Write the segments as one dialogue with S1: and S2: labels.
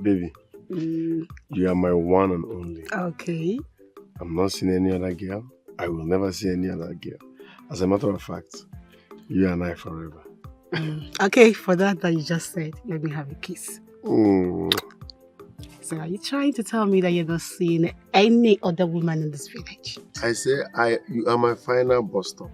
S1: Baby, you are my one and only.
S2: Okay.
S1: I'm not seeing any other girl. I will never see any other girl. As a matter of fact, you and I forever.
S2: Okay, for that you just said, let me have a kiss.
S1: Mm.
S2: So are you trying to tell me that you're not seeing any other woman in this village?
S1: I say you are my final bus stop.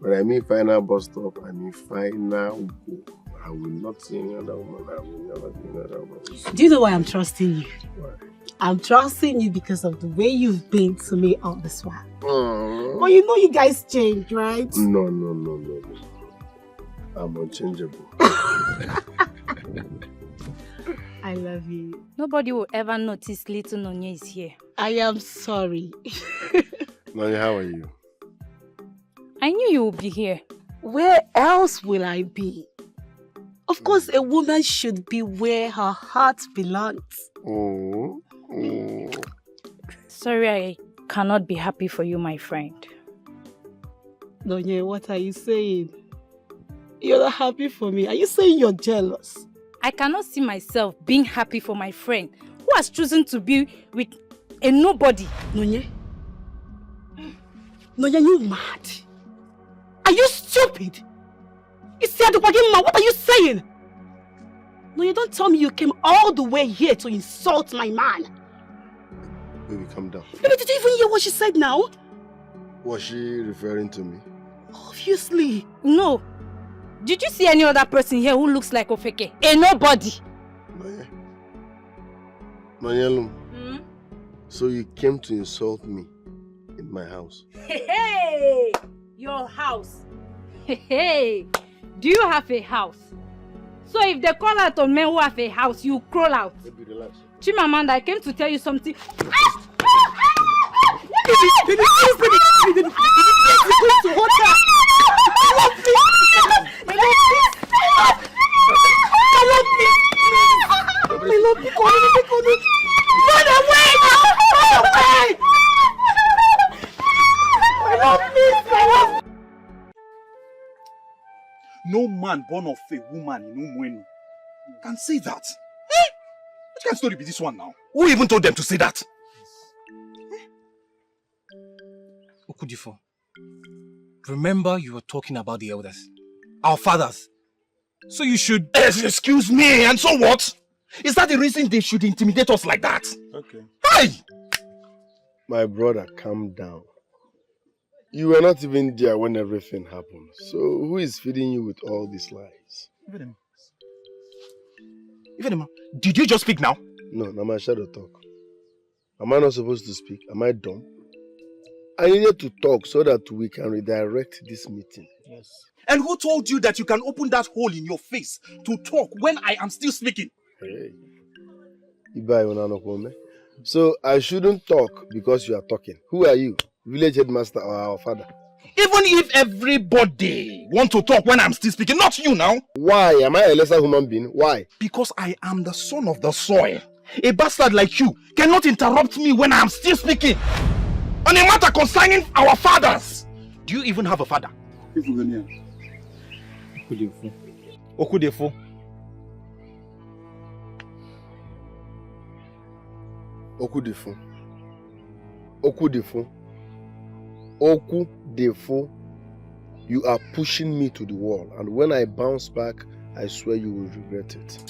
S1: When I mean final bus stop, I mean final go. I will not see any other woman. I will never see any other woman.
S2: Do you know why I'm trusting you?
S1: Why?
S2: I'm trusting you because of the way you've been to me all this while. But you know you guys changed, right?
S1: No. I'm unchangeable.
S2: I love you.
S3: Nobody will ever notice little Nonya is here.
S2: I am sorry.
S1: Nonya, how are you?
S3: I knew you would be here.
S2: Where else will I be? Of course, a woman should be where her heart belongs.
S3: Sorry, I cannot be happy for you, my friend.
S2: Nonya, what are you saying? You're not happy for me. Are you saying you're jealous?
S3: I cannot see myself being happy for my friend who has chosen to be with a nobody.
S2: Nonya? Nonya, you mad? Are you stupid? What are you saying? Nonya, don't tell me you came all the way here to insult my man.
S1: Baby, calm down.
S2: Baby, did you even hear what she said now?
S1: Was she referring to me?
S2: Obviously.
S3: No. Did you see any other person here who looks like Ofeke? A nobody.
S1: Nonya, so you came to insult me in my house?
S3: Hey, your house. Hey, do you have a house? So if they call out on men who have a house, you crawl out.
S1: Baby, relax.
S3: Chimamanda, I came to tell you something.
S4: No man born of a woman in Umwenu can say that. Eh? What kind of story be this one now? Who even told them to say that?
S5: Okudifo, remember you were talking about the elders, our fathers. So you should...
S4: Excuse me, and so what? Is that the reason they should intimidate us like that?
S1: Okay.
S4: Hey!
S1: My brother, calm down. You were not even there when everything happened. So who is feeding you with all these lies?
S4: Ifedema, did you just speak now?
S1: No, now my shadow talk. Am I not supposed to speak? Am I dumb? I needed to talk so that we can redirect this meeting.
S4: Yes. And who told you that you can open that hole in your face to talk when I am still speaking?
S1: Hey. So I shouldn't talk because you are talking. Who are you? Village headmaster or our father?
S4: Even if everybody want to talk when I'm still speaking, not you now.
S1: Why? Am I a lesser human being? Why?
S4: Because I am the son of the soil. A bastard like you cannot interrupt me when I am still speaking. On a matter concerning our fathers. Do you even have a father?
S5: Okudefo.
S1: Okudefo. Okudefo. Okudefo. You are pushing me to the wall, and when I bounce back, I swear you will regret it.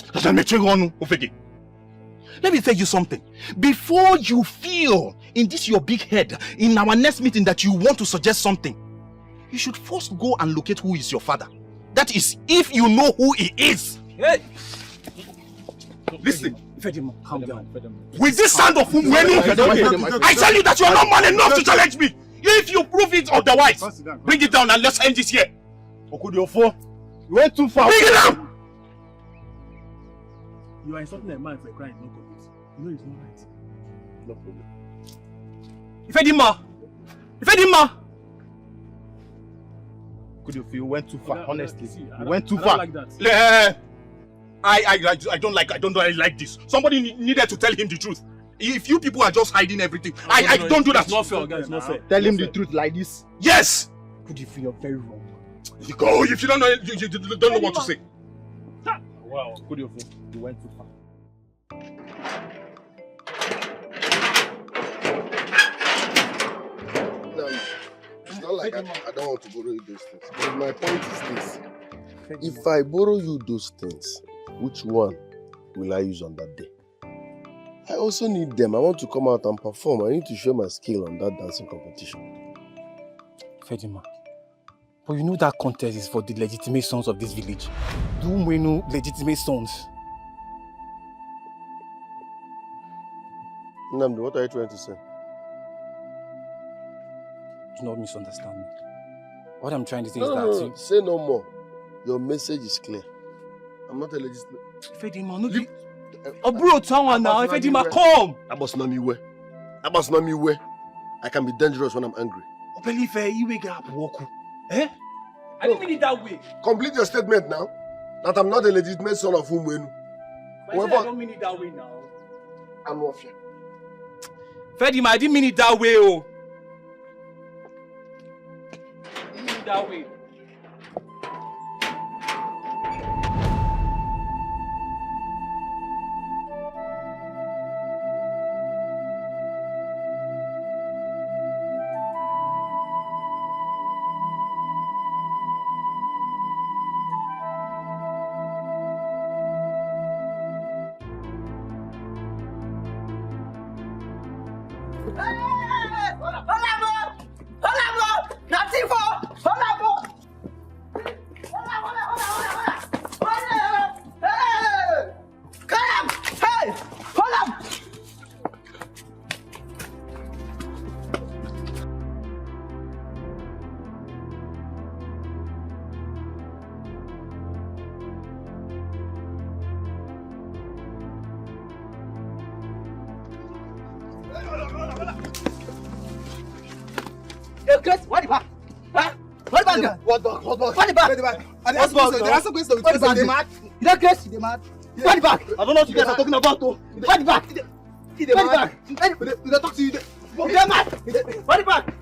S4: Let me tell you something. Before you feel in this your big head, in our next meeting that you want to suggest something, you should first go and locate who is your father. That is, if you know who he is.
S5: Hey!
S4: Listen.
S5: Calm down.
S4: With this sound of Umwenu, I tell you that you are not man enough to challenge me. If you prove it otherwise, bring it down and let's end this here.
S5: Okudefo, you went too far.
S4: Bring it down!
S6: You are insulting a man for a crime no commit. You know it's not right.
S1: No problem.
S5: Ifedima!
S4: You went too far, honestly.
S6: You
S4: went too
S6: I
S4: far.
S6: don't like that.
S4: I don't like this. Somebody needed to tell him the truth. If you people are just hiding everything, I don't do that.
S6: It's not fair, guys. It's not fair.
S4: Tell him the truth like this. Yes!
S5: Okudefo, you're very wrong.
S4: You go. If you don't know, you don't know what to say.
S6: Wow.
S5: Okudefo, you went too far.
S1: No, it's not like I don't want to borrow you those things. But my point is this. If I borrow you those things, which one will I use on that day? I also need them. I want to come out and perform. I need to show my skill on that dancing competition.
S5: Fedima, but you know that contest is for the legitimate sons of this village. Do we know legitimate sons?
S1: Nnamdi, what are you trying to say?
S5: Do not misunderstand me. What I'm trying to say
S1: No,
S5: is that...
S1: say no more. Your message is clear. I'm not a legitimate...
S5: Fedima, no... Oh, bro, someone now. Fedima, come!
S1: I can be dangerous when I'm angry.
S5: Believe you wake up, walk. Eh? I didn't mean it that way.
S1: Complete your statement now. That I'm not a legitimate son of Umwenu.
S5: I don't mean it that way now.
S1: I'm off here.
S5: Fedima, I didn't mean it that way, oh. I didn't mean it that way.
S7: I don't know what you guys are talking about, though. What the back? What the back? Did I talk to you? What the back? What the back?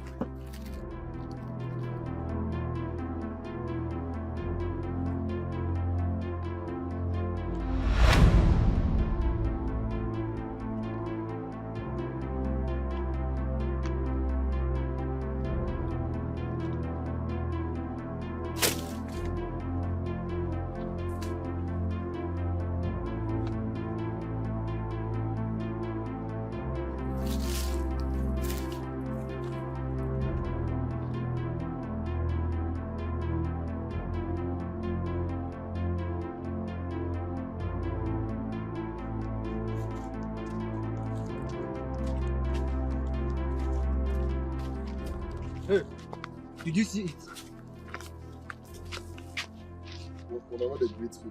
S7: Hey, did you see it?
S1: What they greet me.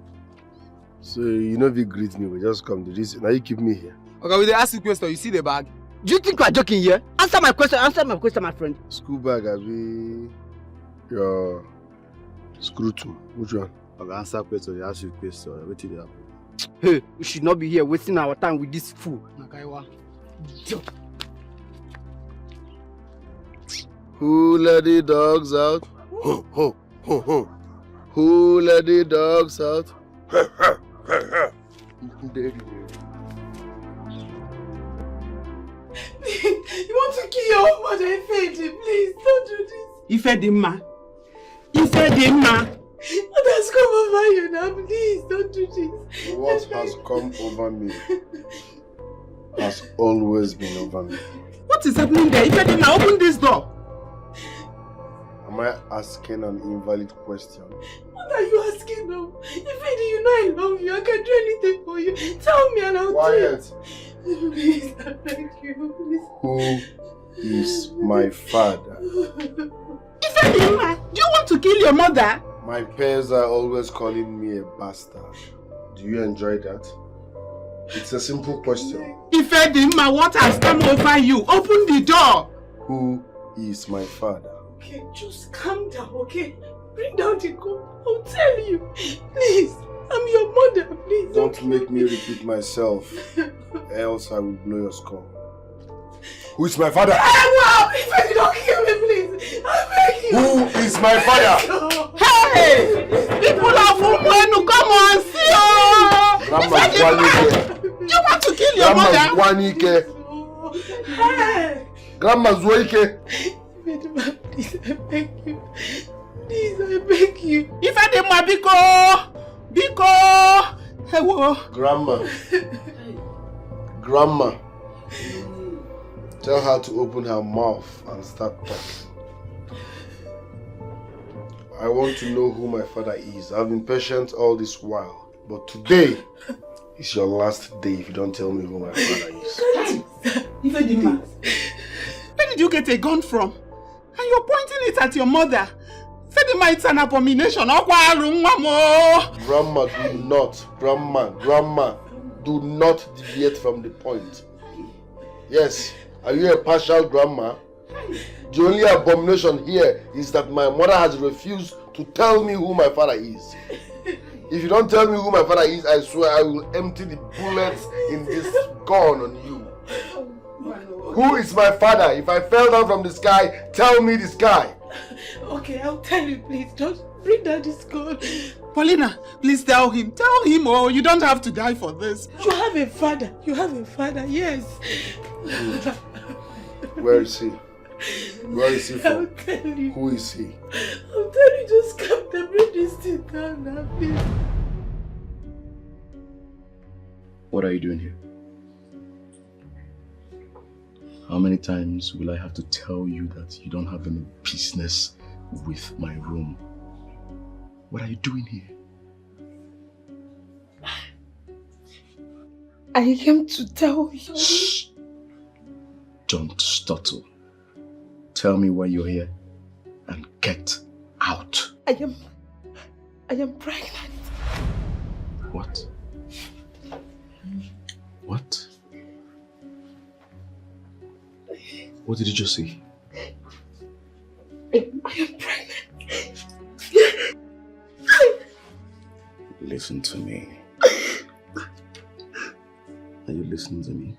S1: So you know if you greet me, we just come to this. Now you keep me here.
S7: Okay, we ask you a question. You see the bag? Do you think we are joking here? Answer my question, my friend.
S1: School bag, Abi. Your scrutum. Which one?
S8: Okay, answer question. You ask you question. What did happen?
S7: Hey, we should not be here wasting our time with this fool. Nakaiwa.
S1: Who let the dogs out? Ho, ho, ho, ho. Who let the dogs out?
S2: You want to kill your mother, Ifedi? Please, don't do this.
S9: Ifedima. Ifedima.
S2: What has come over you now? Please, don't do this.
S1: What has come over me has always been over me.
S9: What is happening there? Ifedima, open this door.
S1: Am I asking an invalid question?
S2: What are you asking now? Ifedi, you know I love you. I can do anything for you. Tell me and I'll do it. Please, I beg you, please.
S1: Who is my father?
S9: Ifedima, do you want to kill your mother?
S1: My peers are always calling me a bastard. Do you enjoy that? It's a simple question.
S9: Ifedima, what has come over you? Open the door.
S1: Who is my father?
S2: Okay, just calm down, okay? Bring down the gun. I'll tell you. Please, I'm your mother, please.
S1: Don't make me repeat myself, else I will blow your skull. Who is my father?
S2: Wow! If you don't kill me, please. I beg you.
S1: Who is my father?
S9: Hey! People of Umwenu, come on, see you! You want to kill your mother?
S1: Wanike.
S2: Hey!
S1: Grandma Zoike.
S2: Ifedima, please, I beg you. Please, I beg you.
S9: Ifedima, Biko! Hello.
S1: Grandma. Tell her to open her mouth and start talking. I want to know who my father is. I've been patient all this while. But today is your last day if you don't tell me who my father is.
S9: Ifedima, where did you get a gun from? And you're pointing it at your mother. Ifedima, it's an abomination. Grandma,
S1: do not deviate from the point. Yes, are you a partial grandma? The only abomination here is that my mother has refused to tell me who my father is. If you don't tell me who my father is, I swear I will empty the bullets in this gun on you. Who is my father? If I fell down from the sky, tell me the sky.
S2: Okay, I'll tell you, please. Don't bring down this gun.
S9: Paulina, please tell him. Tell him, or you don't have to die for this.
S2: You have a father. You have a father, yes.
S1: Where is he? Where is he from?
S2: I'll tell you.
S1: Who is he?
S2: I'll tell you, just come to bring this thing down now, please.
S10: What are you doing here? How many times will I have to tell you that you don't have any business with my room? What are you doing here?
S2: I came to tell you.
S10: Shh! Don't stutter. Tell me why you're here and get out.
S2: I am pregnant.
S10: What? What? What did you just say?
S2: I am pregnant.
S10: Listen to me. Are you listening to me?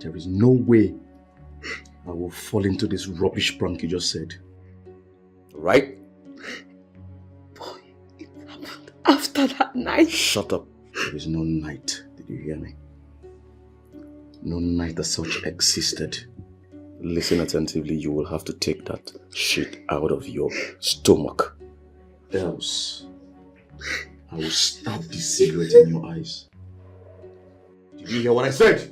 S10: There is no way I will fall into this rubbish prank you just said. Right?
S2: Boy, it happened after that night.
S10: Shut up. There is no night. Did you hear me? No night as such existed. Listen attentively. You will have to take that shit out of your stomach. Else, I will stab this cigarette in your eyes. Did you hear what I said?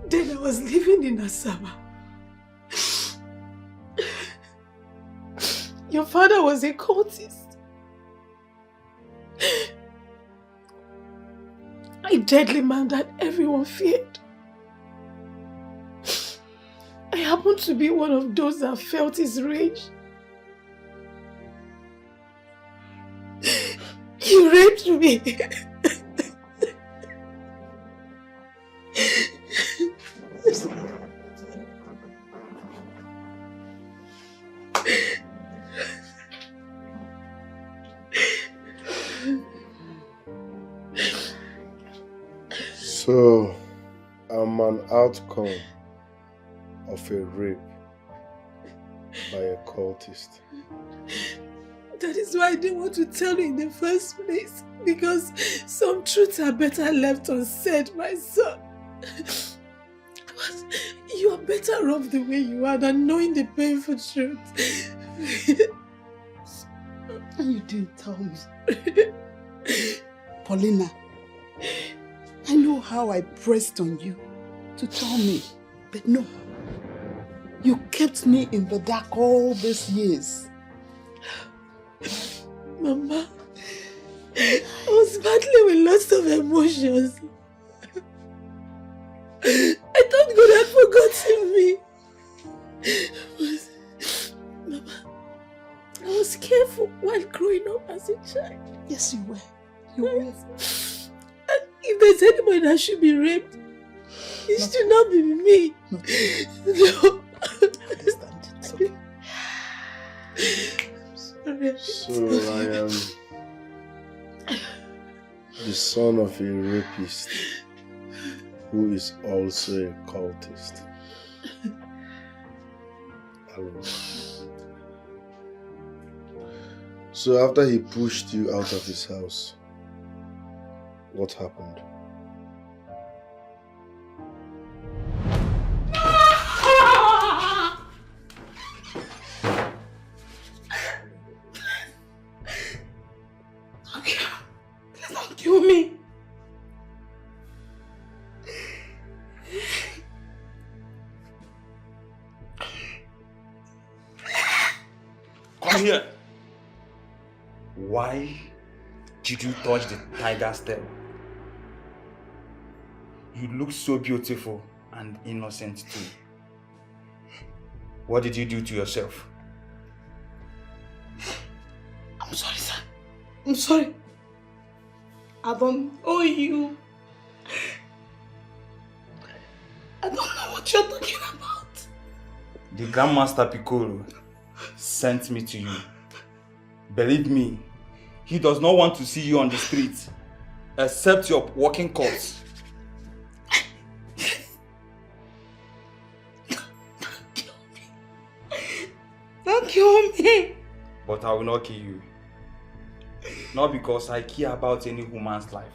S2: Then I was living in Asaba. Your father was a cultist. A deadly man that everyone feared. I happened to be one of those that felt his rage. He raped me.
S1: So, I'm an outcome of a rape by a cultist.
S2: That is why I didn't want to tell you in the first place. Because some truths are better left unsaid, my son. But you are better off the way you are than knowing the painful truth.
S9: And you didn't tell me. Paulina, I know how I pressed on you to tell me, but no. You kept me in the dark all these years.
S2: Mama, I was battling with lots of emotions. I thought God had forgotten me. But, Mama, I was careful while growing up as a child.
S9: Yes, you were. You were.
S2: And if there's anybody that should be raped, it should not be me. No.
S9: I understand. It's okay.
S1: So I am the son of a rapist. who is also a cultist. Alone. So after he pushed you out of his house, what happened?
S2: Please don't kill me.
S11: Come here. Why did you touch the tiger's tail? You look so beautiful and innocent too. What did you do to yourself?
S2: I'm sorry, sir. I'm sorry. I don't owe you. I don't know what you're talking about.
S11: The Grandmaster Piccolo sent me to you. Believe me, he does not want to see you on the street, except your walking corpse.
S2: Don't kill me.
S11: But I will not kill you. Not because I care about any woman's life.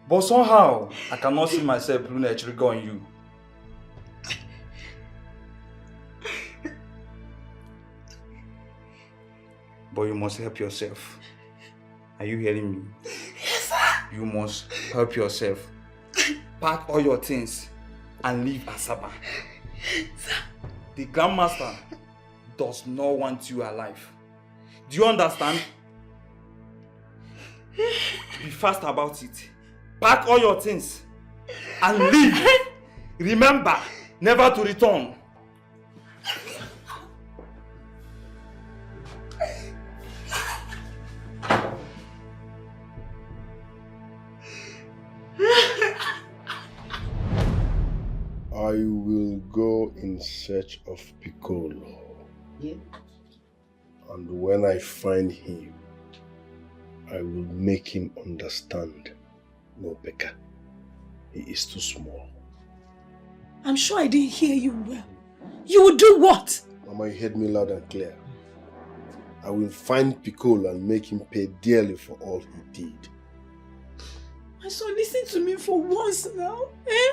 S11: But somehow, I cannot see myself pulling a trigger on you. But you must help yourself. Are you hearing me?
S2: Yes, sir.
S11: You must help yourself. Pack all your things and leave Asaba.
S2: Sir.
S11: The Grandmaster does not want you alive. Do you understand? Be fast about it. Pack all your things and leave. Remember, never to return.
S1: I will go in search of Piccolo.
S9: Yeah.
S1: And when I find him, I will make him understand. No, Becca. He is too small.
S2: I'm sure I didn't hear you well. You will do what?
S1: Mama, you heard me loud and clear. I will find Piccolo and make him pay dearly for all he did.
S2: My son, listen to me for once now. Eh?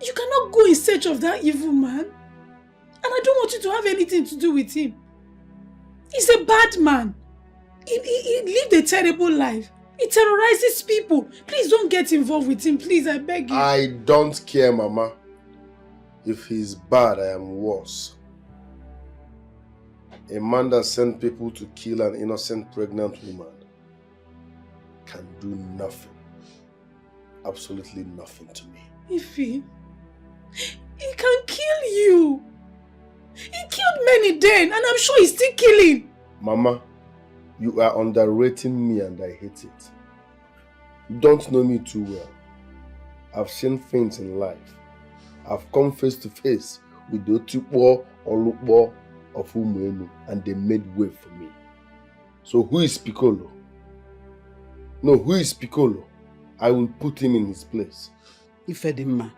S2: You cannot go in search of that evil man. And I don't want you to have anything to do with him. He's a bad man. He lived a terrible life. He terrorizes people. Please don't get involved with him, please, I beg you.
S1: I don't care, Mama. If he's bad, I am worse. A man that sent people to kill an innocent pregnant woman can do nothing. Absolutely nothing to me.
S2: Ife, he can kill you. He killed many then, and I'm sure he's still killing.
S1: Mama, you are underrating me and I hate it. You don't know me too well. I've seen things in life. I've come face to face with the Otukbo or Lukbo of Umuenu and they made way for me. So who is Piccolo? No, who is Piccolo? I will put him in his place.
S9: Ifedima,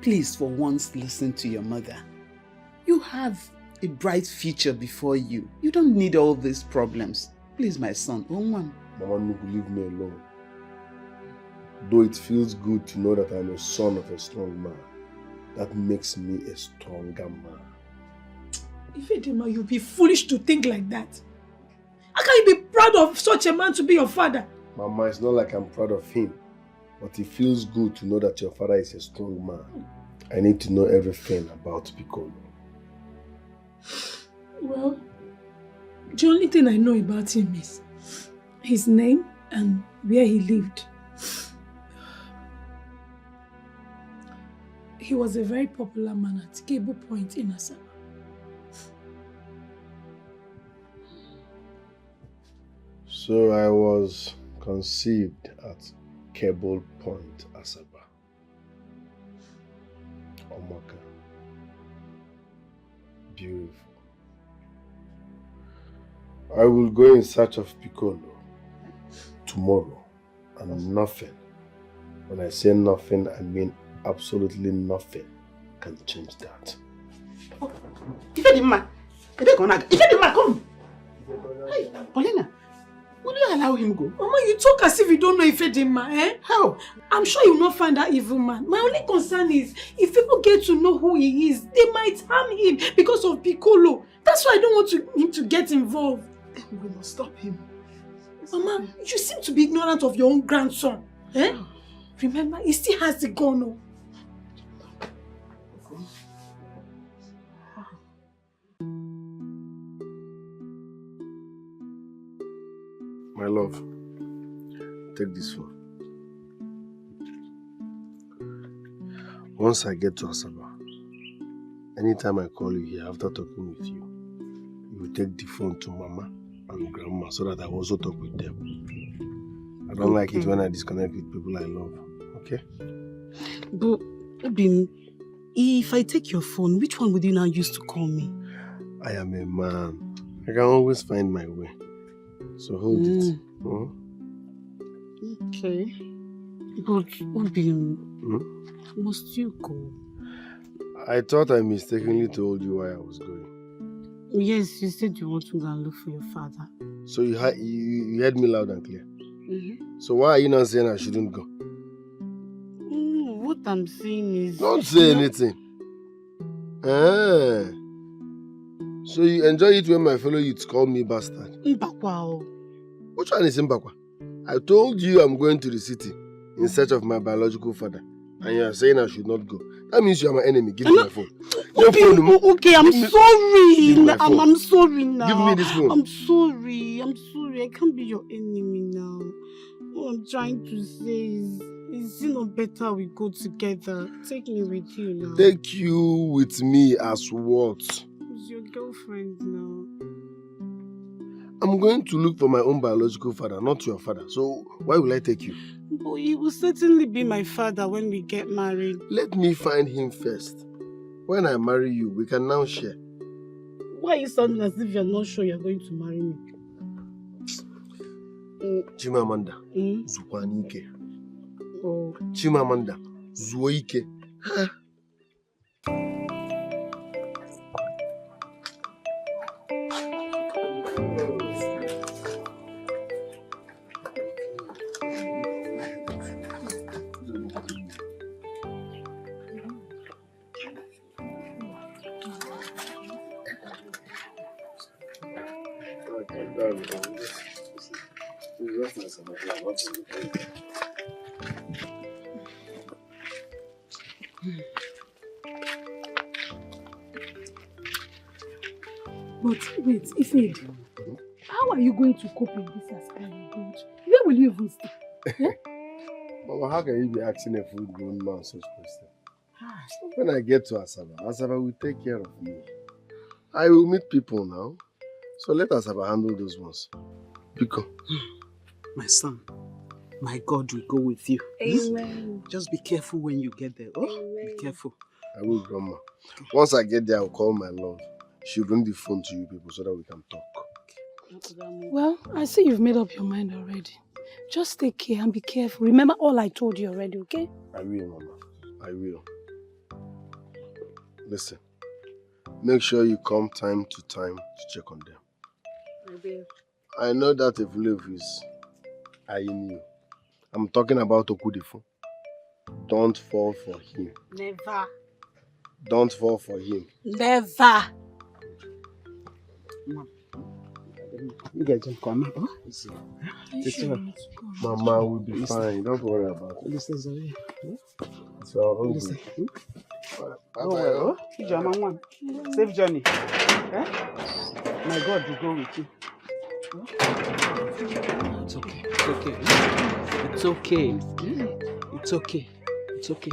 S9: please for once listen to your mother. You have a bright future before you. You don't need all these problems. Please, my son, Mama,
S1: leave me alone. Though it feels good to know that I'm a son of a strong man, that makes me a stronger man.
S2: Ifedima, you'll be foolish to think like that. How can you be proud of such a man to be your father?
S1: Mama, it's not like I'm proud of him, but it feels good to know that your father is a strong man. I need to know everything about Piccolo.
S2: Well, the only thing I know about him is his name and where he lived. He was a very popular man at Cable Point in Asaba.
S1: So I was conceived at Cable Point, Asaba. Omaka. Beautiful. I will go in search of Piccolo tomorrow, and nothing When I say nothing, I mean absolutely nothing can change that.
S9: Oh, Ifedima, come. Hey, Paulina, will you allow him go?
S2: Mama, you talk as if you don't know Ifedima, eh?
S9: How?
S2: I'm sure you will not find that evil man. My only concern is, if people get to know who he is, they might harm him because of Piccolo. That's why I don't want him to get involved.
S9: We must stop him.
S2: Mama, you seem to be ignorant of your own grandson. Eh? Remember, he still has the gun. Oh.
S1: My love, take this phone. Once I get to Asaba, anytime I call you here after talking with you, you will take the phone to Mama and Grandma so that I will also talk with them. I don't like it when I disconnect with people I love, okay?
S9: But, Obin, if I take your phone, which one would you now use to call me?
S1: I am a man. I can always find my way. So hold it.
S9: Okay. But, Obin, must you go?
S1: I thought I mistakenly told you why I was going.
S9: Yes, you said you want to go and look for your father.
S1: So you heard me loud and clear? So why are you not saying I shouldn't go?
S9: What I'm saying is...
S1: Don't say anything. So you enjoy it when my fellow youths call me bastard?
S9: Mbakwa.
S1: Which one is Mbakwa? I told you I'm going to the city in search of my biological father. And you are saying I should not go. That means you are my enemy. Give me my phone.
S9: Okay, I'm sorry. I'm sorry now.
S1: Give me this phone.
S9: I'm sorry. I can't be your enemy now. What I'm trying to say is it not better we go together? Take me with you now.
S1: Take you with me as what?
S9: Who's your girlfriend now?
S1: I'm going to look for my own biological father, not your father. So why will I take you?
S9: But he will certainly be my father when we get married.
S1: Let me find him first. When I marry you, we can now share.
S9: Why are you sounding as if you're not sure you're going to marry me?
S1: Chimamanda, Zukwanike.
S9: Oh.
S1: Chimamanda, Zuoike. Huh?
S2: But wait, Ifed, how are you going to cope in this aspiring God? Where will you even stay?
S1: Mama, how can you be asking a full-grown man such question? When I get to Asaba will take care of me. I will meet people now. So let Asaba handle those ones. Pico.
S9: My son, my God will go with you.
S2: Amen.
S9: Just be careful when you get there. Oh, be careful.
S1: I will, Grandma. Once I get there, I'll call my love. She'll bring the phone to you people so that we can talk.
S2: Well, I see you've made up your mind already. Just take care and be careful. Remember all I told you already, okay?
S1: I will, Mama. I will. Listen. Make sure you come time to time to check on them.
S2: I will.
S1: I know that if Lev is eyeing you. I'm talking about Okudifo. Don't fall for him.
S9: Never.
S1: Don't fall for him.
S9: Never. You guys don't come.
S1: Mama will be fine. Don't worry about it. So,
S9: bye-bye. Safe journey. My God will go with you. It's okay. It's okay. It's okay. It's okay. It's okay.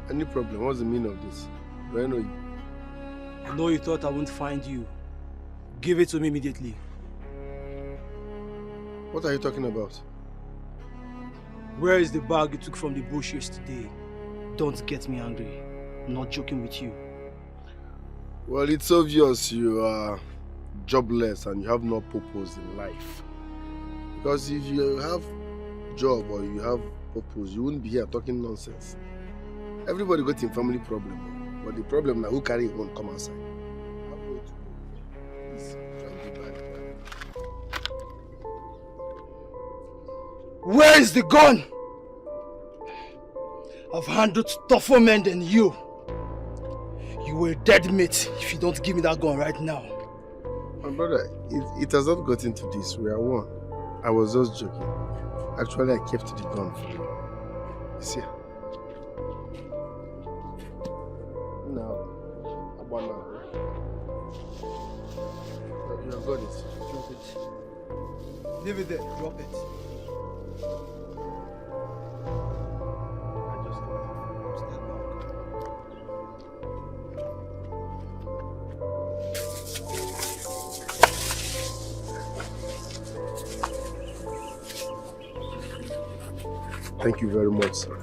S1: Any problem? What's the meaning of this? Do I know you?
S5: I know you thought I won't find you. Give it to me immediately.
S1: What are you talking about?
S5: Where is the bag you took from the bush yesterday? Don't get me angry. I'm not joking with you.
S1: Well, it's obvious you are jobless and you have no purpose in life. Because if you have job or you have purpose, you wouldn't be here talking nonsense. Everybody got a family problem, but the problem now who carry it won't come outside.
S5: Where is the gun? I've handled tougher men than you. You were a dead mate if you don't give me that gun right now.
S1: My brother, it has not gotten to this. We are one. I was just joking. Actually, I kept the gun for you. It's here. Now, Abana. You have got it.
S5: Drop it. Leave it there. Drop it.
S1: Thank you very much, sir.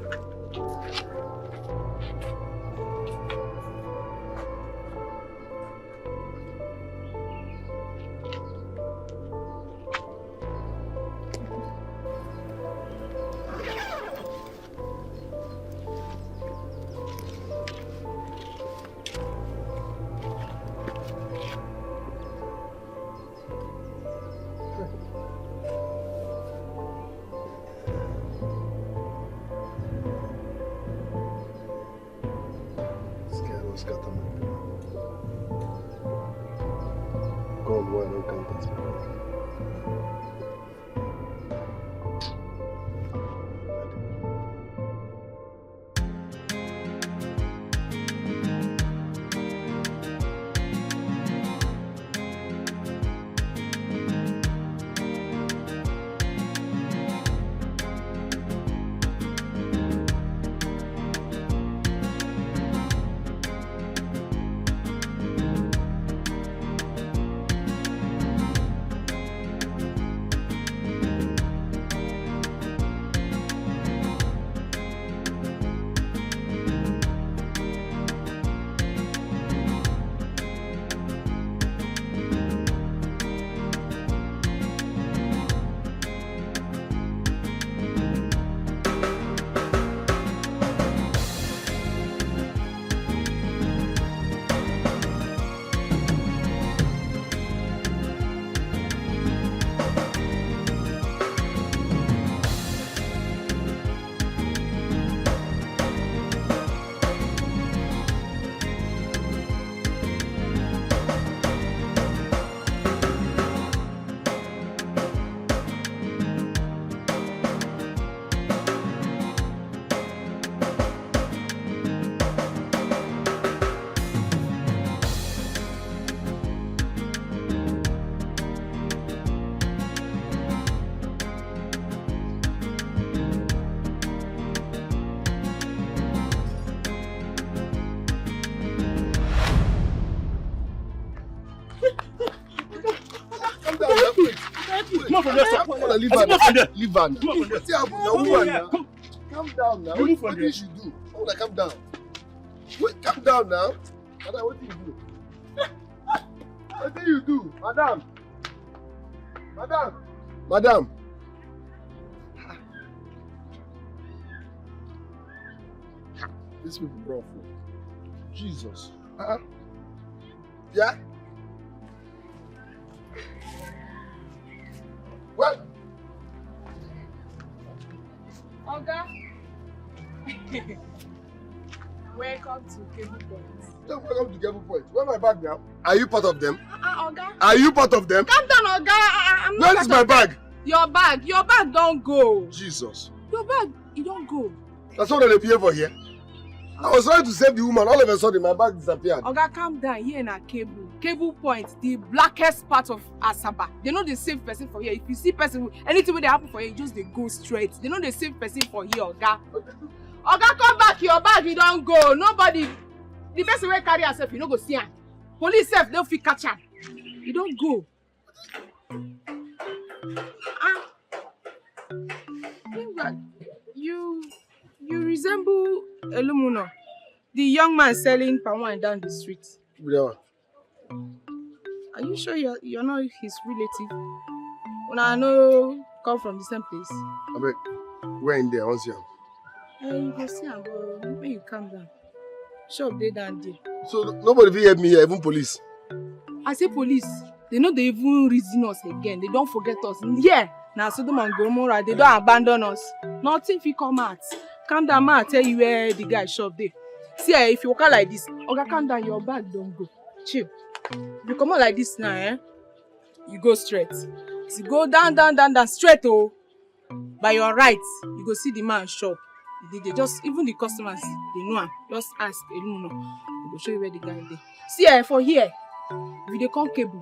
S1: Leave her now. Leave her now. Calm down now. What did you do? Calm down. Wait, calm down now. Madam, what did you do? What did you do? Madam. Madam. Madam. These people brought food. Jesus. Yeah? What?
S2: Oga. Welcome to Cable Point.
S1: Welcome to Cable Point. Where's my bag now? Are you part of them?
S2: Oga.
S1: Are you part of them?
S2: Calm down, Oga. I'm not.
S1: Where is my bag?
S2: Your bag don't go.
S1: Jesus.
S2: Your bag, it don't go.
S1: That's what they pay for here. I was trying to save the woman. All of a sudden, my bag disappeared.
S2: Oga, calm down. Here in a Cable Point, the blackest part of Asaba. They know the same person for here. If you see person, anything that happen for here, just they go straight. They know the same person for here, Oga. Oga, come back. Your bag, you don't go. Nobody. The person will carry herself, you don't go see her. Police self, they'll fit catch her. You don't go.
S12: You resemble Elumuno, the young man selling palm wine down the street.
S1: Yeah.
S12: Are you sure you're not his relative? When I know come from the same place.
S1: I beg, we're in there, I want to see him.
S12: You go see him, but when you calm down. Shop dey down there.
S1: So nobody will help me here, even police?
S12: I say police. They know they even reason us again. They don't forget us. Yeah, now Sodom and Gomorrah, they don't abandon us. Nothing fit come out. Calm down, man. I tell you where the guy shop there. See, if you walk out like this, okay, calm down, your bag don't go. Chill. If you come out like this now, you go straight. So you go down, straight, oh. By your right, you go see the man shop. They just, even the customers, they know him. Just ask Elumuno. He will show you where the guy is. See, for here, if they come cable,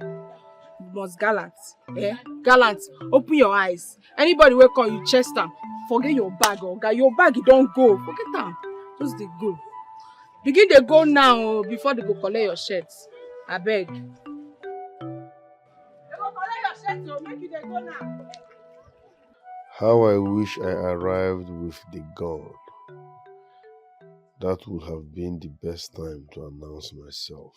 S12: you must gallant. Gallant. Open your eyes. Anybody will call you chest them. Forget your bag, okay? Your bag, you don't go. Forget them. Just they go. Begin they go now before they go collect your shirts. I beg. They go collect your shirts, so make you they go now.
S1: How I wish I arrived with the gun. That would have been the best time to announce myself.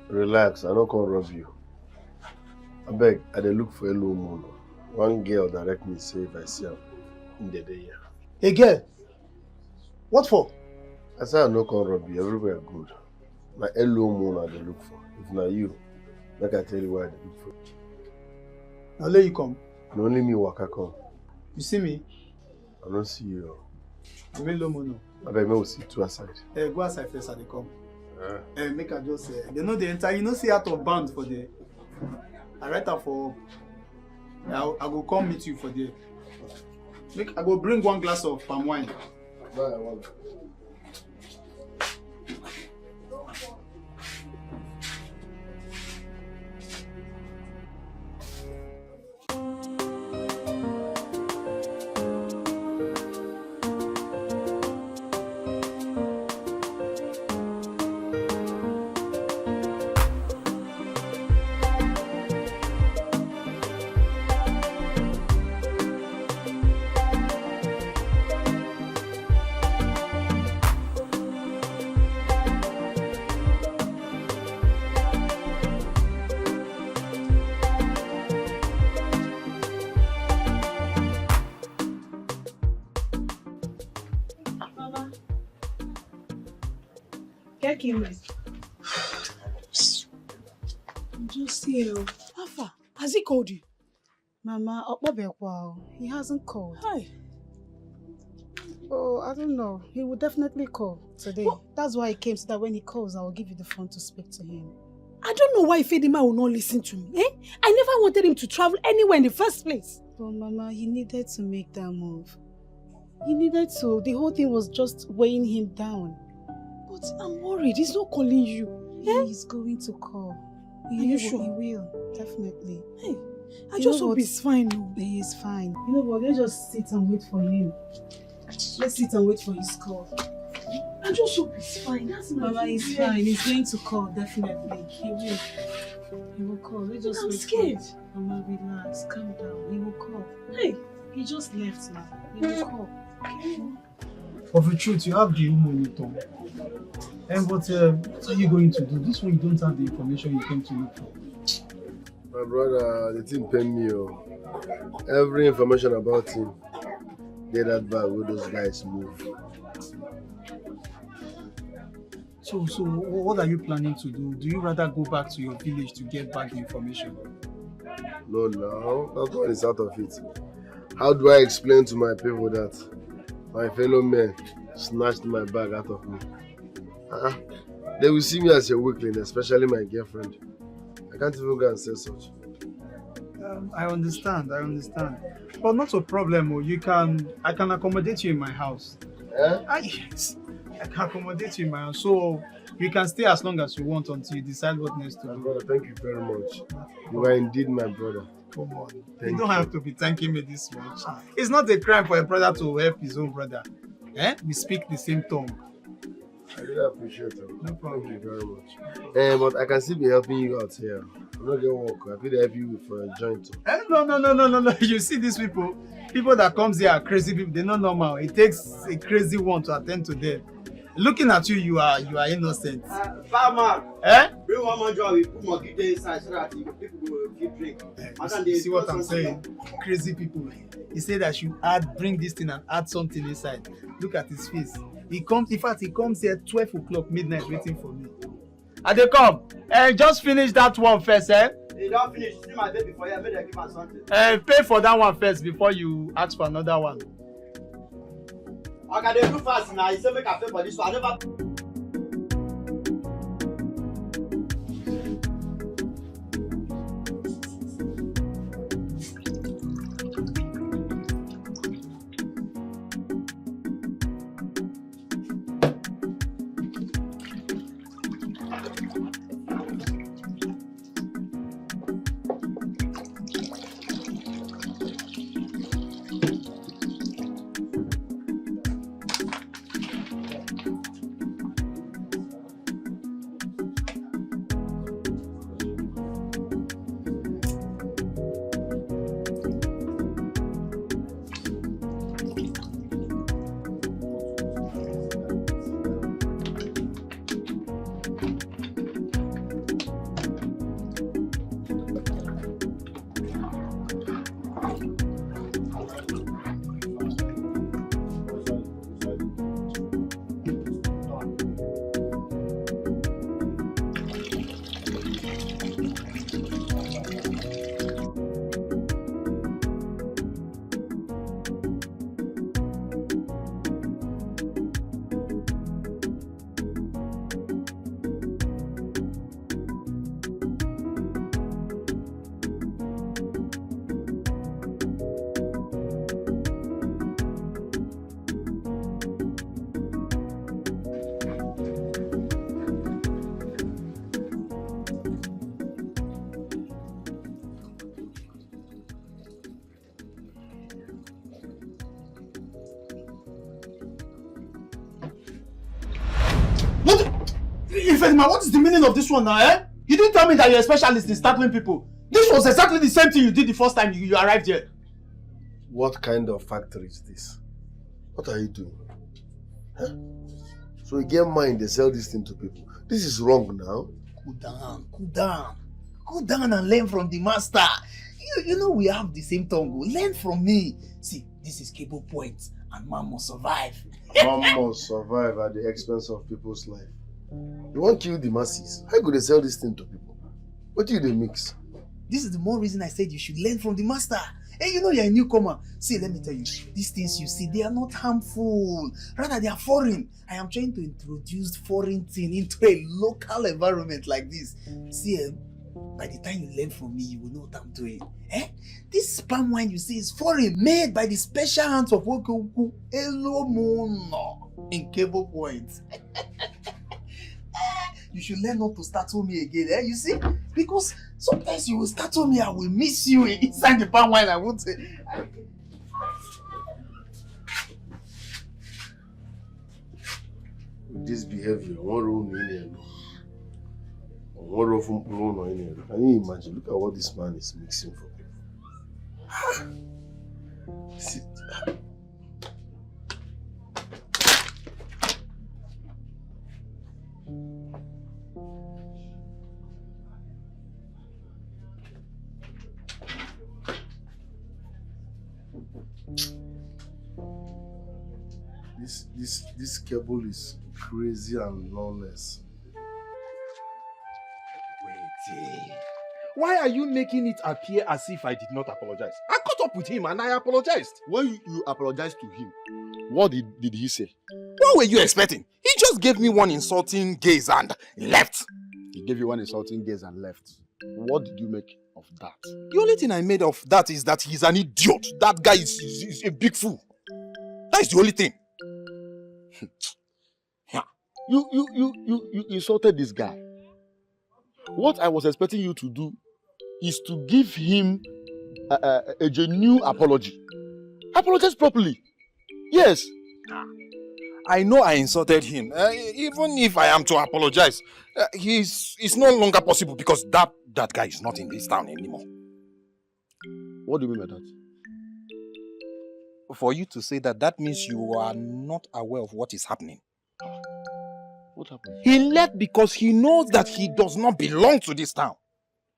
S1: Relax, I don't come rob you. I beg, I dey look for a low moon. One girl direct me say if I see her in the day.
S7: A girl? What for?
S1: I said I no come rob you, everywhere good. My hello moon I dey look for. If not you, like I tell you why I dey look for.
S7: Now let you come.
S1: No only me waka come.
S7: You see me?
S1: I don't see you.
S7: I'm a low moon.
S1: I beg, me will sit two aside.
S7: Go aside first and they come. Make her just they know the entire, you know, see out of bound for the. I write her for. I go come meet you for the. I go bring one glass of palm wine.
S2: Just here. Alpha, has he called you?
S9: Mama, he hasn't called.
S2: Hi.
S9: Oh, I don't know. He will definitely call today. What? That's why I came, so that when he calls, I will give you the phone to speak to him.
S2: I don't know why Fedima will not listen to me. I never wanted him to travel anywhere in the first place.
S9: But Mama, he needed to make that move. He needed to. The whole thing was just weighing him down.
S2: But I'm worried. He's not calling you.
S9: He's going to call.
S2: Are you sure?
S9: He will, definitely.
S2: Hey, I just hope he's fine.
S9: He is fine. You know what? Let's just sit and wait for him. Let's sit and wait for his call.
S2: I just hope he's fine. That's my
S9: Mama, he's fine. He's going to call, definitely. He will. He will call. Let's just wait. I'm
S2: scared.
S9: Mama, relax. Calm down. He will call.
S2: Hey,
S9: he just left now. He will call.
S2: Okay.
S6: Of the truth, you have the monitor. And what are you going to do? This one you don't have the information you came to look for.
S1: My brother, the thing pain me. Oh. Every information about him, get that bad where those guys move.
S7: So what are you planning to do? Do you rather go back to your village to get back the information?
S1: No, that one is out of it. How do I explain to my people that my fellow men snatched my bag out of me? They will see me as a weakling, especially my girlfriend. I can't even go and say such.
S7: I understand. But not a problem. I can accommodate you in my house. Yes, I can accommodate you in my house. So you can stay as long as you want until you decide what next to do.
S1: My brother, thank you very much. You are indeed my brother.
S7: Come on. You don't have to be thanking me this much. It's not a crime for a brother to help his own brother. We speak the same tongue.
S1: I really appreciate it.
S7: No problem.
S1: Thank you very much. But I can still be helping you out here. I'm not going to work. I could help you for a joint.
S7: No. You see these people that comes here are crazy people. They're not normal. It takes a crazy one to attend to them. Looking at you, you are innocent.
S13: Farmer. Bring one more job. We put more guitar inside so that people will keep drinking.
S7: You see what I'm saying? Crazy people. He said I should bring this thing and add something inside. Look at his face. He comes here 12 o'clock midnight waiting for me. And they come. Just finish that one first,
S13: You don't finish. See my baby for you. I made her give her something.
S7: Pay for that one first before you ask for another one.
S13: Okay, they do fast now. You say make I pay for this one. I never.
S7: What is the meaning of this one now, You didn't tell me that you're a specialist in startling people. This was exactly the same thing you did the first time you arrived here.
S1: What kind of factory is this? What are you doing? So you get mind, they sell this thing to people. This is wrong now.
S7: Cool down and learn from the master. You know we have the same tongue. Learn from me. See, this is cable point and man must survive.
S1: Man must survive at the expense of people's life. You want to kill the masses. How could they sell this thing to people? What do they mix?
S7: This is the more reason I said you should learn from the master. Hey, you know you're a newcomer. See, let me tell you, these things you see, they are not harmful. Rather, they are foreign. I am trying to introduce foreign thing into a local environment like this. See, by the time you learn from me, you will know what I'm doing. This palm wine you see is foreign, made by the special hands of Wokoku Elomono in Cable Point. You should learn not to startle me again, You see? Because sometimes you will startle me, I will miss you inside the palm wine. I won't say.
S1: With this behavior, can you imagine? Look at what this man is mixing for people. See, This cable is crazy and lawless.
S4: Wait. Why are you making it appear as if I did not apologize? I caught up with him and I apologized.
S8: When you apologized to him, what did he say?
S4: What were you expecting? He just gave me one insulting gaze and left.
S8: He gave you one insulting gaze and left. What did you make of that?
S4: The only thing I made of that is that he's an idiot. That guy is a big fool. That is the only thing.
S8: You insulted this guy. What I was expecting you to do is to give him a genuine apology. Apologize properly. Yes.
S4: I know I insulted him. Even if I am to apologize, it's no longer possible because that guy is not in this town anymore.
S8: What do you mean by that?
S4: For you to say that means you are not aware of what is happening.
S8: What happened?
S4: He left because he knows that he does not belong to this town.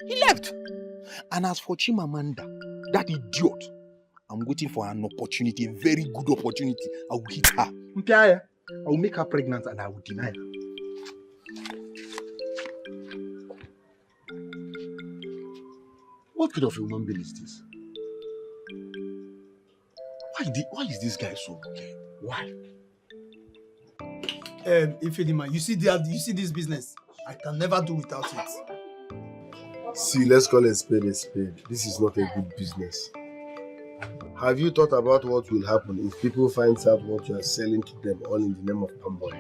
S4: He left. And as for Chimamanda, that idiot, I'm waiting for an opportunity, a very good opportunity. I will hit her. I will make her pregnant and I will deny her.
S8: What kind of a human being is this? Why is this guy so wicked? Why?
S7: Ifedima, you see this business? I can never do without it.
S1: See, let's call a spade a spade. This is not a good business. Have you thought about what will happen if people find out what you are selling to them all in the name of palm oil?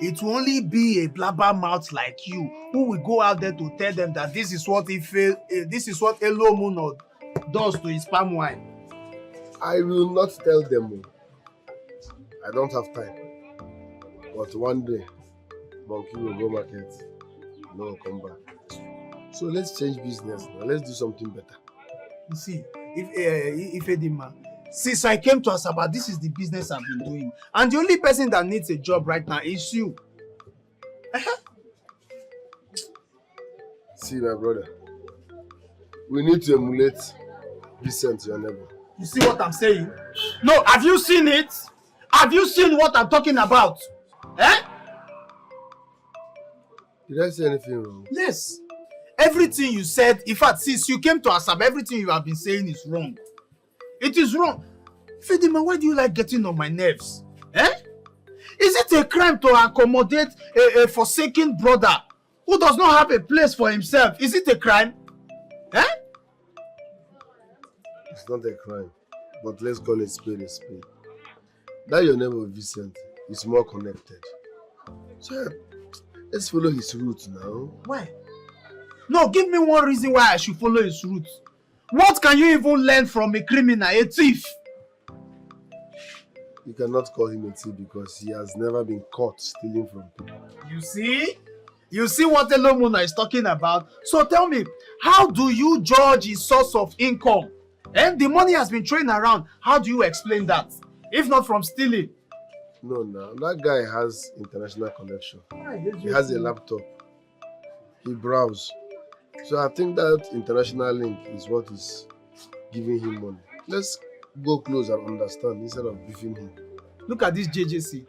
S7: It will only be a blabbermouth like you who will go out there to tell them that this is what Elo Muno does to his palm wine.
S1: I will not tell them. I don't have time. But one day, Monkey will go market. No one will come back. So let's change business now. Let's do something better.
S7: You see, if Edima, since I came to Asaba, this is the business I've been doing. And the only person that needs a job right now is you.
S1: See, my brother, we need to emulate Vincent, your neighbor.
S7: You see what I'm saying? No, have you seen it? Have you seen what I'm talking about?
S1: Did I say anything wrong?
S7: Yes. Everything you said, in fact, since you came to Asaba, everything you have been saying is wrong. It is wrong. Fedima, why do you like getting on my nerves? Is it a crime to accommodate a forsaken brother who does not have a place for himself? Is it a crime?
S1: It's not a crime, but let's call it spade a spade. That your neighbor Vincent is more connected. So let's follow his route now.
S7: Why? No, give me one reason why I should follow his route. What can you even learn from a criminal, a thief?
S1: You cannot call him a thief because he has never been caught stealing from people.
S7: You see? You see what Elomuna is talking about? So tell me, how do you judge his source of income? And the money has been thrown around. How do you explain that? If not from stealing.
S1: No, that guy has international connection. He has a laptop. He browses. So I think that international link is what is giving him money. Let's go close and understand instead of beefing him.
S7: Look at this JJC.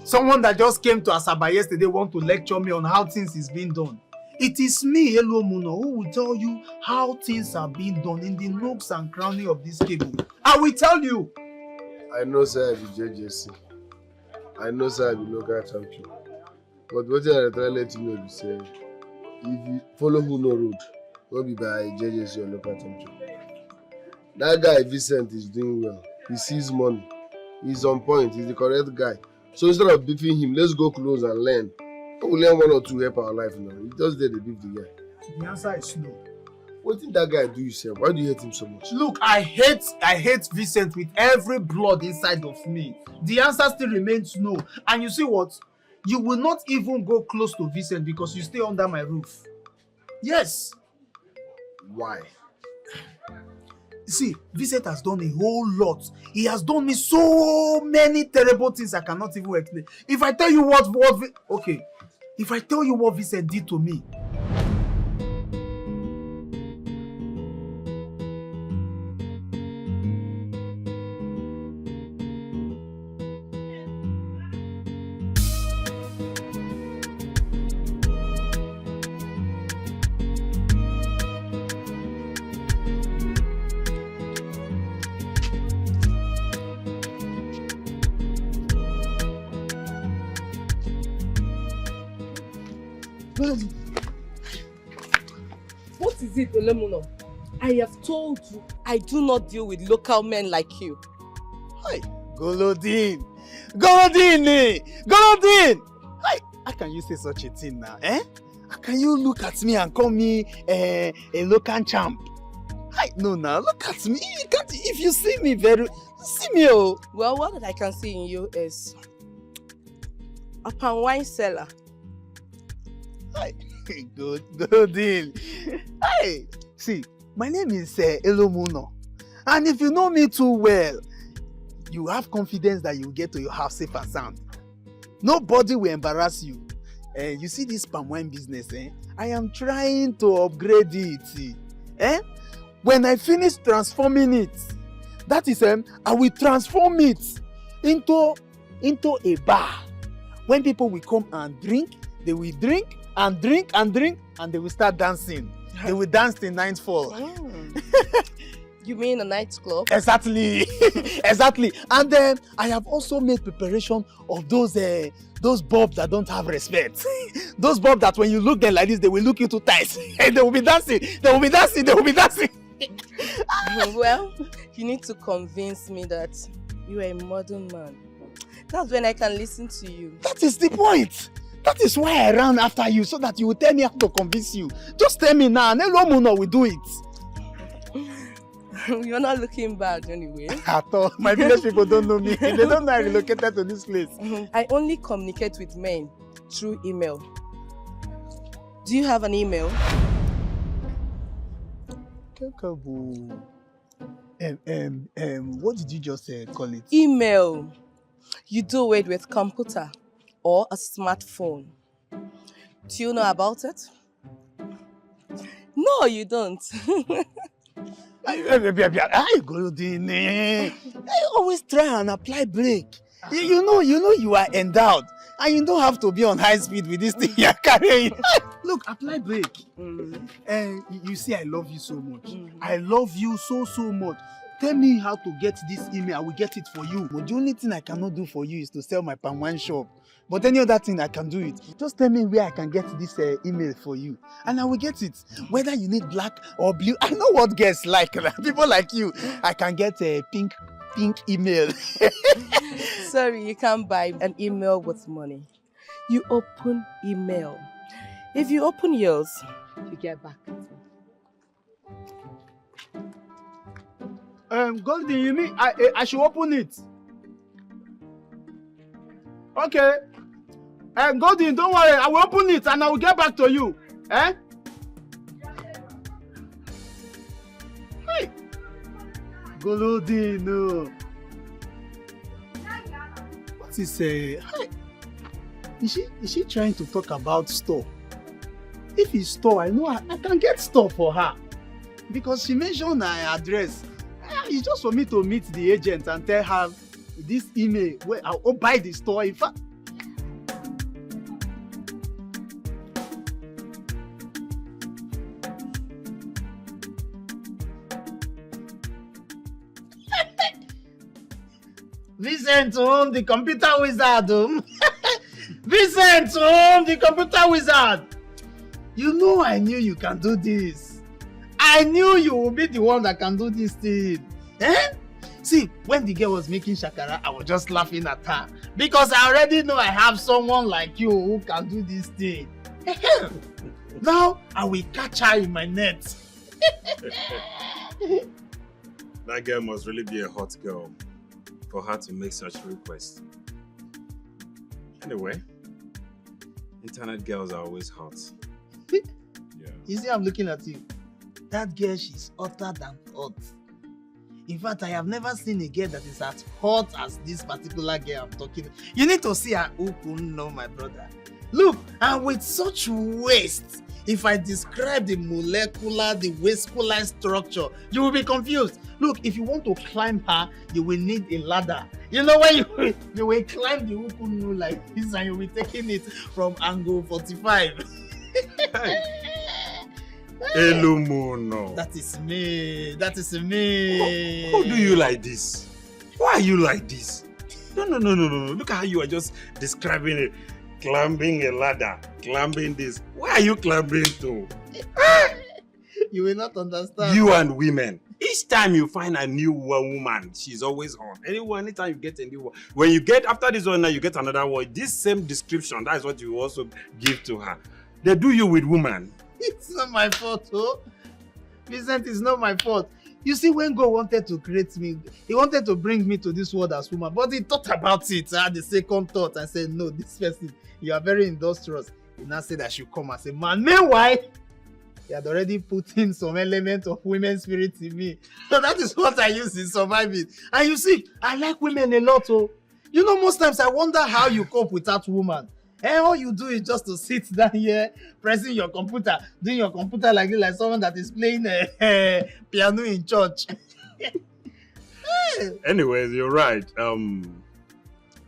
S7: Someone that just came to Asaba yesterday want to lecture me on how things is being done. It is me, Elo Muno, who will tell you how things are being done in the nooks and crannies of this cable. I will tell you.
S1: I know, sir, I be JJC. I know, sir, I be local champion. But what I try to let you know is say, if you follow who no road, don't be by JJC or local champion. That guy, Vincent, is doing well. He sees money. He's on point. He's the correct guy. So instead of beefing him, let's go close and learn. We'll learn one or two help our life now. He just did the beef the guy.
S7: The answer is no.
S1: What did that guy do yourself? Why do you hate him so much?
S7: Look, I hate Vincent with every blood inside of me. The answer still remains no. And you see what? You will not even go close to Vincent because you stay under my roof. Yes.
S1: Why?
S7: See, Vincent has done a whole lot. He has done me so many terrible things I cannot even explain. If I tell you if I tell you what Vincent did to me,
S12: What is it, Elemono? I have told you, I do not deal with local men like you.
S7: Hi, Golodin! Golodin! Golodin! Hi, how can you say such a thing now, eh? How can you look at me and call me a local champ? Hi, no, now, look at me. You can't, if you see me see me, oh.
S12: Well, what I can see in you is a palm wine seller.
S7: Hi, good deal. Hi, see, my name is Elomuno. And if you know me too well, you have confidence that you will get to your house safe and sound. Nobody will embarrass you. You see this palm wine business, I am trying to upgrade it. When I finish transforming it, that is, I will transform it into a bar. When people will come and drink, they will drink and drink and drink, and they will start dancing. They will dance till nightfall.
S12: You mean a nightclub?
S7: Exactly, exactly. And then I have also made preparation of those bulbs that don't have respect. Those bulbs that when you look them like this, they will look you too tight. And they will be dancing. They will be dancing. They will be dancing.
S12: Well, you need to convince me that you are a modern man. That's when I can listen to you.
S7: That is the point. That is why I ran after you, so that you will tell me how to convince you. Just tell me now, and Elomuno will do it.
S12: You're not looking bad anyway.
S7: At all. My village people don't know me. They don't know I relocated to this place.
S12: I only communicate with men through email. Do you have an email?
S7: What did you just call it?
S12: Email. You do it with computer or a smartphone. Do you know about it? No, you don't.
S7: I always try and apply brake. You know you are endowed, and you don't have to be on high speed with this thing you're carrying. Look, apply brake. You see, I love you so much. I love you so much. Tell me how to get this email. I will get it for you. But the only thing I cannot do for you is to sell my palm wine shop. But any other thing I can do it. Just tell me where I can get this email for you, and I will get it. Whether you need black or blue, I know what girls like. People like you, I can get a pink email.
S12: Sorry, you can't buy an email with money. You open email. If you open yours, you get back.
S7: Goldie, you mean I should open it? Okay. Goldie, don't worry. I will open it and I will get back to you. Eh? Hey. Goldie, no. What is hey? Is she trying to talk about store? If it's store, I know I can get store for her. Because she mentioned her address. It's just for me to meet the agent and tell her this email where I'll buy the store. In fact, Vincent, the computer wizard. Vincent, the computer wizard. You know I knew you can do this. I knew you would be the one that can do this thing. Eh? See, when the girl was making shakara, I was just laughing at her. Because I already know I have someone like you who can do this thing. Now, I will catch her in my net.
S14: That girl must really be a hot girl for her to make such requests. Anyway, internet girls are always hot.
S7: Yeah. You see, I'm looking at you. That girl, she's hotter than hot. In fact, I have never seen a girl that is as hot as this particular girl I'm talking. You need to see her. No, my brother. Look, and with such waist, if I describe the molecular, the vascular structure, you will be confused. Look, if you want to climb her, you will need a ladder. You know when you will climb the ukunu like this, and you will be taking it from angle 45.
S14: Elomuno.
S7: That is me. That is me.
S14: How do you like this? Why are you like this? No. Look at how you are just describing it. Climbing a ladder, climbing this. Where are you climbing to?
S7: You will not understand.
S14: You and women. Each time you find a new woman, she's always on. Anytime you get a new one. When you get, after this one, now you get another one. This same description, that is what you also give to her. They do you with woman.
S7: It's not my fault, oh. Vincent, it's not my fault. You see, when God wanted to create me, he wanted to bring me to this world as woman, but he thought about it. I had the second thought and said, no, this person, you are very industrious. He now said I should come as a man. Meanwhile, he had already put in some element of women's spirit in me. So that is what I use in surviving. And you see, I like women a lot, oh. You know, most times I wonder how you cope with that woman. And all you do is just to sit down here, pressing your computer, doing your computer like this, like someone that is playing piano in church.
S14: Anyways, you're right.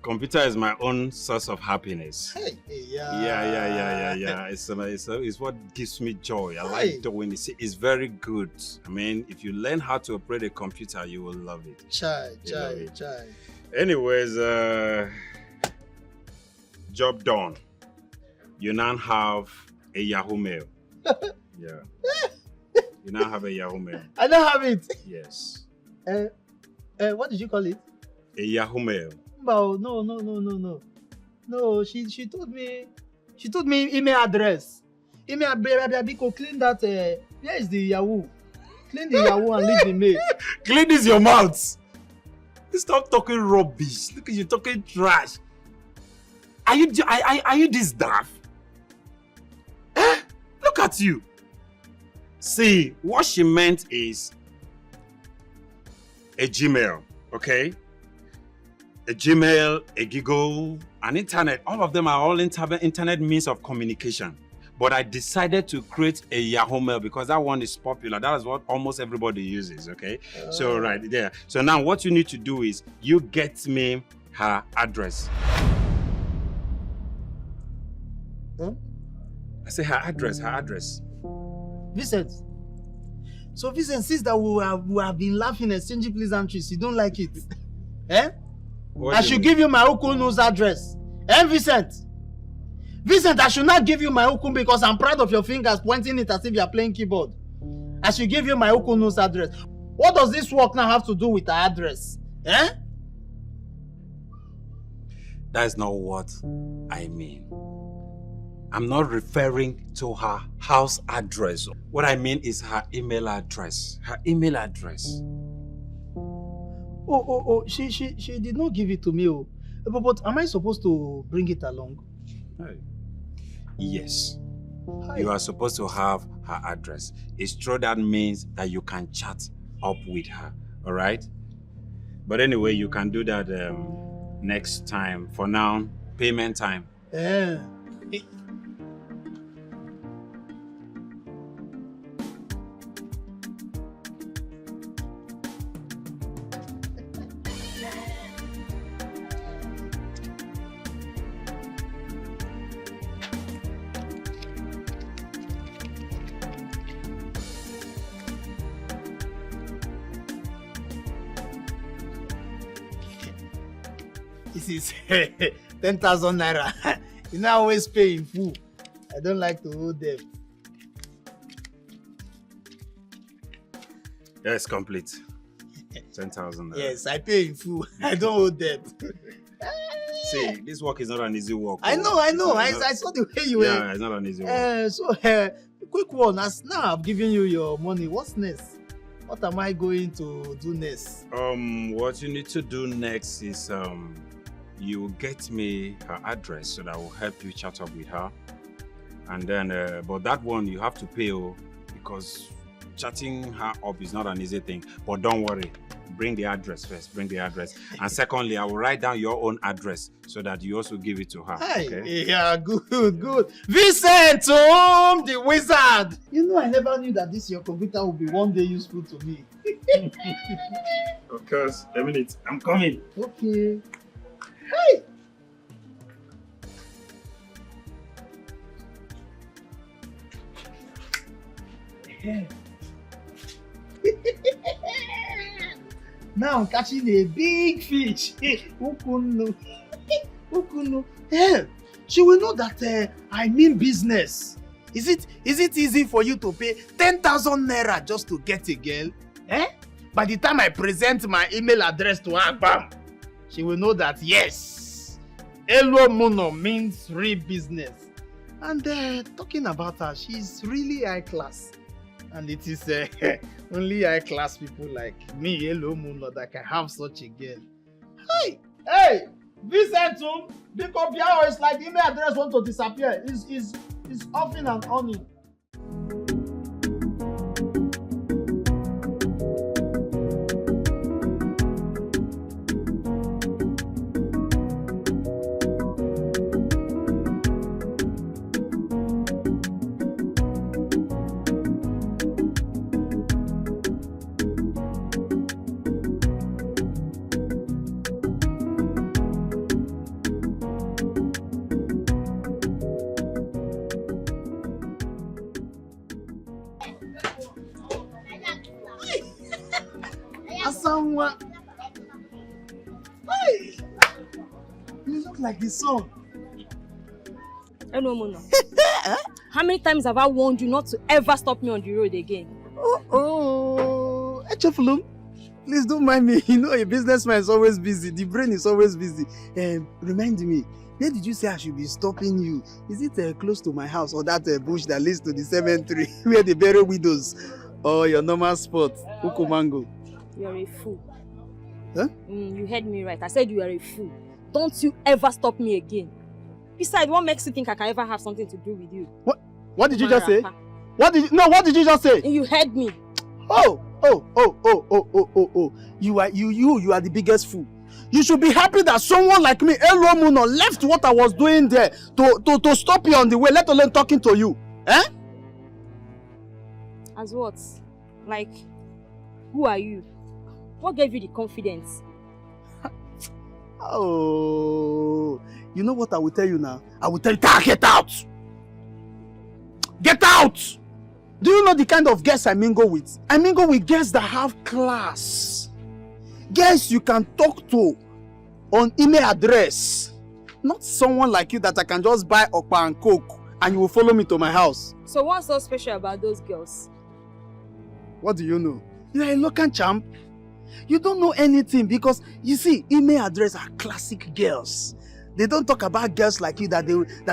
S14: Computer is my own source of happiness.
S7: Hey,
S14: Yeah. It's what gives me joy. I like doing it. It's very good. I mean, if you learn how to operate a computer, you will love it.
S7: Chai.
S14: Anyways, job done. You now have a Yahoo Mail. Yeah. You now have a Yahoo Mail.
S7: I don't have it.
S14: Yes.
S7: What did you call it?
S14: A Yahoo Mail.
S7: No. No, she told me email address. Email address. Clean that. Where is the Yahoo? Clean the Yahoo and leave the mail.
S14: Clean this your mouth. Stop talking rubbish. Look at you talking trash. Are you this daft? Look at you. See, what she meant is a Gmail, okay? A Gmail, a Giggle, an internet. All of them are all internet means of communication. But I decided to create a Yahoo Mail because that one is popular. That is what almost everybody uses, okay? So right there. So now what you need to do is you get me her address.
S7: Huh?
S14: I say her address.
S7: Vincent. So Vincent, since that we have been laughing, exchanging pleasantries, you don't like it? I should give you my Ukunu's address. Vincent? Vincent, I should not give you my Ukun because I'm proud of your fingers pointing it as if you are playing keyboard. I should give you my Ukunu's address. What does this work now have to do with her address?
S14: That's not what I mean. I'm not referring to her house address. What I mean is her email address. Her email address.
S7: She did not give it to me. But am I supposed to bring it along?
S14: Yes. You are supposed to have her address. It's true that means that you can chat up with her. All right? But anyway, you can do that next time. For now, payment time.
S7: This is 10,000 naira. You now always pay in full. I don't like to owe them.
S14: Yes, complete. 10,000 naira.
S7: Yes, I pay in full. I don't owe them.
S14: See, this work is not an easy work.
S7: I know. I saw the way you were.
S14: Yeah, it's not an easy work.
S7: Quick one. As now I've given you your money. What's next? What am I going to do next?
S14: What you need to do next is you get me her address so that will help you chat up with her. And then, but that one you have to pay because chatting her up is not an easy thing. But don't worry, bring the address first. Bring the address, and secondly, I will write down your own address so that you also give it to her. Okay?
S7: Yeah, good. Vincent, the wizard. You know, I never knew that this your computer would be one day useful to me.
S14: Of course, a minute, I'm coming.
S7: Okay. Hey. Now I'm catching a big fish. Ukunu. she will know that I mean business. Is it easy for you to pay 10,000 naira just to get a girl? Eh? By the time I present my email address to her, bam, she will know that yes, Elo Muno means real business. And talking about her, she's really high class. And it is only high class people like me, Elo Muno, that can have such a girl. Hey, Vicentum, pick up your it's like the email address want to disappear. It's offing and on. Asanwa. Hey! You look like the sun.
S3: Hello, Mona. How many times have I warned you not to ever stop me on the road again?
S7: Oh, Philmond, please don't mind me. You know, a businessman is always busy. The brain is always busy. Remind me, where did you say I should be stopping you? Is it close to my house or that bush that leads to the cemetery where they bury widows? Or your normal spot, Ukumango?
S3: You are a fool.
S7: Huh?
S3: You heard me right. I said you are a fool. Don't you ever stop me again. Besides, what makes you think I can ever have something to do with you?
S7: What did you just say? What did you just say?
S3: You heard me.
S7: Oh. You are the biggest fool. You should be happy that someone like me, Elo Muno, left what I was doing there to stop you on the way, let alone talking to you. Eh?
S3: As what? Like, who are you? What gave you the confidence?
S7: Oh, you know what I will tell you now? I will tell you, get out! Get out! Do you know the kind of girls I mingle with? I mingle with girls that have class. Girls you can talk to on email address. Not someone like you that I can just buy okpa and coke and you will follow me to my house.
S3: So what's so special about those girls?
S7: What do you know? You are a local champ. You don't know anything because, you see, email address are classic girls. They don't talk about girls like you that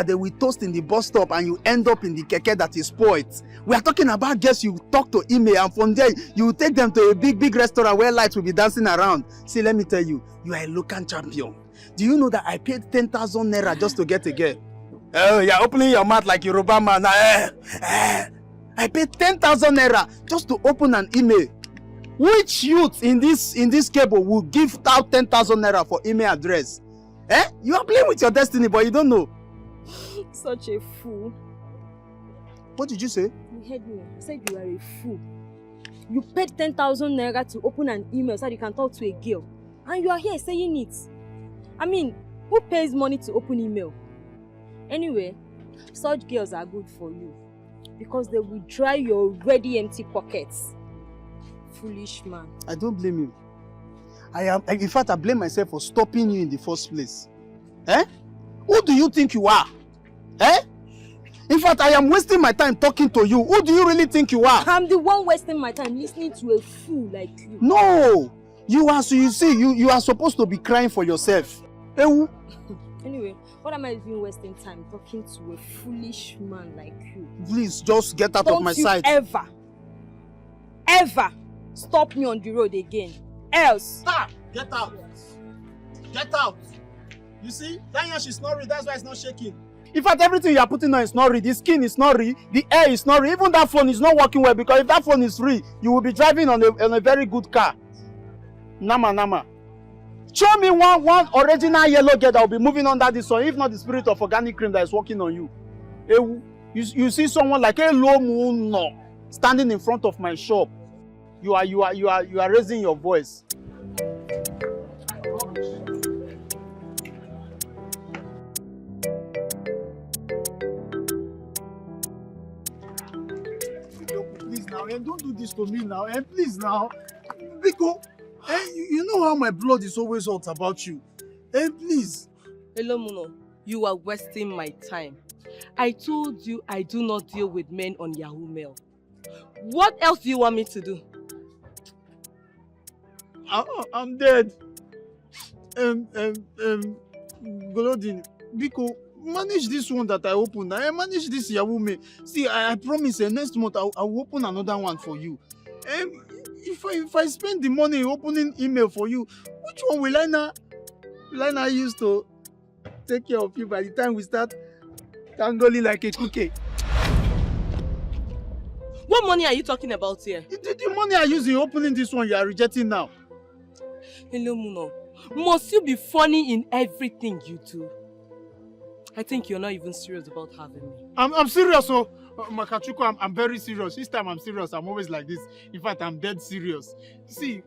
S7: they will toast in the bus stop and you end up in the keke that is spoiled. We are talking about girls you talk to email and from there you take them to a big restaurant where lights will be dancing around. See, let me tell you, you are a local champion. Do you know that I paid 10,000 naira just to get a girl? Oh, you're opening your mouth like Yoruba man. I paid 10,000 naira just to open an email. Which youth in this cable will give out 10,000 naira for email address? Eh? You are playing with your destiny, but you don't know.
S3: Such a fool.
S7: What did you say?
S3: You heard me. I said you are a fool. You paid 10,000 naira to open an email so that you can talk to a girl. And you are here saying it. I mean, who pays money to open email? Anyway, such girls are good for you. Because they will dry your already empty pockets. Foolish man.
S7: I don't blame you. In fact, I blame myself for stopping you in the first place. Eh? Who do you think you are? Eh? In fact, I am wasting my time talking to you. Who do you really think you are?
S3: I'm the one wasting my time listening to a fool like you.
S7: No! You are supposed to be crying for yourself.
S3: Anyway, what am I even wasting time talking to a foolish man like you?
S7: Please, just get out of my sight.
S3: Don't you ever stop me on the road again. Else.
S7: Stop! Get out! Get out! You see? That yash is snoring, that's why it's not shaking. In fact, everything you are putting on is snoring. The skin is snoring, the air is snoring. Even that phone is not working well because if that phone is free, you will be driving on a very good car. Nama. Show me one original yellow girl that will be moving under the sun, if not the spirit of organic cream that is working on you. You see someone like Elo Muno standing in front of my shop. You are raising your voice. Please now, don't do this to me now, please now. Biko, you know how my blood is always hot about you. Please.
S12: Hello, Muno. You are wasting my time. I told you I do not deal with men on Yahoo Mail. What else do you want me to do?
S7: I'm dead. Golodin, Biko, manage this one that I opened. I manage this Yahoo Mail. See, I promise next month I will open another one for you. If I spend the money opening email for you, which one will I now use to take care of you by the time we start tangling like a cookie?
S12: What money are you talking about here?
S7: The money I use in opening this one you are rejecting now.
S12: Hello, Muno. Must you be funny in everything you do? I think you're not even serious about having me.
S7: I'm serious, so Makachuko, I'm very serious. This time I'm serious. I'm always like this. In fact, I'm dead serious. See,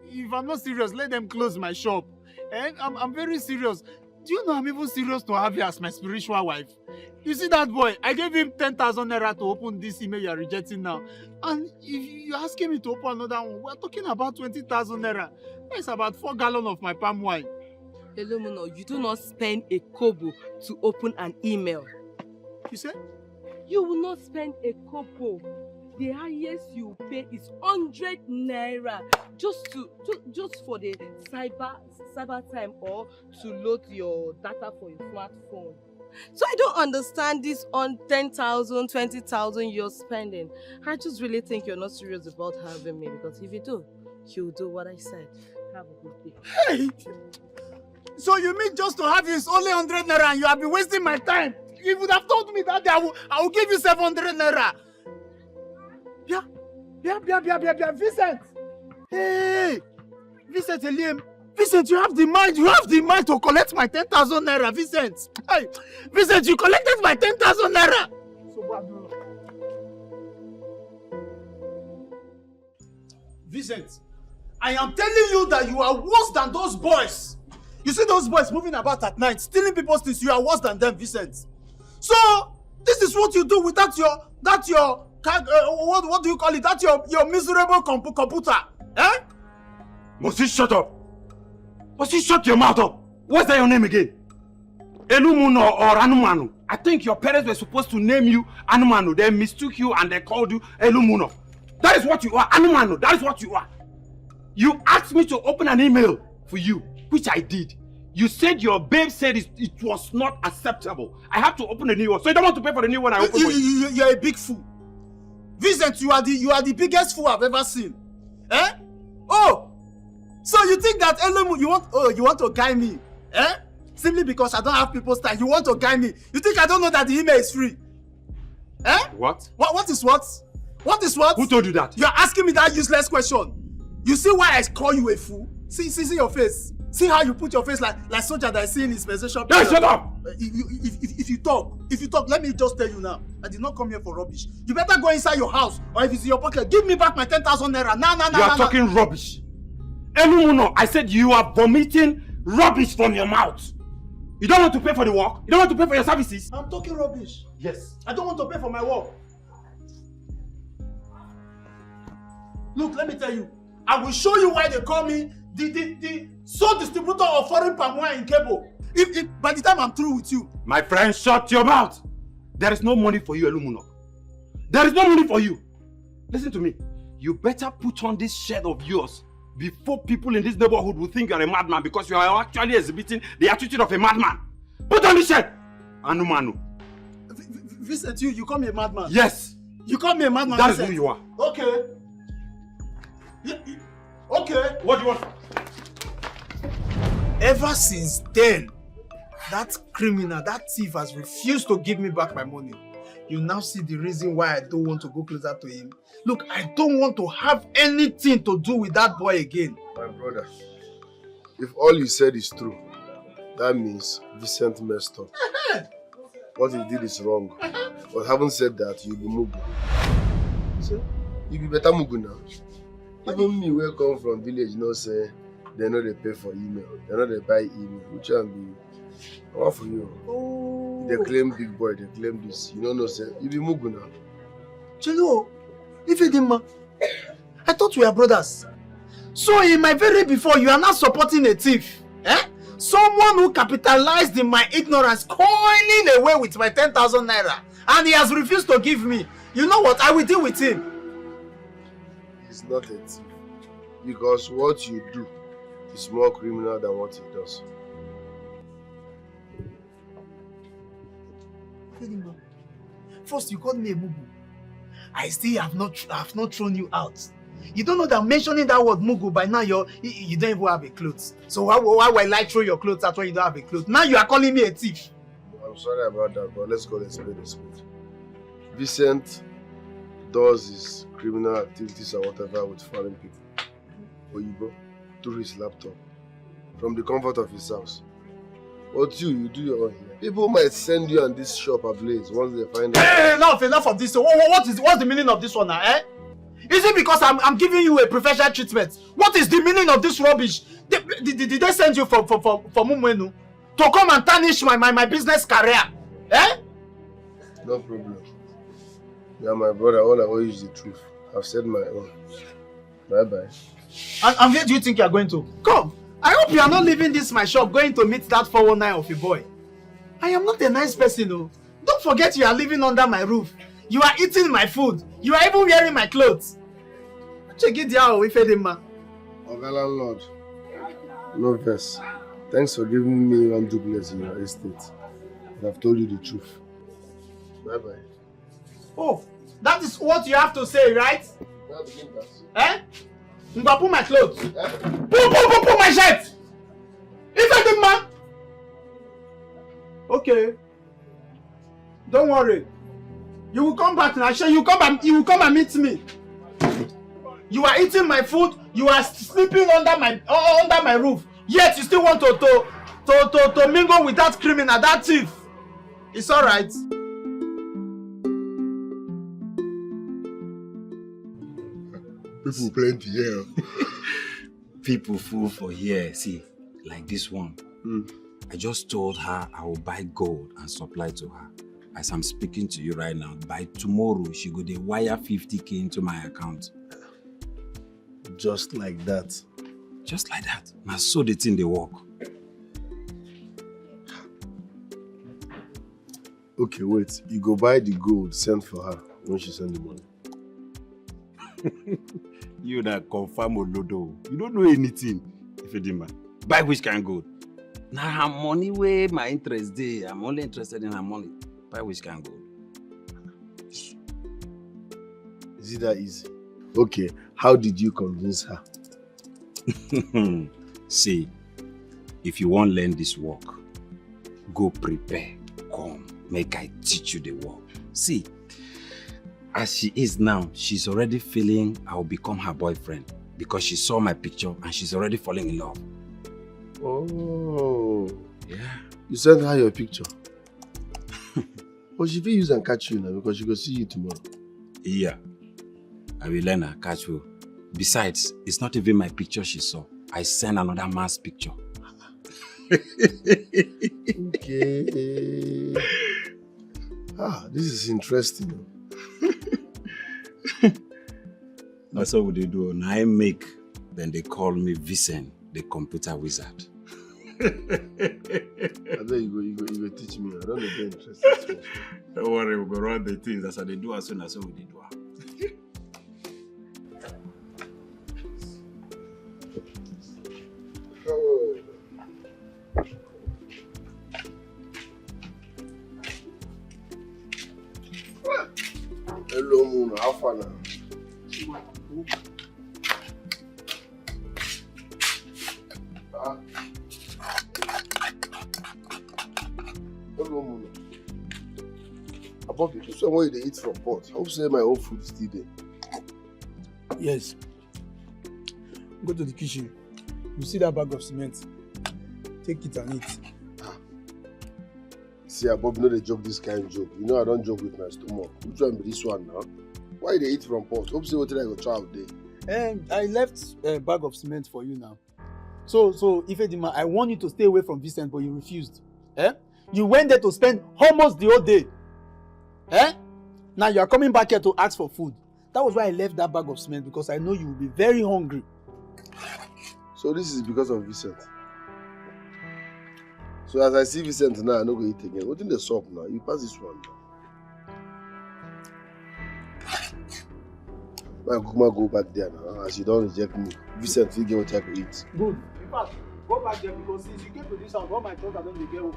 S7: if I'm not serious, let them close my shop. And I'm very serious. Do you know I'm even serious to have you as my spiritual wife? You see that boy? I gave him 10,000 naira to open this email you're rejecting now. And if you're asking me to open another one, we're talking about 20,000 naira. That's about 4 gallons of my palm wine.
S12: Hello, Muno, you do not spend a kobo to open an email.
S7: You said?
S12: You will not spend a kobo. The highest you pay is 100 naira just for the cyber time or to load your data for your smartphone. So I don't understand this on 10,000, 20,000 you're spending. I just really think you're not serious about having me, because if you do, you'll do what I said. Have a good day.
S7: Hey! So you mean just to have you is only 100 naira and you have been wasting my time? You would have told me that day I will give you 700 naira. Yeah, Vincent. Hey, Vincent Eliam. Vincent, you have the mind to collect my 10,000 naira, Vincent. Hey, Vincent, you collected my 10,000 naira. So Vincent, I am telling you that you are worse than those boys. You see those boys moving about at night, stealing people's things. You are worse than them, Vincent. So this is what you do with what do you call it? That's your miserable computer. Eh?
S14: Must you shut up? Must you shut your mouth up? What's that your name again? Elumuno or Anumanu? I think your parents were supposed to name you Anumanu. They mistook you and they called you Elumuno. That is what you are, Anumanu. That is what you are. You asked me to open an email for you, which I did. You said your babe said it was not acceptable. I have to open a new one. So you don't want to pay for the new one I opened for you?
S7: You're a big fool. Vincent, you are the biggest fool I've ever seen. Eh? Oh! So you think that you want to guide me? Eh? Simply because I don't have people's time. You want to guide me. You think I don't know that the email is free? Eh?
S14: What?
S7: What is what? What is what?
S14: Who told you that?
S7: You're asking me that useless question. You see why I call you a fool? See your face. See how you put your face like soldier that I see in his possession.
S14: Hey, shut up!
S7: If you talk, let me just tell you now. I did not come here for rubbish. You better go inside your house, or if it's in your pocket, give me back my 10,000 naira.
S14: You are talking rubbish. Elumuno, I said you are vomiting rubbish from your mouth. You don't want to pay for the work? You don't want to pay for your services?
S7: I'm talking rubbish.
S14: Yes.
S7: I don't want to pay for my work. Look, let me tell you. I will show you why they call me the sole distributor of foreign palm wine in Kebo. If by the time I'm through with you.
S14: My friend, shut your mouth. There is no money for you, Elumuno. There is no money for you. Listen to me. You better put on this shirt of yours before people in this neighborhood will think you are a madman, because you are actually exhibiting the attitude of a madman. Put on this shirt. Anumanu.
S7: Vincent, you call me a madman?
S14: Yes.
S7: You call me a madman?
S14: That is who you are.
S7: Okay. Okay.
S14: What do you want?
S7: Ever since then, that criminal, that thief has refused to give me back my money. You now see the reason why I don't want to go closer to him. Look, I don't want to have anything to do with that boy again.
S1: My brother, if all you said is true, that means Vincent messed up. What he did is wrong. But having said that, you'll be Mugu. So, you'll be better Mugu now. Even me, where I come from village, say they know they pay for email. They know they buy email. Which one be? What for you?
S7: Oh.
S1: They claim big boy, they claim this. You don't know, say you be Mugu now.
S7: Chelo, if you didn't, I thought we were brothers. So in my very before, you are not supporting a thief. Eh? Someone who capitalized in my ignorance, coiling away with my 10,000 naira. And he has refused to give me. You know what? I will deal with him.
S1: He's not a thief. Because what you do is more criminal than what he does.
S7: First, you called me a mugu. I still have not thrown you out. You don't know that mentioning that word mugu, by now you don't even have a clothes. So why will I throw your clothes out when you don't have a clothes? Now you are calling me a thief.
S1: I'm sorry about that, but let's call it spade a spade. Vincent does his criminal activities or whatever with foreign people. Oyibo, through his laptop, from the comfort of his house. But you do your own here. People might send you on this shop ablaze once they find out.
S7: Hey, enough of this. What's the meaning of this one now, eh? Is it because I'm giving you a professional treatment? What is the meaning of this rubbish? Did they send you from Mumwenu to come and tarnish my business career? Eh?
S1: No problem. You are my brother. All I owe you is the truth. I've said my own. Bye-bye.
S7: And where do you think you are going to? Come. I hope you are not leaving this my shop going to meet that 419 of a boy. I am not a nice person, though. Don't forget you are living under my roof. You are eating my food. You are even wearing my clothes. Check it out, Ifedima.
S1: Oga landlord, no verse. Thanks for giving me one duplex in your estate. But I've told you the truth. Bye-bye.
S7: Oh, that is what you have to say, right? Eh? Mba, pull my clothes. Pull my shirt. Ifedima. Okay. Don't worry. You will come back now. You will come and meet me. You are eating my food. You are sleeping under my roof. Yet you still want to mingle with that criminal, that thief. It's all right.
S1: People plenty here.
S14: People full for here. See, like this one. I just told her I will buy gold and supply to her. As I'm speaking to you right now, by tomorrow she go dey wire 50k into my account.
S1: Just like that.
S14: Just like that. Now so the thing they work.
S1: Okay, wait. You go buy the gold, send for her when she send the money.
S14: You that confirm Olodo. You don't know anything. If you demand. Buy which kind of gold? Now her money where my interest dey. I'm only interested in her money. Buy which kind of gold?
S1: Is it that easy? Okay, how did you convince her?
S14: See, if you want to learn this work, go prepare. Come, make I teach you the work. See, as she is now, she's already feeling I'll become her boyfriend because she saw my picture and she's already falling in love.
S1: Oh.
S14: Yeah.
S1: You sent her your picture? But she will use and catch you now because she will see you tomorrow.
S14: Yeah. I will learn her, catch you. Besides, it's not even my picture she saw. I sent another man's picture.
S1: Okay. This is interesting.
S14: That's what they do. Now I make, then they call me Vincent, the computer wizard.
S1: I know you go teach me. I don't get interested.
S14: Don't worry, we'll go run the things. That's how they do as soon as we do.
S1: Hello, Moon. How far now? Hello, Moon. Above you, somewhere they eat from pot. I hope say my own food is still there.
S6: Yes. Go to the kitchen. You see that bag of cement? Take it and eat.
S1: See, Bob, no, they joke this kind of joke. You know, I don't joke with my stomach. Which one be this one now? Why they eat from pot? Hope say what I go try out there.
S6: I left a bag of cement for you now. So Ifedima, I want you to stay away from Vincent, but you refused. You went there to spend almost the whole day. Now you are coming back here to ask for food. That was why I left that bag of cement, because I know you will be very hungry.
S1: So this is because of Vincent? So as I see Vincent now, I no go eat again. What in the soup now? You pass this one now. I go back there now. As you don't reject me, Vincent, you get what I can eat.
S6: Good. In fact, go back there because since you came to this house, all my thoughts are going to get home.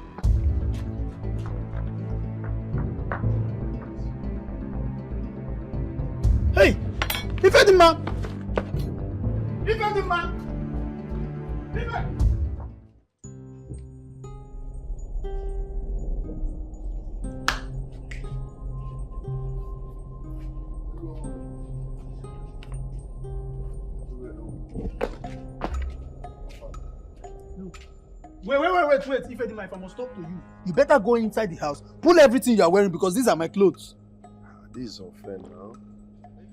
S6: Hey! Ifedima! Ifedima! Wait, Ifedima, if I must talk to you, you better go inside the house, pull everything you are wearing because these are my clothes.
S1: This is unfair now.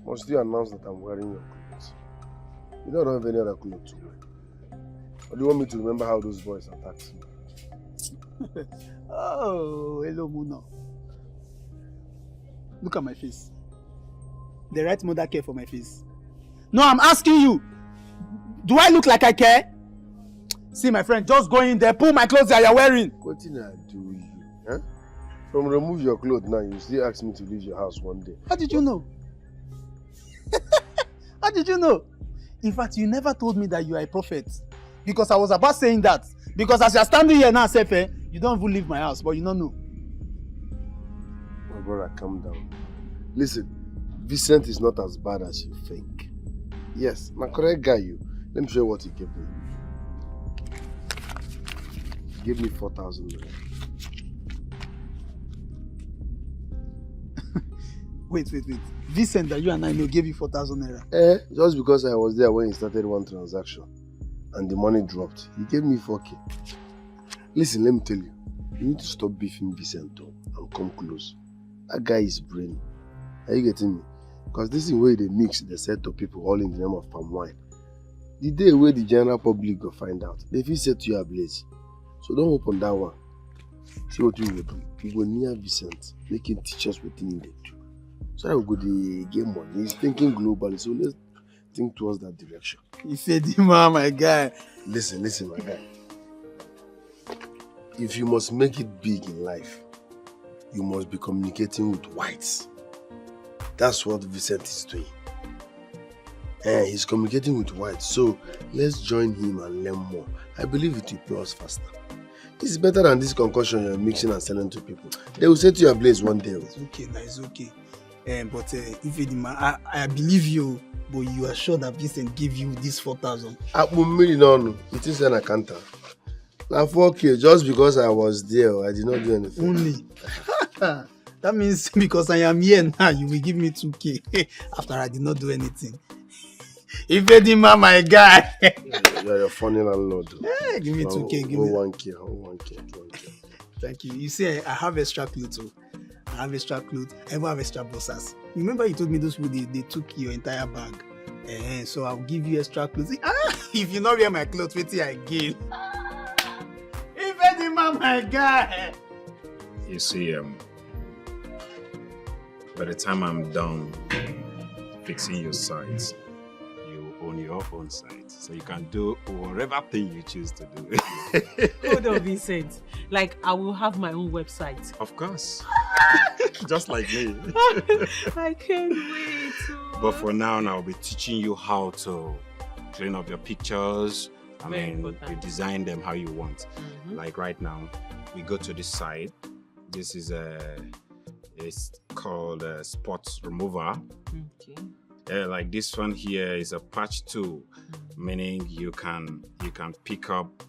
S1: Must you announce that I'm wearing your clothes? You don't have any other clothes to wear. Or do you want me to remember how those boys attacked me?
S6: Oh, hello, Muno. Look at my face. The right mother care for my face. No, I'm asking you. Do I look like I care? See, my friend, just go in there, pull my clothes that you're wearing.
S1: What did I do with you? Huh? From remove your clothes now, you still ask me to leave your house one day.
S6: How did you know? How did you know? In fact, you never told me that you are a prophet. Because I was about saying that. Because as you're standing here now, Sefe, you don't even leave my house, but you don't know.
S1: My brother, calm down. Listen, Vincent is not as bad as you think. Yes, my correct guy you. Let me show you what he gave me. He gave me 4,000 naira.
S6: Wait. Vincent that you and I know gave you 4,000 naira.
S1: Just because I was there when he started one transaction and the money dropped, he gave me 4K. Listen, let me tell you, you need to stop beefing Vincent and come close. That guy is brainy. Are you getting me? Because this is where they mix the set to people all in the name of palm wine. The day where the general public go find out, they feel set you ablaze. So don't open that one. See what you will do. You go near Vincent, make him teach us what he need to do. So that we go to get money. He's thinking globally, so let's think towards that direction.
S6: Ifedima, my guy.
S1: Listen, my guy. If you must make it big in life, you must be communicating with whites. That's what Vincent is doing. He's communicating with whites, so let's join him and learn more. I believe it will pay us faster. This is better than this concoction you're mixing and selling to people. They will set you ablaze one day.
S6: It's okay. But Ifedima, I believe you, but you are sure that Vincent gave you this 4,000?
S1: No. It is an account. Now 4K, just because I was there, I did not do anything.
S6: Only? That means because I am here now, you will give me 2K after I did not do anything. Ifedima, my guy.
S1: You're a funny landlord.
S6: Yeah, give me 2K. Give me
S1: 1K.
S6: Thank you. You see, I have extra clothes too. I have extra clothes. I even have extra boxers. Remember you told me those people, they took your entire bag. So I'll give you extra clothes. If you not wear my clothes, wait till I gain. Ifedima, my guy.
S14: You see, by the time I'm done fixing your sides, you own your own site. So you can do whatever thing you choose to do.
S2: Hold on, Vincent. Like, I will have my own website.
S14: Of course. Just like me.
S2: I can't wait.
S14: But for now, I'll be teaching you how to clean up your pictures. We design them how you want. Like right now, we go to this side. This is it's called a spot remover. Okay. Like this one here is a patch tool, meaning you can pick up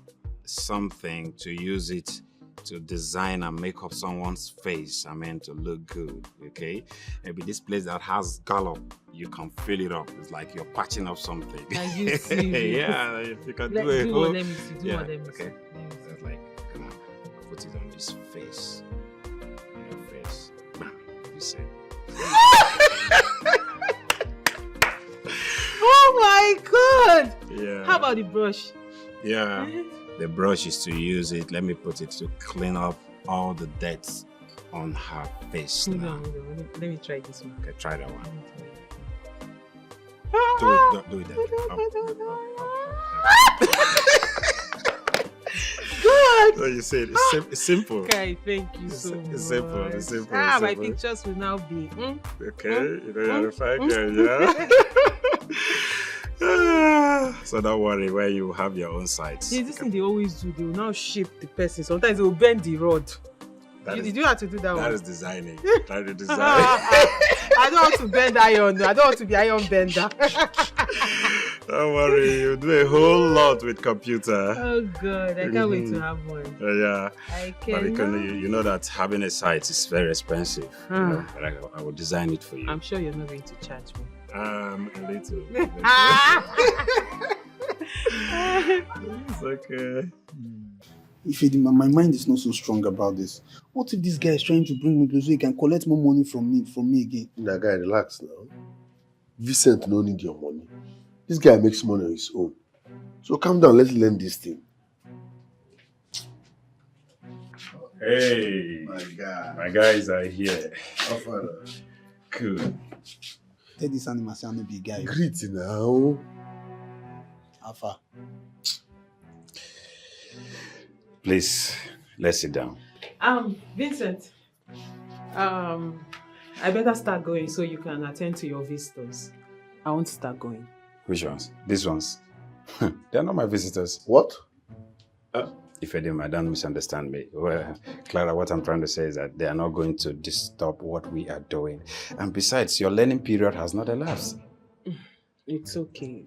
S14: something to use it to design and make up someone's face, to look good, okay? Maybe this place that has gallop, you can fill it up. It's like you're patching up something.
S2: Are you serious?
S14: Yeah, you can do it.
S2: Do what
S14: Okay. That's like, come on, put it on this face. On your face. Bam, you say.
S2: Oh my God!
S14: Yeah.
S2: How about the brush?
S14: Yeah. The brush is to use it. Let me put it to clean up all the dirt on her face.
S2: Hold on. Let me try this one.
S14: Okay, try that one. Do it.
S2: God!
S14: So you said it's simple.
S2: Okay, thank you so much.
S14: It's simple. It's simple.
S2: Ah,
S14: it's
S2: my
S14: simple.
S2: pictures will now be.
S14: Okay, you know you're a fine girl, yeah? So don't worry, where you have your own sites.
S2: See, this thing they always do, they will now shape the person. Sometimes they will bend the rod. Did you have to do that one?
S14: That is designing. That is designing.
S2: I don't want to bend iron. I don't want to be iron bender.
S14: Don't worry, you do a whole lot with computer.
S2: Oh God, I can't wait to have one.
S14: Yeah.
S2: I
S14: But
S2: can.
S14: you know that having a site is very expensive. You know, but I will design it for you.
S2: I'm sure you're not going to charge me.
S14: A little. It's okay.
S7: Ifedima, my mind is not so strong about this. What if this guy is trying to bring me close so he can collect more money from me again?
S1: That guy, relax now. Vincent no need your money. This guy makes money on his own. So calm down, let's learn this thing.
S14: Hey, my guys are here.
S1: Ofala.
S14: Cool.
S7: Tell this animal say I no be guy.
S1: Greet now.
S7: Alpha.
S14: Please, let's sit down.
S2: Vincent. I better start going so you can attend to your visitors. I want to start going.
S14: Which ones? These ones? They're not my visitors.
S1: What?
S14: If I don't misunderstand me. Well, Clara, what I'm trying to say is that they are not going to disturb what we are doing. And besides, your learning period has not elapsed.
S2: It's okay.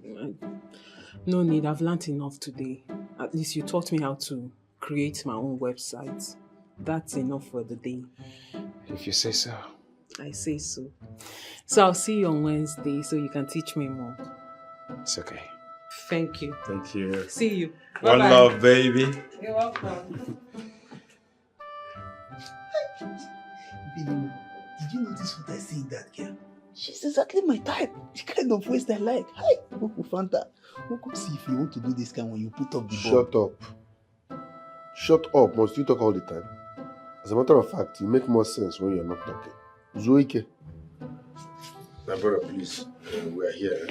S2: No need. I've learned enough today. At least you taught me how to create my own website. That's enough for the day.
S14: If you say so.
S2: I say so. So I'll see you on Wednesday so you can teach me more.
S14: It's okay.
S2: Thank you.
S14: Thank you.
S2: See you.
S14: One
S2: Bye-bye.
S14: love, baby.
S2: You're welcome.
S7: Ifedima, did you notice what I see in that girl? She's exactly my type. The kind of waist I like. Hi, Moku Fanta. Moku, see if you want to do this kind when you put up the ball.
S1: Shut up. Shut up. Must you talk all the time? As a matter of fact, you make more sense when you're not talking. Zoike. My brother, please. We are here.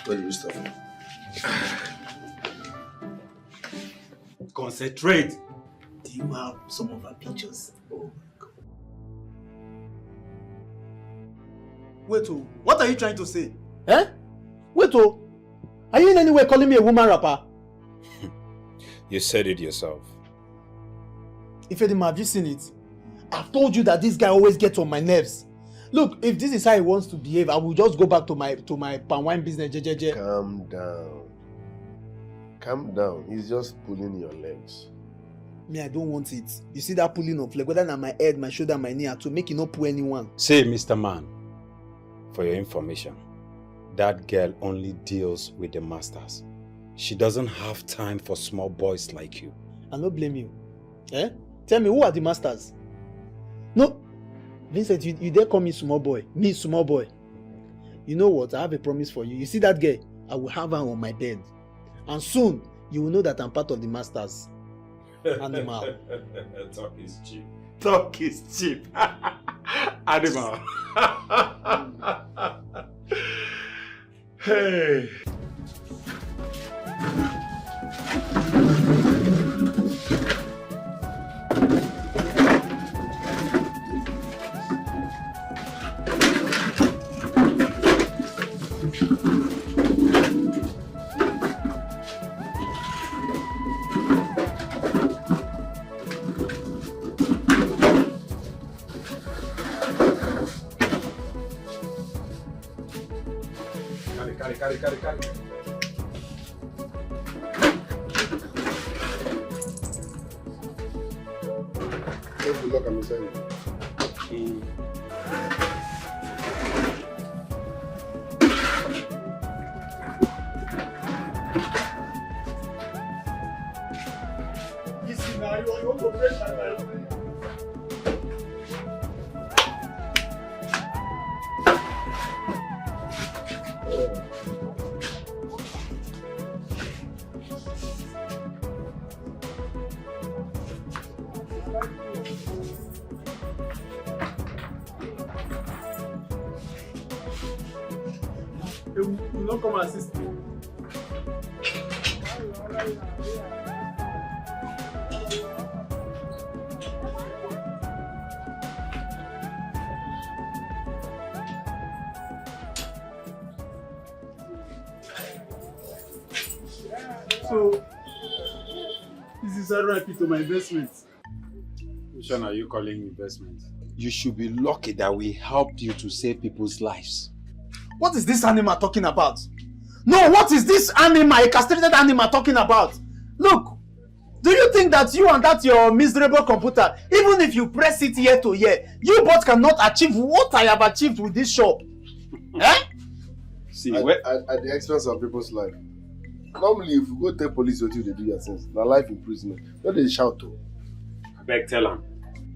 S1: Where do we start from?
S6: Concentrate.
S7: Do you have some of her pictures? Oh my God. Wait, oh, what are you trying to say? Eh? Wait, oh, are you in any way calling me a woman rapper?
S14: You said it yourself.
S7: Ifedima, have you seen it? I've told you that this guy always gets on my nerves. Look, if this is how he wants to behave, I will just go back to my palm wine business, JJJ.
S1: Calm down. Calm down. He's just pulling your legs.
S7: Me, I don't want it. You see that pulling of leg, whether na my head, my shoulder, my knee, to make it not pull anyone.
S14: Say, Mr. Man, for your information, that girl only deals with the masters. She doesn't have time for small boys like you.
S7: I don't blame you. Eh? Tell me, who are the masters? No. Vincent, you dare call me small boy? Me, small boy. You know what? I have a promise for you. You see that girl? I will have her on my bed. And soon, you will know that I'm part of the masters. Animal.
S14: Talk is cheap. Talk is cheap. Animal. Hey. Carry.
S1: Good luck, I'm saying.
S7: Listen now, you want to break my life. You not come assist me. So, this is RIP to my investment.
S14: Which one are you calling investment?
S15: You should be lucky that we helped you to save people's lives.
S7: What is this animal talking about? No, what is this animal, a castrated animal talking about? Look, do you think that you and that your miserable computer, even if you press it year to year, you both cannot achieve what I have achieved with this shop? Eh?
S1: See, at the expense of people's life. Normally, if you go tell police what you do your sins, na life imprisonment. Don't they shout to?
S14: I beg, tell him.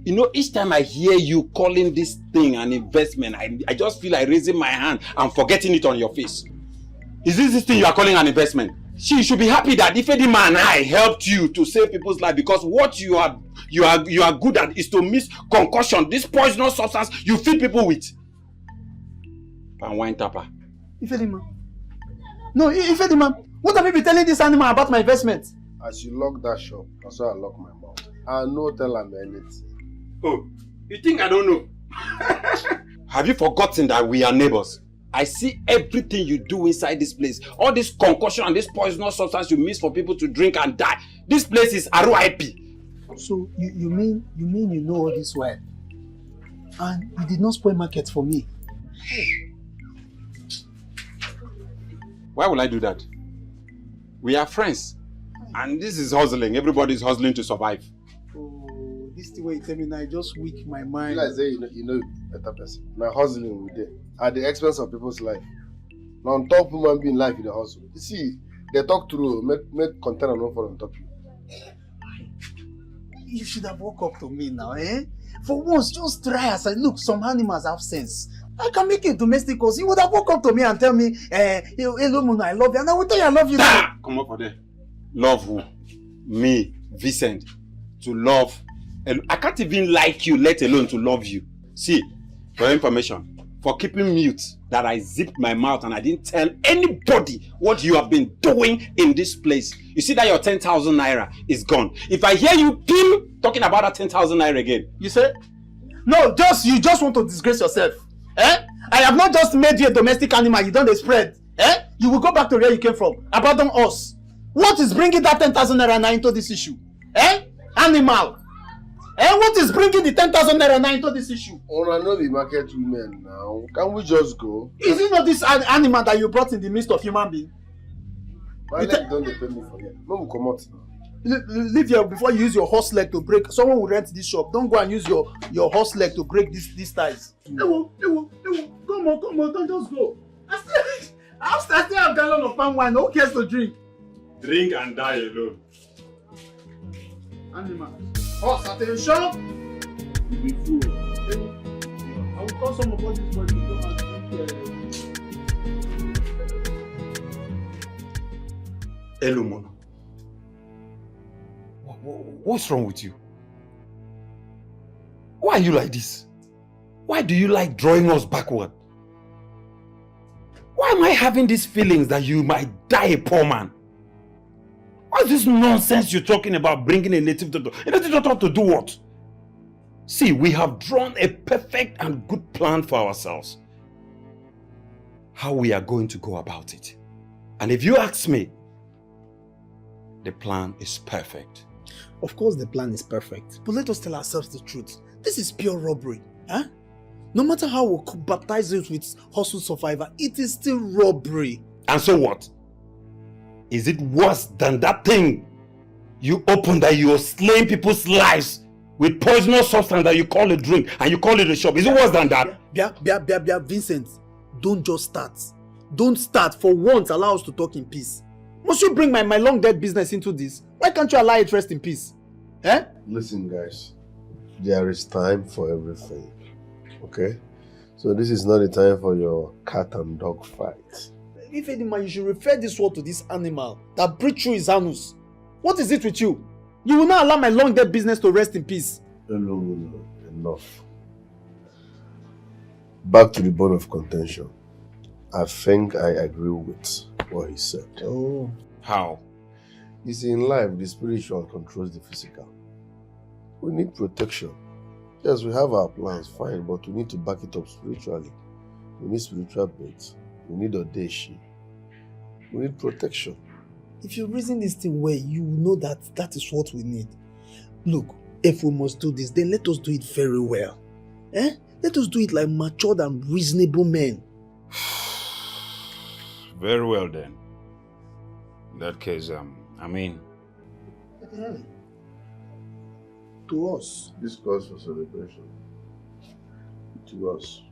S15: You know, each time I hear you calling this thing an investment, I just feel like raising my hand and forgetting it on your face. Is this thing you are calling an investment? You should be happy that Ifedima and I helped you to save people's life, because what you are good at is to miss concussion, this poisonous substance you feed people with. And wine tapper.
S7: Ifedima. No, Ifedima. What have you been telling this animal about my investment?
S1: As you lock that shop, that's why I lock my mouth. I no tell him anything.
S15: Oh, you think I don't know? Have you forgotten that we are neighbors? I see everything you do inside this place. All this concussion and this poisonous substance you miss for people to drink and die. This place is RIP.
S7: So you mean you know all this well? And you did not spoil market for me?
S15: Why will I do that? We are friends. And this is hustling. Everybody is hustling to survive.
S7: Oh, this thing where you tell me now, I just weak my mind.
S1: You guys say you know better person. Now hustling with them at the expense of people's life. Now on top human being life in the hustle. You see, they talk through, make content and not fall on top of you.
S7: You should have woke up to me now, eh? For once, just try as I look. Some animals have sense. I can make it domestic cause you would have woke up to me and tell me, hello Mona, I love you. And I will tell you I love you.
S15: Come up for there. Love who? Me, Vincent. To love. I can't even like you, let alone to love you. See, for your information, for keeping mute, that I zipped my mouth and I didn't tell anybody what you have been doing in this place. You see that your 10,000 naira is gone. If I hear you talking about that 10,000 naira again.
S7: You say? No, you just want to disgrace yourself. Eh? I have not just made you a domestic animal, you don't spread. Eh? You will go back to where you came from. Abandon us. What is bringing that 10,000 naira now into this issue? Eh? Animal. Eh? What is bringing the 10,000 naira now into this issue?
S1: Oh, I know the market women now. Can we just go?
S7: Is it not this animal that you brought in the midst of human beings?
S1: Why don't they pay me for it? No, we come out now.
S7: Leave here before you use your horse leg to break. Someone will rent this shop. Don't go and use your horse leg to break these ties. Ewo, come on, don't just go. I still have a gallon of palm wine. Who cares to drink?
S14: Drink and die alone.
S7: Animal. Horse, attention.
S1: You be fool.
S7: I will call some of all these boys to come and drink.
S15: Hello, Mona. What's wrong with you? Why are you like this? Why do you like drawing us backward? Why am I having these feelings that you might die a poor man? What's this nonsense you're talking about bringing a native doctor? A native doctor to do what? See, we have drawn a perfect and good plan for ourselves. How we are going to go about it. And if you ask me, the plan is perfect.
S7: Of course the plan is perfect. But let us tell ourselves the truth. This is pure robbery. Huh? No matter how we could baptize it with hustle survivor, it is still robbery.
S15: And so what? Is it worse than that thing you opened that you are slaying people's lives with poisonous substance that you call a drink and you call it a shop? Is it worse than that?
S7: Vincent, don't just start. Don't start. For once, allow us to talk in peace. Must you bring my long dead business into this? Why can't you allow it rest in peace? Eh?
S1: Listen, guys. There is time for everything. Okay? So this is not the time for your cat and dog fight.
S7: If any man, you should refer this word to this animal that breathed through his anus. What is it with you? You will not allow my long dead business to rest in peace.
S1: No. Enough. Back to the bone of contention. I think I agree with what he said.
S7: Oh.
S15: How?
S1: You see, in life, the spiritual controls the physical. We need protection. Yes, we have our plans, fine, but we need to back it up spiritually. We need spiritual bait. We need odeshi. We need protection.
S6: If you reason this thing well, you know that that is what we need. Look, if we must do this, then let us do it very well. Let us do it like matured and reasonable men.
S14: Very well then. In that case,
S6: To us.
S1: This calls for celebration. To us.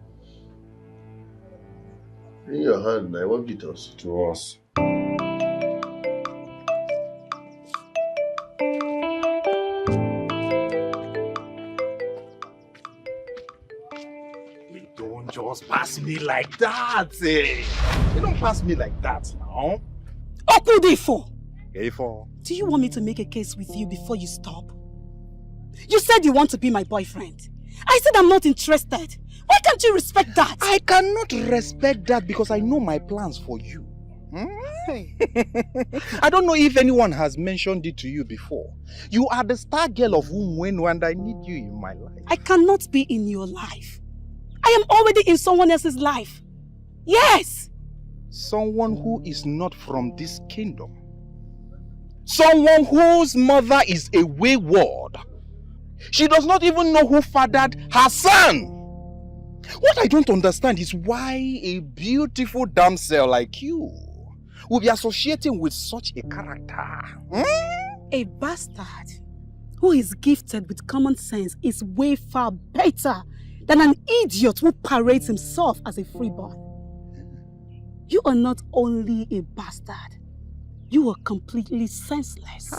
S1: In your hand, I won't get us.
S14: To us.
S4: Don't just pass me like that, eh? You don't pass me like that now.
S9: Okudifo!
S4: Ifo.
S9: Do you want me to make a case with you before you stop? You said you want to be my boyfriend. I said I'm not interested. Why can't you respect that?
S4: I cannot respect that because I know my plans for you. I don't know if anyone has mentioned it to you before. You are the star girl of Umwenu and I need you in my life.
S9: I cannot be in your life. I am already in someone else's life. Yes!
S4: Someone who is not from this kingdom. Someone whose mother is a wayward. She does not even know who fathered her son. What I don't understand is why a beautiful damsel like you will be associating with such a character.
S9: A bastard who is gifted with common sense is way far better than an idiot who parades himself as a freeborn. You are not only a bastard, you are completely senseless.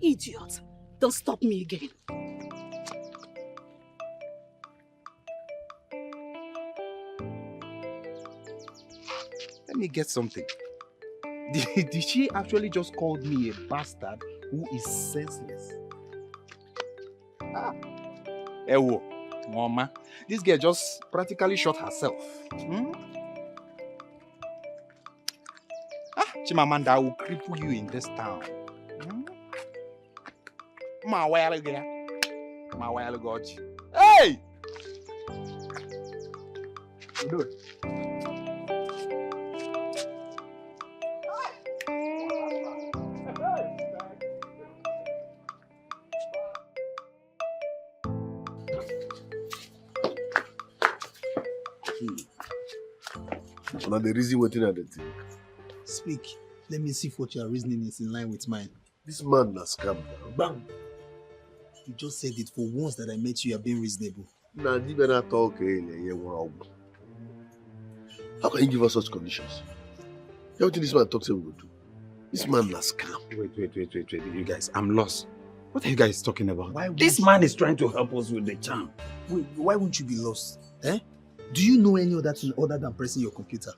S9: Idiot, don't stop me again.
S4: Let me get something. Did she actually just call me a bastard who is senseless? Ewo, mama, this girl just practically shot herself. Chimamanda, I will cripple you in this town. Ma while ago. Hey! Good.
S1: Now the reason waiting at the thing.
S6: Speak. Let me see if what your reasoning is in line with mine.
S1: This man has scammed now.
S6: Bam! You just said it for once that I met you are being reasonable.
S1: Now, talk. How can you give us such conditions? Everything this man talks about we will do. This man has scammed.
S14: Wait, you guys, I'm lost. What are you guys talking about? This man is trying to help us with the charm.
S6: Wait, why won't you be lost? Do you know any other thing other than pressing your computer?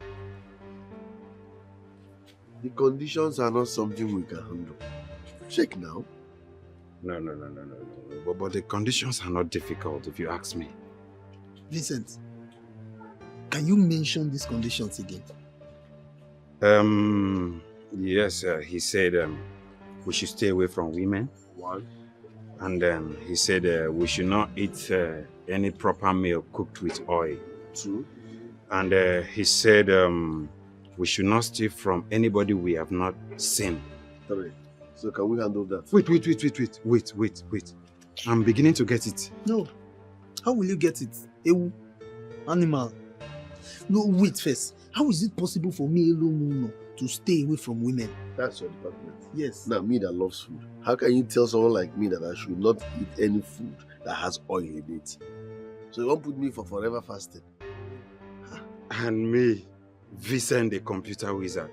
S1: The conditions are not something we can handle. Check now.
S14: No. But the conditions are not difficult if you ask me.
S6: Vincent, can you mention these conditions again?
S14: Yes, he said we should stay away from women.
S1: One.
S14: And then he said we should not eat any proper meal cooked with oil.
S1: Two.
S14: And he said we should not steal from anybody we have not seen.
S1: Three. So can we handle that?
S14: Wait. I'm beginning to get it.
S6: No. How will you get it? Ewu. Animal. No, wait first. How is it possible for me alone to stay away from women?
S1: That's your department.
S6: Yes.
S1: Now, me that loves food. How can you tell someone like me that I should not eat any food that has oil in it? So you won't put me for forever fasting.
S14: And me, Vincent the computer wizard,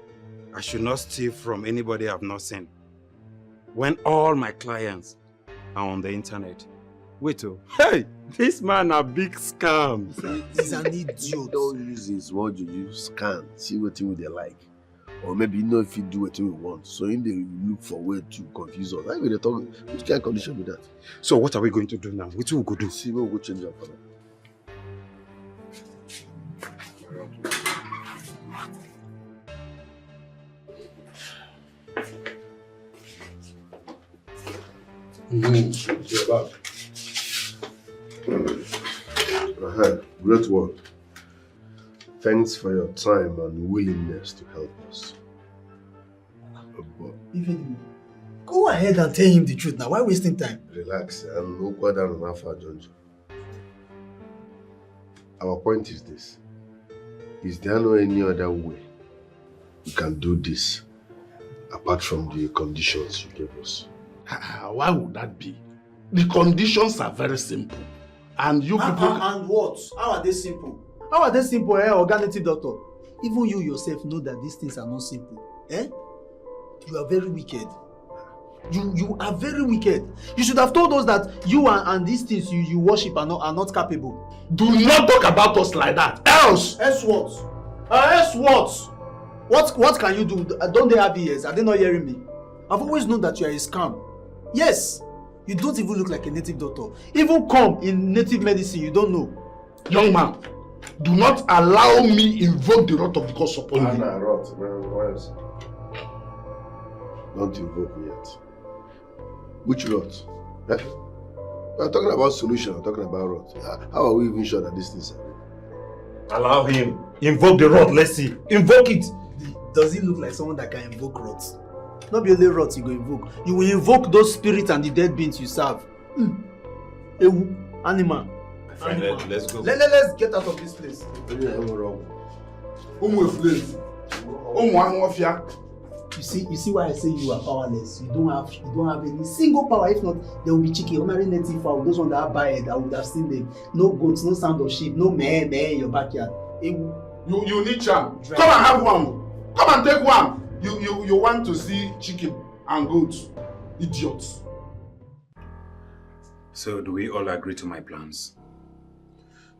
S14: I should not steal from anybody I've not seen. When all my clients are on the internet. Wait, hey, this man a big scam.
S6: He's an idiot.
S1: Don't use his word, you use scan. See what they like. Or maybe you know if you do what we want. So in there you look for way to confuse us. Like we talk, which kind of condition with that?
S14: So what are we going to do now? Which will go do?
S1: See, we'll go change our color. Great work. Thanks for your time and willingness to help us.
S6: Go ahead and tell him the truth now. Why wasting time?
S1: Relax, and no go down on Alpha John. Our point is this. Is there no any other way we can do this apart from the conditions you gave us?
S8: Why would that be? The conditions are very simple. And you people...
S6: And what? How are they simple? How are they simple, Organic doctor? Even you yourself know that these things are not simple. You are very wicked. You are very wicked. You should have told us that you and these things you worship are not capable.
S8: Do not talk about us like that. Else
S6: what? Else what? What can you do? Don't they have ears? Are they not hearing me? I've always known that you are a scam. Yes. You don't even look like a native doctor. Even come in native medicine, you don't know.
S8: Young man, do not allow me invoke the wrath of the gods upon you.
S1: Wrath, man. Don't invoke me yet. Which wrath? We are talking about solution, we are talking about wrath. How are we even sure that these things are?
S4: Allow him. Invoke the wrath, let's see. Invoke it.
S6: Does he look like someone that can invoke wrath? Not be only wrath you go invoke. You will invoke those spirits and the dead beings you serve. Animal.
S14: Let's go.
S6: Let's get out of this place. You see why I say you are powerless. You don't have any single power. If not, there will be chicken, ordinary native fowl. Those ones that have bad, I would have seen them. No goats, no sound of sheep, no meh in your backyard.
S8: You need charm. Come and have one. Come and take one. You want to see chicken and goats. Idiots.
S14: So do we all agree to my plans?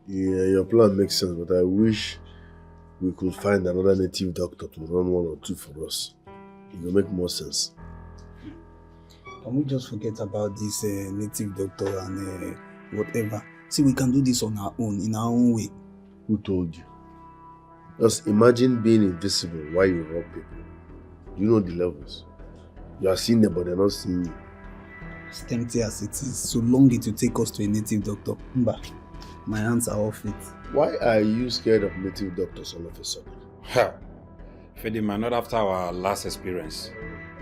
S1: Yeah, your plan makes sense, but I wish we could find another native doctor to run one or two for us. It will make more sense.
S6: Can we just forget about this native doctor and whatever? See, we can do this on our own, in our own way.
S1: Who told you? Just imagine being invisible while you rob people. You know the levels. You are seeing them, but they're not seeing you.
S6: As tempting as it is, so long it will take us to a native doctor. My hands are off it.
S1: Why are you scared of native doctors all of a sudden?
S14: Ha! Philmond, not after our last experience.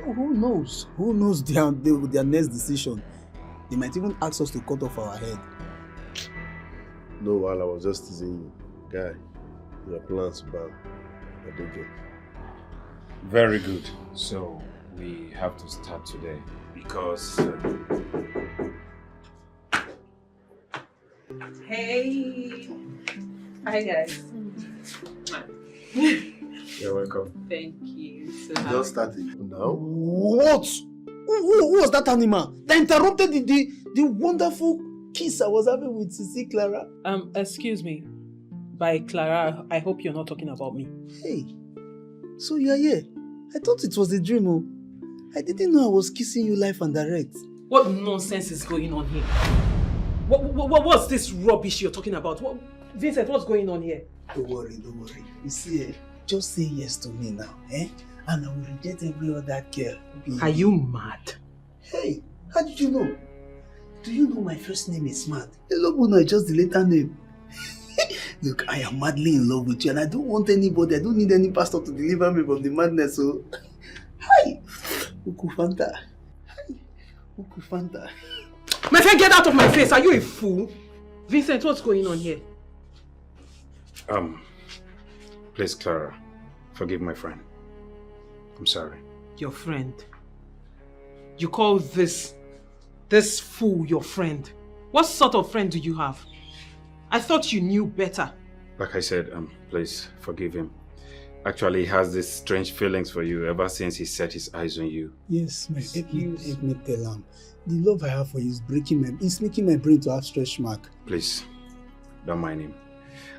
S6: Oh, who knows? Who knows their next decision? They might even ask us to cut off our head.
S1: No, while I was just teasing you. Guy, your plans bad. I don't get.
S14: Very good. So, we have to start today because...
S2: Hey! Hi guys.
S1: You're welcome.
S2: Thank you. So
S1: Just started now.
S6: What? Who was that animal that interrupted the wonderful kiss I was having with Sisi Clara?
S2: Excuse me. By Clara, I hope you're not talking about me.
S6: Hey, so you're here. I thought it was a dream. Oh. I didn't know I was kissing you live and direct.
S2: What nonsense is going on here? What's this rubbish you're talking about? Vincent, what's going on here?
S6: Don't worry. You see, just say yes to me now, and I will reject every other girl.
S2: Are you mad?
S6: Hey, how did you know? Do you know my first name is Mad? Hello, Bono, is just the later name. Look, I am madly in love with you and I don't want anybody, I don't need any pastor to deliver me from the madness, so... Hi! Ukufanta. Hi! Ukufanta.
S2: My friend, get out of my face! Are you a fool? Vincent, what's going on here?
S14: Please, Clara, forgive my friend. I'm sorry.
S2: Your friend? You call this fool your friend? What sort of friend do you have? I thought you knew better.
S14: Like I said, please forgive him. Actually, he has these strange feelings for you ever since he set his eyes on you.
S6: Yes, help me tell him. The love I have for you is it's making my brain to have stretch mark.
S14: Please, don't mind him.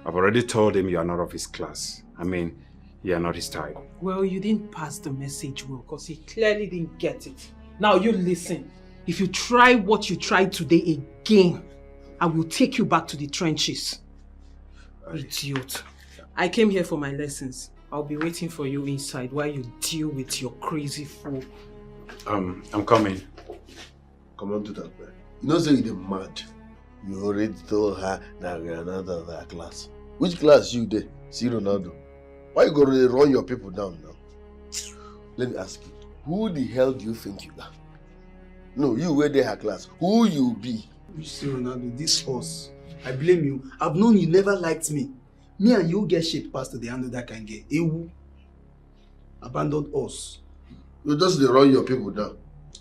S14: I've already told him you are not of his class. I mean, you are not his type.
S2: Well, you didn't pass the message well, because he clearly didn't get it. Now you listen. If you try what you tried today again, I will take you back to the trenches. Idiot. I came here for my lessons. I'll be waiting for you inside while you deal with your crazy fool.
S14: I'm coming.
S1: Come on to that, man. You know, say you're mad. You already told her that we're another of that class. Which class you there? See Ronaldo. Why you gonna run your people down now? Let me ask you. Who the hell do you think you are? No, you were there her class. Who you be?
S6: You see, Ronaldo, this horse. I blame you. I've known you never liked me. Me and you get shit past to the handle that can get. Ewu abandoned us.
S1: You just dey run your people down.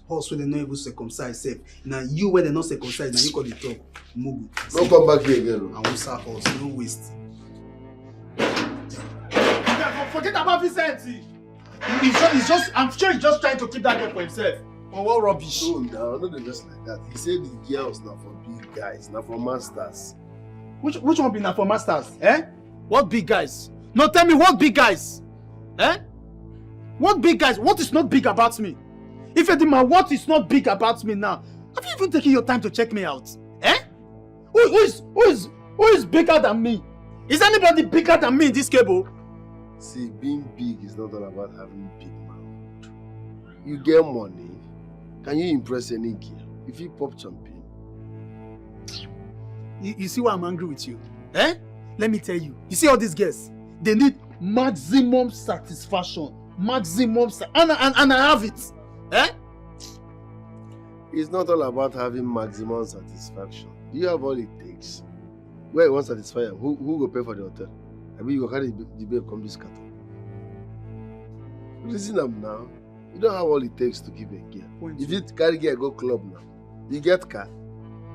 S6: Horse where they not even circumcised self. Now you where they not circumcised, now you call the talk. Mugu.
S1: Don't come back here again.
S6: I won't start horse, don't waste. Forget about Vicente. I'm sure he's just trying to keep that girl for himself. Or what rubbish?
S1: No, not just like that. He said the girls now for big guys, now for masters.
S6: Which one be now for masters? Eh? What big guys? No, tell me what big guys? Eh? What big guys? What is not big about me? If Edima, what is not big about me now? Have you even taken your time to check me out? Eh? Who is bigger than me? Is anybody bigger than me in this cable?
S1: See, being big is not all about having big mouth. You get money. Can you impress any girl? If you pop champagne.
S6: You see why I'm angry with you? Eh? Let me tell you. You see all these girls? They need maximum satisfaction. And I have it. Eh?
S1: It's not all about having maximum satisfaction. Do you have all it takes? Where you want to satisfy them? Who will pay for the hotel? I mean, you will carry the babe come this cattle. Listen up now. You don't have all it takes to keep a girl. If you carry girl go club now, you get car.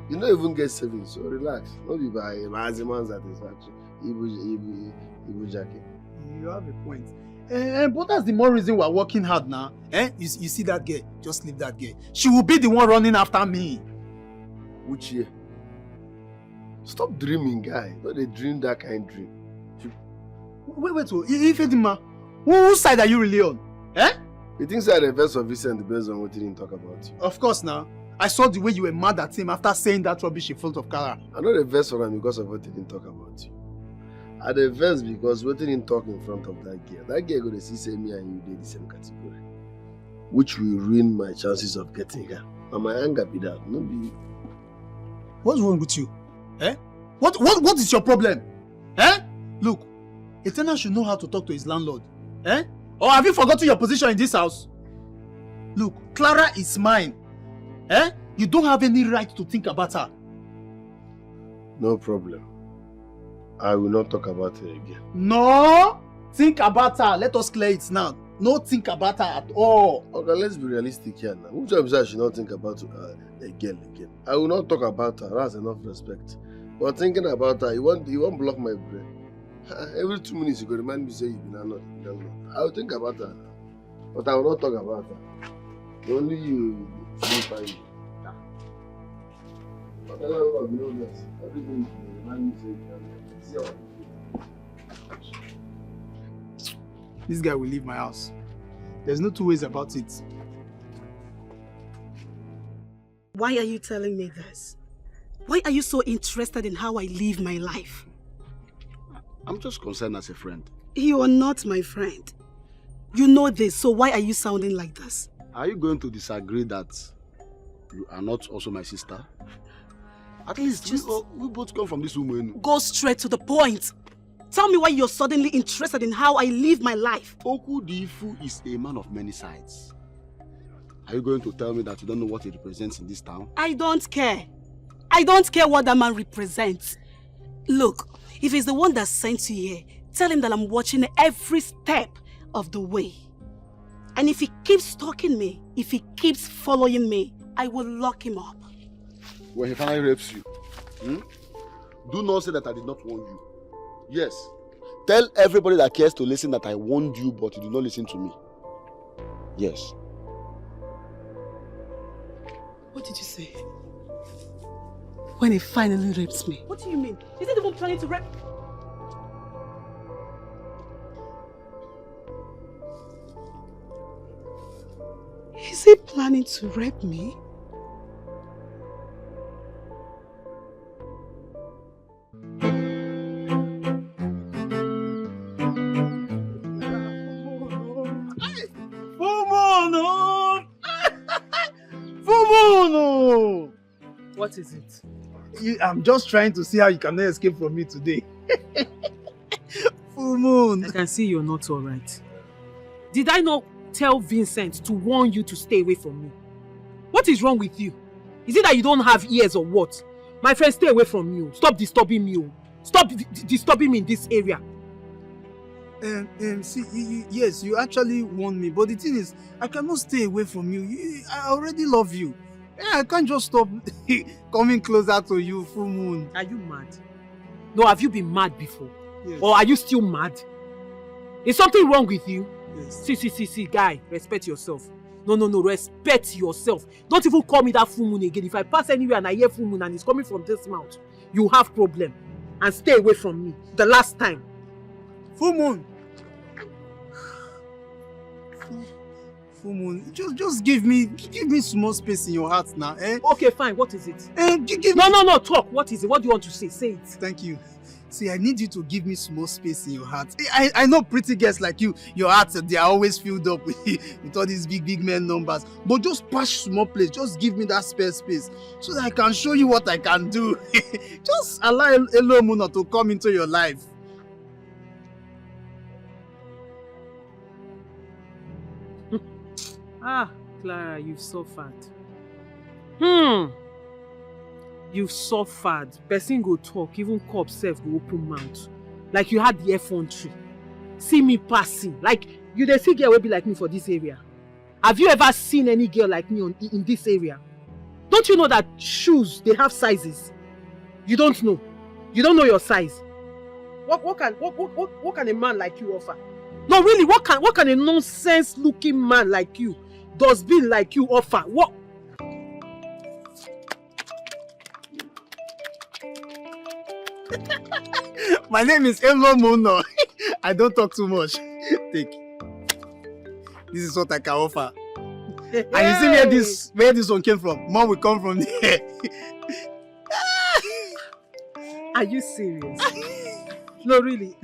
S1: You don't even get savings, so relax. Don't be by maximum satisfaction. Ibu jacket.
S6: You have a point. But that's the more reason we're working hard now. Eh? You see that girl? Just leave that girl. She will be the one running after me.
S1: Which year? Stop dreaming, guy. Don't they dream that kind of dream.
S6: Wait. If Edima, whose side are you really on? Eh?
S1: You think I reverse for Vincent based on what he didn't talk about you?
S6: Of course now. I saw the way you were mad at him after saying that rubbish in front of Kara.
S1: I not reverse for him because of what he didn't talk about you. I reverse because what he didn't talk in front of that girl. That girl gonna see say me and you did the same category. Which will ruin my chances of getting her. And my anger be that, no be.
S6: What's wrong with you? Eh? What is your problem? Eh? Look, a tenant should know how to talk to his landlord. Eh? Or have you forgotten your position in this house? Look, Clara is mine. Eh? You don't have any right to think about her.
S1: No problem. I will not talk about her again.
S6: No! Think about her. Let us clear it now. No think about her at all.
S1: Okay, let's be realistic here now. Which of us I should not think about a girl again? I will not talk about her. That's enough respect. But thinking about her, you won't block my brain. Every 2 minutes you go remind me say you've been not. I will think about her. But I will not talk about her. Only you will find me. But I don't know this. Everything you remind me say you can.
S6: This guy will leave my house. There's no two ways about it.
S9: Why are you telling me this? Why are you so interested in how I live my life?
S8: I'm just concerned as a friend.
S9: You are not my friend. You know this, so why are you sounding like this?
S8: Are you going to disagree that you are not also my sister? At least we both come from this woman.
S9: Go straight to the point. Tell me why you're suddenly interested in how I live my life.
S8: Okudifu is a man of many sides. Are you going to tell me that you don't know what he represents in this town?
S9: I don't care. I don't care what that man represents. Look, if he's the one that sent you here, tell him that I'm watching every step of the way. And if he keeps stalking me, if he keeps following me, I will lock him up.
S8: When he finally rapes you, do not say that I did not warn you. Yes. Tell everybody that cares to listen that I warned you, but you did not listen to me. Yes.
S9: What did you say? When he finally rapes me. What do you mean? Is he the one planning to rape? Is he planning to rape me?
S6: Philmond!
S12: What is it?
S6: I'm just trying to see how you cannot escape from me today. Philmond!
S12: I can see you're not alright. Did I not
S16: tell Vincent to warn you to stay away from me. What is wrong with you? Is it that you don't have ears or what? My friend, stay away from me. Stop disturbing me. Stop disturbing me in this area.
S7: See, yes, you actually warned me, but the thing is, I cannot stay away from you. I already love you. I can't just stop coming closer to you, full moon.
S16: Are you mad? No, have you been mad before?
S7: Yes.
S16: Or are you still mad? Is something wrong with you?
S7: Yes.
S16: See, guy, respect yourself. No, respect yourself. Don't even call me that full moon again. If I pass anywhere and I hear full moon and it's coming from this mouth, you have problem. And stay away from me. The last time.
S7: Full moon. Full moon. Just give me small space in your heart now, eh?
S16: Okay, fine. What is it? No, talk. What is it? What do you want to say? Say it.
S7: Thank you. See, I need you to give me small space in your heart. I know pretty girls like you, your hearts, they are always filled up with all these big men numbers. But just pass small place. Just give me that spare space so that I can show you what I can do. Just allow Elo Muna to come into your life.
S16: Clara, you've suffered. You've suffered. Person go talk, even cop self go open mouth. Like you had the effrontery. See me passing. Like you dey see girl will be like me for this area. Have you ever seen any girl like me in this area? Don't you know that shoes, they have sizes? You don't know. You don't know your size. What can a man like you offer? No, really, what can a nonsense looking man like you, dustbin like you offer? What?
S7: My name is Elo Muno. I don't talk too much. Take. This is what I can offer. And you see where this one came from? Mom will come from there.
S16: Are you serious? No, really.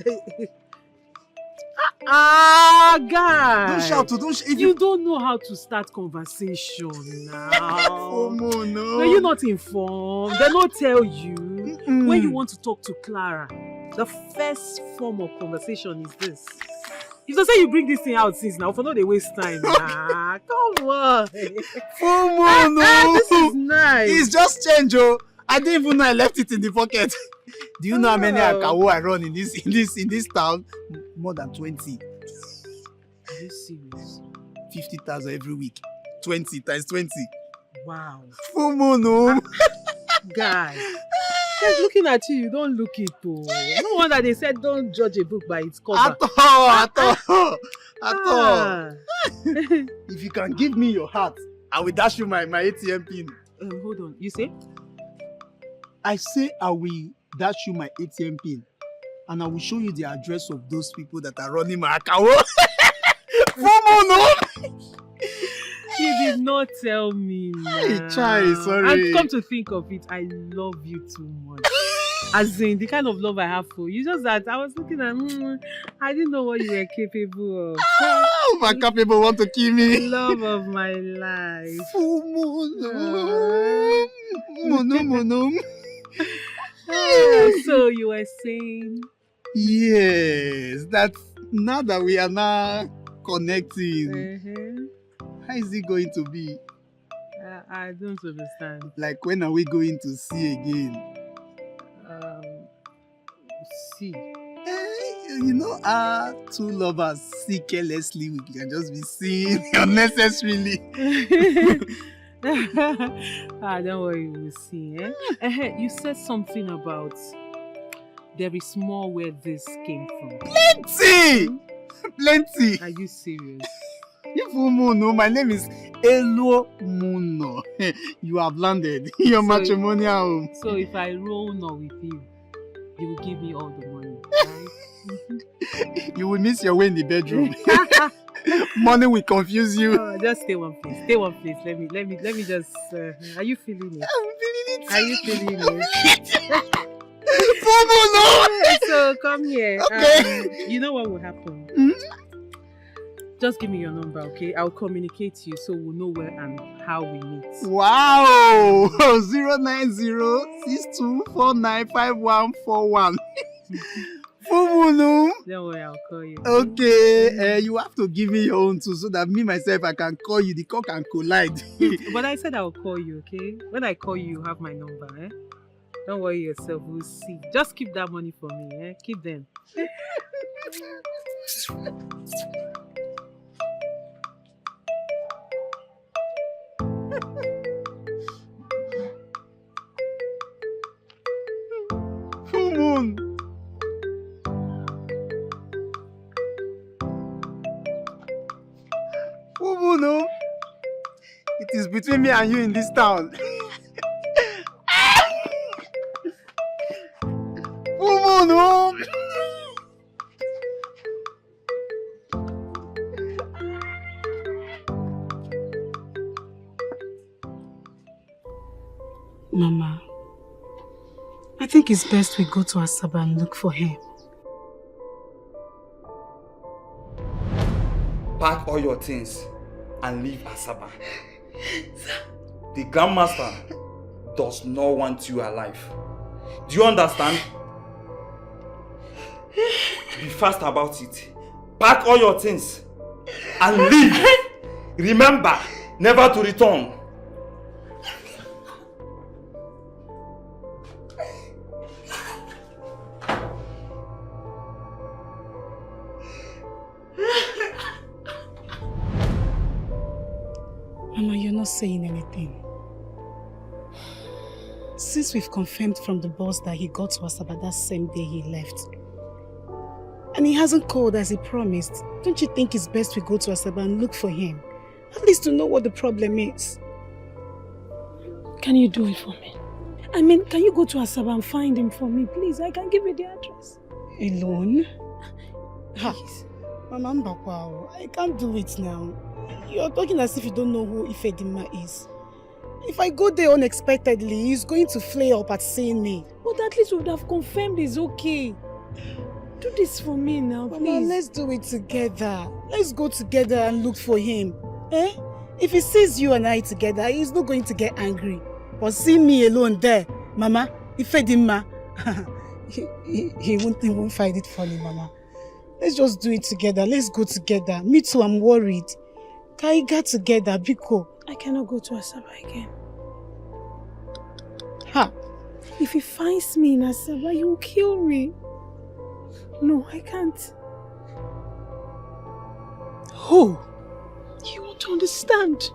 S16: Guy.
S7: Don't shout.
S16: You don't know how to start conversation now.
S7: Oh, no.
S16: No, you're not informed. They don't tell you. When you want to talk to Clara, the first form of conversation is this. If they say you bring this thing out since now, for no they waste time. Come on. This is nice.
S7: It's just change, oh. I didn't even know I left it in the pocket. Do you know how many akawo I run in this town? More than 20.
S16: Are you serious?
S7: 50,000 every week. 20 times 20.
S16: Wow.
S7: Full moon, no.
S16: Guy. Just looking at you, you don't look it though. No wonder they said don't judge a book by its cover.
S7: At all. If you can give me your heart, I will dash you my ATM pin.
S16: Hold on. You say?
S7: I say I will dash you my ATM pin. And I will show you the address of those people that are running my account.
S16: You did not tell me.
S7: Sorry.
S16: And come to think of it, I love you too much. As in, the kind of love I have for you. Just that I was looking at, I didn't know what you were capable of.
S7: Oh, my capable want to kill me.
S16: Love of my life. So you were saying?
S7: Yes, that now that we are now connecting, how is it going to be?
S16: I don't understand.
S7: Like when are we going to see again?
S16: See?
S7: You know, two lovers see carelessly, we can just be seeing unnecessarily.
S16: Don't worry, we'll see. You said something about there is more where this came from.
S7: Plenty!
S16: Are you serious?
S7: If you know, my name is Elo Muno. You have landed in your matrimonial home.
S16: So if I roll now with you, you will give me all the money, right?
S7: You will miss your way in the bedroom. Money will confuse you.
S16: Just stay one place. Stay one place. Let me just. Are you feeling it?
S7: I'm feeling it.
S16: Are you feeling it?
S7: No.
S16: So come here.
S7: Okay.
S16: You know what will happen? Just give me your number, okay? I'll communicate to you so we'll know where and how we meet.
S7: Wow! 090-6249-5141.
S6: Fumunu.
S16: Don't worry, I'll call you.
S6: Okay, you have to give me your own too, so that me myself I can call you. The call can collide.
S16: But I said I'll call you, okay? When I call you, you have my number, eh? Don't worry yourself, we'll see. Just keep that money for me, eh? Keep them.
S6: Full moon. Full moon, oh. It is between me and you in this town. Full moon, oh.
S9: Mama, I think it's best we go to Asaba and look for him.
S11: Pack all your things and leave Asaba. The Grandmaster does not want you alive. Do you understand? Be fast about it. Pack all your things and leave. Remember, never to return.
S9: Mama, you're not saying anything. Since we've confirmed from the boss that he got to Asaba that same day he left, and he hasn't called as he promised, don't you think it's best we go to Asaba and look for him? At least to know what the problem is.
S2: Can you do it for me? I mean, can you go to Asaba and find him for me, please? I can give you the address.
S9: Alone? Ha! Mama Mbakwa, I can't do it now. You're talking as if you don't know who Ifedima is. If I go there unexpectedly, he's going to flare up at seeing me.
S2: But at least we would have confirmed he's okay. Do this for me now, please.
S9: Mama, let's do it together. Let's go together and look for him. Eh? If he sees you and I together, he's not going to get angry. But see me alone there, Mama, Ifedima, he won't find it funny, Mama. Let's just do it together. Let's go together. Me too, I'm worried. Kaiga together, Biko.
S2: I cannot go to Asaba again.
S9: Ha!
S2: If he finds me in Asaba, he will kill me. No, I can't.
S9: Who?
S2: You won't understand.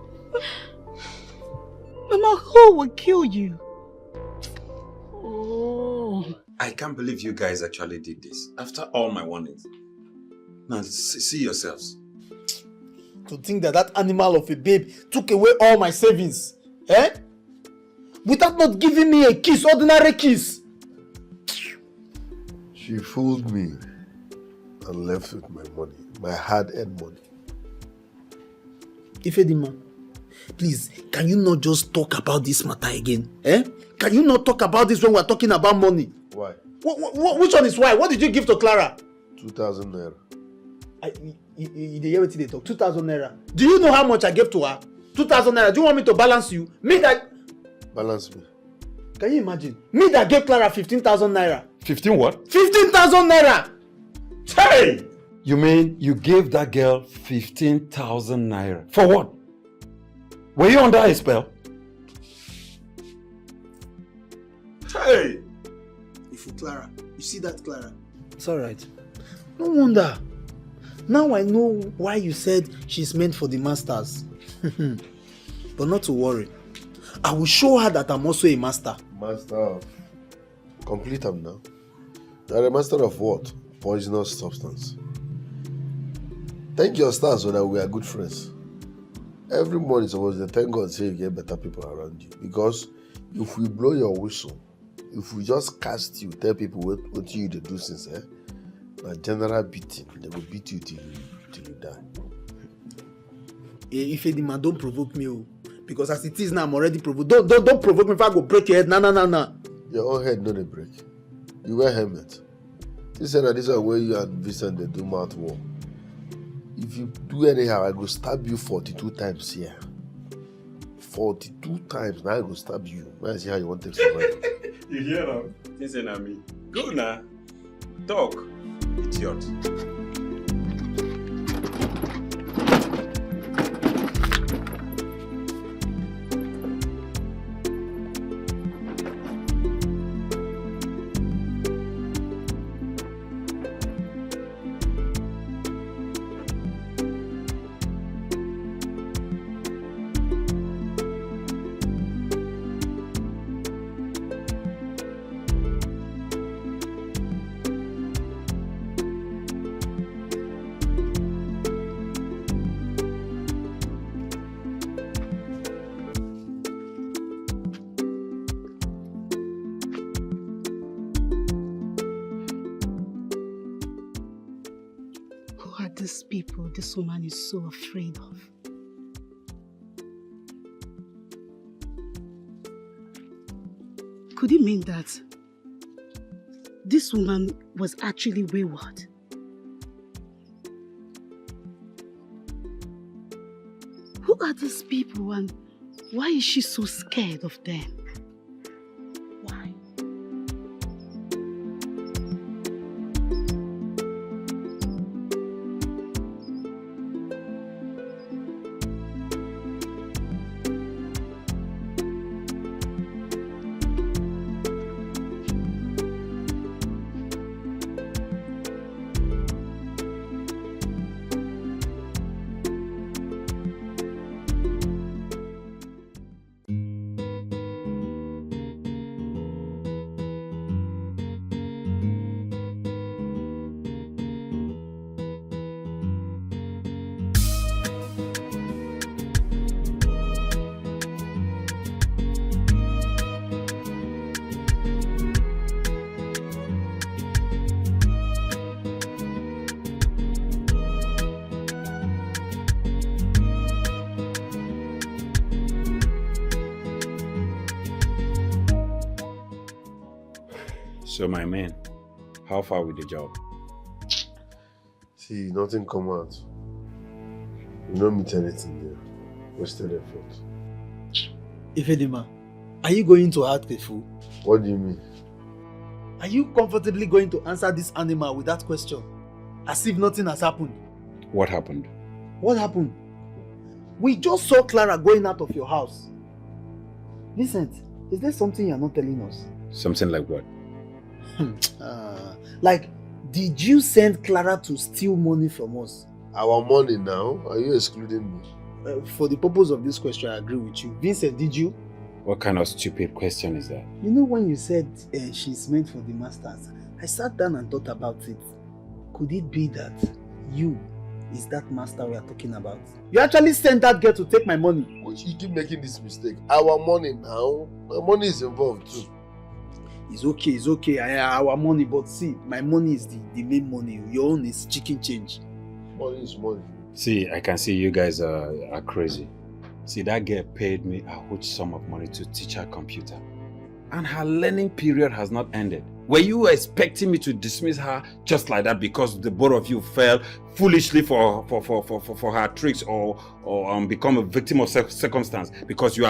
S9: Mama, who will kill you? Oh.
S14: I can't believe you guys actually did this. After all my warnings. Now, see yourselves.
S6: To think that that animal of a babe took away all my savings. Eh? Without not giving me a kiss, ordinary kiss.
S1: She fooled me and left with my money, my hard-earned money.
S6: Ifedima, please, can you not just talk about this matter again? Eh? Can you not talk about this when we're talking about money?
S1: Why?
S6: Which one is why? What did you give to Clara?
S1: 2,000 naira.
S6: You hear what they talk? 2,000 naira. Do you know how much I gave to her? 2,000 naira. Do you want me to balance you? Me that...
S1: Balance me.
S6: Can you imagine? Me that gave Clara 15,000 naira.
S15: 15 what?
S6: 15,000 naira!
S15: Hey! You mean you gave that girl 15,000 naira? For what? Were you under a spell?
S6: Hey! If you Clara, you see that Clara? It's alright. No wonder. Now I know why you said she's meant for the masters. But not to worry. I will show her that I'm also a master.
S1: Master of... Complete them now. You're a master of what? Poisonous substance. Thank your stars so that we are good friends. Every morning supposed to thank God say you get better people around you. Because if we blow your whistle, if we just cast you, tell people what you do since, eh? A general beating, they will beat you till you die.
S6: Ifedima, don't provoke me, oh. Because as it is now, I'm already provoked. Don't provoke me if I go break your head. No.
S1: Your own head, not a break. You wear helmet. This is where you and Vincent they do mouth war. If you do anyhow, I go stab you 42 times here. 42 times. Now I go stab you. Now see how you want to survive.
S14: You hear them? Listen at me. Go now. Talk. Idiot.
S9: Who are these people this woman is so afraid of? Could it mean that this woman was actually wayward? Who are these people and why is she so scared of them? Why?
S14: So my man, how far with the job?
S1: See, nothing come out. We don't meet anything there. Wasted effort.
S6: Ifedima, are you going to act a fool?
S1: What do you mean?
S6: Are you comfortably going to answer this animal with that question? As if nothing has happened.
S14: What happened?
S6: What happened? We just saw Clara going out of your house. Vincent, is there something you're not telling us?
S14: Something like what?
S6: Like, did you send Clara to steal money from us?
S1: Our money now? Are you excluding me?
S6: For the purpose of this question, I agree with you. Vincent, did you?
S14: What kind of stupid question is that?
S6: You know when you said she's meant for the masters, I sat down and thought about it. Could it be that you is that master we are talking about? You actually sent that girl to take my money.
S1: You keep making this mistake. Our money now? My money is involved too.
S6: It's okay. Our money, but see, my money is the main money. Your own is chicken change.
S1: Money is money.
S14: See, I can see you guys are crazy. See, that girl paid me a huge sum of money to teach her computer. And her learning period has not ended. Were you expecting me to dismiss her just like that because the both of you fell foolishly for her tricks or become a victim of circumstance because you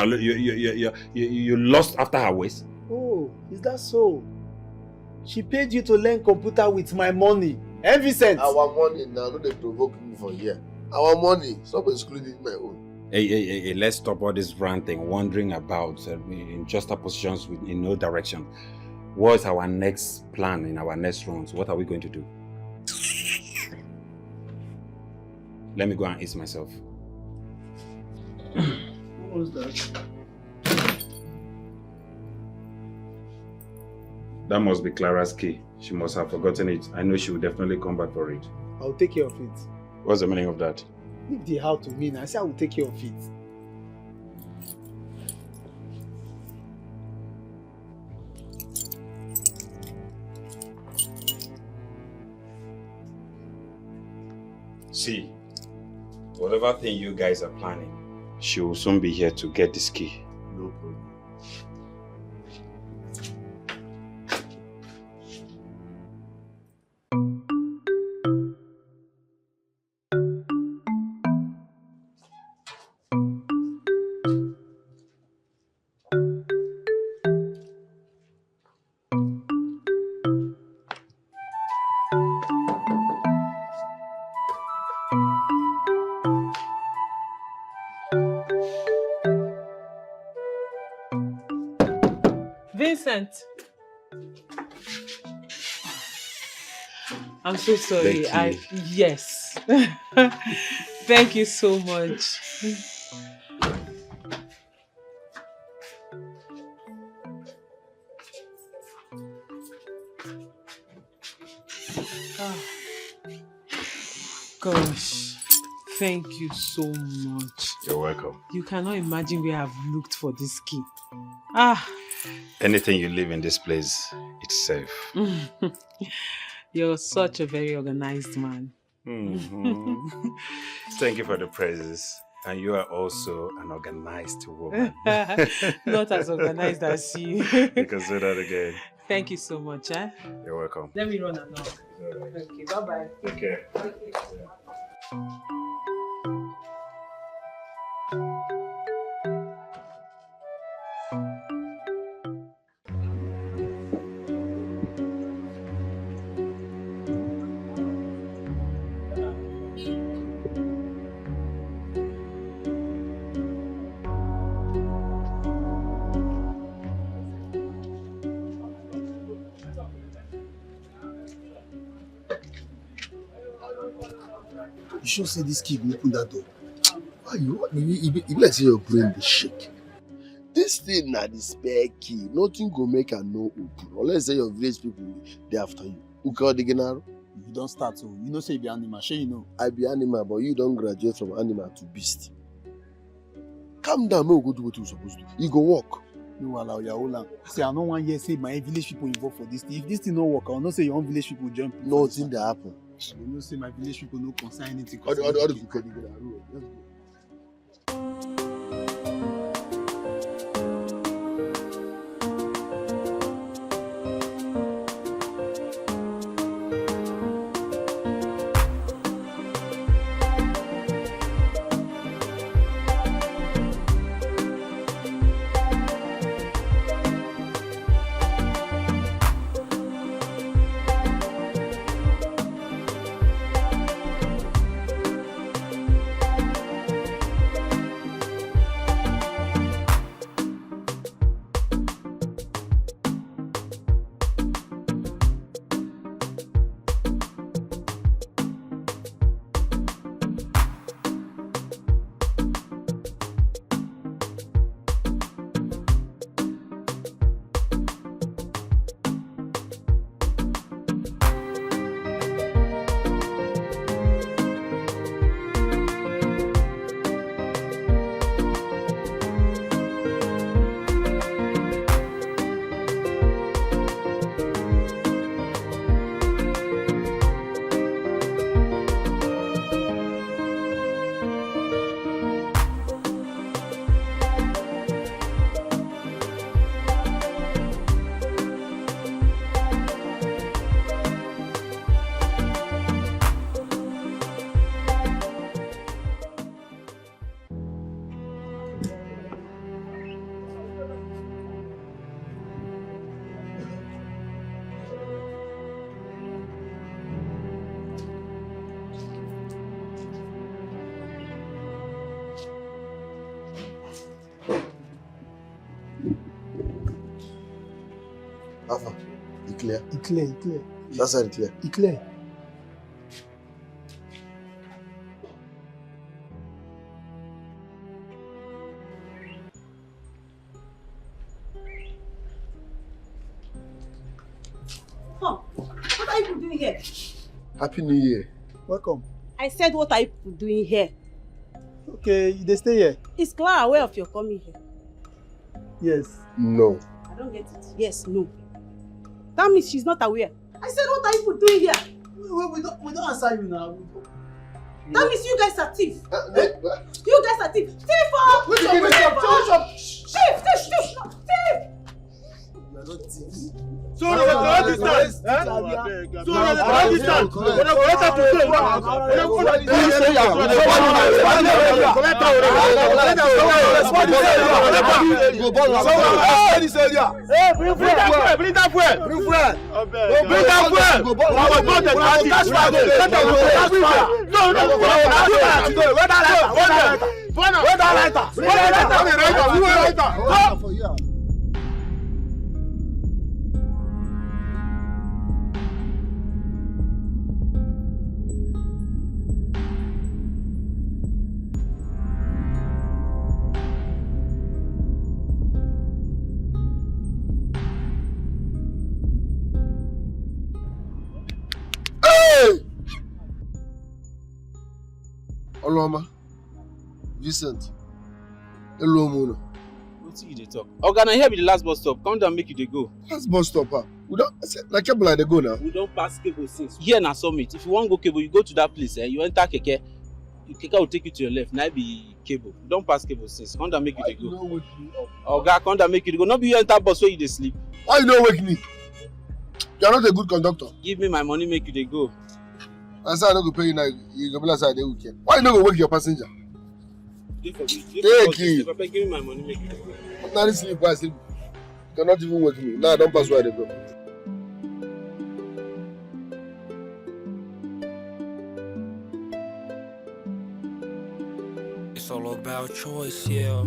S14: lost after her ways?
S6: Oh, is that so? She paid you to learn computer with my money. Eh, Vincent?
S1: Our money now, no, they provoke me for here. Our money, stop excluding my own.
S14: Hey, let's stop all this ranting, wandering about in juxtapositions in no direction. What is our next plan in our next rounds? What are we going to do? Let me go and ease myself.
S6: What was that?
S14: That must be Clara's key. She must have forgotten it. I know she will definitely come back for it.
S6: I'll take care of it.
S14: What's the meaning of that?
S6: Leave the how to me. I say I will take care of it.
S14: See, whatever thing you guys are planning, she will soon be here to get this key.
S1: No problem.
S16: Vincent. I'm so sorry.
S10: Thank
S16: Yes. Thank you so much. Gosh, thank you so much.
S14: You're welcome.
S16: You cannot imagine where I've looked for this key.
S14: Anything you leave in this place, it's safe.
S16: You're such a very organized man.
S14: Mm-hmm. Thank you for the praises. And you are also an organized woman.
S16: Not as organized as you.
S14: You can say that again.
S16: Thank you so much.
S14: You're welcome.
S16: Let me run along. Okay, bye-bye.
S14: Take care.
S1: You should see this kid open that door. Why you be like say your brain dey shake. This thing na the spare key. Nothing go make her no open. Unless say your village people dey after you. Uka Digenaro.
S6: You don't start so. You know say you be animal. Sure you know.
S1: I be animal, but you don't graduate from animal to beast. Calm down, make we go do what you supposed to. You go walk.
S6: No allow your whole land. See, I no wan hear say my village people involved for this thing. If this thing no work, I will not say your own village people jump.
S1: Nothing dey happen.
S6: You know say my village people no concern anything.
S1: All the people dey get let's go. Alpha, it clear?
S6: It clear.
S1: That side clear?
S6: It clear.
S9: Oh, what are you doing here?
S1: Happy New Year.
S6: Welcome.
S9: I said, what are you doing here?
S6: Okay, they stay here.
S9: Is Clara aware of your coming here?
S6: Yes.
S1: No.
S9: I don't get it. Yes, no. That means she's not aware. I said, what are you doing here?
S6: We don't answer you now.
S9: That means you guys are thieves. You guys are thieves. Thief! Thief!
S6: You are not thieves.
S13: So the distance. So the distance. When I go to bring that fuel.
S1: Oloma, Vincent, hello Mona.
S17: What you dey talk? Oga, na here be the last bus stop. Come down, make you dey go.
S1: Last bus stop, we don't, like cable like they go now.
S17: We don't pass cable since. Here na summit. If you want go cable, you go to that place. You enter keke. Keke will take you to your left. Now be cable. We don't pass cable since. Come down, make you dey go.
S1: Wake me up.
S17: Oga, come down, make you dey go. No be you enter bus where you dey sleep.
S1: Why you don't wake me? You are not a good conductor.
S17: Give me my money, make you dey go.
S1: I say I don't go pay you now. You go be like say I dey weekend. Why you not go wake your passenger?
S17: Take
S1: it.
S17: Papa, give me my money, make you dey go.
S1: Ordinary sleep, I sleep. You cannot even wake me. Now I don't pass where they go.
S18: It's all about choice, yeah.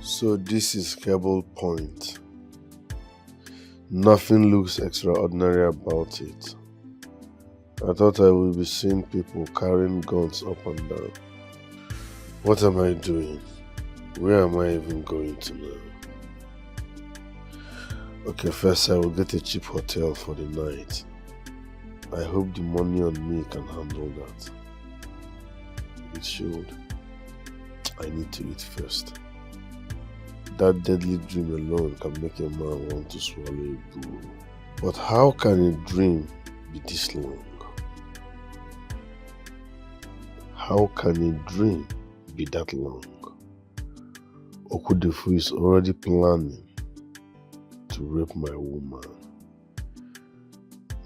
S1: So this is Cable Point. Nothing looks extraordinary about it. I thought I would be seeing people carrying guns up and down. What am I doing? Where am I even going to now? Okay, first I will get a cheap hotel for the night. I hope the money on me can handle that. It should. I need to eat first. That deadly dream alone can make a man want to swallow a bull. But how can a dream be this long? How can a dream be that long? Okudefu is already planning to rape my woman.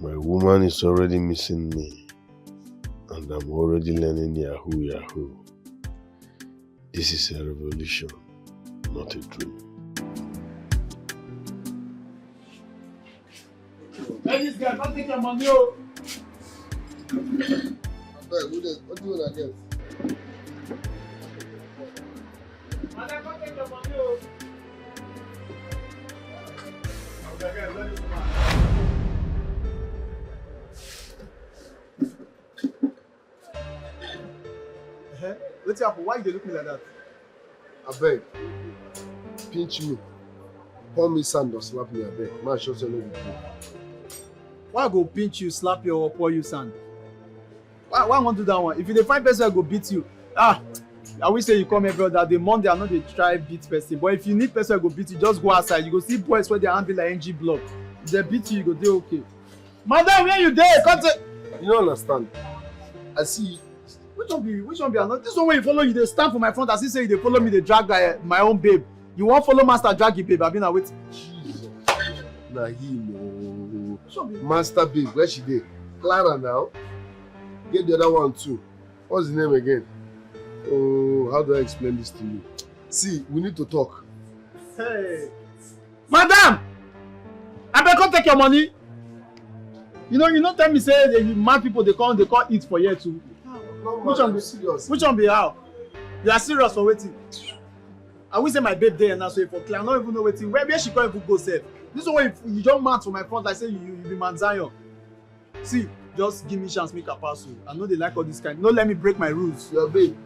S1: My woman is already missing me, and I'm already learning Yahoo Yahoo. This is a revolution, not a dream.
S6: Hey, this guy, don't take your money, oh.
S1: What do you want to get?
S6: Madam, don't take your money, oh. Okay, guys, let this man. What's up? Why you look me like that?
S1: I beg. Pinch me. Pour me sand or slap me, I beg. Man, show you no be true.
S6: Why I go pinch you, slap you, or pour you sand? Why I want to do that one? If you dey find person, I go beat you. I will say you come every other day. Monday, I know they try beat person. But if you need person, I go beat you. Just go outside. You go see boys where their hand be like NG block. If they beat you, you go dey okay. Madam, where you there? Come to...
S1: You don't understand. I see.
S6: Which one be another? This one where you follow, you dey stand for my front. As you say, you dey follow me, they drag my own babe. You want follow master drag you babe? I been wait.
S1: Jesus. Nah, Master babe, where she dey? Clara now. Get the other one too. What's the name again? Oh, how do I explain this to you? See, we need to talk.
S6: Hey, madam! I better come take your money. You know, tell me say the mad people they come eat for here too.
S1: No, which one be serious?
S6: Which one be how? You are serious for waiting. I will say my babe there now, so for clear, I don't even know waiting. Where she can't even go safe. This one you don't mad for my front, like say you be man Zion. See, just give me chance, make a pass. I know they like all this kind. No, let me break my rules.
S1: Your babe.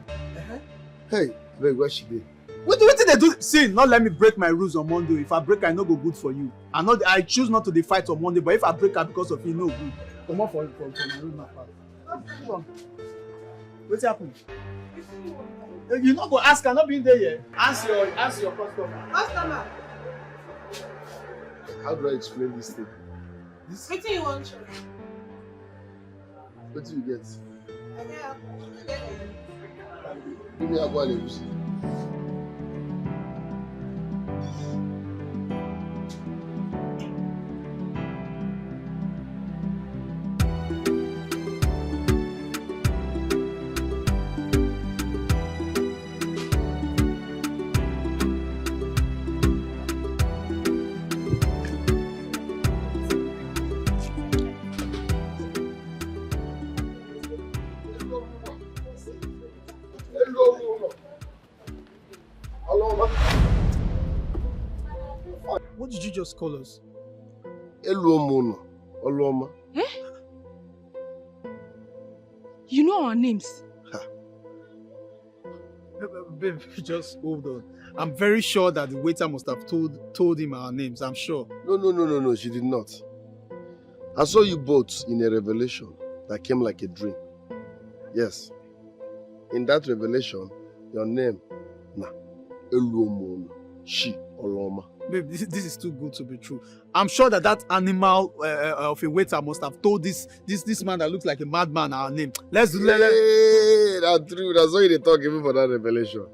S1: Hey, babe, where she be?
S6: What did they do? See, not let me break my rules on Monday. If I break, I no go good for you. I choose not to fight on Monday, but if I break her because of you, no good. Come on for my rules, not fast. What's happening? You not go ask her, not being there yet. Ask your customer.
S2: Customer.
S1: How do I explain this thing?
S2: What do you want?
S1: What do you get? Give me a boil.
S7: What did you just call us?
S1: Eluomono. Oluoma.
S12: Eh? You know our names?
S7: Babe, just hold on. I'm very sure that the waiter must have told him our names. I'm sure.
S1: No, she did not. I saw you both in a revelation that came like a dream. Yes. In that revelation, your name, Eluomono, she, Oloma.
S7: Babe, this is too good to be true. I'm sure that animal of a waiter must have told this man that looks like a madman our name. Let's do it.
S1: Hey, that's true. That's why they talk even for that revelation.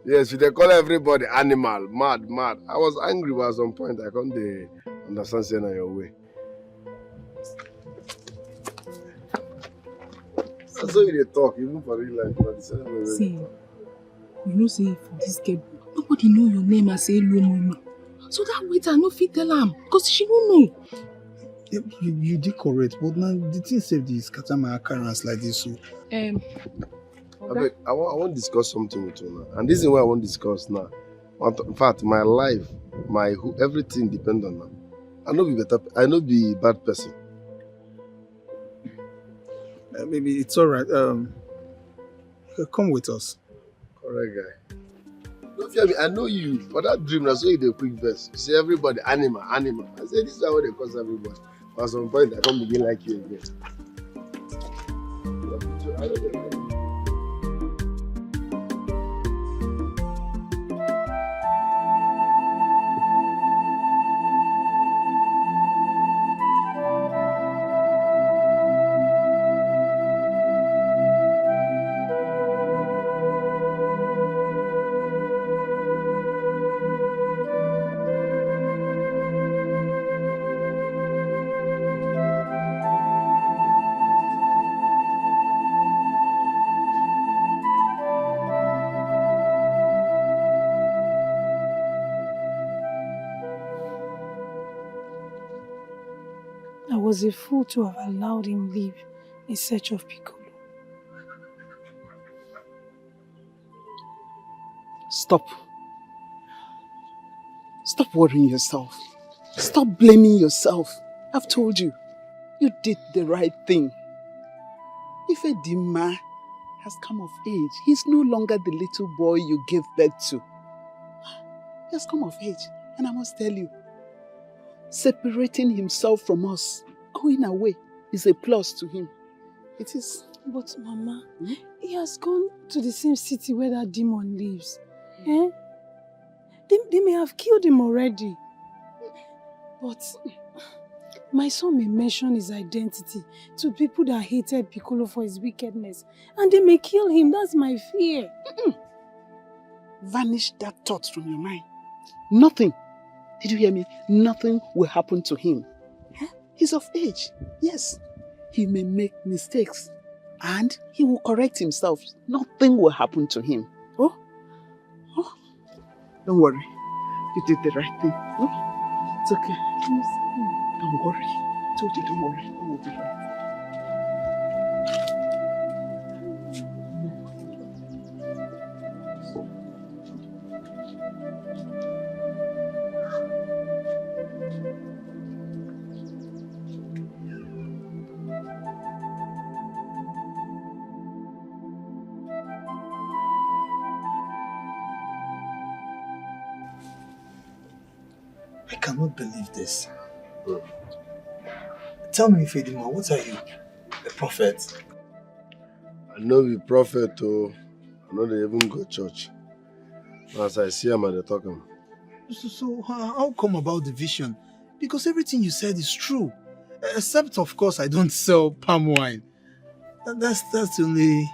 S1: Yes, they call everybody animal, mad. I was angry, but at some point I couldn't understand saying your way. That's why they talk even for real life.
S12: See, you know, say for this game, nobody know your name as Eluomono. So that waiter no fit tell am because she don't know.
S7: You did correct, but now the thing say this scatter my occurrence like this. So.
S1: I want to discuss something with you now, and this is what I want to discuss now. In fact, my life, everything depends on her. I know be bad person.
S7: Maybe it's all right. Come with us.
S1: Correct guy. Don't fear me, I know you. For that dream, that's why you did a quick verse. You say everybody, animal. I say this is how they call everybody. But at some point, I can't begin like you again.
S2: I was a fool to have allowed him leave in search of Piccolo.
S6: Stop. Stop worrying yourself. Stop blaming yourself. I've told you, you did the right thing. Ifedima has come of age. He's no longer the little boy you gave birth to. He has come of age, and I must tell you, separating himself from us, going away, is a plus to him. It is.
S2: But Mama, he has gone to the same city where that demon lives. Eh? They may have killed him already. But my son may mention his identity to people that hated Piccolo for his wickedness. And they may kill him. That's my fear.
S6: Vanish that thought from your mind. Nothing. Did you hear me? Nothing will happen to him. He's of age. Yes. He may make mistakes. And he will correct himself. Nothing will happen to him. Oh? Don't worry. You did the right thing. Oh? It's okay. Don't worry. I told you, don't worry. All will be right.
S7: I cannot believe this. Tell me, Fedima, what are you? A prophet?
S1: I know you prophet, oh. I know they even go to church. As I see him, they're talking.
S7: So how come about the vision? Because everything you said is true. Except, of course, I don't sell palm wine. That's the only...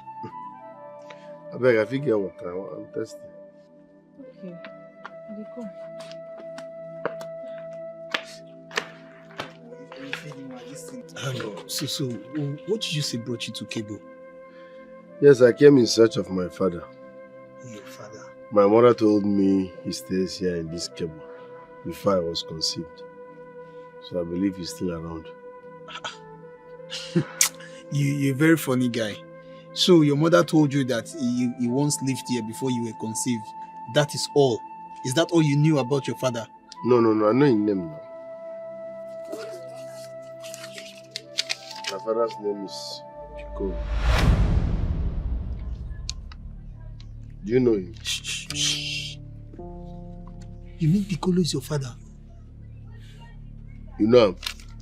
S1: I beg, I figure what I'm thirsty.
S2: Okay. I will come.
S7: So what did you say brought you to Kebo?
S1: Yes, I came in search of my father.
S7: Your father?
S1: My mother told me he stays here in this Kebo before I was conceived. So I believe he's still around.
S7: You're a very funny guy. So your mother told you that he once lived here before you were conceived. That is all. Is that all you knew about your father?
S1: No, I know his name now. My father's name is Pico. Do you know him?
S6: Shh. You mean Piccolo is your father?
S1: You know him?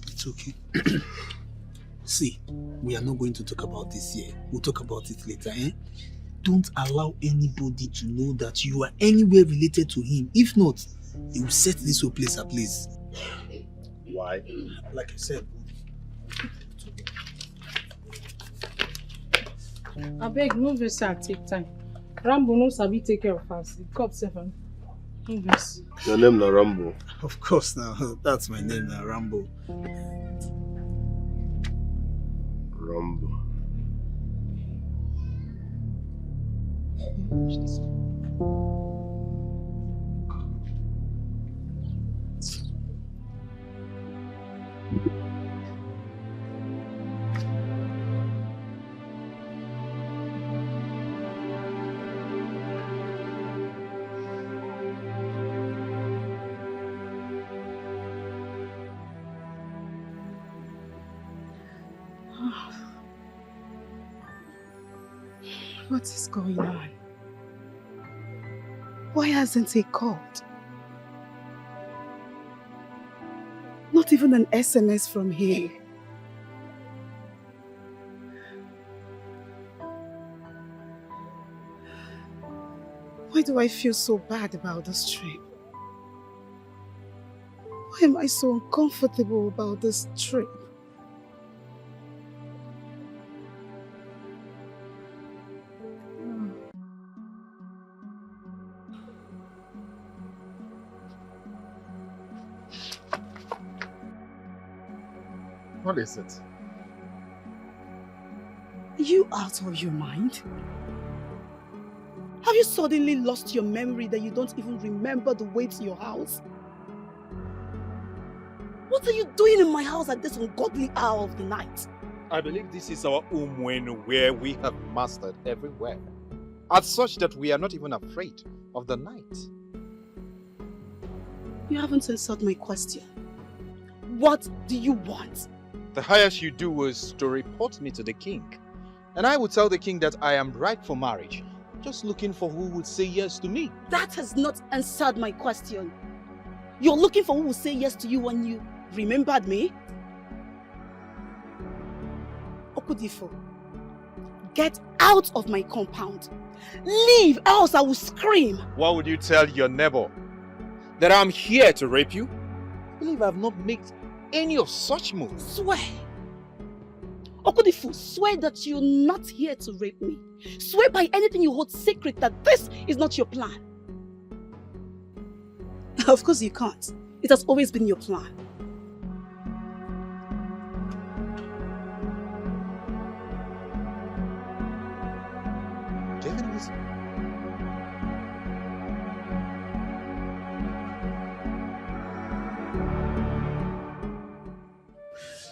S6: It's okay. See, we are not going to talk about this here. We'll talk about it later, eh? Don't allow anybody to know that you are anywhere related to him. If not, he will set this whole place ablaze.
S1: Why?
S6: Like I said.
S12: I beg, no verse, take time. Rambo no sabi take care of us. The cop 7. No verse.
S1: Your name na Rambo?
S6: Of course now. That's my name now, Rambo.
S1: Rambo.
S9: What is going on? Why hasn't he called? Not even an SMS from him. Why do I feel so bad about this trip? Why am I so uncomfortable about this trip?
S4: What is it?
S9: Are you out of your mind? Have you suddenly lost your memory that you don't even remember the way to your house? What are you doing in my house at this ungodly hour of the night?
S19: I believe this is our Umwenu where we have mastered everywhere. As such that we are not even afraid of the night.
S9: You haven't answered my question. What do you want?
S19: The highest you do was to report me to the king. And I would tell the king that I am ripe for marriage. Just looking for who would say yes to me.
S9: That has not answered my question. You're looking for who will say yes to you when you remembered me? Okudifo, get out of my compound. Leave, else I will scream.
S19: What would you tell your neighbor? That I'm here to rape you? I believe I have not made any of such moves.
S9: Swear. Okudifo, swear that you're not here to rape me. Swear by anything you hold secret that this is not your plan. Of course you can't. It has always been your plan.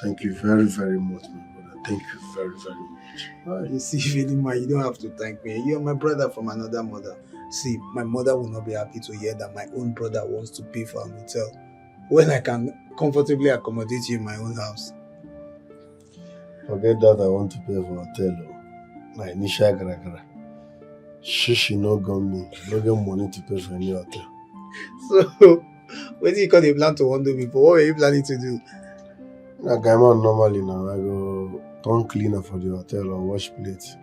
S1: Thank you very, very much, my brother. Thank you very, very much.
S6: Oh, you see, Philmond, you don't have to thank me. You're my brother from another mother. See, my mother will not be happy to hear that my own brother wants to pay for a hotel when I can comfortably accommodate you in my own house.
S1: Forget that I want to pay for hotel. My initial gara. She no got me. No get money to pay for any hotel.
S6: So, what do you call the plan to undo before? What were you planning to do?
S1: Like I'm on normally now. I go turn cleaner for the hotel or wash plates.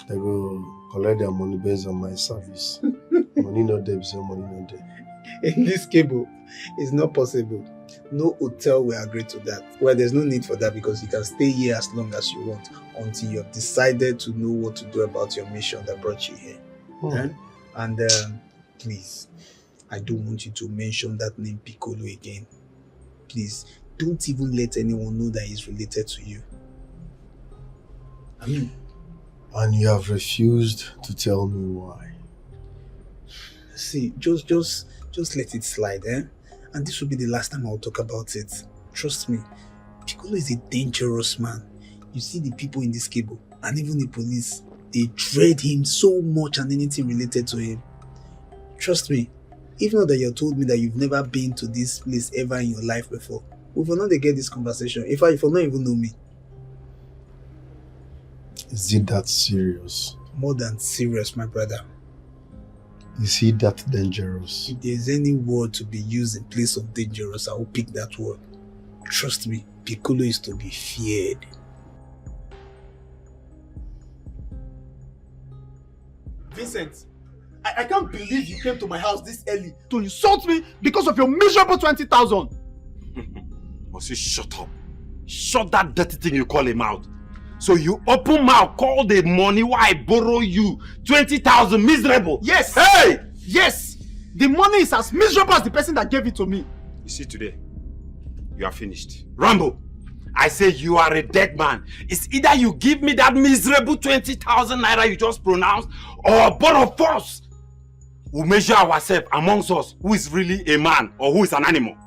S1: They go collect their money based on my service. Money no debt, so money no debt.
S6: In this cable, it's not possible. No hotel will agree to that. Well, there's no need for that because you can stay here as long as you want until you have decided to know what to do about your mission that brought you here. And please, I don't want you to mention that name Piccolo again. Please, don't even let anyone know that he's related to you. I mean,
S1: and you have refused to tell me why.
S6: See, just let it slide, eh? And this will be the last time I'll talk about it. Trust me, Piccolo is a dangerous man. You see the people in this cable, and even the police, they dread him so much and anything related to him. Trust me,
S7: If not that you told me that you've never been to this place ever in your life before, we will not get this conversation. In fact, you will not even know me.
S1: Is it that serious?
S7: More than serious, my brother.
S1: Is he that dangerous?
S7: If there's any word to be used in place of dangerous, I will pick that word. Trust me, Piccolo is to be feared.
S6: Vincent, I can't believe you came to my house this early to insult me because of your miserable 20,000.
S14: Must you shut up? Shut that dirty thing you call a mouth. So you open mouth, call the money why I borrow you 20,000 miserable.
S6: Yes.
S14: Hey!
S6: Yes. The money is as miserable as the person that gave it to me.
S14: You see today, you are finished. Rambo, I say you are a dead man. It's either you give me that miserable 20,000 naira you just pronounced, or both of us will measure ourselves amongst us who is really a man or who is an animal.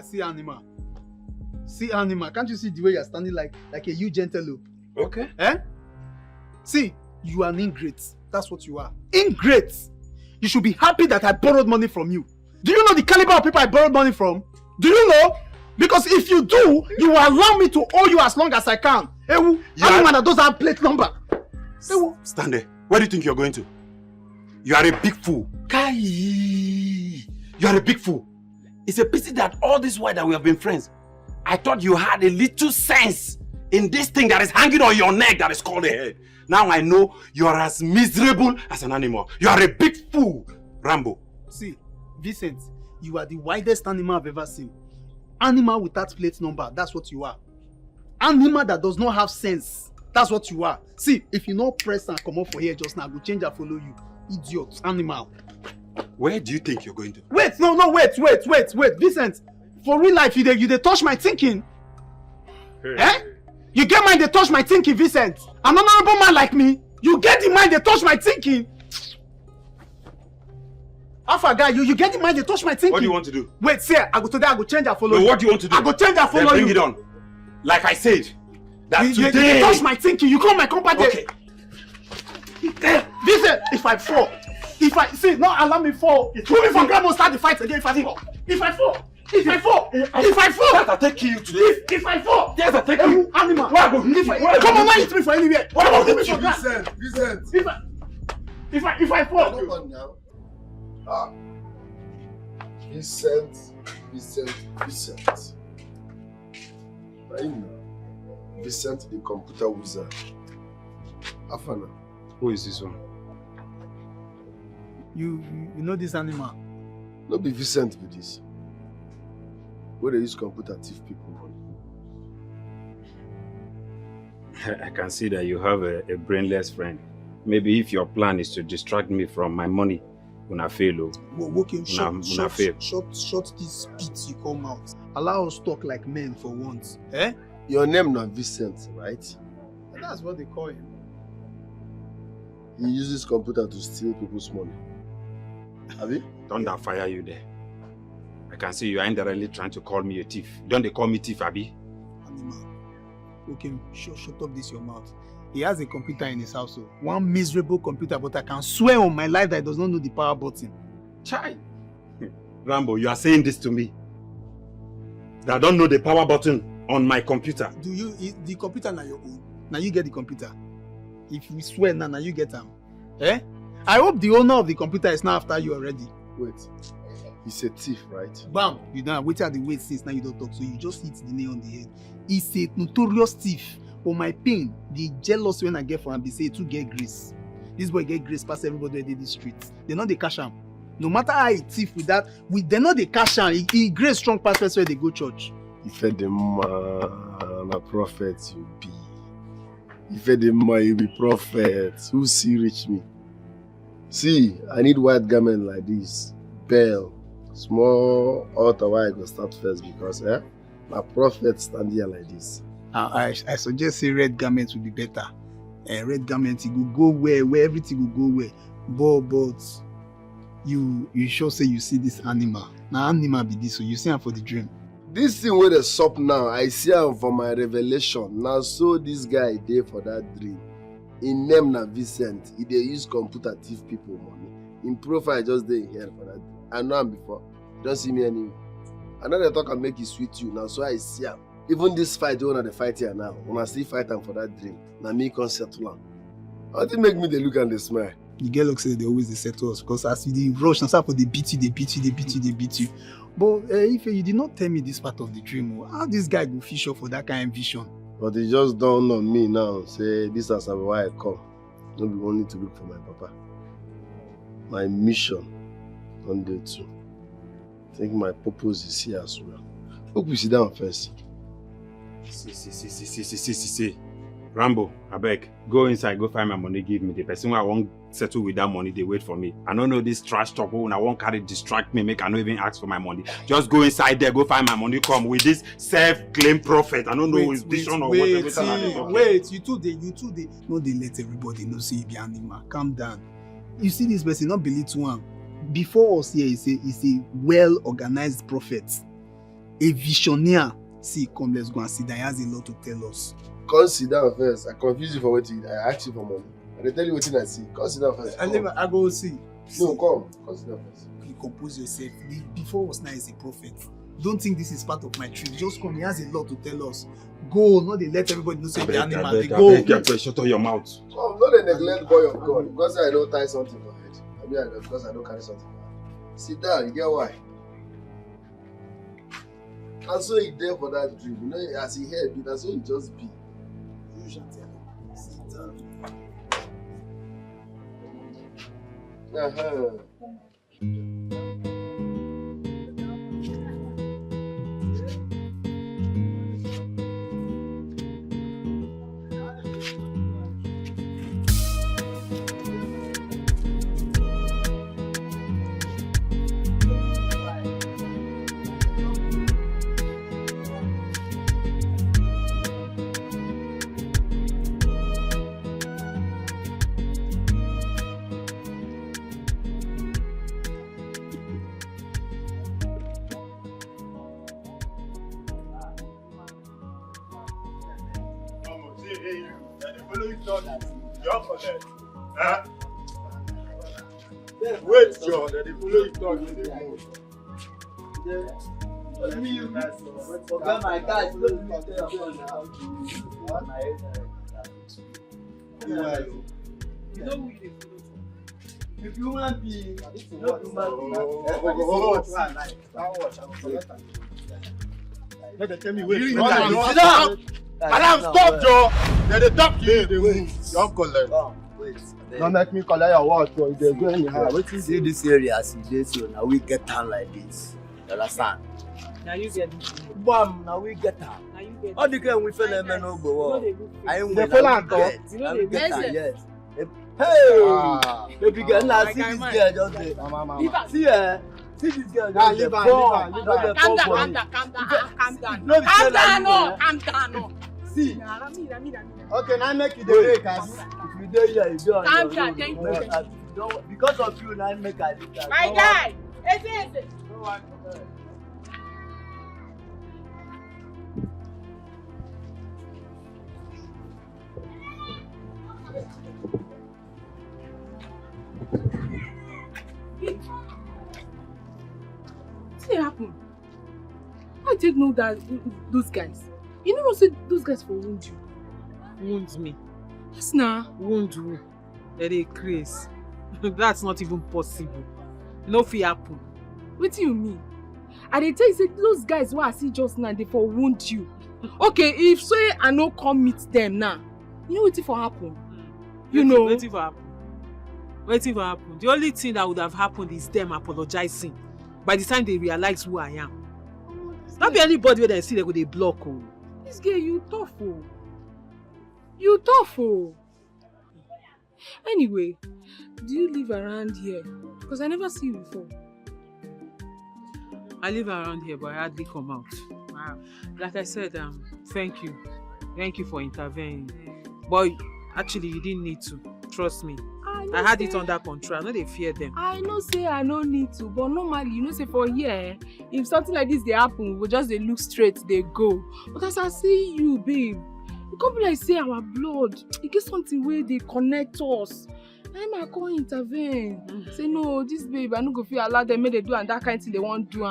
S6: See animal. See animal. Can't you see the way you're standing like a huge antelope?
S14: Okay.
S6: Eh? See, you are an ingrate. That's what you are. Ingrate. You should be happy that I borrowed money from you. Do you know the caliber of people I borrowed money from? Do you know? Because if you do, you will allow me to owe you as long as I can. Anyone that doesn't have plate number.
S14: Stand there. Where do you think you're going to? You are a big fool. Kai! You are a big fool. It's a pity that all this while that we have been friends, I thought you had a little sense in this thing that is hanging on your neck that is called a head. Now I know you are as miserable as an animal. You are a big fool, Rambo.
S6: See, Vincent, you are the widest animal I've ever seen. Animal without plate number, that's what you are. Animal that does not have sense, that's what you are. See, if you not press and come up for here just now, I will change and follow you. Idiot, animal.
S14: Where do you think you're going to?
S6: Wait, wait, Vincent. For real life, you dey touch my thinking. Hey. Eh? You get mind they touch my thinking, Vincent. An honorable man like me, you get the mind they touch my thinking. Alpha guy, you get the mind they touch my thinking.
S14: What do you want to do?
S6: Wait, sir, I go change and follow you.
S14: What do you want to do?
S6: I go change and follow
S14: then
S6: you.
S14: bring it on. Like I said, that
S6: you
S14: today...
S6: You touch my thinking, you call my company.
S14: Okay.
S6: Vincent, if I fall, not allow me fall. Throw me from ground and start the fight again if I fall. If I fall. Yes, I take you today. If I fall, yes, I take you. Animal. Where I go? Come on, hit me for anywhere. Where I go?
S1: Vincent.
S6: If I fall.
S1: Come on now. Vincent. Right now, Vincent the computer wizard. Afana.
S14: Who is this one?
S6: You know this animal?
S1: No be Vincent with this. Where they use computer thief people money.
S14: I can see that you have a brainless friend. Maybe if your plan is to distract me from my money, una fail.
S6: Shut this spit you come out. Allow us talk like men for once. Eh?
S1: Your name not Vincent, right?
S6: That's what they call him.
S1: He uses computer to steal people's money. Have you?
S14: Don't that fire you there. I can see you are indirectly trying to call me a thief. Don't they call me thief, Abi?
S6: Animal. Okay, shut up this your mouth. He has a computer in his house, so one miserable computer, but I can swear on my life that he does not know the power button.
S14: Chai! Rambo, you are saying this to me? That I don't know the power button on my computer?
S6: Do you, the computer now your own? Now you get the computer. If we swear now you get them. Eh? I hope the owner of the computer is now after you already.
S1: Wait. He's a thief, right?
S6: Bam! You don't wait at the wait since now you don't talk, so you just hit the nail on the head. He's a notorious thief. For my pain, the jealous when I get from him, they say to get grace. This boy get grace past everybody in the streets. They know they cash him. No matter how he thief with that, they know they cash him. He grace strong past first where they go church.
S1: If the man a prophet you be. If the man you be prophet, who see reach me? See, I need white garment like this. Bell. Small altar where I go start first because my prophet stand here like this.
S7: I suggest say red garment will be better. Red garment it will go where everything will go where. But you sure say you see this animal. Now animal be this, so you see him for the dream.
S1: This thing where they sup now, I see him for my revelation. Now so this guy there for that dream. In name na Vincent, he dey use computer thief people money. In profile just dey here for that dream. I know him before. Don't see me anywhere. I know they talk and make it sweet you now, so I see him. Even this fight, you want to fight here now. When I still fight him for that dream, now me can't settle him. How do you make me they look and they smile?
S7: The girl looks like they always they settle us because as you rush and start for they beat you. But if you did not tell me this part of the dream, how this guy go fish up for that kind of vision?
S1: But it just dawned on me now. Say this is why I come. Not be only to look for my papa. My mission on day 2. I think my purpose is here as well. Hope we sit down first.
S14: See. Rambo, I beg, go inside, go find my money, give me. The person who I won't settle with that money, they wait for me. I don't know this trash talk, when I won't carry distract me, make I not even ask for my money. Just go inside there, go find my money, come with this self-claimed prophet. I don't know his vision or whatever.
S7: Wait, you two they. No, they let everybody know say you be animal. Calm down. You see this person, not believe to one. Before us here, he's a well-organized prophet. A visionaire. See, come, let's go and sit down. He has a lot to tell us.
S1: Come sit down first. I confuse you for what I asked you for money. And they tell you what I see. Come sit down first.
S7: I go see.
S1: No, come sit down first.
S7: You compose yourself. Before us now is a prophet. Don't think this is part of my trip. Just come. He has a lot to tell us. Go, not they let everybody know say the animal. They go.
S14: Shut up your mouth.
S1: Come, not the neglect boy of God. Because I don't tie something for head. I mean, because I don't carry something for head. Sit down. You get why? And so he there for that dream. You know, as he heard it, that's so he just be. You shall tell him. Sit down.
S13: Wait, John, they follow you talk in the mood.
S20: My guys, you know who you if you want to be,
S13: tell me wait. Madam, stop, Joe. They talk to you. They move. Don't collect.
S20: Don't make me collect your watch. If they go anyhow, what you see this area as it is, so now we get down like this. You understand?
S16: Now you get
S20: Bam, now we get down. All the girl we feel them no go. I ain't
S16: the
S20: yes. Hey, baby girl, now see this girl just there. See her. See this girl. Leave her.
S12: Calm down.
S20: See. Okay, now make it the break. If you do here, you do on
S12: calm down, thank
S20: you. Because of you, now make I leave that.
S12: My guy, it's What happened? I take note that those guys. You know, say those guys for wound you.
S16: Wound me?
S12: Yes, nah.
S16: Wound who? They craze. That's not even possible. No fear happen.
S12: What do you mean? And they tell you say those guys who I see just now, they for wound you. Okay, if say I no come meet them now, you know what for happen? You know.
S16: What for happen? What for happen? The only thing that would have happened is them apologizing. By the time they realize who I am. Not be anybody where they see they go they block. Oh.
S12: This girl, you tough. Oh. You tough. Oh. Anyway, do you live around here? Because I never see you before.
S16: I live around here, but I hardly come out. Wow. Like I said, thank you. Thank you for intervening. But actually, you didn't need to. Trust me. I had it under control. I know they fear them.
S12: I know say I no need to, but normally, you know say for here, if something like this they happen, we just they look straight, they go. But as I see you, babe, it can't be like say our blood. It gets something where they connect us. I can't intervene. Say no, this babe, I no go fit allow them make they do and that kind of thing they won't do.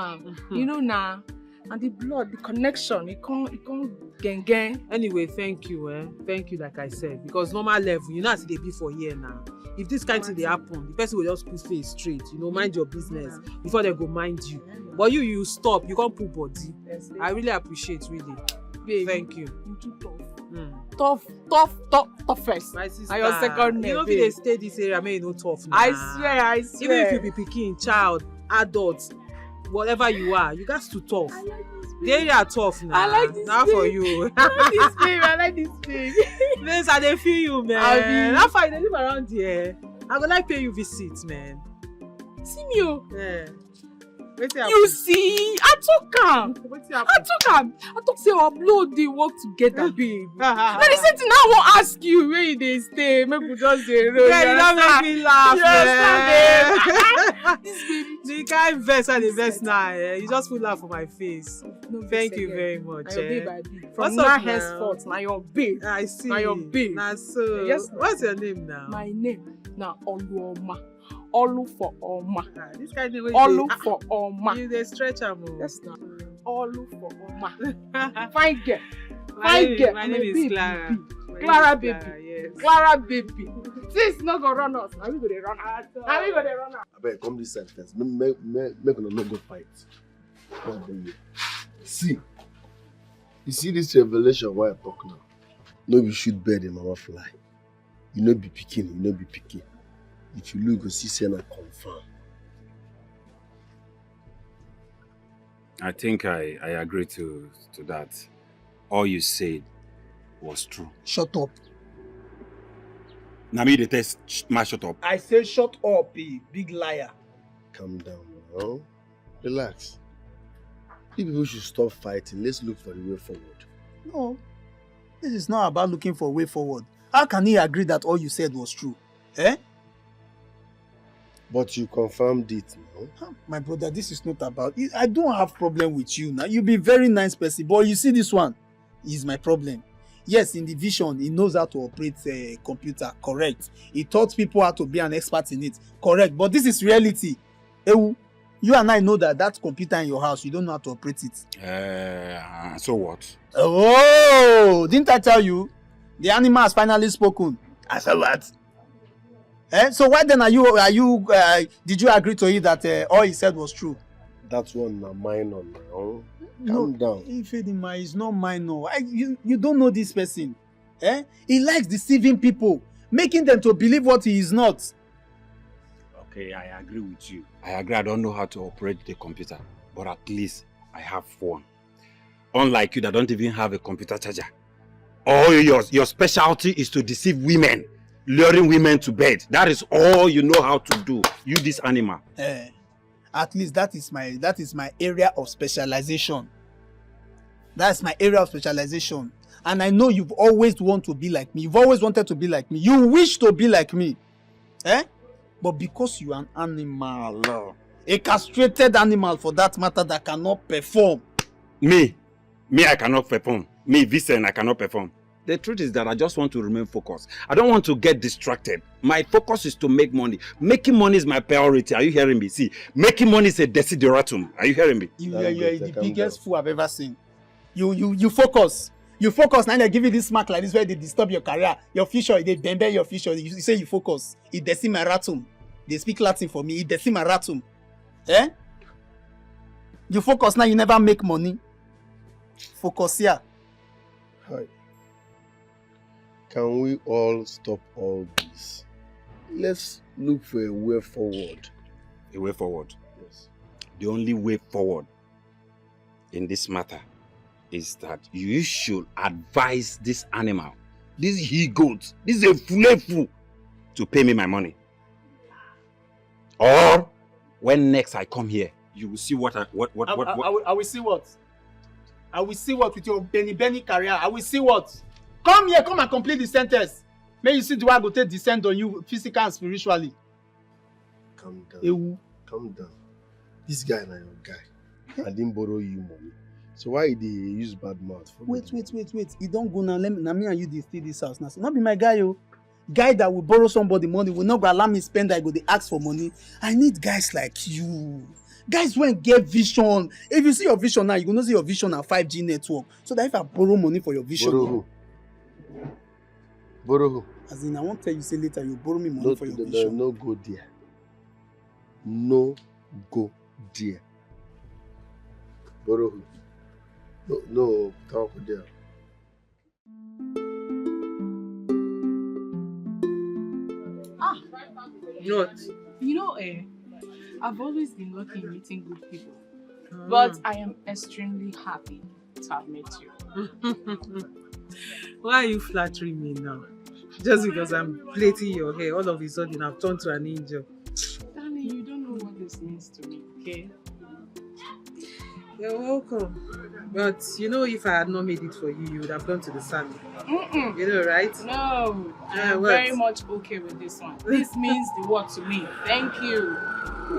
S12: You know now. And the blood, the connection, it can't gang.
S16: Anyway, thank you, Thank you, like I said. Because normal level, you know as they be for here now. If this kind of thing they happen, the person will just put face straight, mind your business before they go mind you. But you stop, you can't put body. I really appreciate, really.
S12: Babe,
S16: thank you.
S12: You too tough. Toughest.
S16: My sister.
S12: And your second name.
S16: You know if they stay this area, may you know tough now.
S12: I swear.
S16: Even if you be picking, child, adult, whatever you are, you got to tough. The area tough now.
S12: I like this
S16: now
S12: babe.
S16: for you.
S12: I like this babe.
S16: Please, I dey feel you, man. How far you dey live around here? I go like pay you visit, man.
S12: See me, oh.
S16: Yeah.
S12: You see, I talk am. I talk say our blood dey work together, babe. Now the same thing I wan ask you where you dey stay. Make we just dey roll.
S16: Yeah, you don't make me laugh, man.
S12: This baby.
S16: The kind verse and the verse now, you just put laugh on my face.
S12: No,
S16: thank you very much.
S12: Na your babe I be. From
S16: What's
S12: now
S16: up
S12: henceforth, na your babe.
S16: I see.
S12: Na your babe.
S16: Na so.
S12: Yes,
S16: what's your name now?
S12: My name na Oluoma. Olu for Oma.
S16: This kind of
S12: Olu for Oma.
S16: You dey stretch am.
S12: Yes, na. Olu for Oma. Fine girl. Fine girl.
S16: My name is Clara.
S12: Clara baby.
S16: Yes.
S12: Clara baby. Sis no go run us. Na we go dey run us. Na we go dey run us.
S1: Abeg, come this side first. Make una no go fight. See, you see this revelation why I talk now? No be shoot bird and mama fly. You no be pikin, you no be pikin. If you look, you see say na confirm.
S14: I think I agree to that. All you said was true.
S7: Shut up.
S14: Now me the test shut up.
S7: I say shut up, big liar.
S1: Calm down now. Relax. You people should stop fighting. Let's look for the way forward.
S7: No, this is not about looking for a way forward. How can he agree that all you said was true?
S1: But you confirmed it now.
S7: My brother, this is not about it. I don't have problem with you now. You be very nice person, but you see this one is my problem. Yes, in the vision, he knows how to operate a computer, correct. He taught people how to be an expert in it, correct. But this is reality. Ewu, you and I know that computer in your house, you don't know how to operate it.
S14: So what?
S7: Oh, didn't I tell you? The animal has finally spoken. I said what? So why then did you agree to it that all he said was true?
S1: That one na minor now. Calm down.
S7: Ifedima is not minor. You don't know this person. He likes deceiving people, making them to believe what he is not.
S14: Okay, I agree with you. I agree I don't know how to operate the computer, but at least I have one. Unlike you that don't even have a computer charger. All your specialty is to deceive women, luring women to bed. That is all you know how to do. You this animal.
S7: At least that is my area of specialization. That's my area of specialization. And I know you've always wanted to be like me. You've always wanted to be like me. You wish to be like me. But because you are an animal, a castrated animal for that matter that cannot perform.
S14: Me, I cannot perform. Me, Vincent, I cannot perform. The truth is that I just want to remain focused. I don't want to get distracted. My focus is to make money. Making money is my priority. Are you hearing me? See, making money is a desideratum. Are you hearing me?
S7: You are the biggest fool I've ever seen. You focus. You focus, now they give you this smack like this where they disturb your career. Your future, they bend your future. You say you focus. It decimeratum. They speak Latin for me. It decimeratum. You focus now, you never make money. Focus here.
S1: Hi. Can we all stop all this? Let's look for a way forward.
S14: A way forward?
S1: Yes.
S14: The only way forward in this matter is that you should advise this animal, this he-goat, this is a fool, to pay me my money. Or when next I come here, you will see what. I
S7: will see what? I will see what with your Benny career. I will see what? Come here, come and complete the sentence. May you see the way I go take descend on you physically and spiritually.
S1: Calm down. Calm down. This guy na your guy. I didn't borrow you money. So why did he use bad mouth?
S7: Wait. He don't go now. Let me and you dey stay this house now. So not be my guy, yo. guy that will borrow somebody money will not go allow me spend, I go dey ask for money. I need guys like you. Guys when get vision. If you see your vision now, you go know see your vision na 5G network. So that if I borrow money for your vision.
S1: Borrow who? Borrow who?
S7: As in, I won't tell you say later you borrow me money for your vision.
S1: No go there. No go there. Borrow who? No, talk there.
S12: Not. You know, I've always been lucky in meeting good people. But I am extremely happy to have met you.
S16: Why are you flattering me now? Just because I'm plaiting your hair, all of a sudden I've turned to an angel.
S12: Darling, you don't know what this means to me, okay?
S16: You're welcome. But you know, if I had not made it for you, you would have gone to the salon. You know, right?
S12: No, I'm very much okay with this one. This means the world to me. Thank you.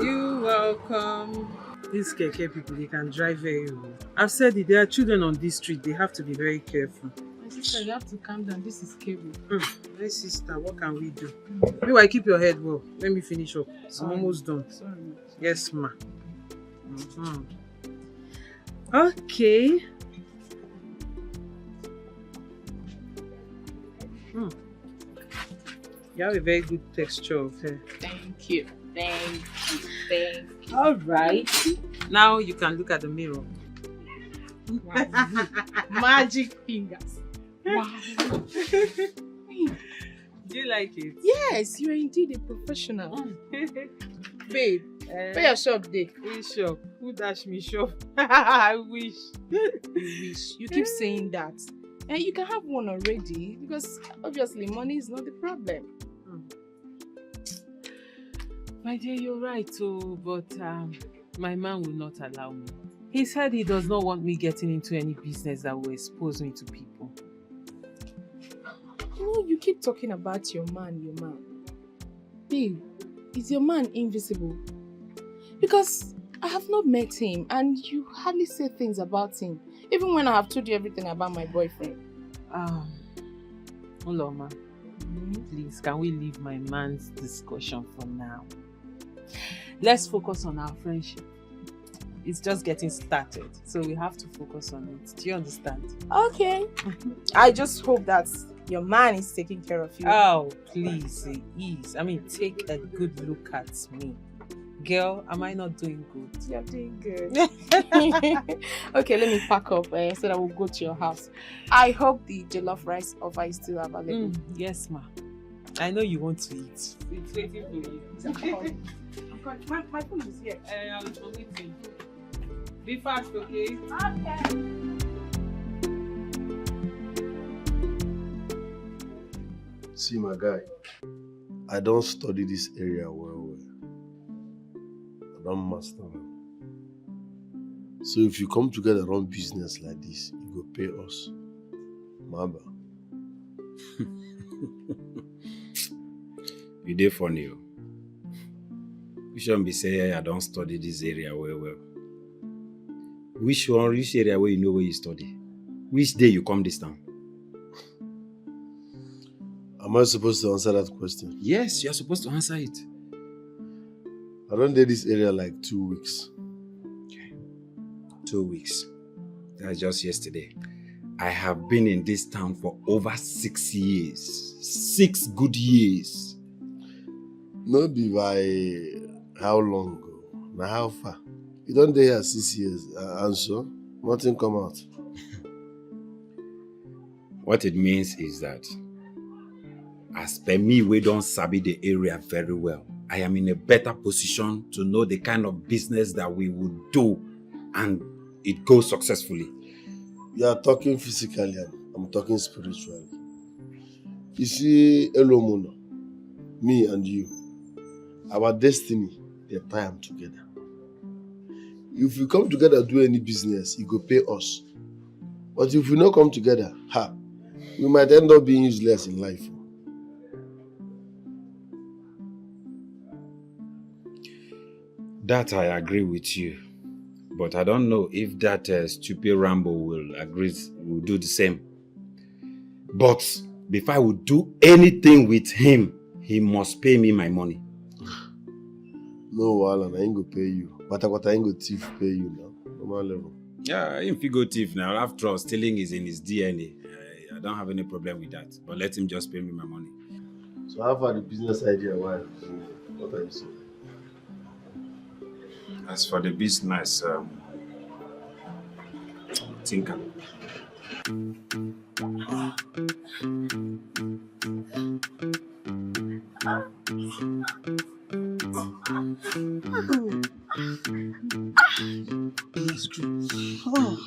S16: You're welcome. These keke people, they can drive very well. I've said it, there are children on this street, they have to be very careful.
S12: My sister, you have to calm down. This is cable.
S16: My sister, what can we do? Meanwhile, keep your head well. Let me finish up. I'm almost done.
S12: Sorry.
S16: Yes, ma. Okay. You have a very good texture of hair.
S12: Thank you. Thank you. Thank you.
S16: All right. Now you can look at the mirror.
S12: Wow. Magic fingers. Wow.
S16: Do you like it?
S12: Yes, you are indeed a professional. Babe, where your shop day?
S16: Which shop? Who dash me shop? I wish.
S12: You wish. You keep saying that. And you can have one already because obviously money is not the problem.
S16: My dear, you're right too, but my man will not allow me. He said he does not want me getting into any business that will expose me to people.
S12: You know, you keep talking about your man. Babe, is your man invisible? Because I have not met him and you hardly say things about him. Even when I have told you everything about my boyfriend.
S16: Uloma, please, can we leave my man's discussion for now? Let's focus on our friendship. It's just getting started, so we have to focus on it. Do you understand?
S12: Okay. I just hope that your man is taking care of you.
S16: Oh, please, he is. I mean, take a good look at me. Girl, am I not doing good?
S12: You're doing good. Okay, let me pack up so that we'll go to your house. I hope the jollof rice offer is still available.
S16: Yes, ma. I know you want to eat. It's waiting for you.
S12: I'm calling. My phone is here.
S16: I'll be waiting. Be fast, okay?
S12: Okay.
S1: See, my guy, I don't study this area well. I don't master them. So if you come together run business like this, you go pay us. Maba.
S14: You dey funny. You shouldn't be saying I don't study this area well. Which area where you know where you study? Which day you come this town?
S1: Am I supposed to answer that question?
S14: Yes, you're supposed to answer it.
S1: I don't do this area like 2 weeks.
S14: Okay. 2 weeks. That's just yesterday. I have been in this town for over 6 years. 6 good years.
S1: Not be by how long ago? Now how far? You don't dey here 6 years and so nothing come out.
S14: What it means is that as per me, we don't sabi the area very well. I am in a better position to know the kind of business that we would do and it goes successfully.
S1: You are talking physically, I'm talking spiritually. You see, Elomono, me and you, our destiny, they tie them together. If we come together do any business, it go pay us. But if we not come together, we might end up being useless in life.
S14: That I agree with you. But I don't know if that stupid Rambo will do the same. But before I would do anything with him, he must pay me my money.
S1: No, Alan, I ain't gonna pay you. But I ain't gonna thief pay you now. Normal level.
S14: Yeah, if he go thief now, after all, stealing is in his DNA. I don't have any problem with that. But let him just pay me my money.
S1: So how far the business idea? Why? What are you saying?
S14: As for the business, think
S9: That's true. Oh.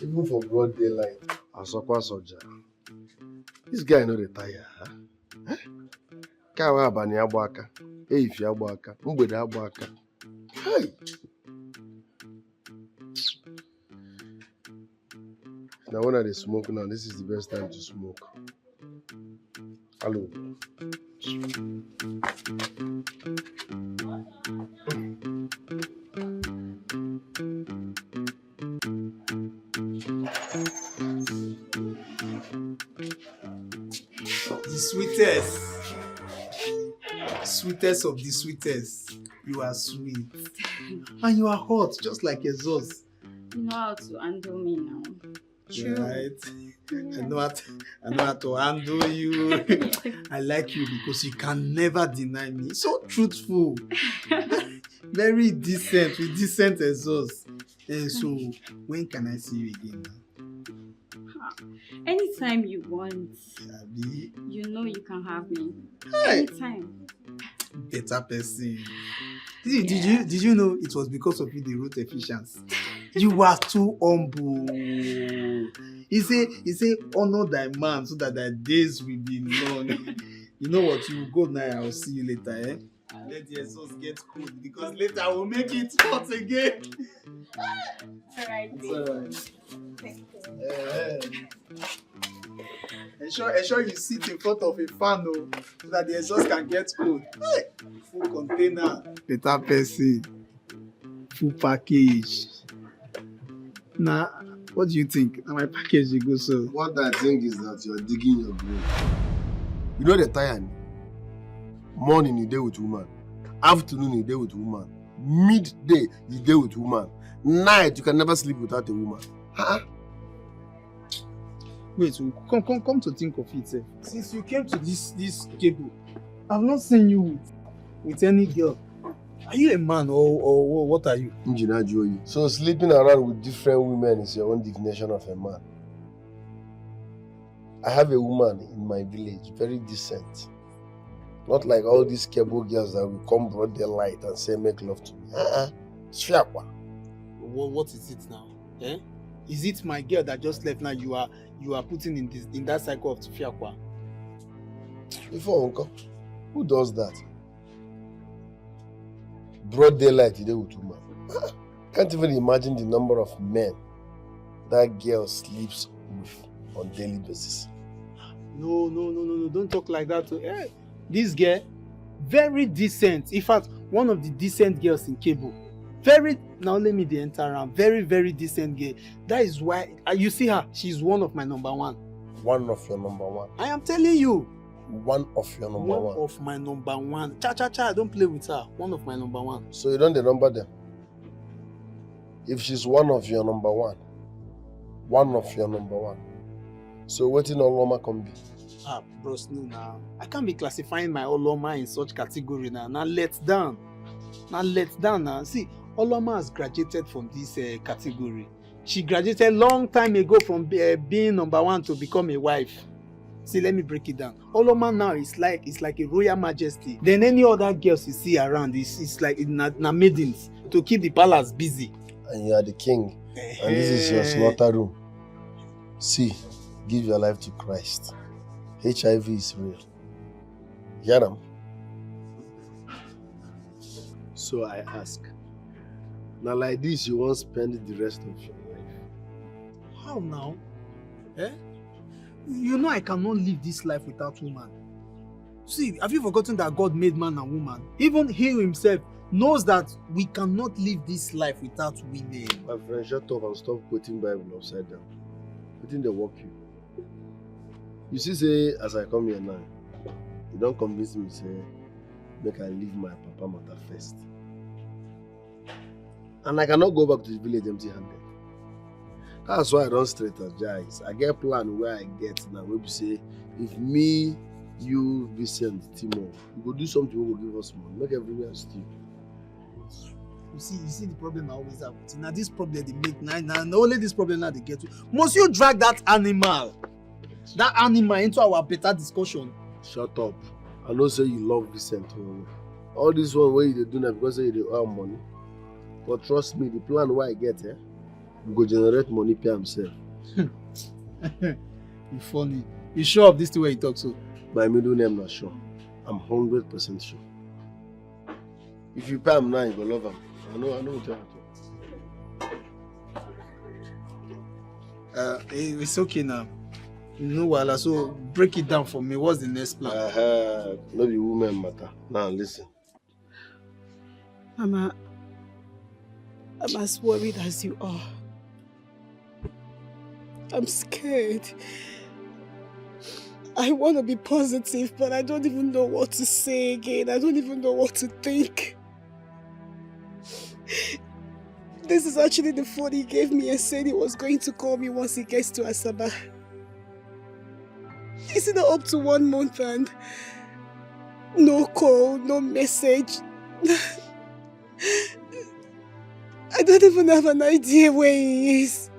S1: Even for broad daylight, Asokwa Soja. This guy know the tire, huh? Kawa abani abwaka, if you abwaka, mgbede abwaka. Hey! Now when they smoke now, this is the best time to smoke. Hello.
S7: The sweetest of the sweetest. You are sweet. And you are hot, just like a sauce.
S21: You know how to handle me now. True.
S7: Right? I know how to handle you. I like you because you can never deny me. So truthful. Very decent, with decent exhaust. So, when can I see you again now?
S21: Anytime you want.
S7: Abi?
S21: You know you can have me.
S7: Hey.
S21: Anytime.
S7: Better person. Did you know it was because of you they wrote Ephesians? You were too humble. He say, honor thy man so that thy days will be long. You know what? You go now. I'll see you later. Eh? Let the exhaust get cool because later I will make it hot again.
S21: Alright.
S7: It's alright. Ensure you sit in front of a fan so that the exhaust can get cold. Hey, full container. Better person. Full package. Nah, what do you think? Now my package you go so.
S1: What I think is that you're digging your grave. You know the time. Morning you day with woman. Afternoon you day with woman. Midday you day with woman. Night you can never sleep without a woman. Huh?
S7: Wait, come to think of it. Since you came to this cable, I've not seen you with any girl. Are you a man or what are you?
S1: Engineer Joey. So sleeping around with different women is your own definition of a man. I have a woman in my village, very decent. Not like all these cable girls that will come broad daylight and say make love to me. Fiakwa.
S7: What is it now? Eh? Is it my girl that just left now you are putting in that cycle of Fiakwa?
S1: Before uncle, who does that? Broad daylight, you do with woman. Can't even imagine the number of men that girl sleeps with on daily basis.
S7: No, don't talk like that. Hey, this girl, very decent. In fact, one of the decent girls in cable. Now let me enter around. Very, very decent girl. That is why, you see her, she's one of my number one.
S1: One of your number one?
S7: I am telling you.
S1: One of your number one?
S7: One of my number one. Cha, don't play with her. One of my number one.
S1: So you don't number them? If she's one of your number one, so what in Oloma can be?
S7: Bros, no now. I can't be classifying my Oloma in such category now. Now let's down now. See, Oloma has graduated from this category. She graduated long time ago from being number one to become a wife. See, let me break it down. Oloma now is like a royal majesty. Then any other girls you see around is like na maidens to keep the palace busy.
S1: And you are the king. And this is your slaughter room. See, give your life to Christ. HIV is real. Hear them? So I ask, now like this you won't spend the rest of your life?
S6: How now? Eh? You know I cannot live this life without woman. See, have you forgotten that God made man and woman? Even he himself knows that we cannot live this life without women.
S1: My friend, shut up and stop quoting Bible upside down. I think they work you. You see, say, as I come here now, you don't convince me, say, make I leave my papa matter first. And I cannot go back to the village empty-handed. That's why I don't strategize. I get a plan where I get now. Where we say, if me, you, Vincent, Timo, we go do something, we will give us money. Make everywhere steal.
S6: You see the problem I always have. Now this problem they make now only this problem now they get to. Must you drag that animal into our better discussion?
S1: Shut up. I know say you love Vincent. All this one where you do now because say you earn money. But trust me, the plan where I get here, we go generate money per himself.
S6: You funny. You sure of this the way you talk so?
S1: My middle name not sure. I'm 100% sure. If you pay him now, you go love him. I know what you're
S6: talking. It's okay now. No wala, so break it down for me. What's the next plan?
S1: No be woman matter. Now listen.
S9: Mama, I'm as worried as you are. I'm scared. I want to be positive, but I don't even know what to say again. I don't even know what to think. This is actually the phone he gave me and said he was going to call me once he gets to Asaba. Is it not up to 1 month and no call, no message? I don't even have an idea where he is.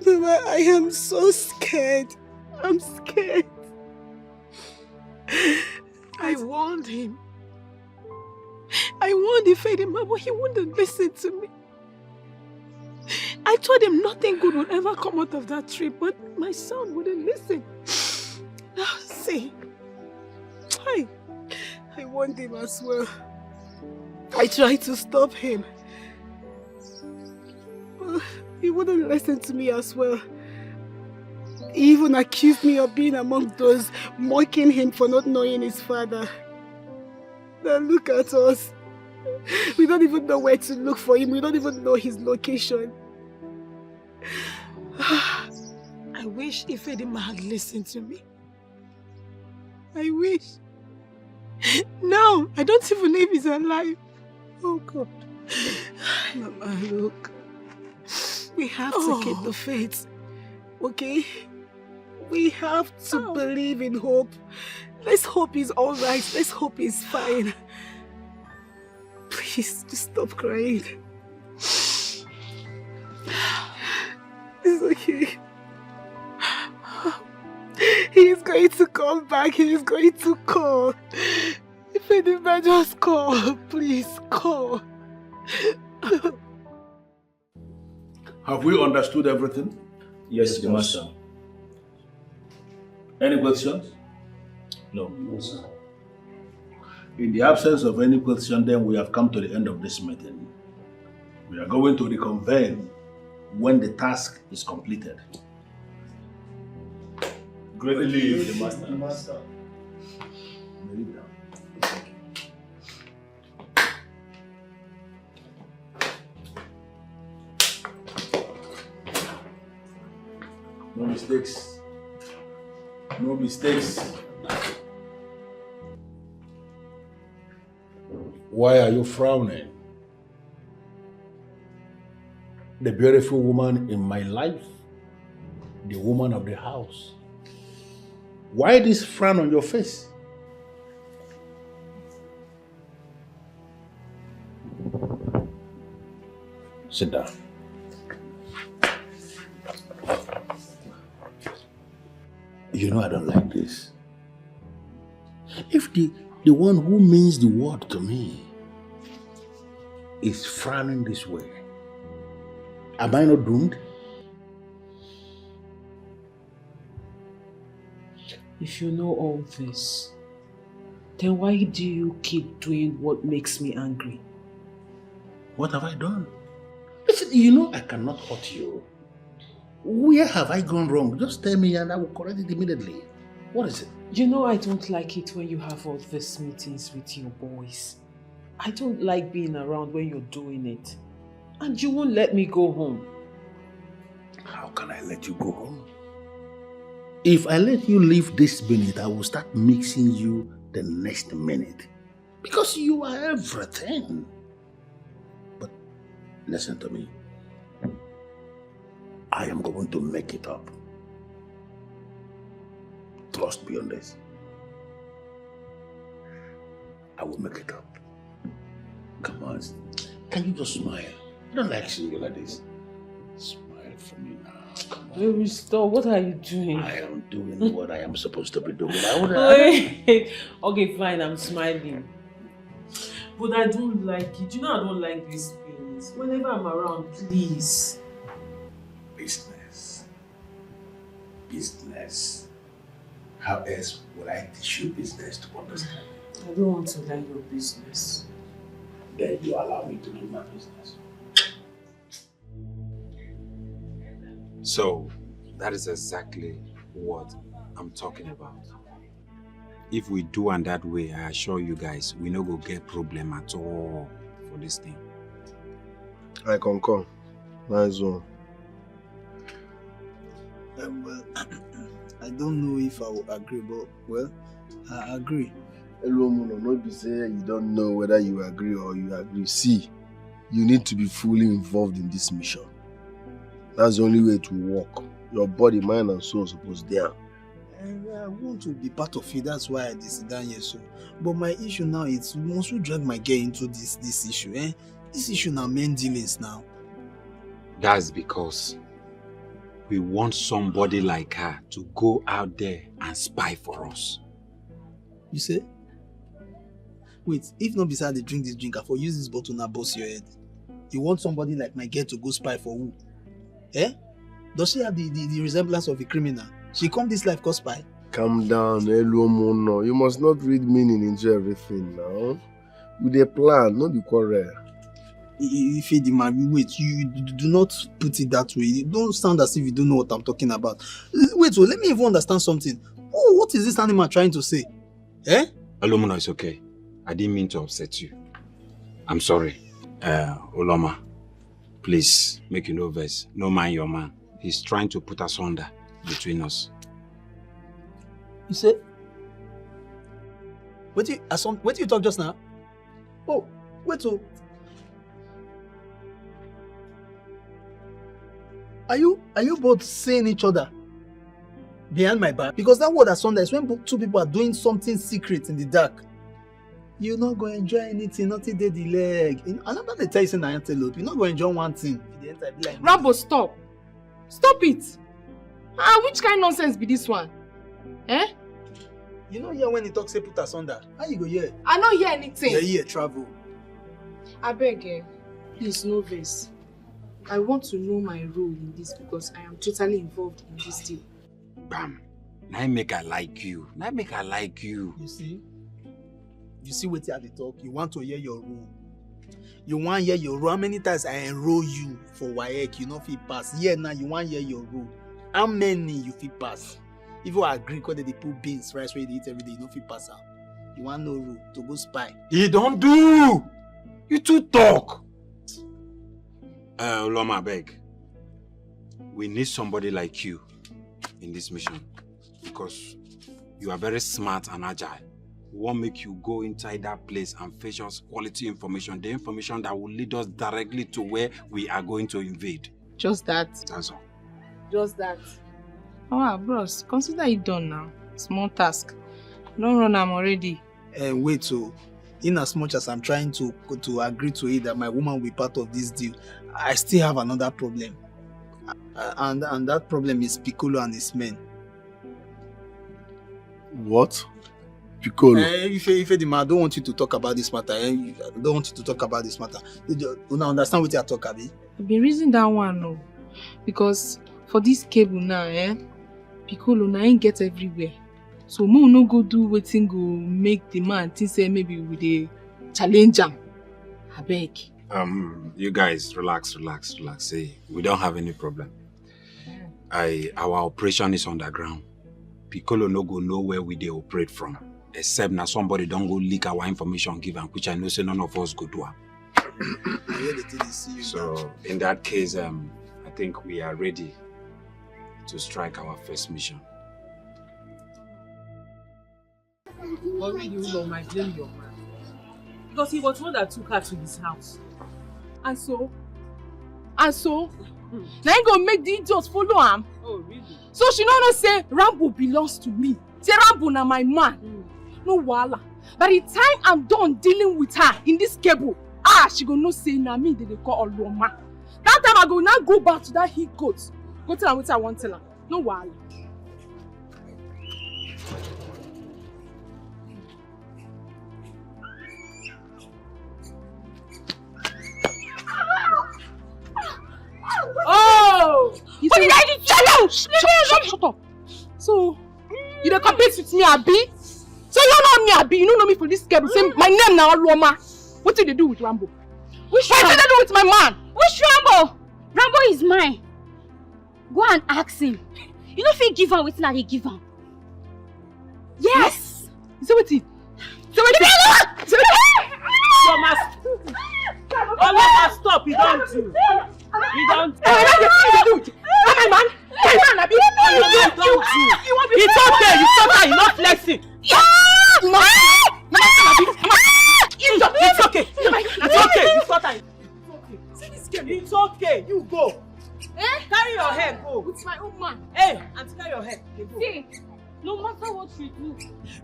S9: Mama, I am so scared. I'm scared. I warned him. I warned Ifedima, but he wouldn't listen to me. I told him nothing good would ever come out of that trip, but my son wouldn't listen. Now, see, I warned him as well. I tried to stop him. But he wouldn't listen to me as well. He even accused me of being among those mocking him for not knowing his father. Now look at us. We don't even know where to look for him. We don't even know his location. I wish Ifedima had listened to me. I wish. No, I don't even know if he's alive. Oh God. Mama, look. We have to keep the faith. Okay? We have to believe in hope. Let's hope he's alright. Let's hope he's fine. Please, just stop crying. It's okay. He's going to come back. He's going to call. If he didn't just call, please call.
S5: Have we understood everything?
S22: Yes, Master.
S5: Any questions?
S22: No, sir.
S5: In the absence of any question, then we have come to the end of this meeting. We are going to reconvene when the task is completed.
S22: Greatly leave the Master.
S5: No mistakes. No mistakes. Why are you frowning? The beautiful woman in my life, the woman of the house. Why this frown on your face? Sit down. You know I don't like this. If the one who means the word to me is frowning this way, am I not doomed?
S23: If you know all this, then why do you keep doing what makes me angry?
S5: What have I done? Listen, you know I cannot hurt you. Where have I gone wrong? Just tell me and I will correct it immediately. What is it?
S23: You know I don't like it when you have all these meetings with your boys. I don't like being around when you're doing it. And you won't let me go home.
S5: How can I let you go home? If I let you leave this minute, I will start mixing you the next minute. Because you are everything. But listen to me. I am going to make it up. Trust me on this. I will make it up. Come on. Can you just smile? I don't like seeing you like this. Smile for me now. Come on.
S23: Baby, stop. What are you doing?
S5: I am doing what I am supposed to be doing.
S23: Wait. Okay, fine. I'm smiling. But I don't like it. You know I don't like these things. Whenever I'm around, please.
S5: Business. Business. How else would I teach you business to understand?
S23: I don't want to learn your business.
S5: Then you allow me to do my business.
S14: So, that is exactly what I'm talking about. If we do and that way, I assure you guys, we no go get problem at all for this thing.
S1: I concur. Nice one.
S7: Well, I don't know if I will agree, but well, I agree.
S1: Hello, Mono. Not be say you don't know whether you agree or you agree. See, you need to be fully involved in this mission. That's the only way to work. Your body, mind, and soul supposed there.
S7: I want to be part of it. That's why I sit down here. So, but my issue now is once we drag my girl into this issue, this issue now main dealings now.
S14: That's because we want somebody like her to go out there and spy for us.
S7: You say? Wait, if not beside they drink this drink, I for use this bottle now bust your head. You want somebody like my girl to go spy for who? Eh? Does she have the resemblance of a criminal? She come this life cause spy?
S1: Calm down, hello, Mono. You must not read meaning into everything now. With a plan, not be quarrel.
S7: If wait, you do not put it that way. You don't sound as if you don't know what I'm talking about. Wait, so let me even understand something. Oh, what is this animal trying to say? Eh?
S14: Olomona, it's okay. I didn't mean to upset you. I'm sorry. Oloma, please, make you no vex. No mind your man. He's trying to put us under between us.
S7: You say? What do you talk just now? Oh, wait, so are you both seeing each other behind my back? Because that word asunder is when two people are doing something secret in the dark. You're not going to enjoy anything, nothing dey the leg. I'm not going to tell you saying antelope. You're not going to enjoy one thing.
S12: Rambo, stop. Stop it. Which kind of nonsense be this one? Eh?
S7: You know here when he talks say put asunder. How you go here?
S12: I don't hear anything.
S7: Yeah, here, travel.
S12: I beg, please no vex. I want to know my role in this because I am totally involved in this deal.
S14: Bam. Now make I like you.
S7: You see what you have to talk? You want to hear your role. You want to hear your role. How many times I enroll you for WAEC, you know if you pass? Yeah, now you want to hear your role. How many you fit pass? If you agree because they put beans, rice where they eat every day, you know fit pass out. You want no rule to go spy.
S14: You don't do! You two talk! Oloma, beg. We need somebody like you in this mission because you are very smart and agile. We won't make you go inside that place and fetch us quality information, the information that will lead us directly to where we are going to invade.
S12: Just that.
S14: That's all.
S12: Just that. Oh, bros, consider it done now. Small task. Don't run, I'm already.
S7: Wait, so in as much as I'm trying to agree to it that my woman will be part of this deal, I still have another problem. And that problem is Piccolo and his men.
S1: What? Piccolo?
S7: Ife Dima, I don't want you to talk about this matter. I don't want you to talk about this matter. You don't understand what you are talking about?
S12: I've been reasoning that one, no. Because for this cable now, Piccolo now ain't get everywhere. So mo no go do wetin go make the man think say maybe we dey challenge am. Abeg.
S14: You guys relax. Hey, we don't have any problem. Our operation is underground. Piccolo no go know where we dey operate from. Except now somebody don't go leak our information give am, which I know say none of us go do am. So in that case, I think we are ready to strike our first mission.
S16: But really, you might blame your man. Because he was the one that took her to his house.
S12: And so? Now you gonna make the idiots follow him?
S16: Oh, really?
S12: So she don't say Rambo belongs to me. Say Rambo na my man. No wala. By the time I'm done dealing with her in this cable, she gonna know say na me they call Oloma. That time I go now go back to that he goat. Go tell her what I want to tell her. No wala. Oh! What did I do? Shut up! So, you dey compete with me, Abi? So you don't know me, Abi? You don't know me for this cable. Say my name now, Roma. What did they do with Rambo? What did they do with my man?
S21: Which Rambo? Rambo is mine. Go and ask him. You know if he give her wetin I dey give am. Yes.
S12: Say wetin?
S16: Stop, you don't do. You don't do.
S12: My man, Abi.
S16: It's okay, you stop her, you're not flexing.
S12: It's okay.
S16: You stop her. It's okay, you go. Carry your head, go.
S12: With my own man.
S16: Hey, auntie, carry your head. Go.
S21: See, no matter what you do,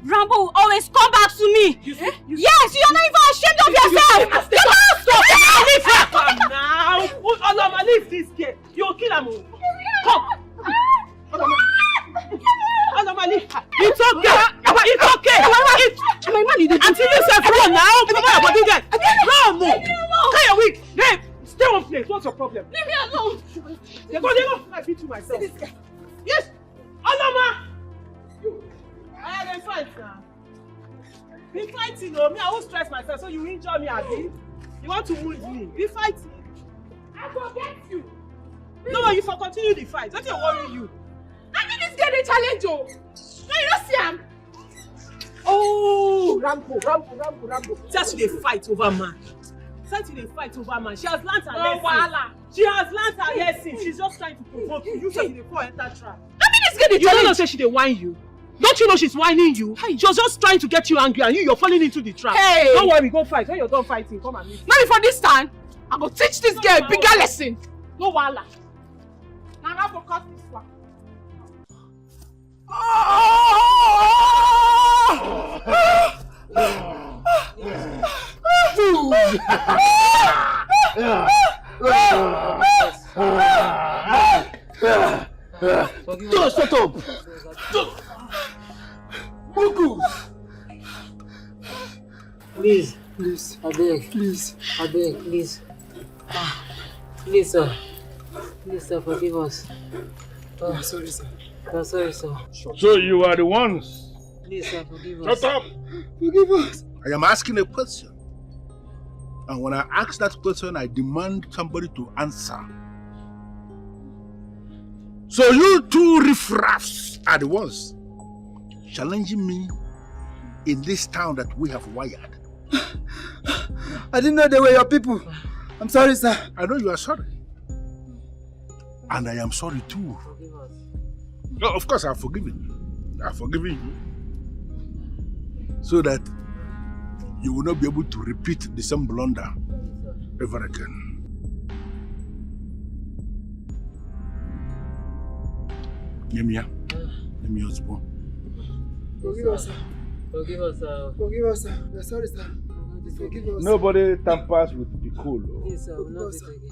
S21: Rambo will always come back to me. Yes, you're not even ashamed of yourself.
S16: Stop now. Oloma, leave this girl. You'll kill him. Come. Oloma, leave her. It's okay. It's okay.
S12: My man, you did.
S16: Until you say run now. Run. Carry your wig. Hey, stay one place. What's your problem?
S21: Leave me alone.
S16: They go. I beat you myself. Yes. Oloma. I fight now. Be fighting, me. I won't stress myself, so you injure me, Abi. You want to wound me. Be fighting. I will get you. No, you for continue the fight. Don't worry you.
S12: I mean, this girl they challenge you. No, you don't see him.
S16: Oh, Rambo. Just they fight over man. She has learned her lesson. She has learned her lesson. She's just trying to provoke you. You say they fall enter trap.
S12: I mean, this girl they challenge.
S16: You don't know say she they whine you. Don't you know she's whining you? Hey. She was just trying to get you angry and you're falling into the trap.
S12: Hey!
S16: Don't worry, go fight. When you're done fighting, come and meet me.
S12: Not before this time, I'm going to teach this girl a bigger lesson. No wala. Now I'm going to cut this one.
S20: Just shut up!
S3: Please,
S20: please,
S3: I beg.
S20: Please,
S3: I beg, please. Please, sir. Please, sir, forgive us.
S20: Sorry, sir.
S3: Sorry, sir.
S13: So you are the ones.
S3: Please, sir, forgive us.
S13: Shut up!
S20: Forgive us.
S13: I am asking a question. And when I ask that question, I demand somebody to answer. So you two riffraffs are the ones challenging me in this town that we have wired.
S20: I didn't know they were your people. I'm sorry, sir.
S13: I know you are sorry. And I am sorry too.
S3: Forgive us.
S13: No, of course I've forgiven you. I've forgiven you. So that you will not be able to repeat the same blunder ever again. Yemia. Yemia Osbo.
S20: Forgive us, sir.
S3: Forgive us, sir.
S20: Forgive us, sir. We're sorry, sir. Forgive us.
S13: Nobody tampers with Piccolo.
S3: Please, sir. We'll not do it again.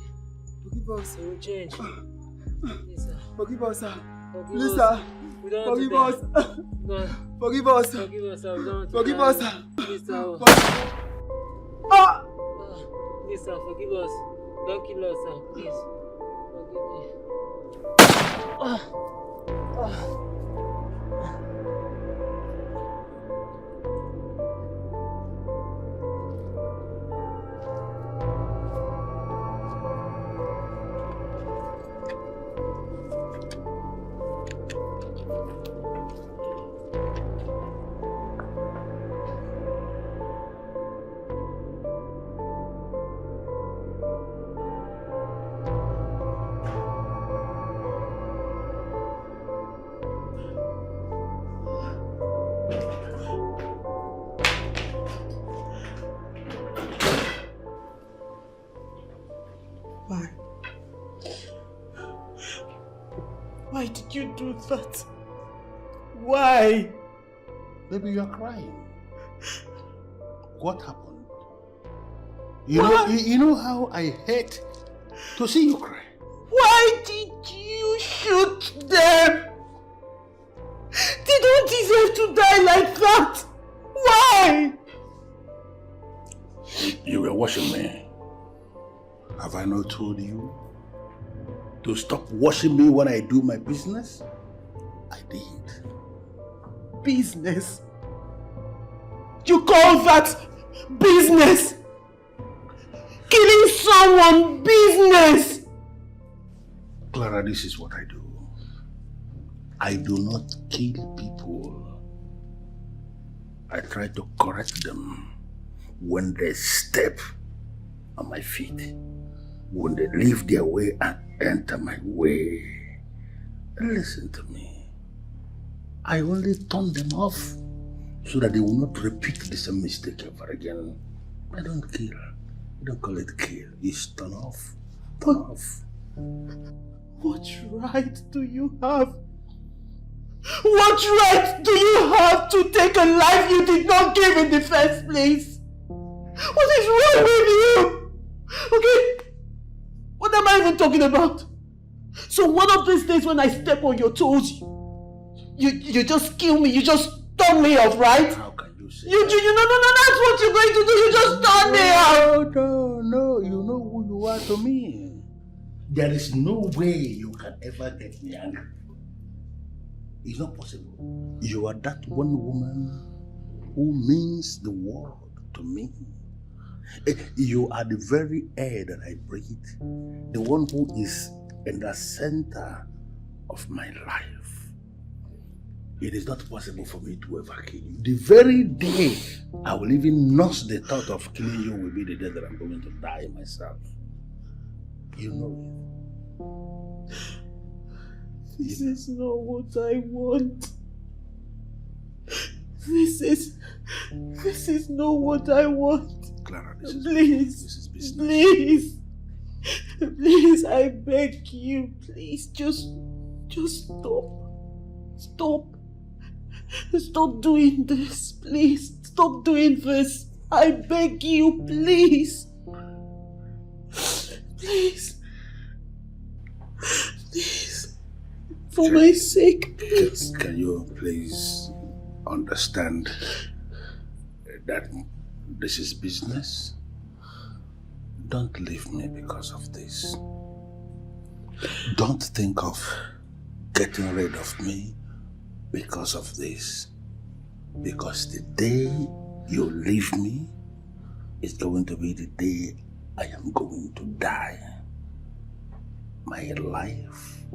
S20: Forgive us.
S3: We will change. Please, sir.
S20: Forgive us, sir.
S3: Forgive
S20: Please,
S3: us.
S20: sir.
S3: We don't
S20: Forgive
S3: want
S20: us.
S3: to die.
S20: Forgive us.
S3: Forgive us, sir. We don't want to
S20: Forgive
S3: die.
S20: us, sir.
S3: Please, sir. Please, sir. Forgive us. Don't kill us, sir. Please. Forgive me.
S9: Why did you do that? Why?
S5: Baby, you are crying. What happened? You know how I hate to see you cry.
S9: Why did you shoot them? They don't deserve to die like that. Why?
S5: You were watching me. Have I not told you to stop watching me when I do my business? I did.
S9: Business? You call that business? Killing someone business?
S5: Clara, this is what I do. I do not kill people. I try to correct them when they step on my feet, when they leave their way and enter my way. Listen to me. I only turn them off so that they will not repeat the same mistake ever again. I don't kill. I don't call it kill. It's turn off. Turn off.
S9: What right do you have? What right do you have to take a life you did not give in the first place? What is wrong with you? Okay, what am I even talking about? So one of these days when I step on your toes, you just kill me, you just turn me off, right?
S5: How can you say
S9: no, that's what you're going to do, you just turn me off.
S5: No, you know who you are to me. There is no way you can ever get me angry. It's not possible. You are that one woman who means the world to me. You are the very air that I breathe. The one who is in the center of my life. It is not possible for me to ever kill you. The very day I will even nurse the thought of killing you will be the day that I'm going to die myself. You know it.
S9: This is not what I want. This is not what I want.
S5: Clara, this
S9: is business. Please, I beg you, please, just stop. Stop doing this, please. Stop doing this. I beg you, please. Please. For my sake, please.
S5: Can you please understand that this is business? Don't leave me because of this. Don't think of getting rid of me because of this. Because the day you leave me is going to be the day I am going to die. My life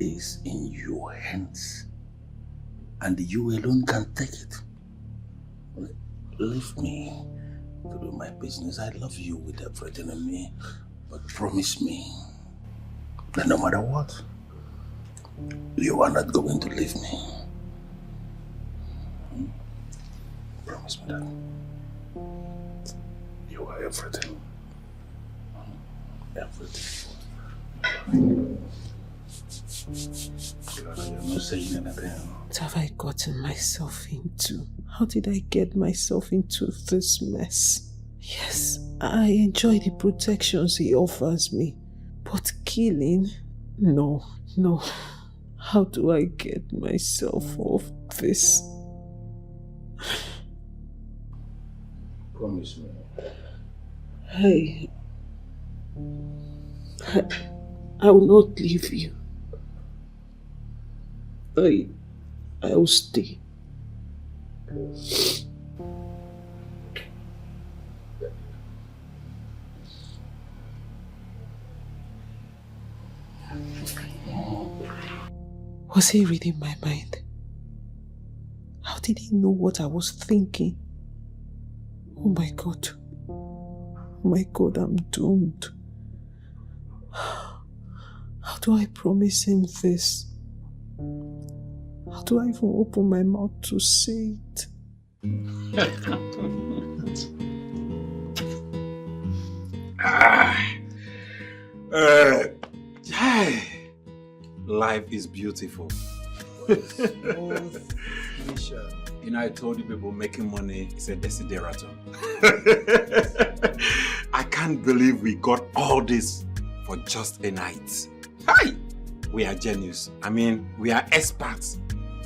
S5: is in your hands, and you alone can take it. Leave me to do my business. I love you with everything in me, but promise me that no matter what, you are not going to leave me. Promise me that. You are everything. Everything. You're not saying anything.
S9: What have I gotten myself into? How did I get myself into this mess? Yes, I enjoy the protections he offers me, but killing? No. How do I get myself off this?
S5: Promise
S9: I
S5: me.
S9: will not leave you. I will stay. Was he reading my mind? How did he know what I was thinking? Oh my God. Oh my God, I'm doomed. How do I promise him this? How do I even open my mouth to say it?
S14: life is beautiful. You know, I told you people making money is a desideratum. I can't believe we got all this for just a night. Hi! We are genius. I mean, we are experts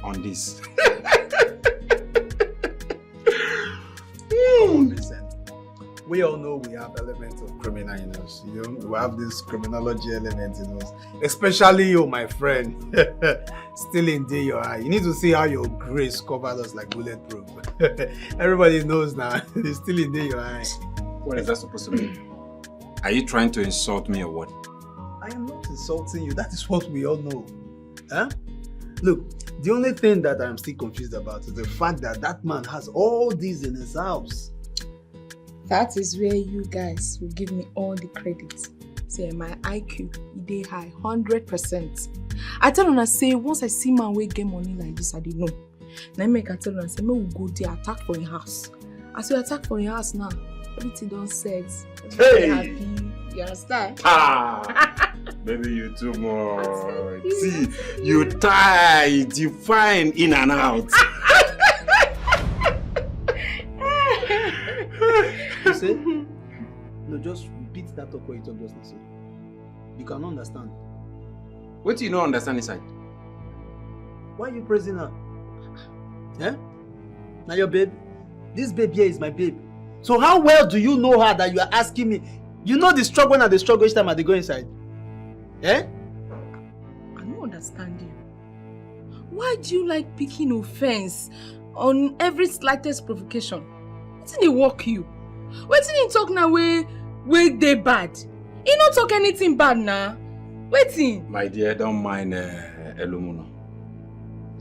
S14: on this.
S7: Come on, listen. We all know we have elements of criminal in us. You know, we have this criminology element in us. Especially you, my friend. Still in day your eye. You need to see how your grace covered us like bulletproof. Everybody knows now. It's still in day your eye.
S14: What is that supposed to mean? Are you trying to insult me or what?
S7: I am not insulting you. That is what we all know. Huh? Look, the only thing that I'm still confused about is the fact that that man has all these in his house.
S12: That is where you guys will give me all the credit. Say my IQ, they high, 100%. I tell you, I say once I see man wey get money like this, I didn't know. Now make I tell you, I say me will go there attack for your house. As we attack for your house now, everything done set.
S14: Hey!
S12: Happy. You understand?
S14: Ah! Baby, you too much. See, you tight, you fine in and out.
S7: You say? No, just repeat that talk what you talk just now. You cannot understand.
S14: What do you not understand inside?
S7: Why are you praising her? Eh? Now your babe? This babe here is my babe. So how well do you know her that you are asking me? You know the struggle and the struggle each time I go inside. Eh?
S12: I don't understand you. Why do you like picking offense on every slightest provocation? What did it work you? What did he talk now where they bad? He not talk anything bad now. Waiting.
S14: My dear, don't mind Elumuno.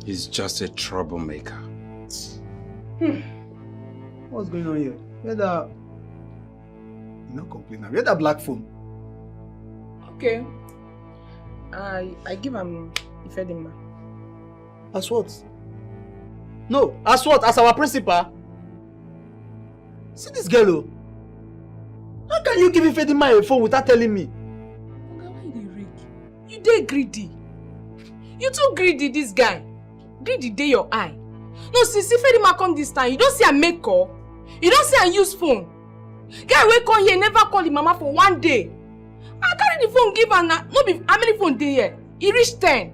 S14: He's just a troublemaker.
S7: What's going on here? Where the... You not complain now. Where that black phone?
S12: Okay. I give him Ifedima.
S7: As what? No, as what? As our principal? See this girl, oh. How can you give Ifedima a phone without telling me?
S12: You dey greedy. You too greedy, this guy. Greedy dey your eye. No, since Ifedima come this time, you don't see a make call. You don't see a use phone. Guy wey come here never call him mama for 1 day. I carry the phone give her now. No be how many phone dey here? He reach 10.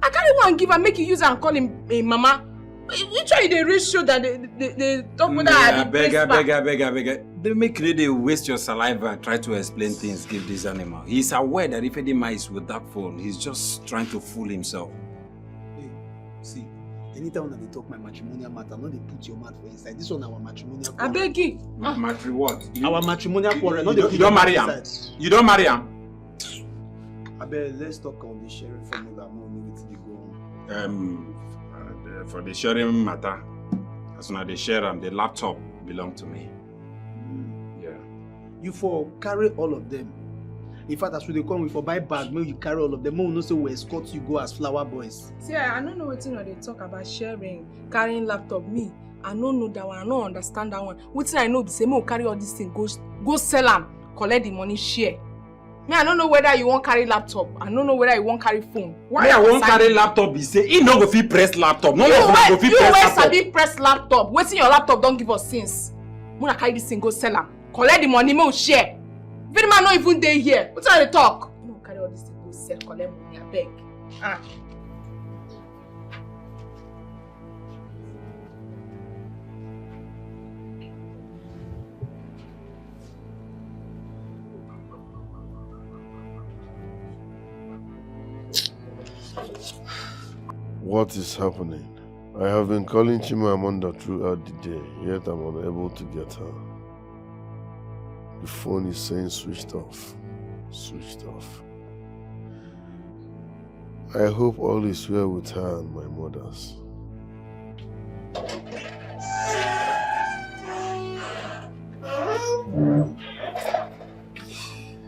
S12: I carry one give her make you use her and call him mama. Which one dey reach show that they talk with her?
S14: I beg. They make they waste your saliva and try to explain things, give this animal. He's aware that if Ifedima is with that phone, he's just trying to fool himself.
S7: Hey, see, anytime when they talk my matrimonial matter, no they put your mouth for inside. This one our matrimonial quarrel.
S12: I beg you.
S14: Matri what?
S7: Our matrimonial quarrel.
S14: You don't marry him. You don't marry him.
S7: I beg, let's talk on the sharing formula. More need to go on.
S14: For the sharing matter, as soon as they share them, the laptop belong to me. Yeah.
S7: You for carry all of them. In fact, as we come, we for buy bag, maybe you carry all of them. More no say we escort you go as flower boys.
S12: See, I don't know what they talk about sharing, carrying laptop. Me, I don't know that one. I don't understand that one. What I know, the same will carry all these things, go sell them, collect the money, share. Me, I don't know whether you want carry laptop. I don't know whether you want carry phone.
S14: Why I won't carry laptop? He say he no go fit press laptop. No,
S12: you
S14: go fit press laptop.
S12: Sabi press laptop. Waiting your laptop don't give us since. Muna carry this thing go sell am. Collect the money, me share. Very man not even dey here. What are they talk? No carry all this thing go sell. Collect money, I beg. Ah.
S1: What is happening? I have been calling Chimamanda throughout the day, yet I'm unable to get her. The phone is saying switched off. Switched off. I hope all is well with her and my mothers.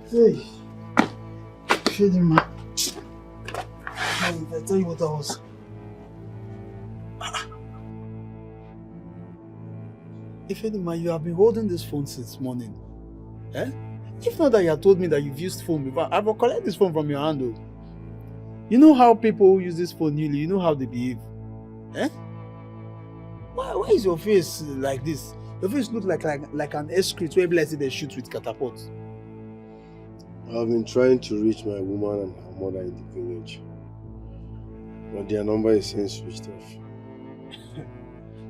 S7: Hey, Ifedima. I tell you what I was. Ifedima, you have been holding this phone since morning. Eh? If not that you had told me that you've used phone before, I will collect this phone from your hand.
S6: You know how people who use this phone newly, you know how they behave. Eh? Why is your face like this? Your face looks like an excrete where like they shoot with catapult.
S1: I've been trying to reach my woman and her mother in the village, but their number is saying switched off.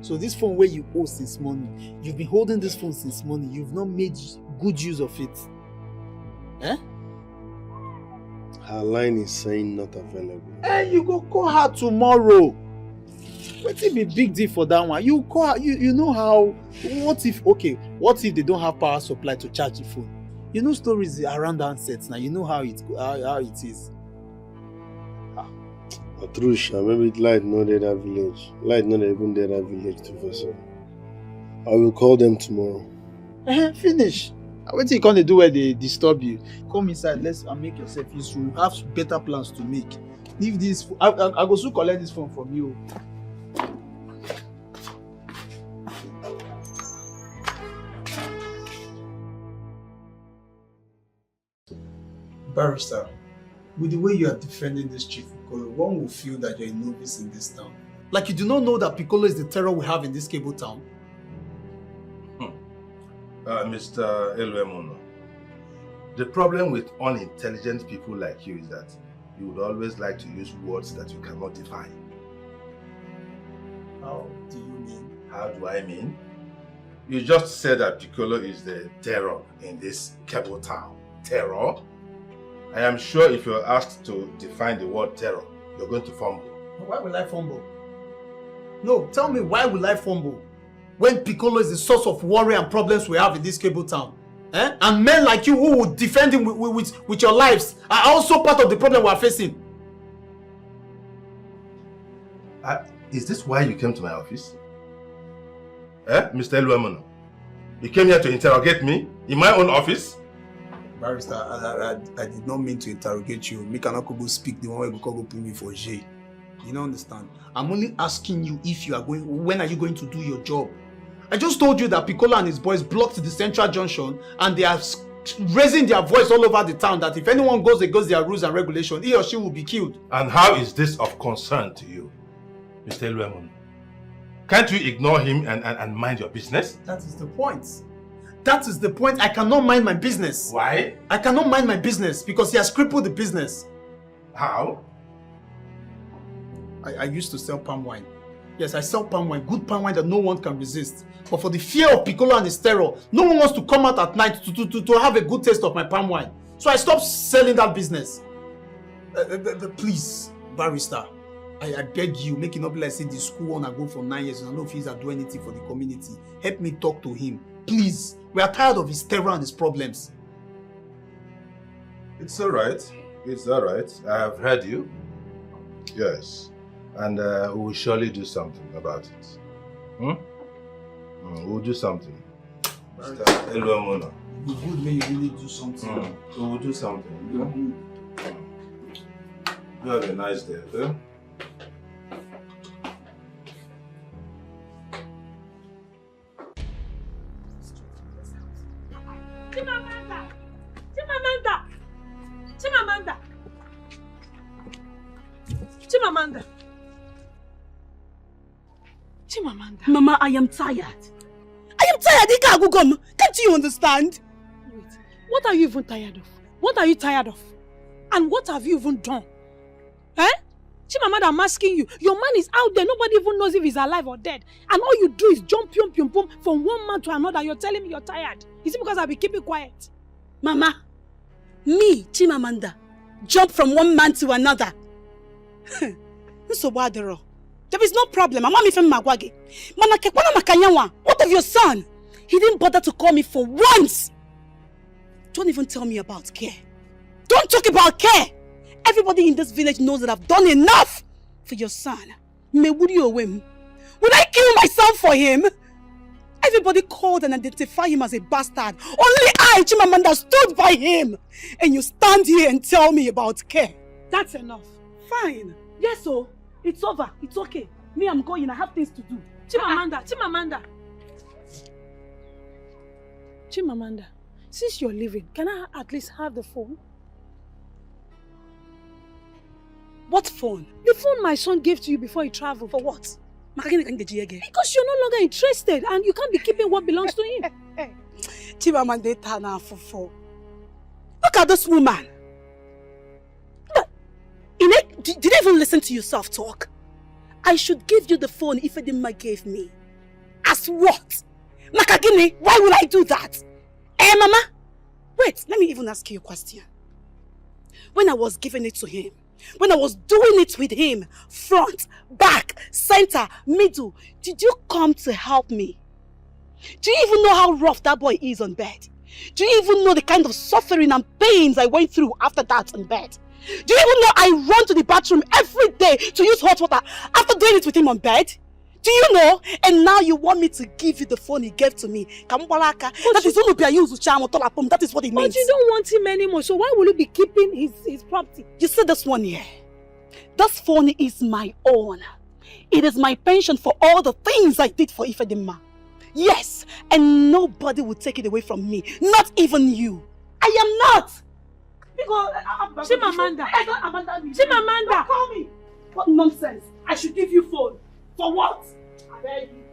S6: So this phone where you owe since morning, you've been holding this phone since morning, you've not made good use of it. Eh?
S1: Her line is saying not available.
S6: Hey, you go call her tomorrow. What's it be big deal for that one? You call her, you know how, what if they don't have power supply to charge the phone? You know stories around handsets now, you know how it is.
S1: Atrusha, maybe light not there that village. Light not even there that village to vessel. I will call them tomorrow.
S6: Finish. What you gonna do where they disturb you? Come inside, and make yourself useful. You have better plans to make. Leave this. I go soon collect this phone from you. Barrister, with the way you are defending this chief Piccolo, one will feel that you're a novice in this town. Like you do not know that Piccolo is the terror we have in this cable town.
S13: Mr. Elwemono, the problem with unintelligent people like you is that you would always like to use words that you cannot define.
S6: How do you mean?
S13: How do I mean? You just said that Piccolo is the terror in this cable town. Terror? I am sure if you're asked to define the word terror, you're going to fumble.
S6: Why will I fumble? No, tell me, why will I fumble? When Piccolo is the source of worry and problems we have in this cable town. Eh? And men like you who would defend him with your lives are also part of the problem we are facing.
S13: Is this why you came to my office? Mr. Elwemono? You came here to interrogate me in my own office?
S6: Barrister, I did not mean to interrogate you. Me cannot go speak the one way because go put me for jail. You don't understand? I'm only asking you when are you going to do your job? I just told you that Piccolo and his boys blocked the central junction and they are raising their voice all over the town that if anyone goes against their rules and regulations, he or she will be killed.
S13: And how is this of concern to you, Mr. Elwemono? Can't you ignore him and mind your business?
S6: That is the point. That is the point. I cannot mind my business.
S13: Why?
S6: I cannot mind my business because he has crippled the business.
S13: How?
S6: I used to sell palm wine. Yes, I sell palm wine, good palm wine that no one can resist. But for the fear of Piccolo and his terror, no one wants to come out at night to have a good taste of my palm wine. So I stopped selling that business. Please, Barrister, I beg you, make it not be like say the school one I go for 9 years and I don't know if he's do anything for the community. Help me talk to him. Please, we are tired of his terror and his problems.
S13: It's alright. It's alright. I have heard you. Yes. And we will surely do something about it. We'll do something. Mr. Elwemono.
S6: Be good when you really do something.
S13: We will do something. You have a nice day, okay?
S9: Chimamanda. Mama, I am tired. I am tired, Ikagugom. Can't you understand? Wait, what are you even tired of? What are you tired of? And what have you even done? Eh? Chimamanda, I'm asking you. Your man is out there. Nobody even knows if he's alive or dead. And all you do is jump, from one man to another. You're telling me you're tired. Is it because I'll be keeping quiet? Mama, me, Chimamanda, jump from one man to another. There is no problem. I'm not from Magwagi. What of your son? He didn't bother to call me for once. Don't even tell me about care. Don't talk about care. Everybody in this village knows that I've done enough for your son. Would I kill myself for him? Everybody called and identified him as a bastard. Only I, Chimamanda, stood by him. And you stand here and tell me about care. That's enough. Fine. Yes, so it's over. It's okay. Me, I'm going. I have things to do. Chimamanda, since you're leaving, can I at least have the phone? What phone?
S21: The phone my son gave to you before he traveled.
S9: For what?
S21: Because you're no longer interested and you can't be keeping what belongs to him.
S9: Look at this woman. Did you even listen to yourself talk? I should give you the phone Ifedima gave me. As what? Makagini, why would I do that? Mama? Wait, let me even ask you a question. When I was giving it to him, when I was doing it with him, front, back, center, middle, did you come to help me? Do you even know how rough that boy is on bed? Do you even know the kind of suffering and pains I went through after that on bed? Do you even know I run to the bathroom every day to use hot water after doing it with him on bed? Do you know? And now you want me to give you the phone he gave to me. That is that is what it means.
S21: But you don't want him anymore, so why will you be keeping his property?
S9: You see this one here? This phone is my own. It is my pension for all the things I did for Ifedima. Yes, and nobody will take it away from me. Not even you. I am not.
S21: Chimamanda.
S9: Chimamanda. Call me. What nonsense. I should give you phone. For what? I beg you.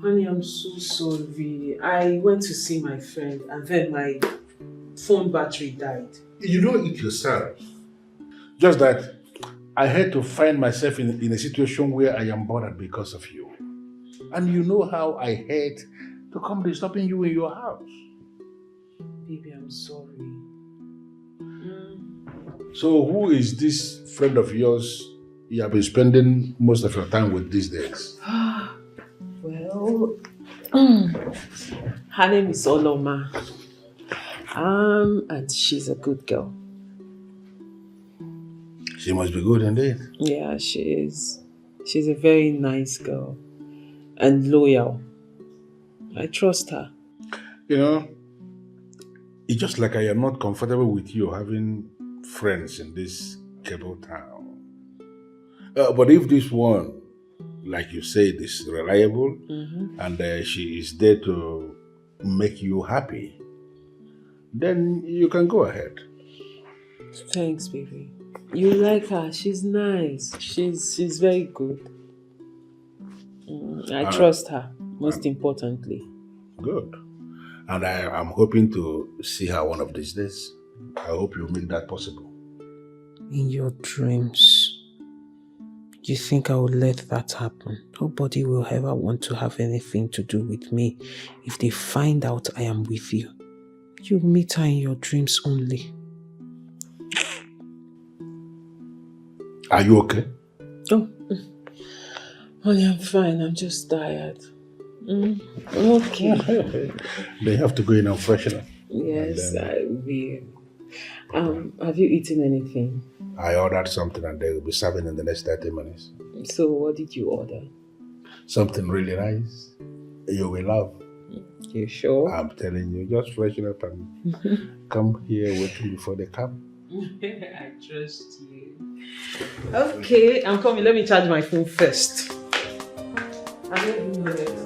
S16: Honey, I'm so sorry. I went to see my friend and then my phone battery died.
S5: You know it yourself. Just that I had to find myself in a situation where I am bothered because of you. And you know how I hate to come disturbing you in your house.
S16: Baby, I'm sorry.
S5: So who is this friend of yours you have been spending most of your time with these days?
S16: Well, her name is Oloma. And she's a good girl.
S5: She must be good indeed.
S16: Yeah, she is. She's a very nice girl and loyal. I trust her.
S5: You know, it's just like I am not comfortable with you having friends in this cable town. But if this one, like you said, is reliable and she is there to make you happy, then you can go ahead.
S16: Thanks, baby. You like her. She's nice. She's very good. I trust her, most importantly.
S5: Good. And I'm hoping to see her one of these days. I hope you make that possible.
S16: In your dreams, you think I would let that happen? Nobody will ever want to have anything to do with me if they find out I am with you. You meet her in your dreams only.
S5: Are you okay?
S16: Oh, honey, I'm fine. I'm just tired. I'm okay.
S5: They have to go in and freshen up.
S16: Yes, I will. Have you eaten anything?
S5: I ordered something and they will be serving in the next 30 minutes.
S16: So what did you order?
S5: Something really nice. You will love.
S16: You sure?
S5: I'm telling you, just freshen up and come here waiting before they come.
S16: I trust you. Okay, I'm coming. Let me charge my phone first. I'm not doing it.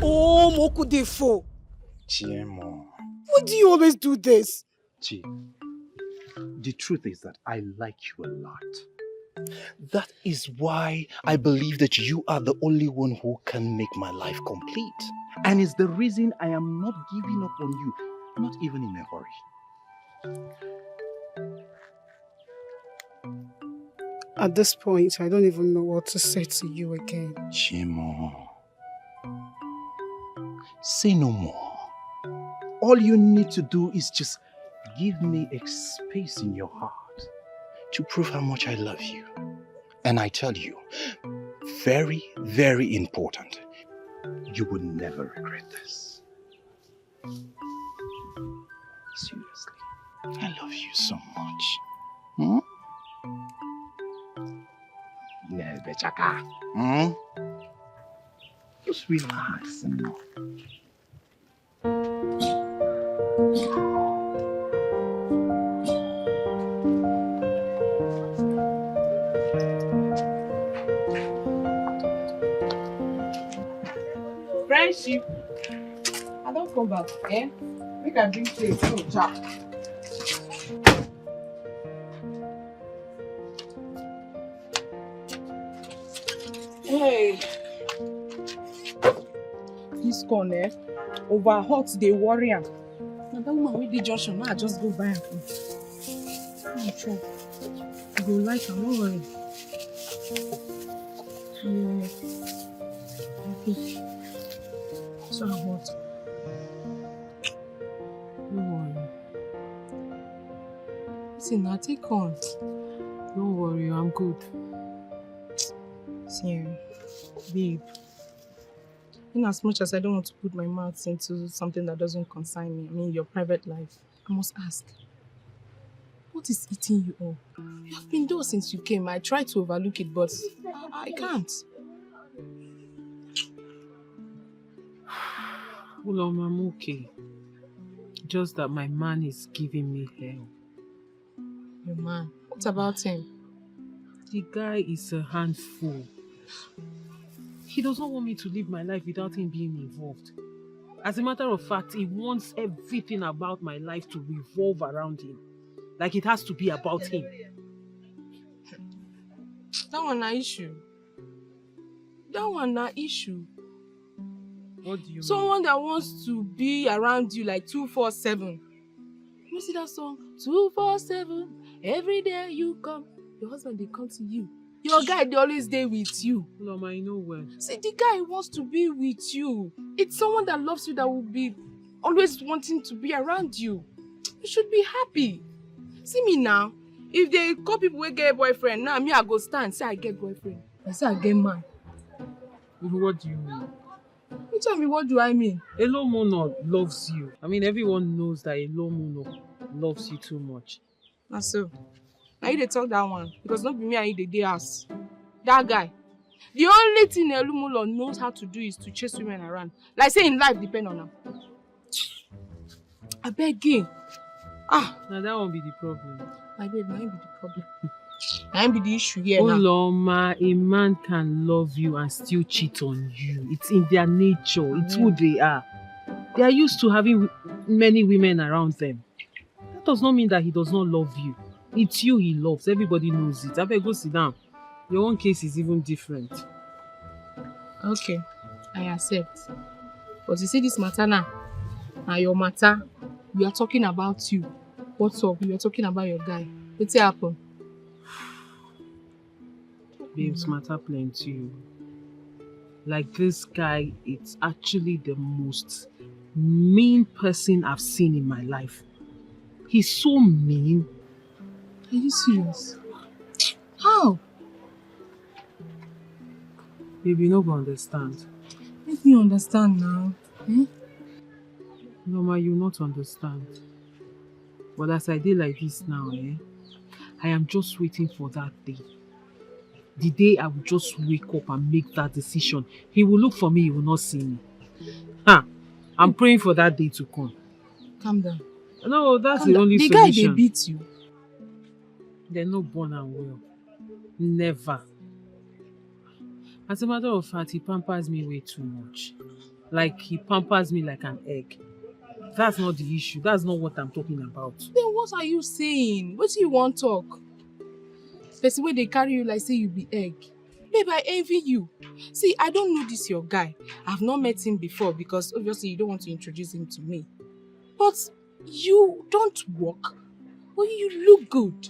S9: Oh, Mokudefo.
S4: Chiemo.
S9: Why do you always do this?
S4: Chi, the truth is that I like you a lot. That is why I believe that you are the only one who can make my life complete. And it's the reason I am not giving up on you, not even in a hurry.
S9: At this point, I don't even know what to say to you again.
S4: Chimo, say no more. All you need to do is just give me a space in your heart to prove how much I love you. And I tell you, very, very important, you will never regret this. Seriously, I love you so much. Hmm? Hmm? Just relax.
S12: Friendship. I don't come back, eh? Make I drink plate, no jack. Hey. This corn, eh? Over hot, they worry am. Now that woman with the junction, now I just go buy am. I'm sure. You go like am, no worry. Yeah. Okay. So hot. No worry. Listen, now take on.
S23: Don't worry, I'm good.
S12: See, babe. In as much as I don't want to put my mouth into something that doesn't concern me, I mean your private life, I must ask. What is eating you up? You have been there since you came. I tried to overlook it, but I can't.
S23: Well, I'm okay. Just that my man is giving me hell.
S12: Your man? What about him?
S23: The guy is a handful. He does not want me to live my life without him being involved. As a matter of fact, he wants everything about my life to revolve around him. Like it has to be about him.
S12: That one na issue. That one na issue.
S23: What do you
S12: Someone that wants to be around you like 247. You see that song? 247. Every day you come. Your husband, they come to you. Your guy, they always there with you.
S23: Mama, I know well.
S12: See, the guy wants to be with you. It's someone that loves you that will be always wanting to be around you. You should be happy. See me now. If they call people who get a boyfriend, now me I go stand, say I get boyfriend. I say I get man.
S23: What do you mean?
S12: You tell me, what do I mean?
S23: Elomono loves you. I mean, everyone knows that Elomono loves you too much.
S12: Na so. Now you dey talk that one because not be me and you dey ass. That guy. The only thing Elomono knows how to do is to chase women around. Like saying life depend on him. I beg you.
S23: Now that won't be the problem.
S12: My babe, that ain't be the problem. That ain't be the issue here now.
S23: Oloma, a man can love you and still cheat on you. It's in their nature. It's who they are. They are used to having many women around them. That does not mean that he does not love you. It's you he loves. Everybody knows it. I better go sit down. Your own case is even different.
S12: Okay, I accept. But you see this matter now. Now your matter, we are talking about you. What's up? We are talking about your guy. What's happen?
S23: Babes, matter plenty. Like this guy, it's actually the most mean person I've seen in my life. He's so mean.
S12: Are you serious? How?
S23: Baby, you don't understand.
S12: Make me understand now. Eh?
S23: Norma, you not understand. But as I did like this now, I am just waiting for that day. The day I will just wake up and make that decision. He will look for me, he will not see me. I'm praying for that day to come.
S12: Calm down.
S23: No, that's the only solution.
S12: The guy, they beat you.
S23: They're not born and well. Never. As a matter of fact, he pampers me way too much. Like, he pampers me like an egg. That's not the issue. That's not what I'm talking about.
S12: Then what are you saying? What do you want to talk? Person where they carry you like say you be egg. Babe, I envy you. See, I don't know this your guy. I've not met him before because obviously you don't want to introduce him to me. But you don't work, but you look good.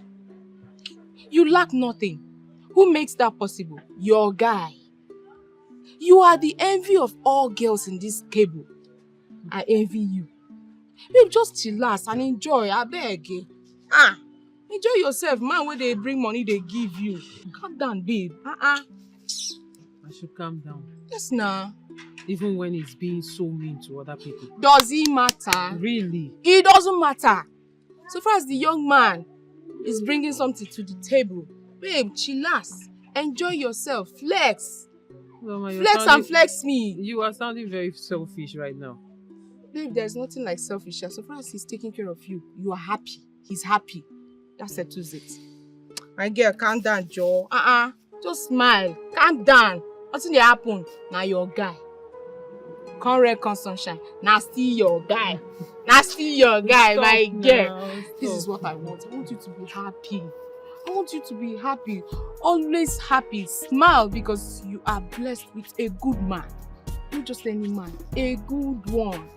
S12: You lack nothing. Who makes that possible? Your guy. You are the envy of all girls in this cable. I envy you. Babe, just chillax and enjoy, I beg. Enjoy yourself, man. When they bring money, they give you. Calm down, babe.
S23: I should calm down.
S12: Yes, nah.
S23: Even when he's being so mean to other people.
S12: Does it matter?
S23: Really?
S12: It doesn't matter. So far as the young man is bringing something to the table, babe, chillax. Enjoy yourself. Flex.
S23: Mama,
S12: And flex me.
S23: You are sounding very selfish right now.
S12: Babe, there's nothing like selfish. So far as he's taking care of you, you are happy. He's happy. That settles it. My girl, calm down, Joe. Just smile. Calm down. Nothing will happen. Now your guy. Come red, come sunshine. Now still your guy.
S23: Stop
S12: my girl.
S23: now,
S12: This is what I want. I want you to be happy. I want you to be happy. Always happy. Smile because you are blessed with a good man. Not just any man. A good one.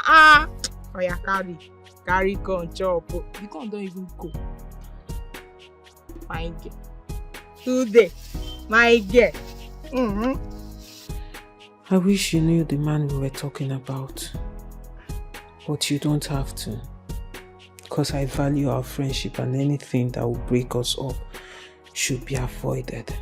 S12: Oh yeah, carry gun, chop. The gun don't even go. My girl. Today, my girl.
S23: I wish you knew the man we were talking about. But you don't have to. Because I value our friendship and anything that will break us up should be avoided.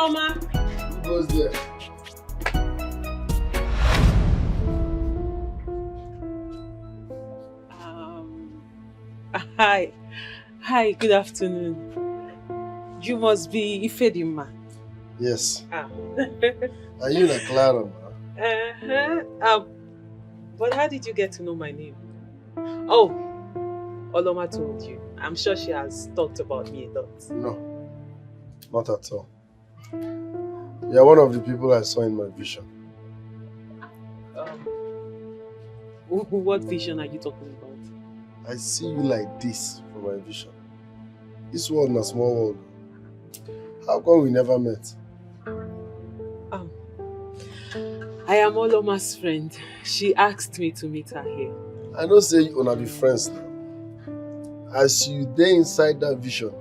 S1: Who goes there?
S23: Hi, good afternoon. You must be Ifedima.
S1: Yes. Are you like Clara, ma?
S23: But how did you get to know my name? Oh, Oloma told you. I'm sure she has talked about me a lot.
S1: No, not at all. You're one of the people I saw in my vision.
S23: What vision are you talking about?
S1: I see you like this for my vision. This world is a small world. How come we never met?
S23: I am Oloma's friend. She asked me to meet her here.
S1: I don't say you wanna be friends now. As you there inside that vision,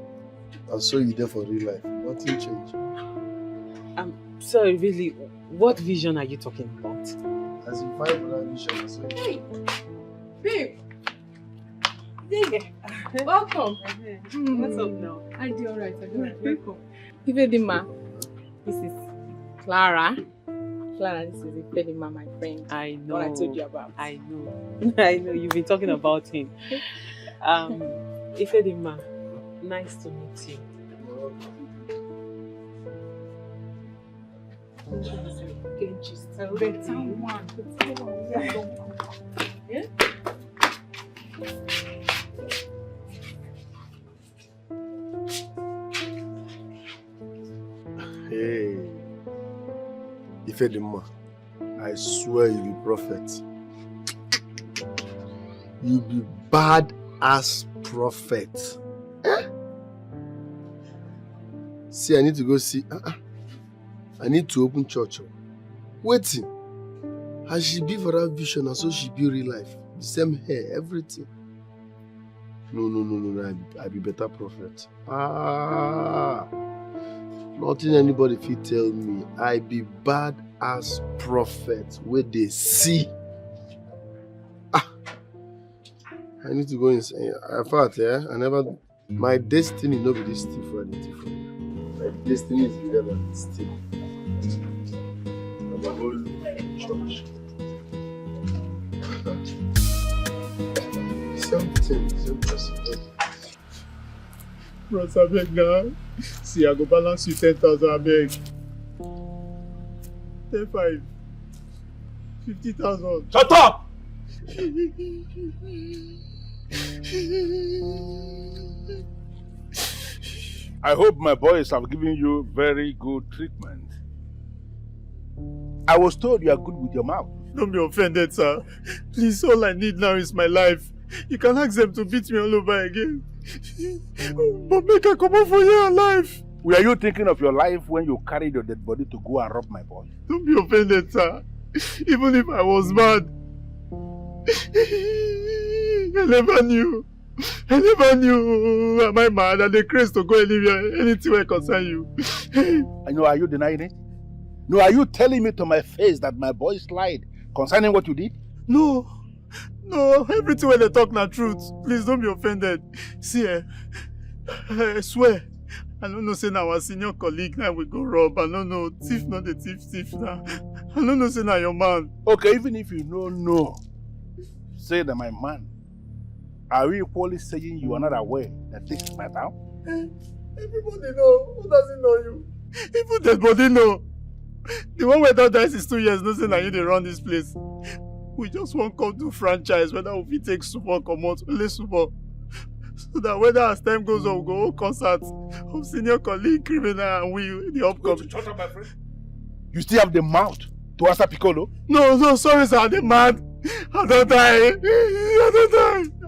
S1: and so you there for real life. Nothing changed.
S23: Sorry, really, what vision are you talking about?
S1: As you fight for that vision, so you...
S12: Hey, babe. Welcome.
S23: What's up now?
S12: I do alright. Welcome. Ifedima, this is Clara. Clara, this is Ifedima, my friend.
S23: I know.
S12: What I told you about.
S23: I know. I know. You've been talking about him. Ifedima, nice to meet you.
S12: Get just ready. Yeah?
S1: Hey, Ifedima, I swear you be prophet. You be bad ass prophet. Eh? See, I need to go see. I need to open church. Waiting. As she be for that vision, and so she be real life. The same hair, everything. No. I be better prophet. Nothing anybody fit tell me. I be bad ass prophet where they see. I need to go inside. I thought, my destiny no be this thing for anything. My destiny is bigger than this thing. I'm a whole church. Same person.
S7: Bros, I beg now. See, I go balance you 10,000, I beg. 10,500. 50,000.
S4: Shut up!
S5: I hope my boys have given you very good treatment. I was told you are good with your mouth.
S7: Don't be offended, sir. Please, all I need now is my life. You can ask them to beat me all over again. But make her come out for here alive.
S5: Were you thinking of your life when you carried your dead body to go and rob my boy?
S7: Don't be offended, sir. Even if I was mad, I never knew. Am I mad? And the craze to go anywhere, anything will concern you.
S5: I know, are you denying it? No, are you telling me to my face that my boy lied concerning what you did?
S7: No, everything when they talk na truth. Please don't be offended. See, I swear, I don't know say now our senior colleague now we go rob. I don't know, thief not the thief now. I don't know say now your man.
S5: Okay, even if you don't know, say that my man. Are we equally saying you are not aware that this is my town?
S7: Everybody know. Who doesn't know you? Even dead body know. The one where that dies is 2 years, no say now you they run this place. We just want come to franchise whether we take super come out, only super. So that whether as time goes on, we go all concerts of senior colleague, criminal, and we, the upcoming.
S5: Shut up, my friend. You still have the mouth to answer Piccolo?
S7: No, sorry, sir. I'm mad. I don't die.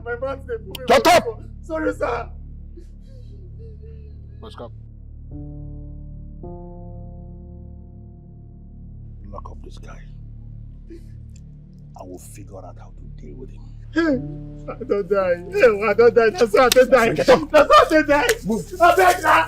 S7: My man's there.
S5: Shut up!
S7: Sorry, sir.
S5: Let's go. Lock up this guy. I will figure out how to deal with him.
S7: I don't die. That's how I don't die. That's how I don't die. Move. I beg now.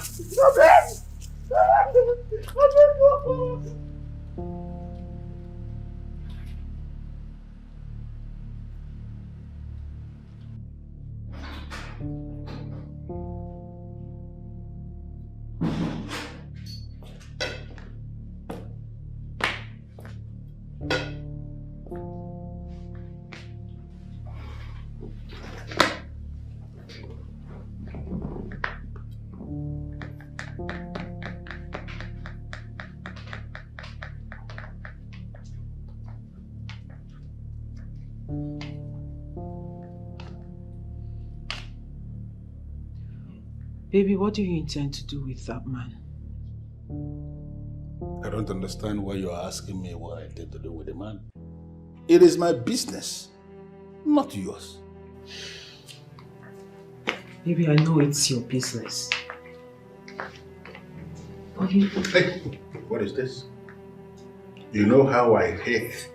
S23: Baby, what do you intend to do with that man?
S5: I don't understand why you're asking me what I intend to do with the man. It is my business, not yours.
S23: Baby, I know it's your business. But you...
S5: Hey, what is this? You know how I hate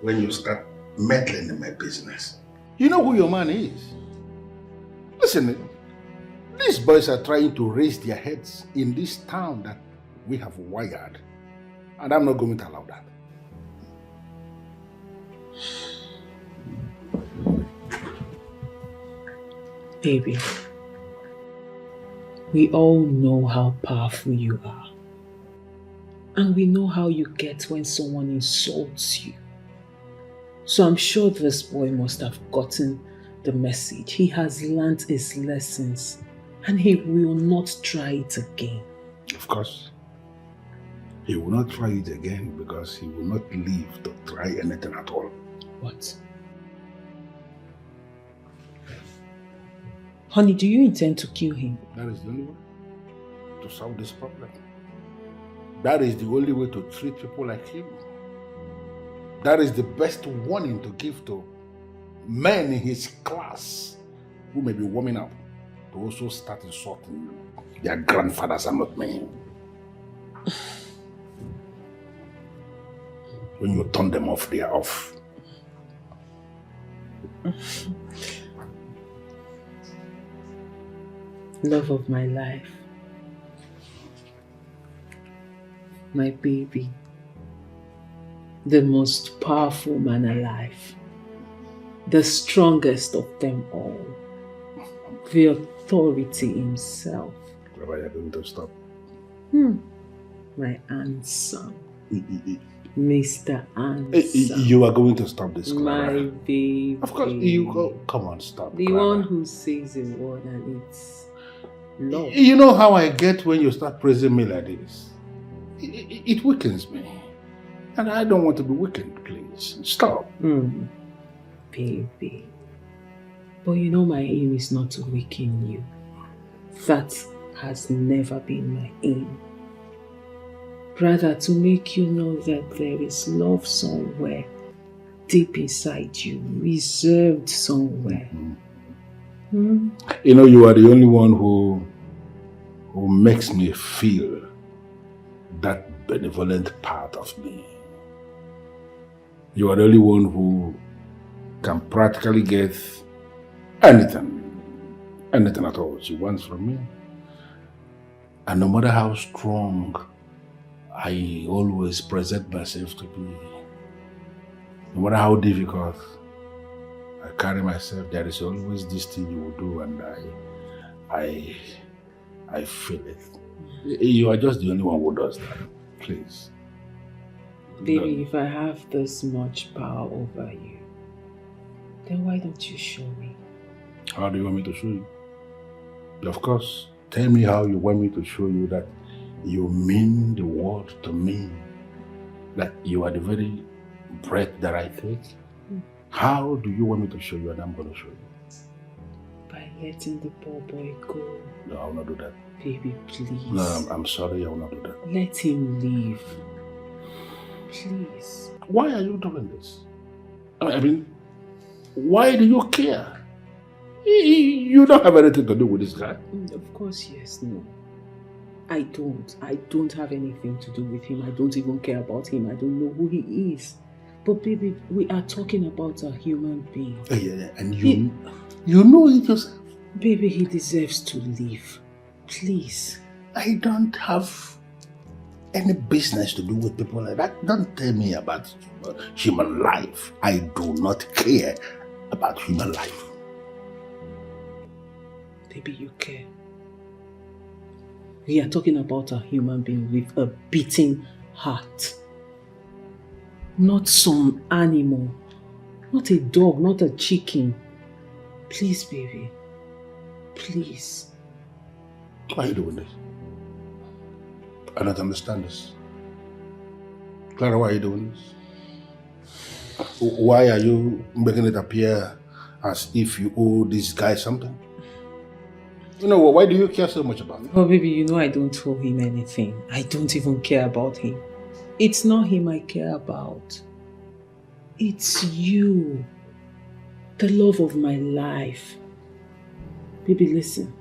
S5: when you start meddling in my business. You know who your man is. Listen, these boys are trying to raise their heads in this town that we have wired. And I'm not going to allow that.
S23: Baby, we all know how powerful you are. And we know how you get when someone insults you. So I'm sure this boy must have gotten the message. He has learnt his lessons. And he will not try it again.
S5: Of course. He will not try it again because he will not live to try anything at all.
S23: What? Honey, do you intend to kill him?
S5: That is the only way to solve this problem. That is the only way to treat people like him. That is the best warning to give to men in his class who may be warming up to also start insulting their grandfathers and not me. When you turn them off, they are off.
S23: Love of my life. My baby. The most powerful man alive. The strongest of them all. The authority himself.
S5: Why are you going to stop?
S23: My handsome. Mr. Handsome.
S5: You are going to stop this,
S23: Clara. My baby.
S5: Of course, you go. Come on, stop.
S23: The
S5: Clara.
S23: one who says a word and it's love.
S5: You know how I get when you start praising me like this? It weakens me. And I don't want to be weakened, please. Stop.
S23: Baby. But you know my aim is not to weaken you. That
S3: has never been my aim. Rather, to make you know that there is love somewhere deep inside you, reserved somewhere.
S5: You know, you are the only one who makes me feel that benevolent part of me. You are the only one who can practically get anything at all she wants from me. And no matter how strong I always present myself to be, no matter how difficult I carry myself, there is always this thing you will do, and I feel it. You are just the only one who does that. Please.
S3: Baby, if I have this much power over you, then why don't you show me?
S5: How do you want me to show you? Of course. Tell me how you want me to show you that you mean the world to me. That you are the very breath that I take. How do you want me to show you, and I'm going to show you?
S3: By letting the poor boy go.
S5: No, I will not do that.
S3: Baby, please.
S5: No, I'm sorry, I will not do that.
S3: Let him leave. Please.
S5: Why are you doing this? I mean, why do you care? You don't have anything to do with this guy.
S3: Of course, yes, no. I don't have anything to do with him. I don't even care about him. I don't know who he is. But baby, we are talking about a human being.
S5: Yeah, and you know it yourself.
S3: Baby, he deserves to live. Please.
S5: I don't have any business to do with people like that. Don't tell me about human life. I do not care about human life.
S3: Baby, you care. We are talking about a human being with a beating heart. Not some animal. Not a dog, not a chicken. Please, baby. Please.
S5: Why are you doing this? I don't understand this. Clara, why are you doing this? Why are you making it appear as if you owe this guy something? You know, why do you care so much about him?
S3: Oh, baby, you know I don't owe him anything. I don't even care about him. It's not him I care about. It's you. The love of my life. Baby, listen.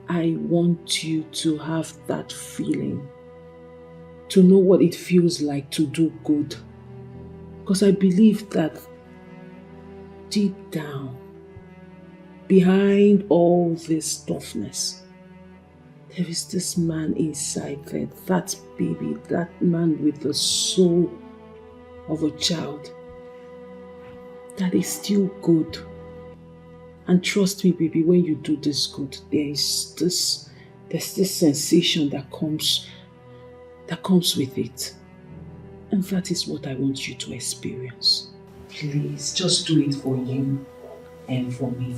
S3: I want you to have that feeling. To know what it feels like to do good. Because I believe that deep down, behind all this toughness, there is this man inside there, that baby, that man with the soul of a child that is still good. And trust me, baby, when you do this good, there's this sensation that comes with it. And that is what I want you to experience. Please, just do it for you and for me.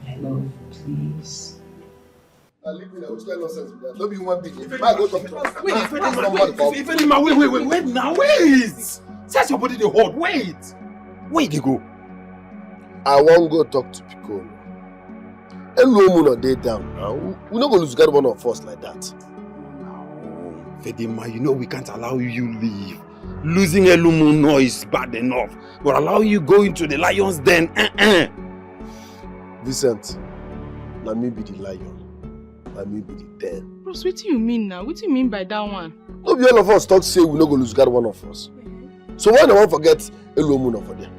S3: My love, please.
S1: Don't be human being. Wait
S4: now, wait! Set your body the hold, wait! Where they go?
S1: I won't go talk to Piccolo. Eluomu no dey down now. We're not going to lose God one of us like that.
S14: Fedima, you know we can't allow you leave. Losing Eluomu no is bad enough. But allow you go into the lion's den,
S1: Vincent, let me be the lion. Let me be the den.
S12: Bros, what do you mean now? What do you mean by that one?
S1: No be all of us talk say we're not going to lose God one of us. So why no one forget Eluomu no for them?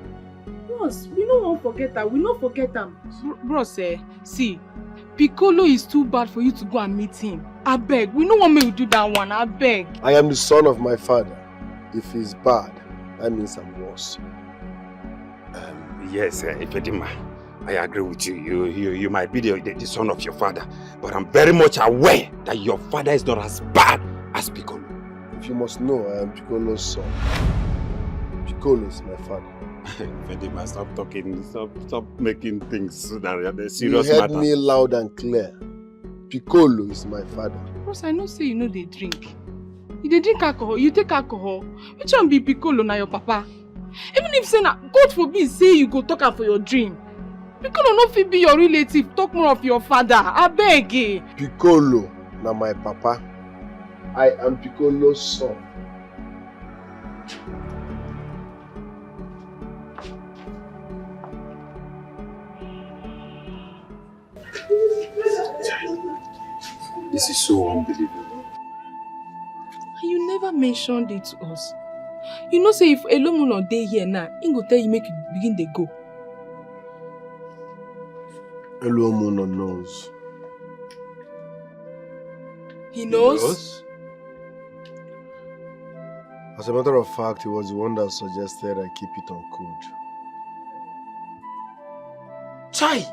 S12: Bros, we no won't forget that. We no forget them. Bros, see, Piccolo is too bad for you to go and meet him. I beg. We no want me to do that one. I beg.
S1: I am the son of my father. If he's bad, that means I'm worse.
S14: Yes, Fedima, I agree with you. You might be the son of your father, but I'm very much aware that your father is not as bad as Piccolo.
S1: If you must know, I am Piccolo's son. Piccolo is my father.
S14: Fedima, stop talking. Stop making things that are serious
S1: You heard
S14: matter.
S1: me loud and clear. Piccolo is my father.
S12: Bros, I know say you know they drink. You dey drink alcohol, you take alcohol. Which one be Piccolo na your papa? Even if say na, God forbid say you go talk am for your dream. Piccolo no fit be your relative, talk more of your father. Abeg.
S1: Piccolo, na my papa. I am Piccolo's son.
S14: This is so unbelievable.
S12: You never mentioned it to us. You know say if Elomo no dey here now, he go tell you make you begin dey go.
S1: Elomo no knows.
S12: He knows?
S1: As a matter of fact, he was the one that suggested I keep it on code.
S14: Chai!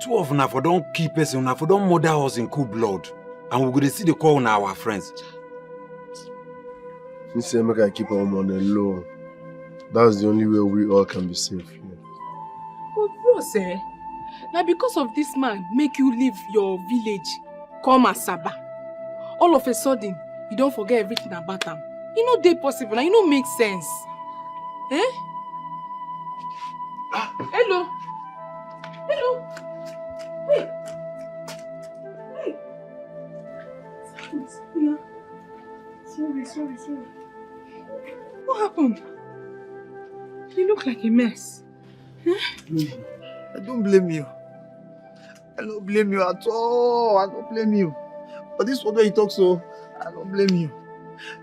S14: Two of una for don't keep us, una for don't murder us in cool blood. And we're going to see the call on our friends.
S1: He said make I keep him on the low. That's the only way we all can be safe here.
S12: But bros, now because of this man make you leave your village, come Asaba. All of a sudden, you don't forget everything about him. You know they possible, now you know make sense. Eh? Ah, hello. Hello. Hey. Hey. Sorry. What happened? You look like a mess.
S7: I don't blame you. I don't blame you at all. I don't blame you. But this one where you talk so, I don't blame you.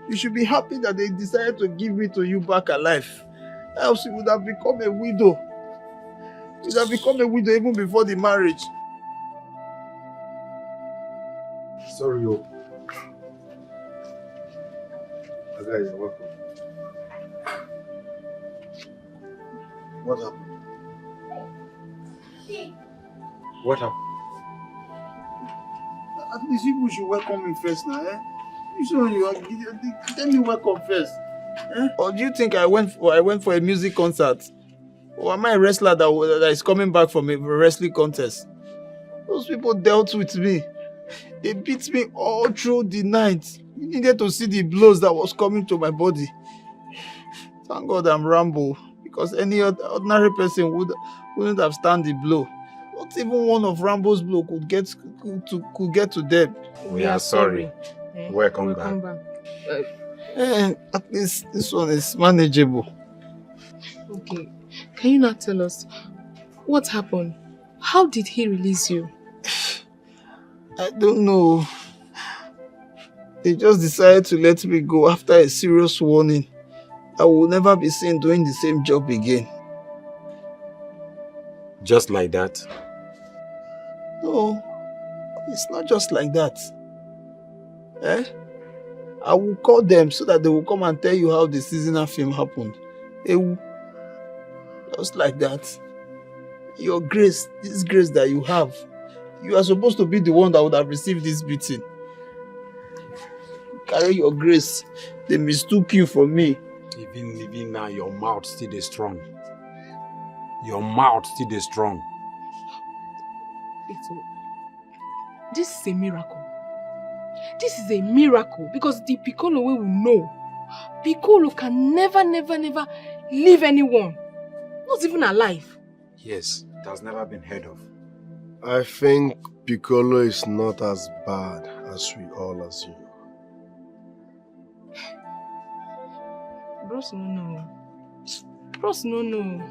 S7: You should be happy that they decided to give me to you back alive. Else you would have become a widow. You would have become a widow even before the marriage.
S1: Sorry, yo. Okay, you're welcome. What happened?
S14: What happened?
S7: At least people should welcome me first now, eh? You should tell me welcome first. Eh? Or do you think I went for a music concert? Or am I a wrestler that is coming back from a wrestling contest? Those people dealt with me. They beat me all through the night. You needed to see the blows that was coming to my body. Thank God I'm Rambo, because any ordinary person wouldn't have stand the blow. Not even one of Rambo's blow could get to them.
S14: We are sorry. Welcome back.
S7: At least this one is manageable.
S12: Okay. Can you not tell us what happened? How did he release you?
S7: I don't know. They just decided to let me go after a serious warning. I will never be seen doing the same job again.
S14: Just like that?
S7: No, it's not just like that. Eh? I will call them so that they will come and tell you how the seasonal film happened. Just like that. Your grace, this grace that you have, you are supposed to be the one that would have received this beating. Carry your grace. They mistook you for me.
S14: Even now, your mouth still is strong. Your mouth still is strong.
S12: This is a miracle. This is a miracle because the Piccolo we will know. Piccolo can never leave anyone. Not even alive.
S14: Yes, it has never been heard of.
S1: I think Piccolo is not as bad as we all assume.
S12: Bros no. Bros no.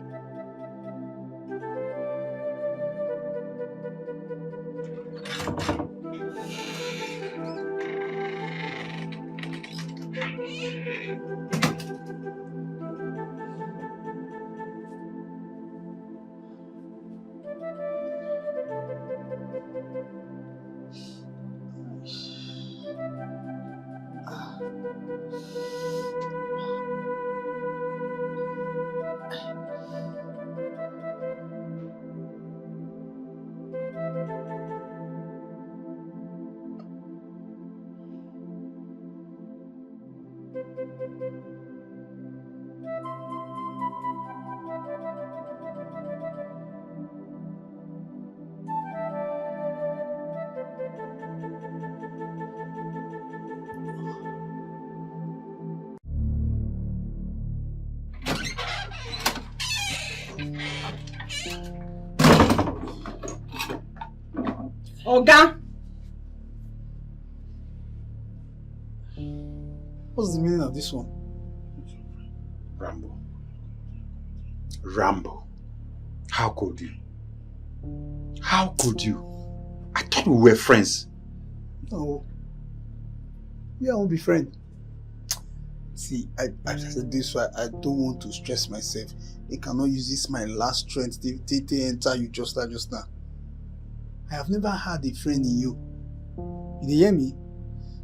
S12: Oga.
S6: What's the meaning of this one?
S5: Rambo. Rambo. How could you? How could you? I thought we were friends.
S6: No. We won't be friends. See, I said this why I don't want to stress myself. I cannot use this my last strength to enter you just now. I have never had a friend in you. You hear me?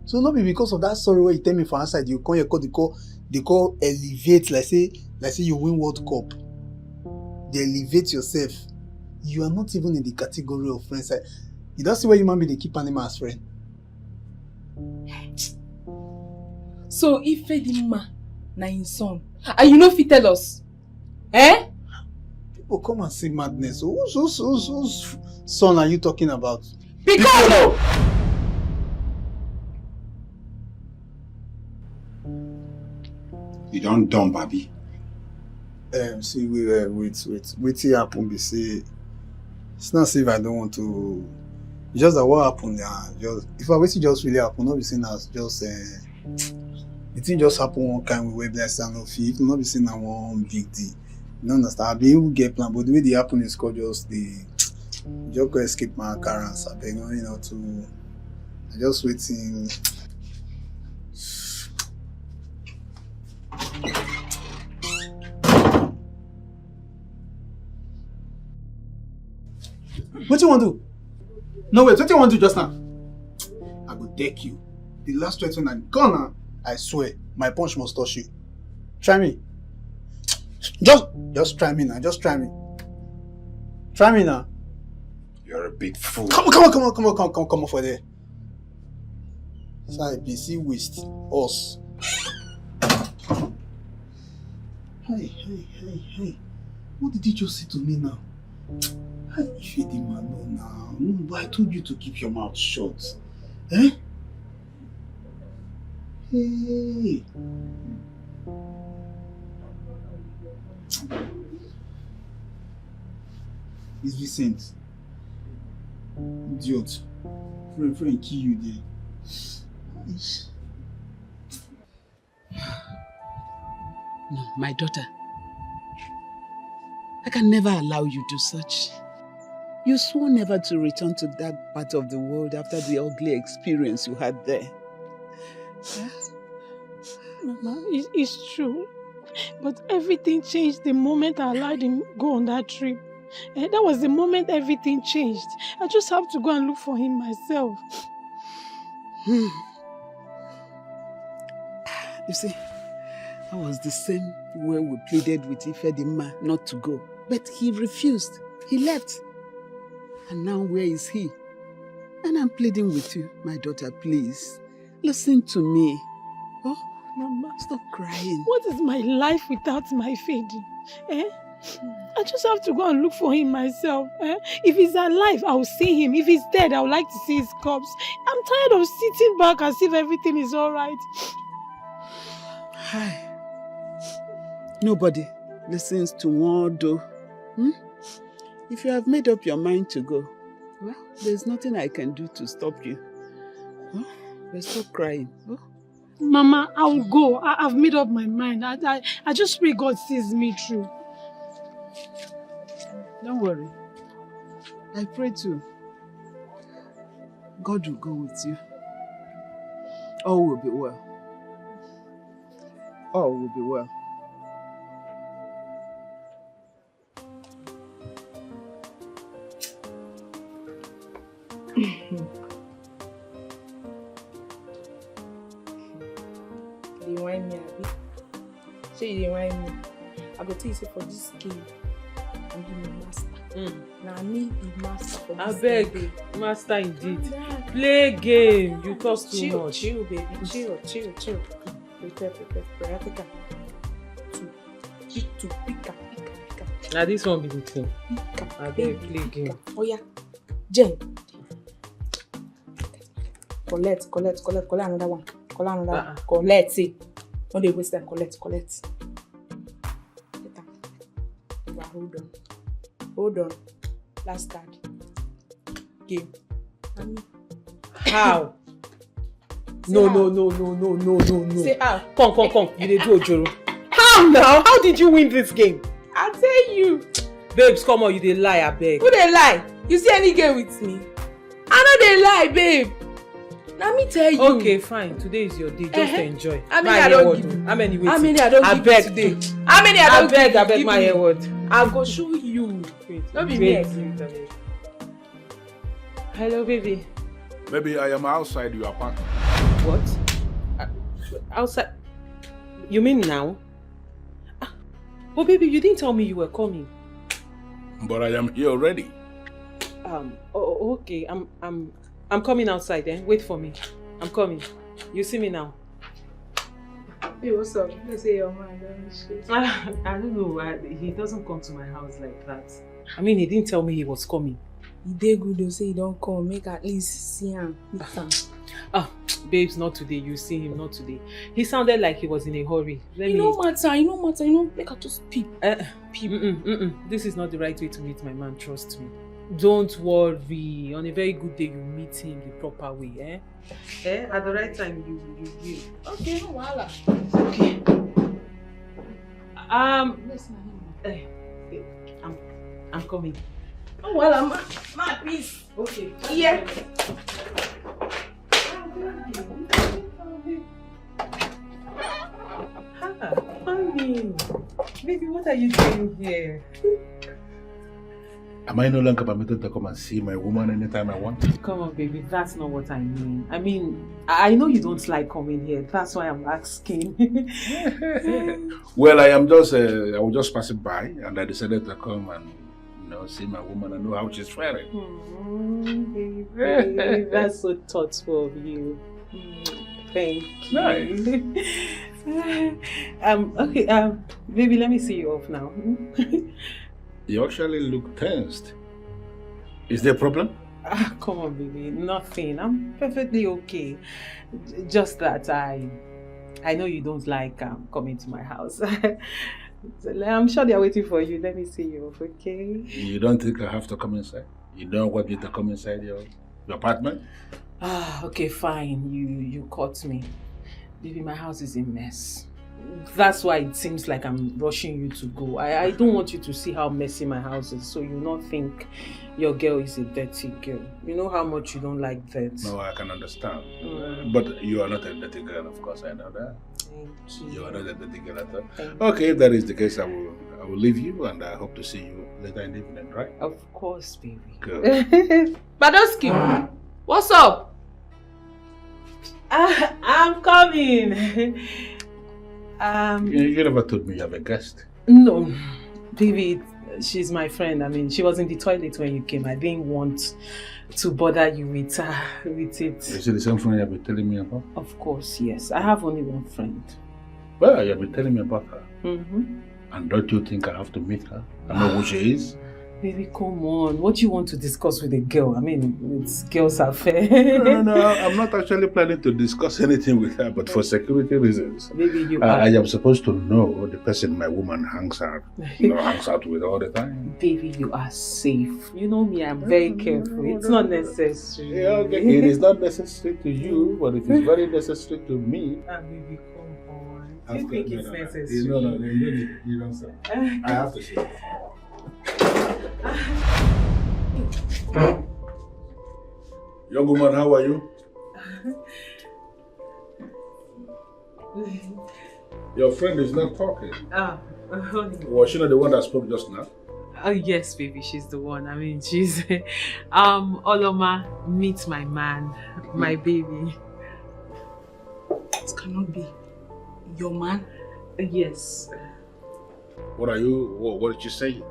S6: So not be because of that sorry where you tell me for outside you come here they call elevate like say you win World Cup. They elevate yourself. You are not even in the category of friends. You don't see why human being they keep animal as friend.
S12: So if Fedima na him son, and you know if he tell us, eh?
S6: People come and say madness. Whose son are you talking about?
S12: Piccolo!
S5: You don't dumb, Babi.
S6: See, wait happen. Be say, it's not say if I don't want to. It's just that what happened. Just if I wait, just really happen. Not be seen as just. The thing just happen one kind way blessed and no fee. It will not be seen as one big deal. You don't understand? I be able to get plan, but the way they happen is called just the. Just go escape my occurrence. I beg you to. I just waiting. What you want to do? No wait, what you want to do just now? I go deck you. The last threat when I'm gonna, I swear, my punch must touch you. Try me. Just try me now. Just try me. Try me now.
S5: You're a big fool.
S6: Come on for there. Sorry, BC waste us. Hey. What did you just say to me now? If you didn't know now. No, but I told you to keep your mouth shut. Eh? Hey. It's Vincent. Idiot. Friend kill you there.
S3: No, my daughter. I can never allow you to do such. You swore never to return to that part of the world after the ugly experience you had there.
S9: Huh? Mama, it's true. But everything changed the moment I allowed him go on that trip. And that was the moment everything changed. I just have to go and look for him myself.
S3: You see, that was the same way we pleaded with Ifedima not to go. But he refused. He left. And now where is he? And I'm pleading with you, my daughter, please. Listen to me. Oh,
S9: Mama,
S3: stop crying.
S9: What is my life without my Fedi? Eh? I just have to go and look for him myself. Eh? If he's alive, I'll see him. If he's dead, I would like to see his corpse. I'm tired of sitting back as if everything is alright.
S3: Hi. Nobody listens to Wando. If you have made up your mind to go, well, there's nothing I can do to stop you. But stop crying.
S9: Mama, I will go. I've made up my mind. I just pray God sees me through.
S3: Don't worry. I pray too. God will go with you. All will be well. All will be well.
S12: They whine me, Abi. Say they whine me. I go tell you, say for this game, I'm the master. Now me the master for this
S16: I beg, master indeed. Play game. You talk too much.
S12: Chill, baby. Chill. Prepare. Practical. To pick.
S16: Now this one be the thing. I beg, play game.
S12: Oh yeah. Jen. Collect another one. Collect it. Don't they waste time. Collect. Hold on. Last card. Game.
S16: How? No.
S12: Say how?
S16: Come. You dey do ojoro. How now? How did you win this game?
S12: I tell you.
S16: Babes, come on, you dey lie, abeg.
S12: Who dey lie? You see any game with me? I no dey lie, babe. Let me tell you.
S16: Okay, fine. Today is your day. Just enjoy.
S12: How many I don't give you?
S16: How many wait?
S12: How many I don't give you today? How many I don't give you?
S16: I beg my hair word.
S12: I go show you. Don't be me.
S16: Hello, baby.
S5: Baby, I am outside your apartment.
S16: What? Outside? You mean now? Oh, baby, you didn't tell me you were coming.
S5: But I am here already.
S16: Okay. I'm coming outside then. Wait for me. I'm coming. You see me now?
S12: Hey, what's up? You say your man.
S16: I don't know. He doesn't come to my house like that. I mean, he didn't tell me he was coming.
S12: He did good though, say he don't come. Make at least see him.
S16: Babes, not today. You see him, not today. He sounded like he was in a hurry.
S12: You know matter. Make her just peep.
S16: This is not the right way to meet my man, trust me. Don't worry. On a very good day, you meet him the proper way, At the right time, you will.
S12: Okay, no wahala.
S16: Okay. I'm coming.
S12: Oh, well, my peace.
S16: Okay.
S12: Yeah.
S16: Honey. Baby, what are you doing here?
S5: Am I no longer permitted to come and see my woman anytime I want?
S16: Come on, baby. That's not what I mean. I mean, I know you don't like coming here. That's why I'm asking.
S5: Well, I was just passing by and I decided to come and see my woman and know how she's faring.
S16: Baby, that's so thoughtful of you. Thank you.
S5: Nice.
S16: Okay, baby, let me see you off now.
S5: You actually look tensed. Is there a problem?
S16: Come on, baby. Nothing. I'm perfectly okay. Just that I know you don't like coming to my house. I'm sure they're waiting for you. Let me see you off, okay?
S5: You don't think I have to come inside? You don't want me to come inside your apartment?
S16: Okay, fine. You caught me. Baby, my house is a mess. That's why it seems like I'm rushing you to go. I don't want you to see how messy my house is, so you not think your girl is a dirty girl. You know how much you don't like that.
S5: No, I can understand. But you are not a dirty girl, of course, I know that.
S16: Thank you.
S5: You are not a dirty girl at all. Okay, if that is the case, I will leave you and I hope to see you later in the evening, right?
S16: Of course, baby.
S5: Good.
S12: Badowski, what's up?
S16: I'm coming.
S5: You never told me you have a guest.
S16: No, baby, she's my friend. I mean, she was in the toilet when you came. I didn't want to bother you with it.
S5: Is it the same friend you have been telling me about?
S16: Of course, yes. I have only one friend.
S5: Well, you have been telling me about her.
S16: Mm-hmm.
S5: And don't you think I have to meet her? I know who she is.
S16: Baby, come on. What do you want to discuss with a girl? I mean, it's girls' affair.
S5: No, I'm not actually planning to discuss anything with her, but for security reasons.
S16: Baby, you
S5: I am supposed to know the person my woman hangs out with all the time.
S16: Baby, you are safe. You know me, I'm very careful. It's not necessary.
S5: Yeah, okay. It is not necessary to you, but it is very necessary to me.
S16: Baby, come on. Do you think it's necessary?
S5: No, you don't say. I have to say. Young woman, how are you? Your friend is not talking. Was she not the one that spoke just now?
S16: Oh yes, baby, she's the one. I mean, she's Oloma, meet my man, my baby.
S12: It cannot be your man.
S16: Yes.
S5: What did you say?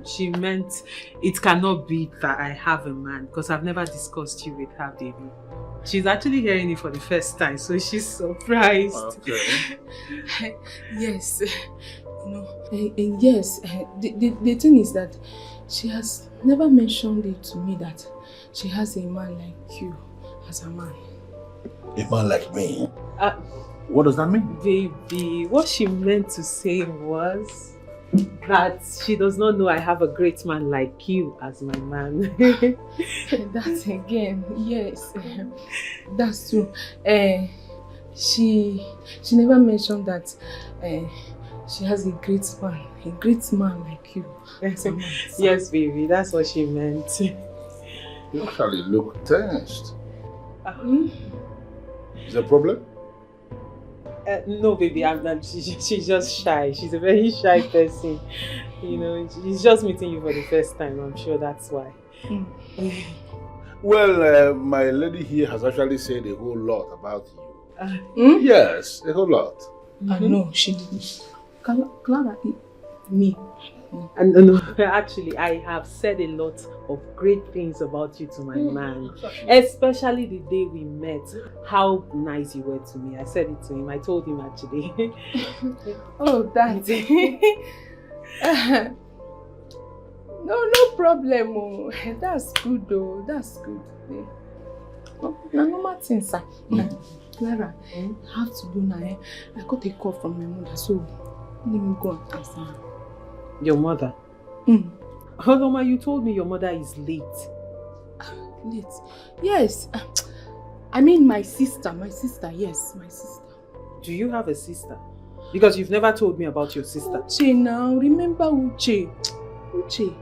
S16: She meant it cannot be that I have a man because I've never discussed you with her, baby. She's actually hearing it for the first time, so she's surprised.
S5: Okay.
S12: Yes. Yes. The thing is that she has never mentioned it to me that she has a man like you as a man.
S5: A man like me? What does that mean?
S16: Baby, what she meant to say was that she does not know I have a great man like you as my man.
S12: That again, yes, that's true. She never mentioned that she has a great man like you.
S16: Yes, baby, that's what she meant.
S5: You actually look tensed. Is there a problem?
S16: No, baby, I'm not. She's just shy. She's a very shy person. You know, she's just meeting you for the first time. I'm sure that's why.
S5: Well, my lady here has actually said a whole lot about you. Yes, a whole lot.
S12: No, she didn't. Clara, me.
S16: And no, actually, I have said a lot of great things about you to my man. Especially the day we met. How nice you were to me. I said it to him. I told him actually.
S12: Oh, that. No problem. Oh. That's good though. That's good. No normal thing, sir. Clara, I have to go now. I got a call from my mother, so let me go and answer.
S16: Your mother? Holoma, you told me your mother is late.
S12: Late? Yes. I mean my sister. Yes, my sister.
S16: Do you have a sister? Because you've never told me about your sister.
S12: Uche now. Remember Uche. Uche.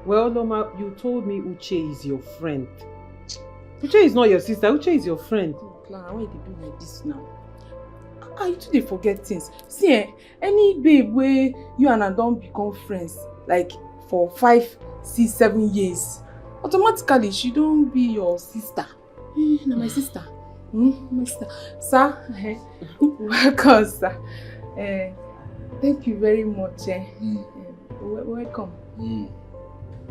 S16: Well, Holoma, you told me Uche is your friend. Uche is not your sister. Uche is your friend.
S12: Oh, Clara, why did you do like this now? I do they forget things. See, any babe where you and I don't become friends, like for 5, 6, 7 years, automatically she don't be your sister. No, my sister. My sister. Sir, welcome, sir. Thank you very much. Welcome.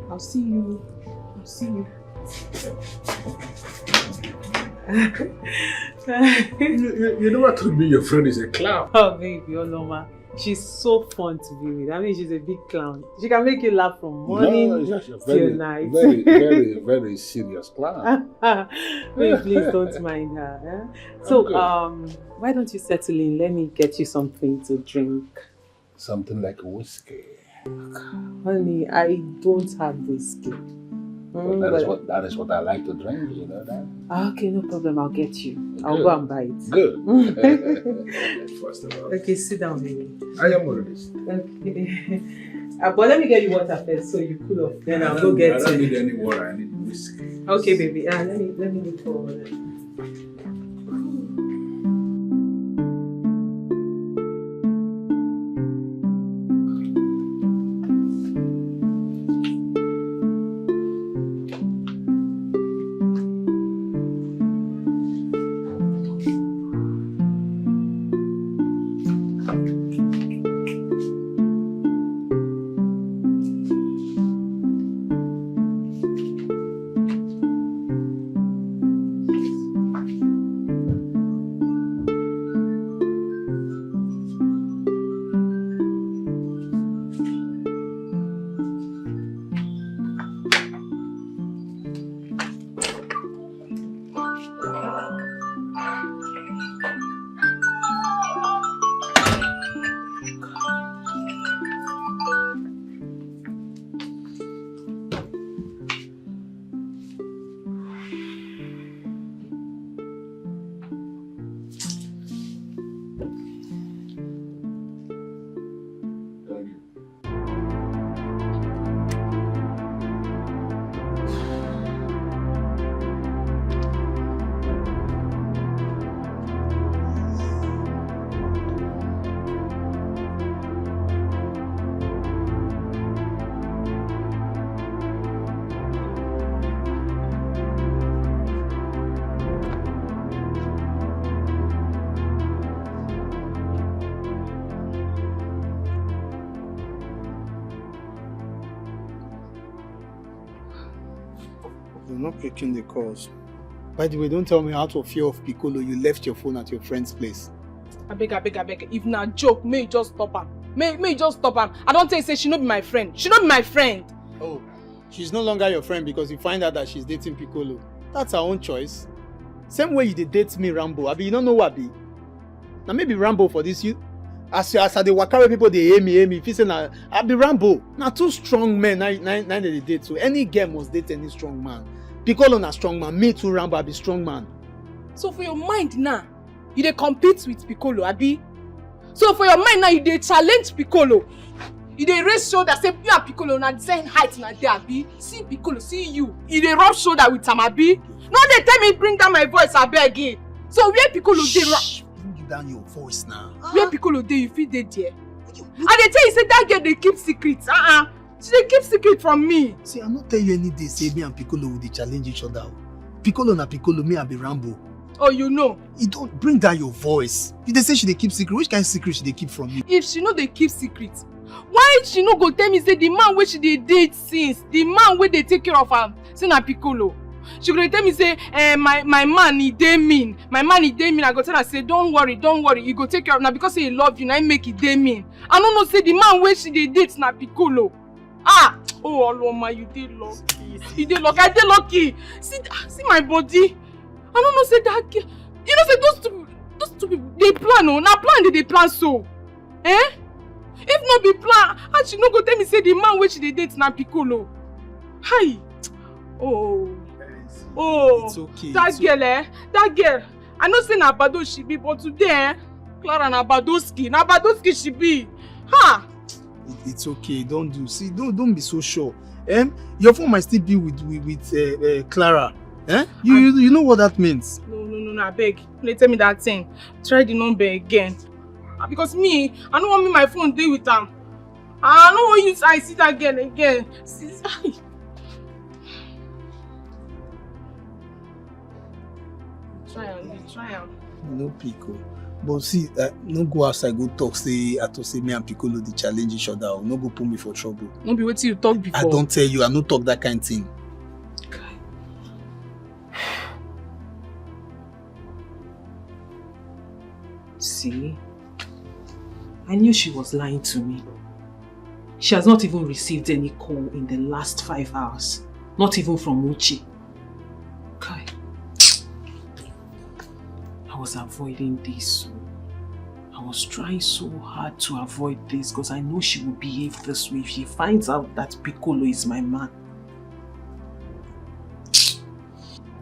S12: I'll see you.
S5: You never told me your friend is a clown.
S16: Oh, baby, Holoma. She's so fun to be with. I mean, she's a big clown. She can make you laugh from morning till night.
S5: Very serious clown.
S16: Baby, please don't mind her. So, why don't you settle in? Let me get you something to drink.
S5: Something like whiskey.
S16: Honey, I don't have whiskey.
S5: That is what I like to drink, you know that?
S16: Okay, no problem. I'll get you. I'll go and buy it.
S5: Good. First of all.
S16: Okay, sit down, baby.
S5: I am already.
S16: Okay. But let me get you water first so you cool off. Then I'll go get
S5: I don't need any water. I need whiskey.
S16: Okay, baby. Let me look for water.
S6: You're not picking the calls. By the way, don't tell me out of fear of Piccolo you left your phone at your friend's place.
S12: I beg. If na joke, may you just stop am. May you just stop am. I don't say she no be my friend. She no be my friend.
S6: Oh, she's no longer your friend because you find out that she's dating Piccolo. That's her own choice. Same way you did date me, Rambo. Abi, you don't know what be. Now maybe Rambo for this you. As I dey waka wey people dey hear me, feel say na I be Rambo. Na two strong men na dey date. So any girl must date any strong man. Piccolo na strong man, me too Rambo, I be strong man.
S12: So for your mind now, you dey compete with Piccolo, abi? So for your mind now, you dey challenge Piccolo. You dey raise shoulder, say you and Piccolo na the same height na there, abi? See Piccolo, see you. You dey rub shoulder with am, abi? No dey tell me bring down my voice, abeg. So where Piccolo dey?
S6: Bring down your voice now.
S12: Where Piccolo dey, you fit dey there. I dey tell you say that girl dey keep secrets. She dey keep secret from me.
S6: See, I no tell you any day say me and Piccolo will dey challenge each other. Piccolo na Piccolo, me I be Rambo.
S12: Oh, you know.
S6: You don't bring down your voice. You dey say she dey keep secret. Which kind of secret she dey keep from you?
S12: If she no dey keep secret, why she no go tell me say the man wey she dey date since, the man wey dey take care of am, say na Piccolo? She go dey tell me say, my man he dey mean. My man he dey mean. I go tell her say, don't worry, he go take care of na because say he love you, na him make he dey mean. I no know say the man wey she dey date na Piccolo. Oh Oloma, you dey lucky. You dey lucky. I dey lucky. See my body. I don't know say that girl. You know say those two people they plan oh. Na plan they plan so. If no be plan, how she no go tell me say the man wey she dey date na Piccolo? Hi. Oh.
S6: It's okay.
S12: That girl, I know say na Bado she be, but today, Clara na Badoski she be. Ha!
S6: It's okay, don't be so sure. Your phone might still be with Clara. You know what that means?
S12: No, I beg. Please tell me that thing. Try the number again. Because me, I don't want my phone deal with them. I don't want you I see that girl again. Try am.
S6: No Pico. But see, no go outside go talk say me and Piccolo dey challenge each other. No go put me for trouble.
S12: No be wetin you talk before.
S6: I don't tell you, I no talk that kind of thing.
S16: See, I knew she was lying to me. She has not even received any call in the last 5 hours. Not even from Uchi. Kai. I was avoiding this. I was trying so hard to avoid this because I know she will behave this way if she finds out that Piccolo is my man.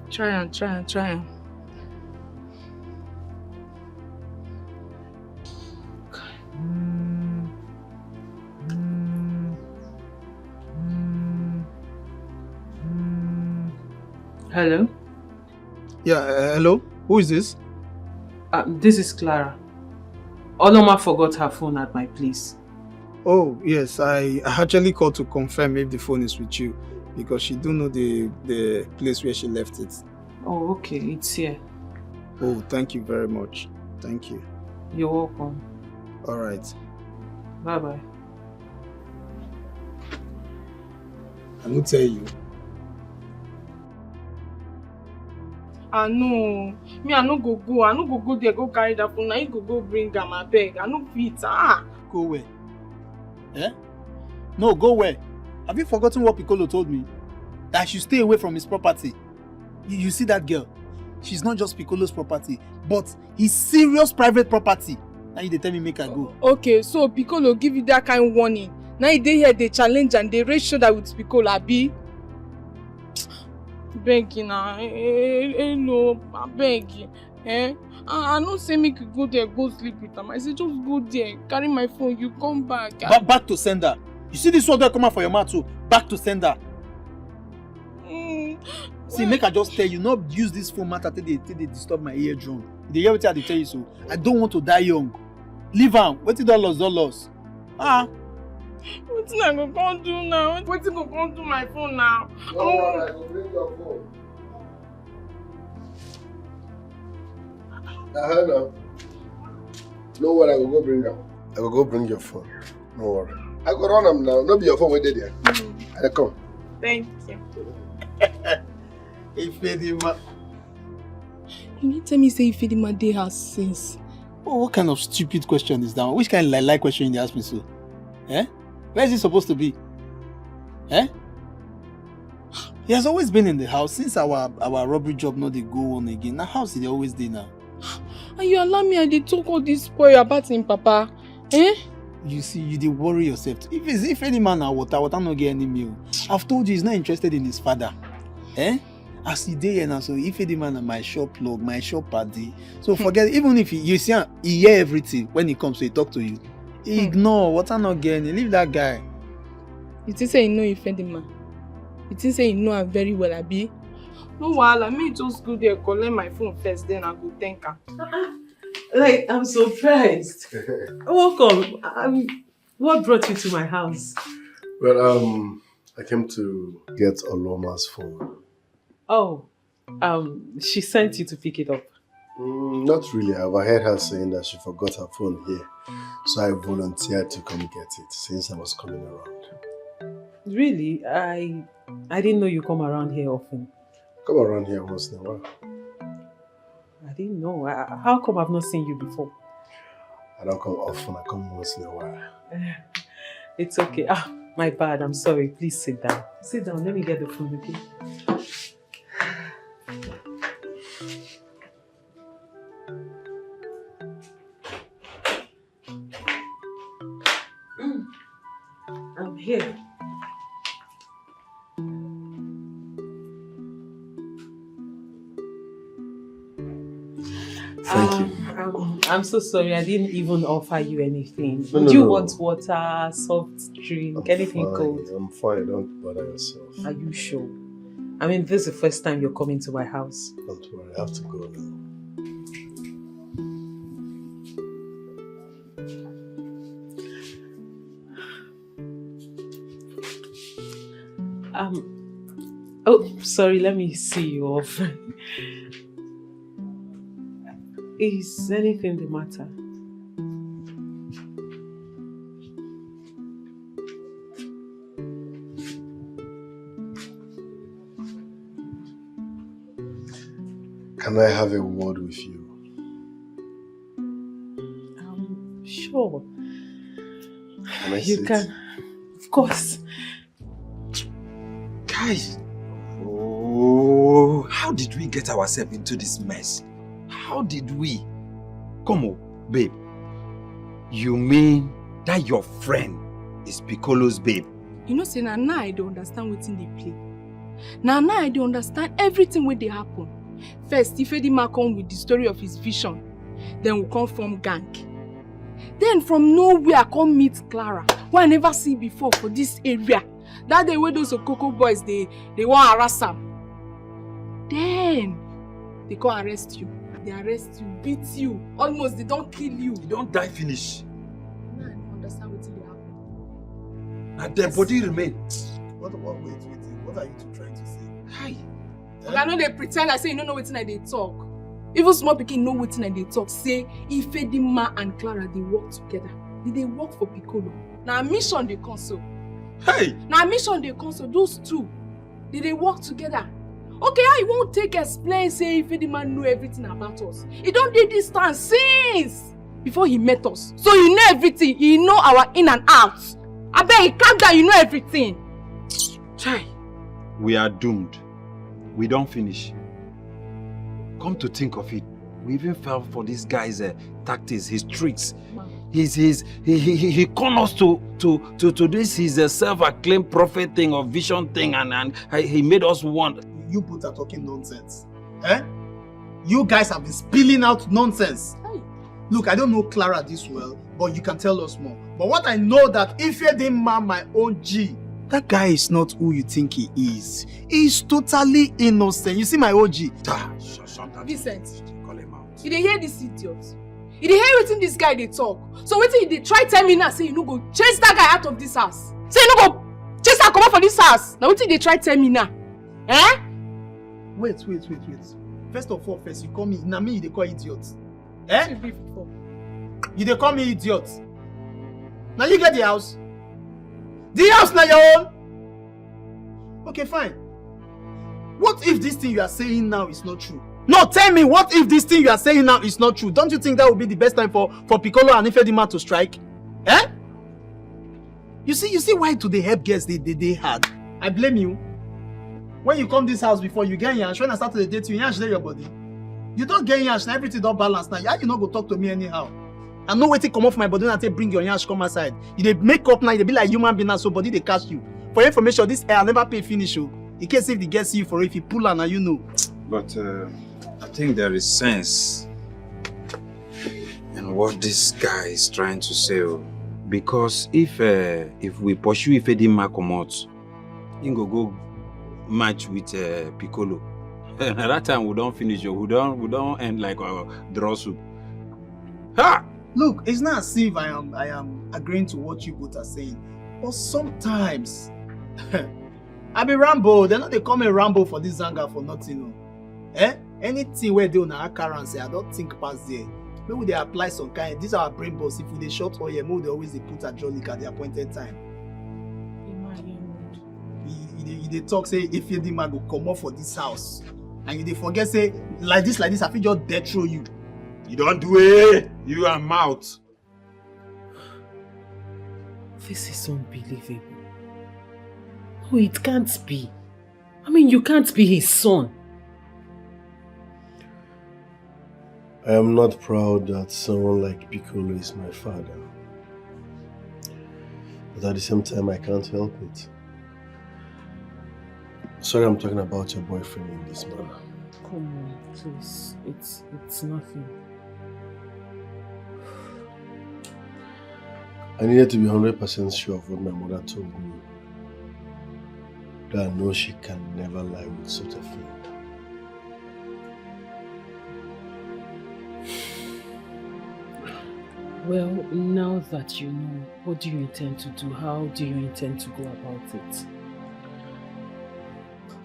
S12: Try am.
S16: Hello?
S6: Yeah, hello? Who is this?
S16: This is Clara. Oloma forgot her phone at my place.
S6: Oh, yes. I actually called to confirm if the phone is with you because she don't know the place where she left it.
S16: Oh, okay. It's here.
S6: Oh, thank you very much. Thank you.
S16: You're welcome.
S6: All right.
S16: Bye-bye.
S6: I will tell you.
S12: I know. Me, I no go go. I no go there, go carry that phone. Now you go bring am, abeg. I no fit.
S6: Go where? No, go where? Have you forgotten what Piccolo told me? That I should stay away from his property. You see that girl? She's not just Piccolo's property, but his serious private property. Now you tell me make her go.
S12: Okay, so Piccolo give you that kind of warning. Now you dey here, they challenge and they raise shoulder with Piccolo, abi? Beg you now. Hello, I beg you. I no say make you go there, go sleep with them. I say just go there, carry my phone, you come back.
S6: Back to sender. You see this one that come out for your mouth too. Back to sender. See, make I just tell you, not use this phone matter till they disturb my eardrum. They hear what I tell you so. I don't want to die young. Leave am. Wetin don loss.
S12: Wetin I go come do now? Wetin go come do my phone now?
S1: I go bring your phone. Now. No worry, I will go bring am. I will go bring your phone. No worry. I go run am now. No be your phone wey dey there. I come.
S12: Thank you.
S6: Ifedima.
S12: You need tell me say Ifedima dey house since.
S6: Oh, what kind of stupid question is that one? Which kind of like question you ask me so? Where is he supposed to be? He has always been in the house since our robbery job not they go on again. Now house he always there now.
S12: And you allow me I dey talk all this spoil about him, Papa. Eh?
S6: You see, you dey worry yourself. If any man na water no get any meal. I've told you he's not interested in his father. Eh? As he dey here now, so if any man na my shop plug, my shop party. So forget, even if you see he hear everything when he comes to talk to you. Ignore, water not get any. Leave that guy.
S12: You think say you know Ife man? You think say you know her very well, abi? No wahala, me just go there, collect my phone first, then I go thank her.
S16: Like, I'm surprised. Welcome. What brought you to my house?
S1: Well, I came to get Oloma's phone.
S16: Oh, she sent you to pick it up.
S1: Not really. I overheard her saying that she forgot her phone here. So I volunteered to come get it since I was coming around.
S16: Really? I didn't know you come around here often.
S1: Come around here once in a while.
S16: I didn't know. How come I've not seen you before?
S1: I don't come often. I come once in a while.
S16: It's okay. My bad. I'm sorry. Please sit down. Sit down. Let me get the phone, okay? I'm here.
S1: Thank you.
S16: I'm so sorry. I didn't even offer you anything.
S1: No,
S16: Would you
S1: no.
S16: want water, soft drink, anything cold?
S1: I'm fine. Don't bother yourself.
S16: Are you sure? I mean, this is the first time you're coming to my house.
S1: Don't worry. I have to go now.
S16: Oh, sorry. Let me see you off. Is anything the matter?
S1: Can I have a word with you?
S16: Sure.
S1: Can I
S16: You
S1: sit?
S16: can. Of course.
S14: Guys, oh, how did we get ourselves into this mess? How did we? Come on, babe. You mean that your friend is Piccolo's babe?
S12: You know, say now I don't understand wetin dey play. Now I don't understand everything wey dey happen. First, Ifedima come with the story of his vision. Then we come from gang. Then from nowhere I come meet Clara, who I never see before for this area. That day when those Okoko boys they want harass am. Then they come arrest you. They arrest you, beat you, almost they don't kill you.
S14: You don't die finish.
S12: Now I don't understand wetin dey happen.
S14: And their body remain.
S6: Wait. What are you two trying to say?
S14: Hi.
S12: I know they pretend I say you don't know wetin I dey talk. Even small pikin know wetin I dey talk. Say Ifedima and Clara they work together. They work for Piccolo. Now mission they console.
S14: Hey.
S12: Now mission they console. Those two, they work together. Okay, I won't take explain say Ifedima know everything about us. He don't do this distance since before he met us. So you know everything. He know our in and out. I bet he calm down. You know everything. Try.
S14: We are doomed. We don't finish. Come to think of it, we even fell for this guy's tactics, his tricks. He conned us to this his self-acclaimed prophet thing or vision thing, and he made us want.
S6: You both are talking nonsense. Eh? You guys have been spilling out nonsense. Look, I don't know Clara this well, but you can tell us more. But what I know that Ifedima, my OG, that guy is not who you think he is. He's totally innocent. You see my OG?
S12: Vincent, you dey hear this idiot? You dey hear wetin this guy dey talk? So wetin you dey try tell me now say you no go chase that guy out of this house? Say you no go chase am comot for this house? Na wetin you dey try tell me now? Eh?
S6: Wait. First of all, you call me, na me you dey call idiot. Eh? You dey call me idiot. Now you get the house. The house na your own. Okay, fine. What if this thing you are saying now is not true? No, tell me, what if this thing you are saying now is not true? Don't you think that would be the best time for Piccolo and Ifedima to strike? Eh? You see why to the help girls they hard? I blame you. When you come this house before, you get yansh. When I start to date you, yansh dey your body. You don't get yansh, now everything don't balance now. You not go talk to me anyhow. I know wetin come off my body and say bring your yansh come outside. You dey make up now, you dey be like human being now, so body dey catch you. For your information, this hair I never pay finish. Oh. In case if the get see you for it, if you pull her now, you know.
S14: But I think there is sense in what this guy is trying to say. Because if we pursue Ifedima Komot, he go match with Piccolo. At that time we don't finish. We don't end like draw soup. Ha!
S6: Look, it's not as if I am agreeing to what you both are saying, but sometimes I be Rambo. They're not they call me Rambo for this Zanga for nothing. Anything where they on our currency, I don't think past there. Maybe they apply some kind. These are our brain boss. If they short or maybe they always put a jolly at the appointed time. They talk say if you demand go come up for this house, and you they forget say like this, I feel just death throw you.
S14: You don't do it. You are mouth.
S3: This is unbelievable. No, it can't be. I mean, you can't be his son.
S1: I am not proud that someone like Piccolo is my father. But at the same time, I can't help it. Sorry, I'm talking about your boyfriend in this manner.
S3: Come on, please. It's nothing.
S1: I needed to be 100% sure of what my mother told me. That I know she can never lie with such a friend.
S3: Well, now that you know, what do you intend to do? How do you intend to go about it?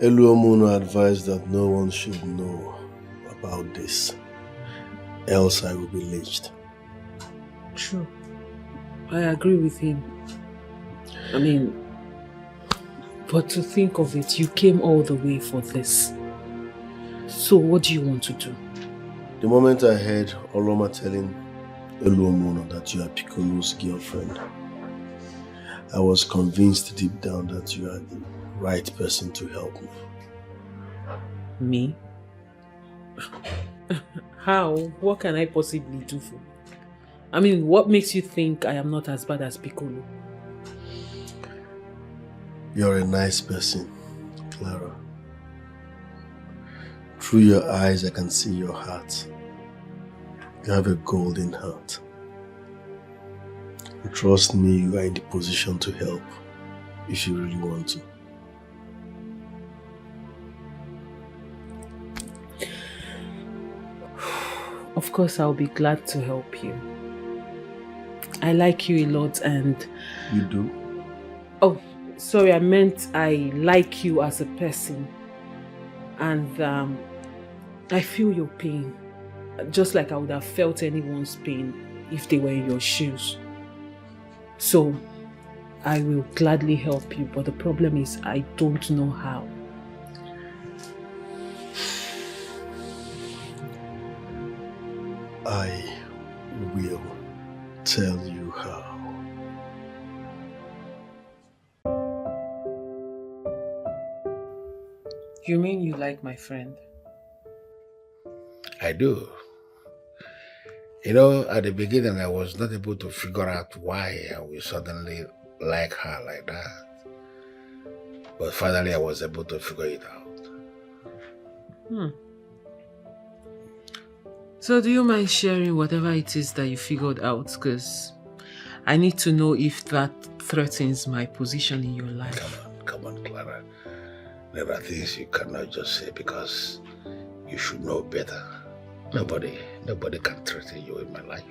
S1: Eluomuno advised that no one should know about this, else I will be lynched.
S3: True. I agree with him. I mean, but to think of it, you came all the way for this. So what do you want to do?
S1: The moment I heard Oloma telling Eluomuno that you are Piccolo's girlfriend, I was convinced deep down that you are the right person to help me.
S3: Me? How? What can I possibly do for you? I mean, what makes you think I am not as bad as Piccolo?
S1: You're a nice person, Clara. Through your eyes, I can see your heart. You have a golden heart. Trust me, you are in the position to help if you really want to.
S3: Of course, I'll be glad to help you. I like you a lot and...
S1: You do?
S3: Oh, sorry, I meant I like you as a person. And I feel your pain. Just like I would have felt anyone's pain if they were in your shoes. So, I will gladly help you, but the problem is I don't know how.
S1: I will tell you how.
S3: You mean you like my friend?
S5: I do. You know, at the beginning, I was not able to figure out why I would suddenly like her like that. But finally, I was able to figure it out.
S3: So do you mind sharing whatever it is that you figured out? Because I need to know if that threatens my position in your life.
S5: Come on, Clara. There are things you cannot just say because you should know better. Nobody can threaten you in my life.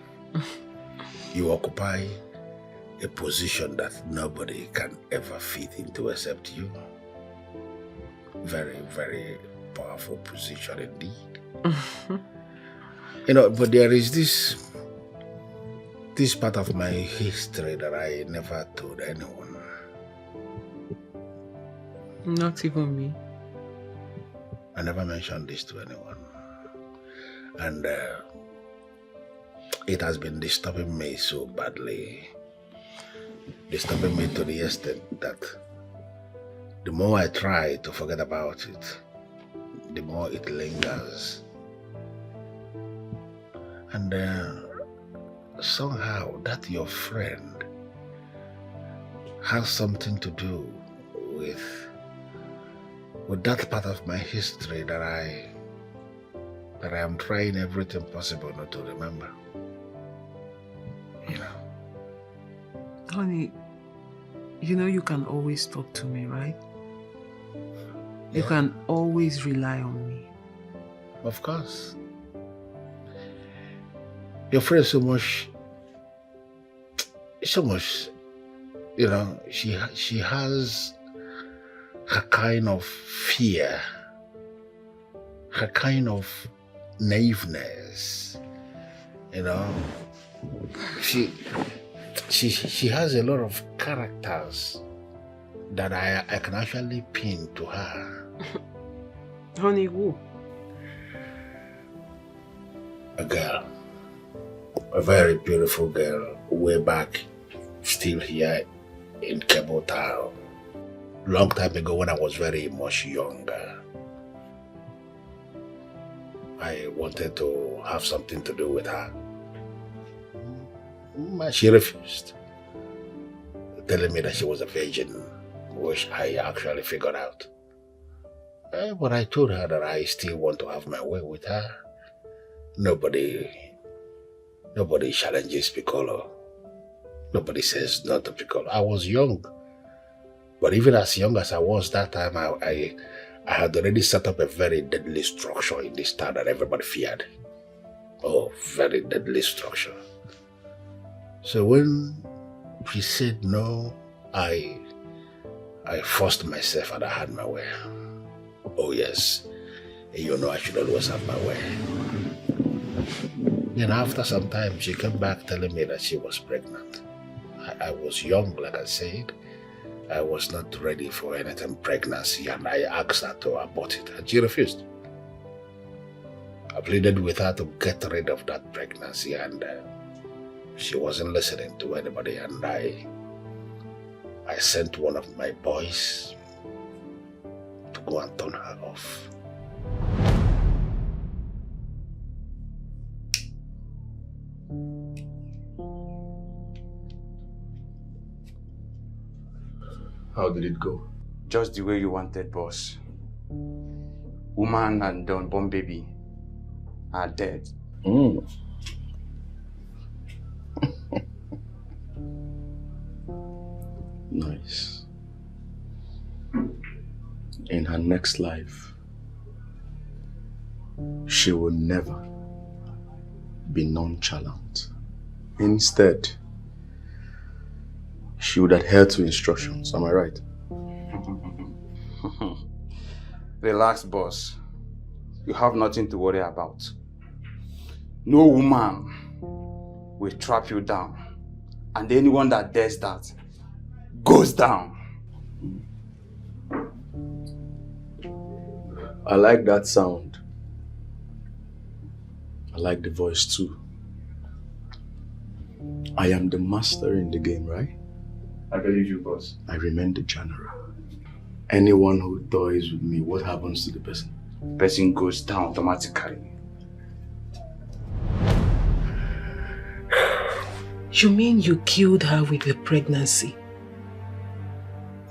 S5: You occupy a position that nobody can ever fit into except you. Very, very powerful position indeed. You know, but there is this part of my history that I never told anyone.
S3: Not even me.
S5: I never mentioned this to anyone. And it has been disturbing me so badly. Disturbing me to the extent that the more I try to forget about it, the more it lingers. And somehow that your friend has something to do with that part of my history that I am trying everything possible not to remember. You know.
S23: Honey, you know you can always talk to me, right? You can always rely on me.
S5: Of course. Your friend so much, you know, she has her kind of fear, her kind of naiveness, you know. She has a lot of characters that I can actually pin to her.
S23: Honey, who?
S5: A girl. A very beautiful girl, way back, still here in Cable Town. Long time ago when I was very much younger. I wanted to have something to do with her. She refused, telling me that she was a virgin, which I actually figured out. But I told her that I still want to have my way with her. Nobody challenges Piccolo. Nobody says no to Piccolo. I was young. But even as young as I was that time, I had already set up a very deadly structure in this town that everybody feared. Oh, very deadly structure. So when she said no, I forced myself and I had my way. Oh yes, you know I should always have my way. Then after some time, she came back telling me that she was pregnant. I was young, like I said. I was not ready for anything pregnancy, and I asked her to abort it, and she refused. I pleaded with her to get rid of that pregnancy, and she wasn't listening to anybody, and I sent one of my boys to go and turn her off.
S10: How did it go?
S14: Just the way you wanted, boss. Woman and the unborn baby are dead.
S10: Nice. In her next life, she will never be nonchalant. Instead, she would adhere to instructions. Am I right?
S14: Relax, boss. You have nothing to worry about. No woman will trap you down. And anyone that does that goes down.
S10: I like that sound. I like the voice too. I am the master in the game, right?
S22: I believe you, boss.
S10: I remain the general. Anyone who toys with me, what happens to the person?
S14: Person goes down automatically.
S3: You mean you killed her with the pregnancy?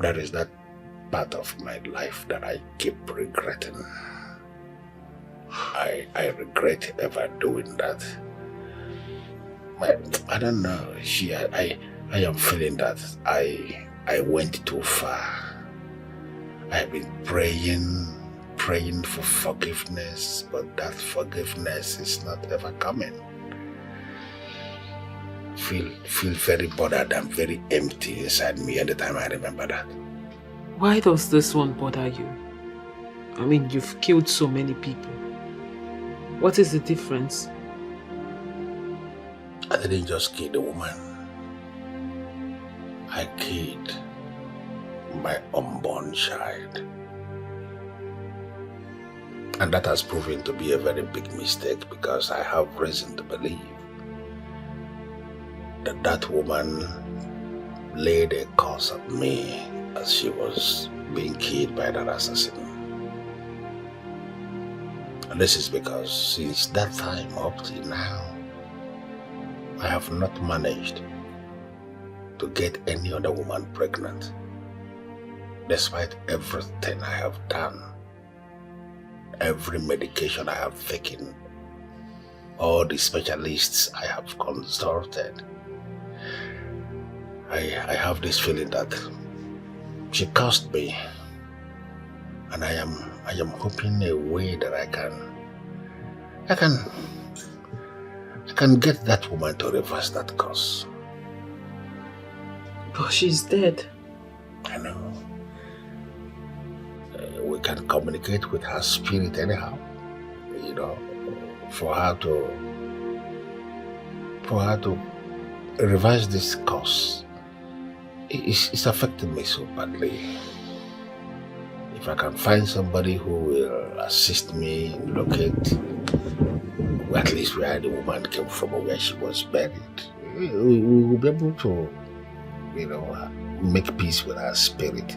S5: That is that part of my life that I keep regretting. I regret ever doing that. I don't know. I am feeling that I went too far. I've been praying for forgiveness, but that forgiveness is not ever coming. Feel very bothered and very empty inside me anytime I remember that.
S23: Why does this one bother you? I mean, you've killed so many people. What is the difference?
S5: I didn't just kill the woman. I killed my unborn child. And that has proven to be a very big mistake because I have reason to believe that woman laid a curse at me as she was being killed by that assassin. And this is because since that time up till now, I have not managed to get any other woman pregnant, despite everything I have done, every medication I have taken, all the specialists I have consulted. I have this feeling that she cursed me, and I am hoping a way that I can get that woman to reverse that curse.
S3: But she's dead.
S5: I know. We can communicate with her spirit anyhow, you know, for her to reverse this curse. It's affecting me so badly. If I can find somebody who will assist me locate at least where the woman came from or where she was buried, we will be able to, you know, make peace with her spirit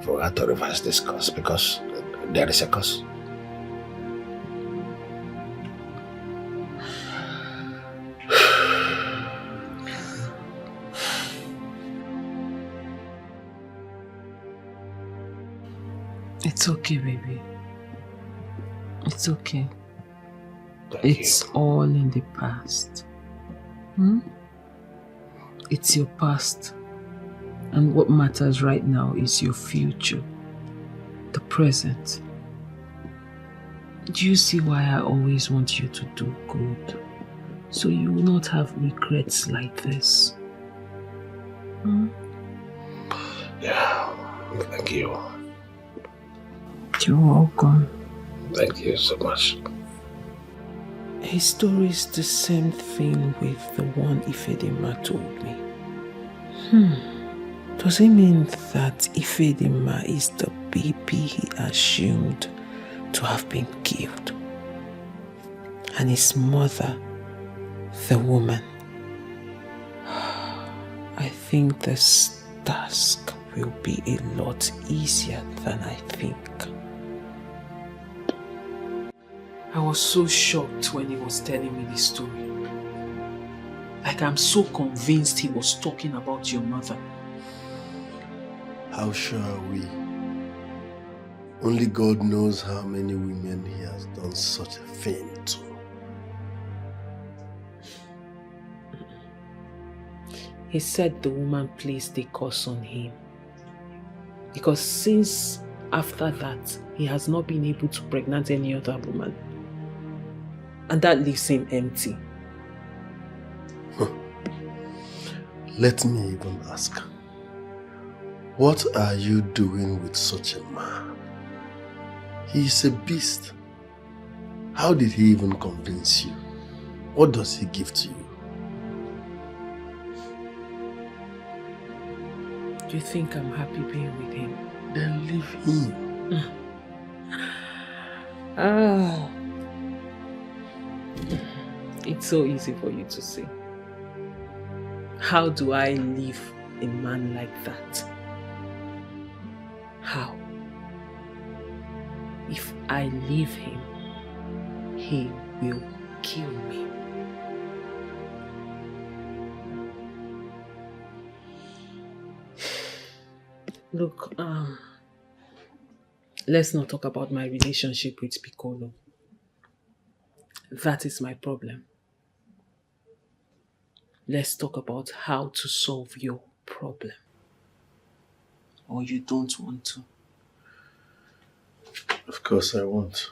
S5: for her to reverse this curse, because there is a curse.
S3: It's okay, baby. It's okay.
S5: It's
S3: all in the past. Hmm? It's your past. And what matters right now is your future. The present. Do you see why I always want you to do good? So you will not have regrets like this. Hmm?
S5: Yeah, thank you.
S3: You're welcome.
S5: Thank you so much.
S3: His story is the same thing with the one Ifedima told me. Does it mean that Ifedima is the baby he assumed to have been killed? And his mother, the woman? I think this task will be a lot easier than I think. I was so shocked when he was telling me this story. Like, I'm so convinced he was talking about your mother.
S1: How sure are we? Only God knows how many women he has done such a thing to.
S3: He said the woman placed a curse on him. Because since after that, he has not been able to pregnant any other woman. And that leaves him empty.
S1: Let me even ask. What are you doing with such a man? He is a beast. How did he even convince you? What does he give to you?
S3: Do you think I'm happy being with him?
S1: Then leave him.
S3: It's so easy for you to say. How do I leave a man like that? How? If I leave him, he will kill me. Look, let's not talk about my relationship with Piccolo. That is my problem. Let's talk about how to solve your problem. Or you don't want to?
S1: Of course I want.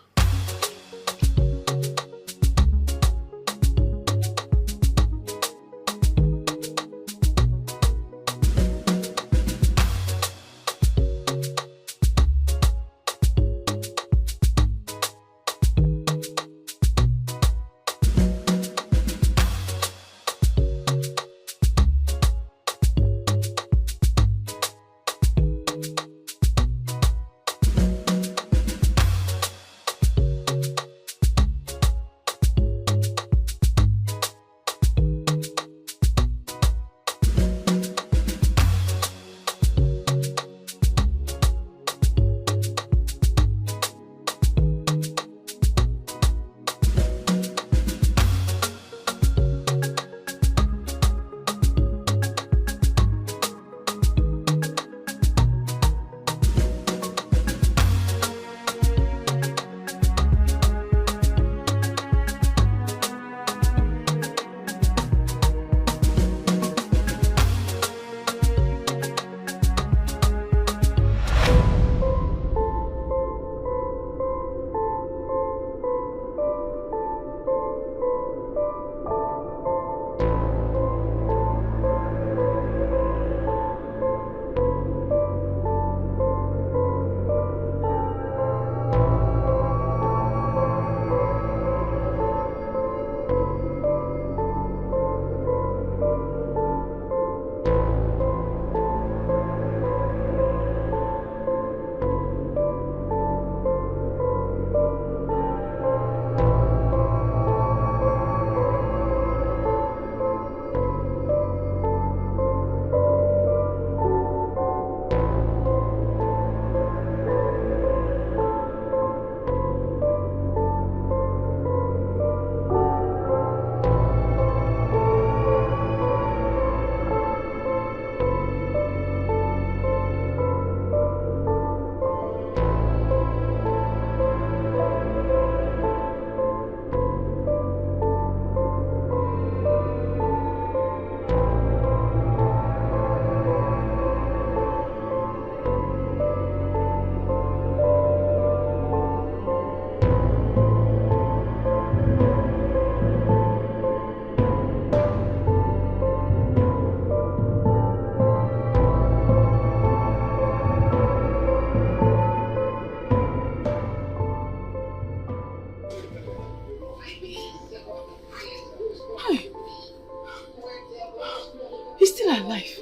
S2: life.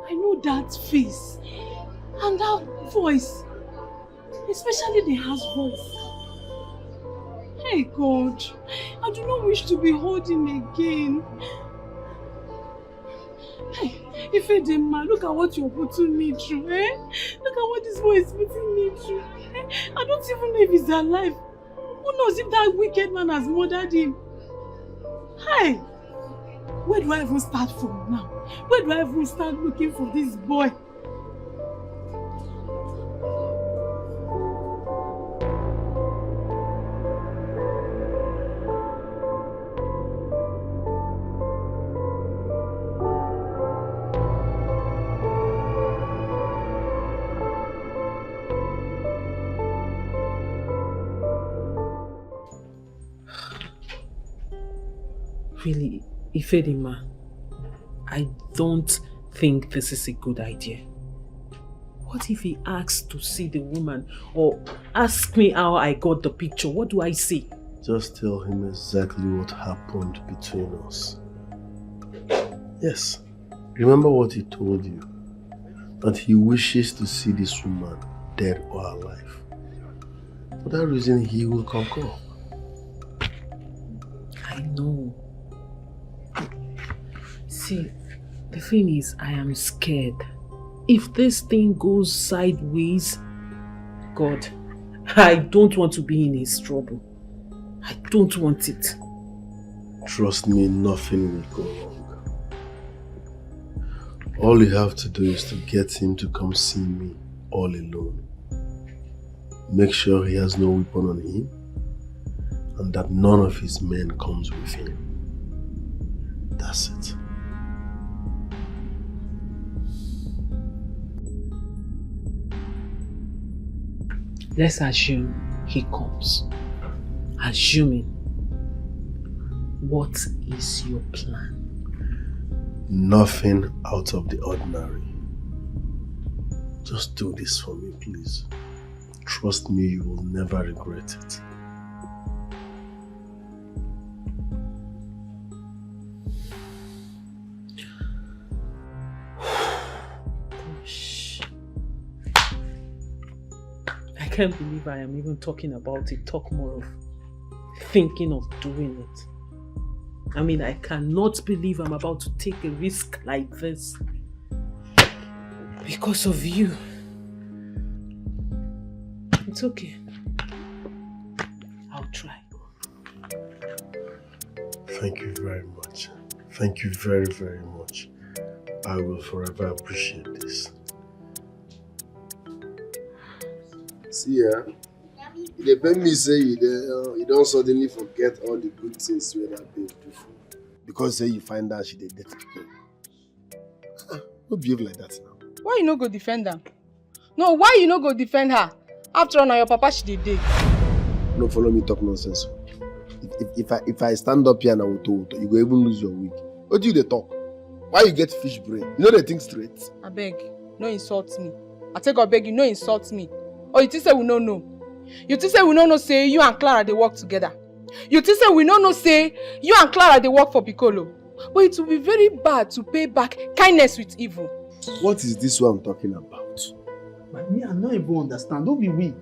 S2: I know that face and that voice, especially the house voice. Hey God, I do not wish to behold him again. Hey, Ifedema, look at what you're putting me through, eh? Look at what this boy is putting me through. Eh? I don't even know if he's alive. Who knows if that wicked man has murdered him? Hey, where do I even start from now? Where do I even start looking for this boy?
S23: Really, Ifedima, I don't think this is a good idea. What if he asks to see the woman or ask me how I got the picture? What do I say?
S1: Just tell him exactly what happened between us. Yes. Remember what he told you. That he wishes to see this woman dead or alive. For that reason, he will concur.
S23: I know. See, the thing is, I am scared. If this thing goes sideways, God, I don't want to be in his trouble. I don't want it.
S1: Trust me, nothing will go wrong. All you have to do is to get him to come see me all alone. Make sure he has no weapon on him and that none of his men comes with him. That's it.
S23: Let's assume he comes. Assuming. What is your plan?
S1: Nothing out of the ordinary. Just do this for me, please. Trust me, you will never regret it.
S23: Gosh. I can't believe I am even talking about it. Talk more of thinking of doing it. I mean, I cannot believe I'm about to take a risk like this. Because of you. It's okay. I'll try.
S1: Thank you very much. Thank you very, very much. I will forever appreciate this.
S8: See, it depends me say you don't suddenly forget all the good things where that babe do for you. Because say you find out she did dirty people. Don't behave like that now.
S12: Why you no go defend her? No, why you no go defend her? After all, now your papa she did.
S8: No, follow me talk nonsense. If I stand up here and I will talk, you go even lose your wig. What do you they talk? Why you get fish brain? You know they think straight.
S12: I beg, no insult me. I take a beg you, no insult me. Oh, you think say we no know? You think say we no know say you and Clara they work together? You think say we no know say you and Clara they work for Piccolo? But it will be very bad to pay back kindness with evil.
S8: What is this one I'm talking about?
S6: But me, I don't even understand. Don't be we.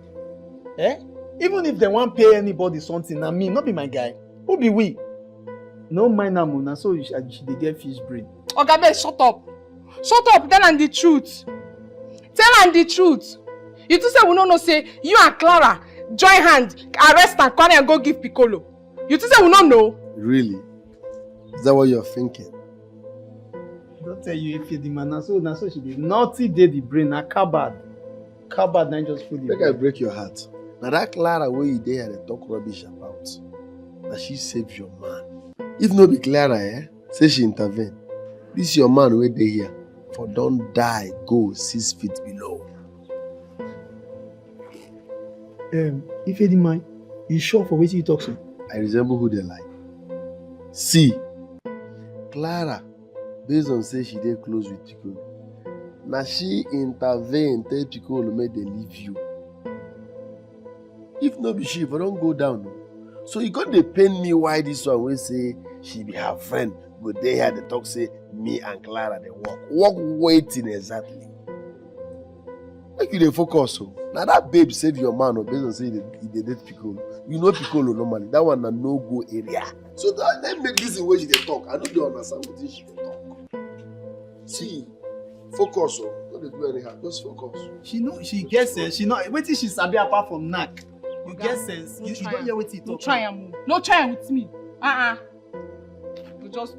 S6: Eh? Even if they want pay anybody something, I mean, not be my guy. Who be we? No mind Amuna, so they get fish brain.
S12: Ogabe, shut up. Shut up, tell them the truth. Tell them the truth. You two say we no know say you and Clara join hand, arrest and carry and go give Piccolo. You two say we no know.
S8: Really? Is that what you're thinking?
S6: Don't tell you if the man so she did naughty day the brain, a cupboard. Cupboard then just put it.
S8: Make I break your heart. Now that Clara where you there they talk rubbish about. Now she saved your man. If no be Clara, say she intervene. This your man where they here. For don't die, go 6 feet below.
S6: If you didn't mind, you sure for what you talk to?
S8: I resemble who they like. See, Clara, based on say she dey close with Piccolo. Now she intervene, tell Piccolo make they leave you. If no be she, if I don't go down. So you got to pain me why this one will say she be her friend. But they had the talk say, me and Clara, they walk. Walk waiting exactly. Make you dey focus. So. Now that babe save your man or based on say they date Piccolo. You know Piccolo normally. That one a no-go area. So that make this the way she dey talk. I don't understand what she dey talk. See, focus. Don't do anyhow. Just focus.
S6: She know, she gets sense. She know, wait till she sabi apart from knack. You get sense. You don't hear what he talk.
S12: No try am. No try am with me. You just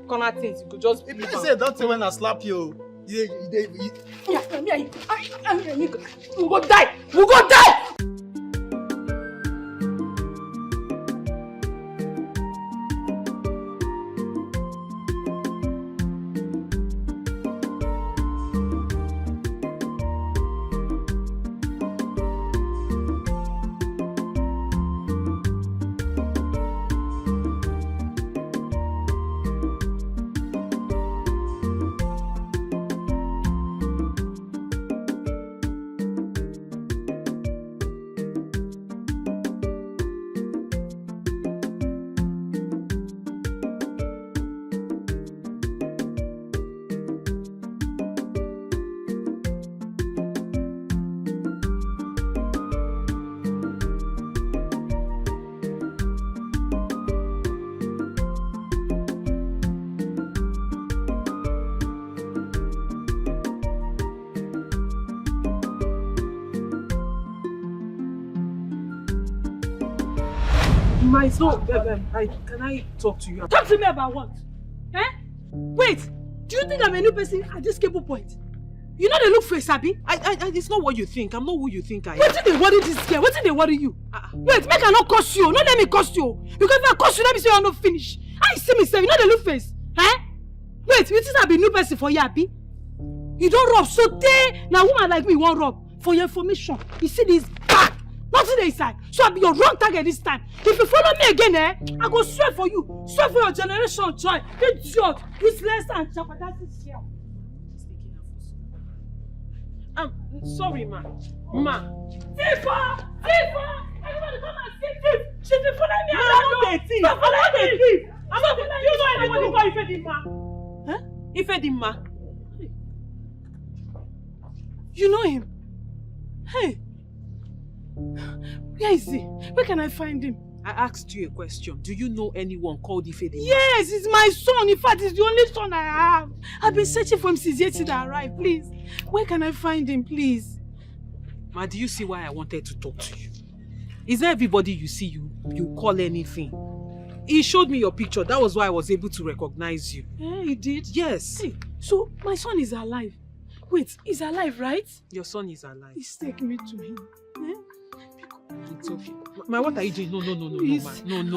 S12: corner things. You could just.
S6: If you say don't say when I slap you.
S12: We go die. We go die.
S16: Can I talk to you?
S9: Talk to me about what? Eh? Wait, do you think I'm a new person at this cable point? You know they look face, Abi?
S16: It's not what you think. I'm not who you think I am.
S9: What did they worry this girl? What did they worry you? Wait, make I not curse you. Not let me curse you. Because if I curse you, let me say I'm not finished. I see myself. You know they look face. Eh? Wait, you think I be a new person for you, Abi? You don't rub. So they, now woman like me won't rub. For your information, you see this bag. Nothing inside. So I'll be your wrong target this time. If you follow me again, I go swear for you. Swear for your generation, joy. Idiot, useless and jeopardizing here.
S16: Sorry, ma. Ma.
S9: Tifa! Everybody come and see Tiff! She's been following me
S16: I'm
S9: around.
S16: not a thief.
S9: Stop following me!
S16: I'm not. Do you know anybody called Ifedima? Huh? Ifedima?
S9: You know him? Hey! Where is he? Where can I find him?
S16: I asked you a question. Do you know anyone called Ifedima?
S9: Yes, he's my son. In fact, he's the only son I have. I've been searching for him since yesterday I arrived. Please, where can I find him, please?
S16: Ma, do you see why I wanted to talk to you? Is there everybody you see you call anything? He showed me your picture. That was why I was able to recognize you.
S9: Yeah, he did?
S16: Yes.
S9: Hey, so my son is alive. Wait, he's alive, right?
S16: Your son is alive.
S9: Please take me to him. Eh?
S16: It's okay. Ma, what are you doing? No,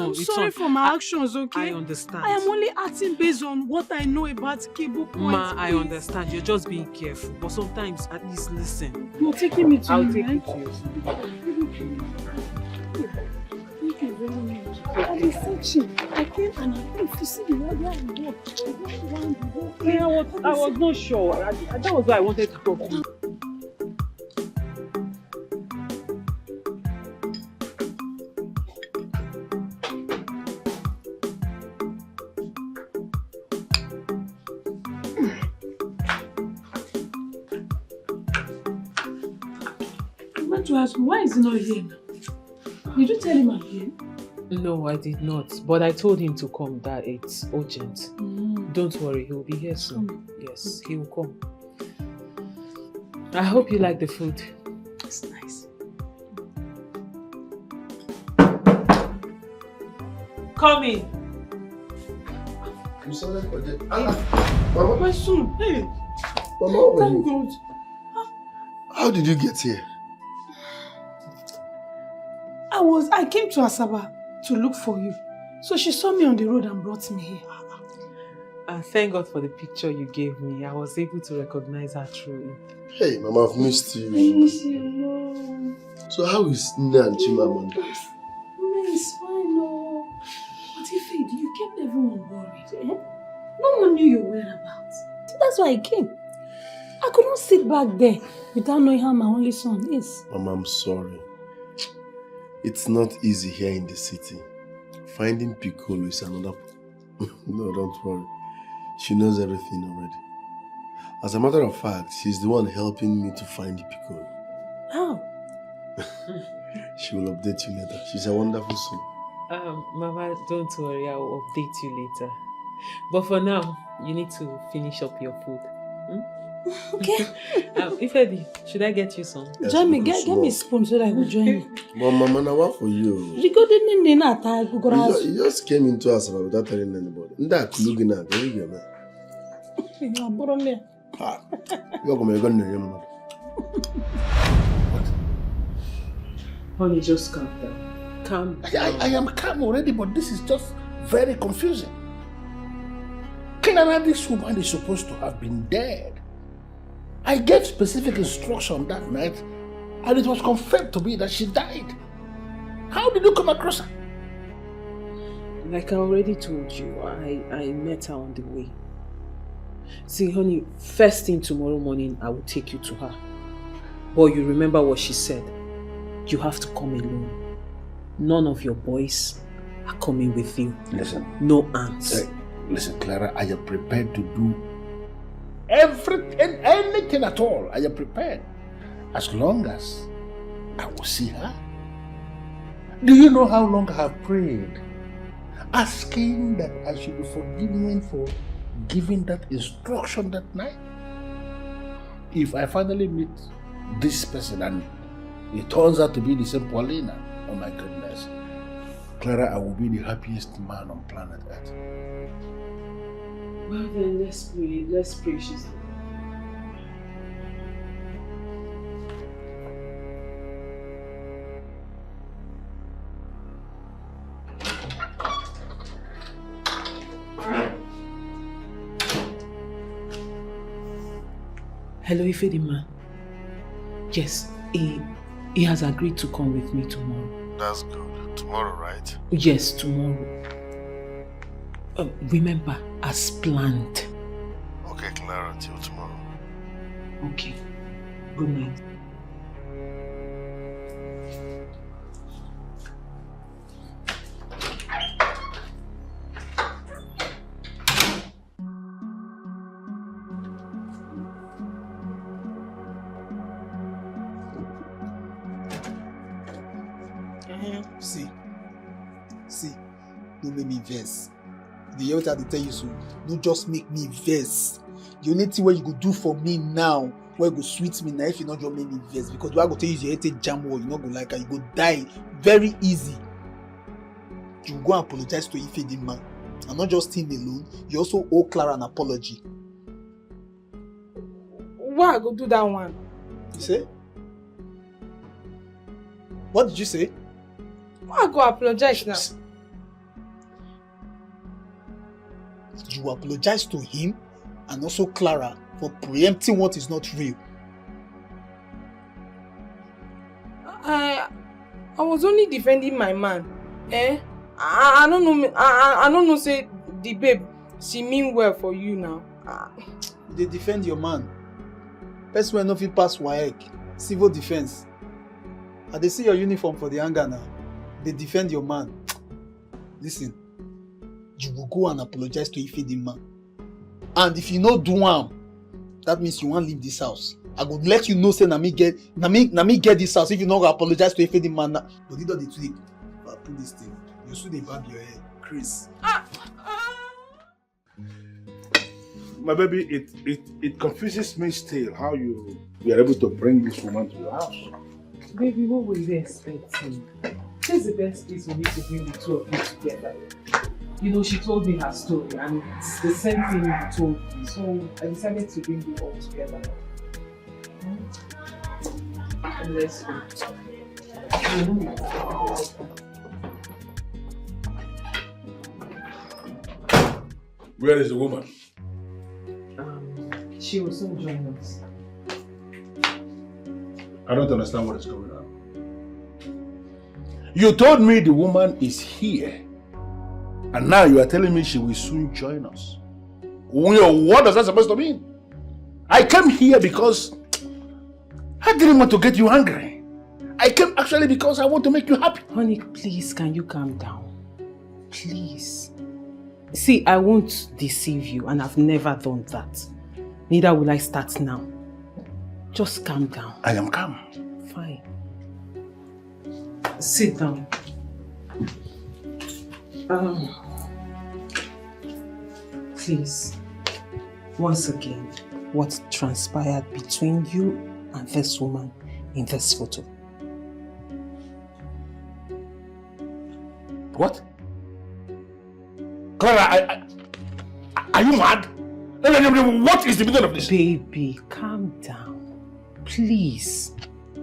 S9: I'm
S16: it's
S9: sorry for my actions, okay?
S16: I understand.
S9: I am only acting based on what I know about cable points.
S16: Ma, I understand. You're just being careful. But sometimes, at least listen.
S9: You're taking me to
S16: I'll
S9: him,
S16: take
S9: right?
S16: you to your son.
S9: Thank you very much. I've been searching. I came and I came to see the way I walk.
S16: Yeah, I was not sure. That was why I wanted to talk to you.
S9: To ask him, why is he not here now? Did you tell him I'm here?
S16: No, I did not. But I told him to come, that it's urgent. Don't worry, he will be here soon. Yes, okay. He will come. I hope you like the food.
S9: It's nice.
S16: Come in.
S8: You saw that project? Mama?
S9: My son, hey.
S8: Mama,
S9: Thank God.
S8: How did you get here?
S9: I came to Asaba to look for you. So she saw me on the road and brought me here.
S16: Thank God for the picture you gave me. I was able to recognize her through it.
S8: Hey, Mama, I've missed you.
S9: I miss you, Mom.
S8: So how is Nina and Chimamanda?
S9: It's fine, no. But if you kept everyone worried, eh? No one knew your whereabouts. That's why I came. I could not sit back there without knowing how my only son is.
S8: Mama, I'm sorry. It's not easy here in the city Finding Piccolo is another... No, don't worry. She knows everything already. As a matter of fact, she's the one helping me to find Piccolo.
S3: How?
S8: She will update you later. She's a wonderful soul.
S23: Mama, don't worry, I will update you later. But for now, you need to finish up your food.
S9: Okay.
S23: Ifedi, should I get you some?
S8: Yes,
S9: Join me, get me a spoon so that I will join you.
S8: But Mama, now what for you?
S9: You
S8: just came into us without telling anybody.
S23: Honey, just calm down. Calm down.
S5: I am calm already, but this is just very confusing. Clara, this woman is supposed to have been dead. I gave specific instruction that night, and it was confirmed to me that she died. How did you come across her?
S23: Like I already told you, I met her on the way. See, honey, first thing tomorrow morning, I will take you to her. But you remember what she said. You have to come alone. None of your boys are coming with you.
S5: Listen.
S23: No aunts.
S5: Listen, Clara, I am prepared to do everything, anything at all. I am prepared. As long as I will see her. Do you know how long I have prayed? Asking that I should be forgiven for giving that instruction that night. If I finally meet this person and it turns out to be the same Paulina, oh my goodness, Clara, I will be the happiest man on planet Earth.
S23: Well then, let's pray. Let's pray she's there. Hello, Ifedima. Yes, he has agreed to come with me tomorrow.
S8: That's good. Tomorrow, right?
S23: Yes, tomorrow. Remember, as planned.
S8: Okay, Clara, till tomorrow.
S23: Okay. Good night.
S6: See, don't make me vex. The elder they tell you so, don't just make me vex. The only thing what you go do for me now, where you go sweet me now, if you not just make me vex, because what I go tell you is you hate jam or you not go like her, you go die very easy. You go and apologize to Ifedi man, and not just him alone. You also owe Clara an apology.
S12: Why I go do that one?
S6: You say? What did you say?
S12: Why I go apologize now?
S6: You apologize to him and also Clara for preempting what is not real.
S12: I was only defending my man. I don't know. I don't know. Say the babe, she mean well for you now.
S6: They defend your man. Person when no fit pass WAEC, civil defense. And they see your uniform for the hangar now. They defend your man. Listen, you will go and apologize to Ifedi man. And if you no do one, that means you won't leave this house. I would let you know say na me get this house if you not go apologize to Ifedi man. But you don't tweak. But put this thing. You should have bob your head, Chris.
S5: My baby, it confuses me still how you were able to bring this woman to your house.
S23: Baby, what were you expecting? This is the best place for me to bring the two of you together. You know, she told me her story and it's the same thing you told me. So I decided to bring you all together. And let's go.
S5: Where is the woman?
S23: She will soon join us.
S5: I don't understand what is going on. You told me the woman is here, and now you are telling me she will soon join us. What is that supposed to mean? I came here because I didn't want to get you angry. I came actually because I want to make you happy.
S23: Honey, please, can you calm down?
S16: Please. See, I won't deceive you, and I've never done that. Neither will I start now. Just calm down.
S5: I am calm.
S16: Fine. Sit down. Please, once again, what transpired between you and this woman in this photo?
S5: What? Clara, are you mad? What is the meaning of this?
S16: Baby, calm down. Please.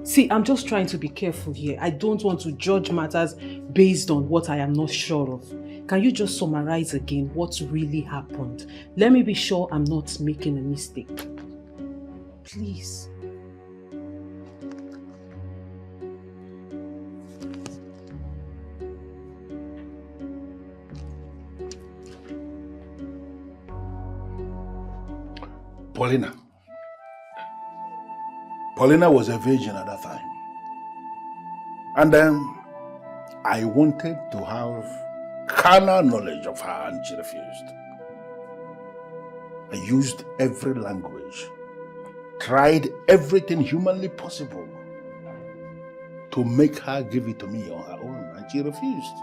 S16: See, I'm just trying to be careful here. I don't want to judge matters based on what I am not sure of. Can you just summarize again what really happened? Let me be sure I'm not making a mistake. Please.
S5: Paulina was a virgin at that time. And then I wanted to have carnal knowledge of her and she refused. I used every language, tried everything humanly possible to make her give it to me on her own, and she refused.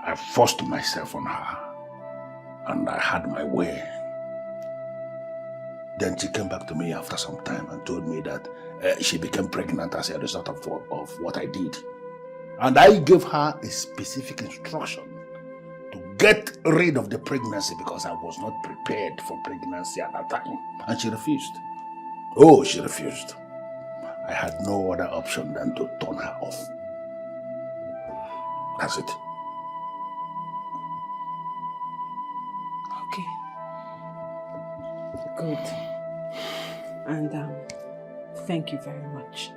S5: I forced myself on her and I had my way. Then she came back to me after some time and told me that she became pregnant as a result of what I did. And I gave her a specific instruction to get rid of the pregnancy because I was not prepared for pregnancy at that time. And she refused. Oh, she refused. I had no other option than to turn her off. That's it.
S16: Okay. Good. And thank you very much.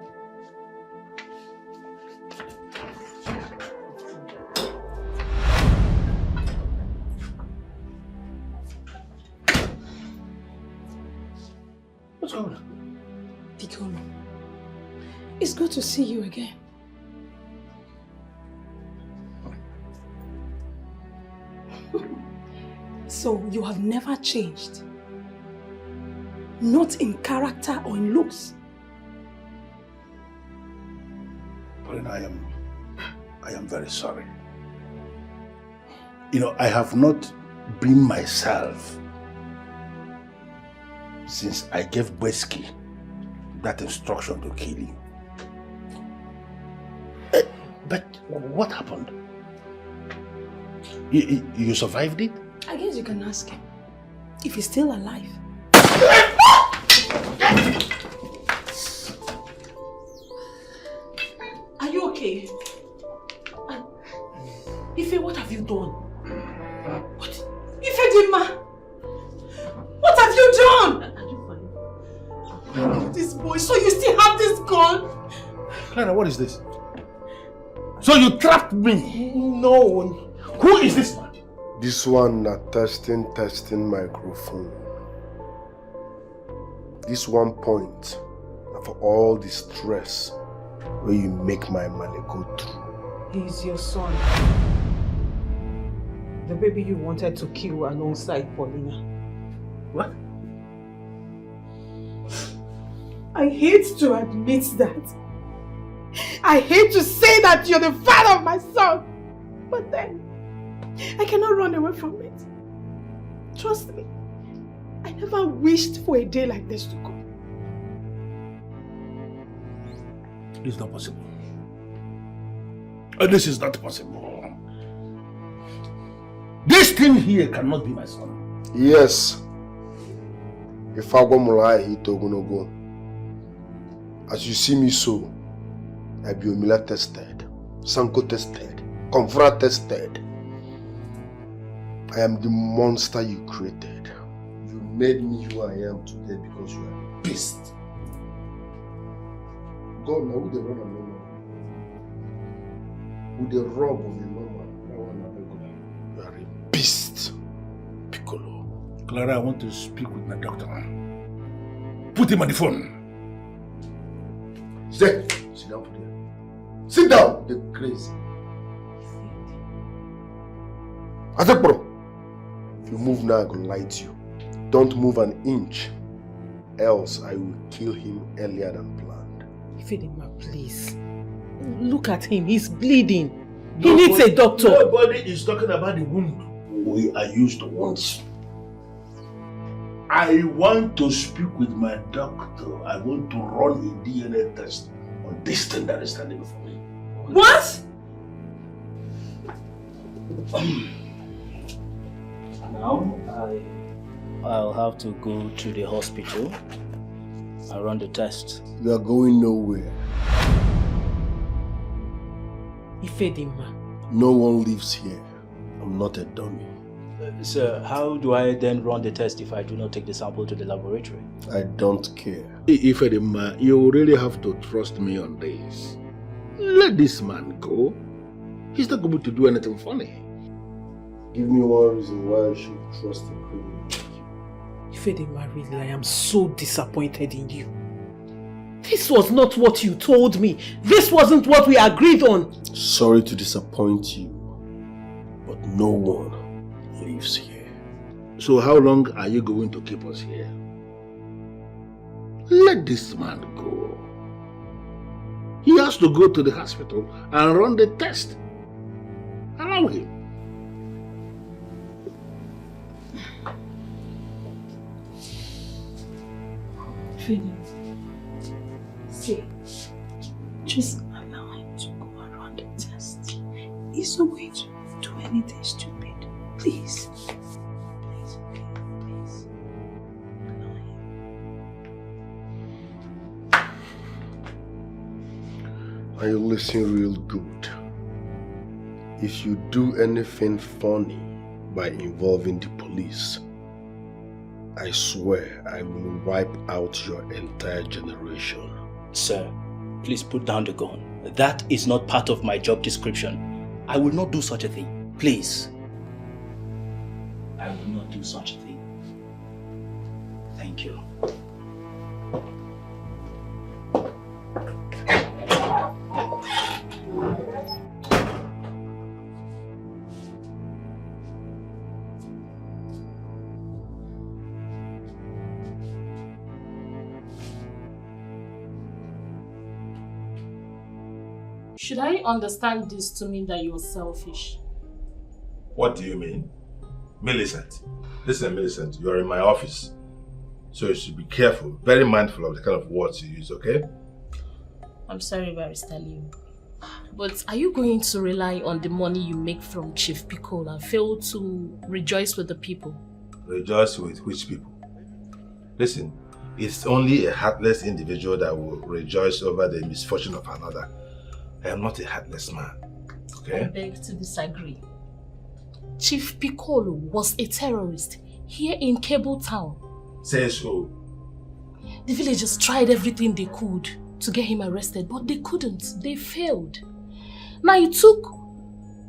S5: What's going on?
S2: Dikeh, it's good to see you again. So you have never changed? Not in character or in looks?
S5: Paulina, I am very sorry. You know, I have not been myself since I gave Bweski that instruction to kill you. But what happened? You survived it?
S2: I guess you can ask him if he's still alive. Are you okay? Ife, what have you done? What? Ife Dima! What have you done? Are you fine? This boy, so you still have this gun?
S5: Clara, what is this? So you trapped me?
S2: No.
S5: Who is this man?
S8: This one na testing microphone. This one point na for all the stress where you make my money go through.
S16: He's your son. The baby you wanted to kill alongside Paulina.
S5: What?
S2: I hate to admit that. I hate to say that you're the father of my son. But then, I cannot run away from it. Trust me. I never wished for a day like this to come.
S5: It's not possible. This is not possible. This thing here cannot be my son.
S8: Yes. If I go mulai hit ogunogo. As you see me so, I be Omila tested, Sanko tested, Konfra tested. I am the monster you created. You made me who I am today because you are a beast. God, now who they run a normal? Who they rob of a normal? You are a beast, Piccolo.
S5: Clara, I want to speak with my doctor. Put him on the phone.
S8: Sit down for there. Sit down, the crazy. Azekbro! If you move now, I'm gonna light you. Don't move an inch, else I will kill him earlier than planned.
S16: Ifedima, please. Look at him, he's bleeding. He needs a doctor.
S5: Nobody is talking about the wound. We are used to wounds. I want to speak with my doctor. I want to run a DNA test on this thing that is standing before me.
S16: What?
S11: Now I'll have to go to the hospital. I'll run the test.
S8: You are going nowhere.
S16: Ifedima.
S8: No one lives here. I'm not a dummy.
S11: Sir, how do I then run the test if I do not take the sample to the laboratory?
S8: I don't care.
S5: Ifedima, you really have to trust me on this. Let this man go. He's not going to do anything funny.
S8: Give me one reason why I should trust a criminal like you.
S16: Ifedima, really, I am so disappointed in you. This was not what you told me. This wasn't what we agreed on.
S8: Sorry to disappoint you, but no one lives here.
S5: So how long are you going to keep us here? Let this man go. He has to go to the hospital and run the test. Allow him.
S3: Philmond, see, just allow him to go and run the test. He's not going to do anything stupid. Please. Please, okay, please. Allow him.
S8: And you listen real good. If you do anything funny by involving the police, I swear I will wipe out your entire generation.
S11: Sir, please put down the gun. That is not part of my job description. I will not do such a thing. Please. I will not do such a thing. Thank you.
S15: Should I understand this to mean that you're selfish?
S13: What do you mean? Millicent. Listen, Millicent, you're in my office. So you should be careful, very mindful of the kind of words you use, okay?
S15: I'm sorry, Barrister Leo. But are you going to rely on the money you make from Chief Piccolo and fail to rejoice with the people?
S13: Rejoice with which people? Listen, it's only a heartless individual that will rejoice over the misfortune of another. I am not a heartless man, okay?
S15: I beg to disagree. Chief Piccolo was a terrorist here in Cable Town.
S13: Say so.
S15: The villagers tried everything they could to get him arrested, but they couldn't. They failed. Now it took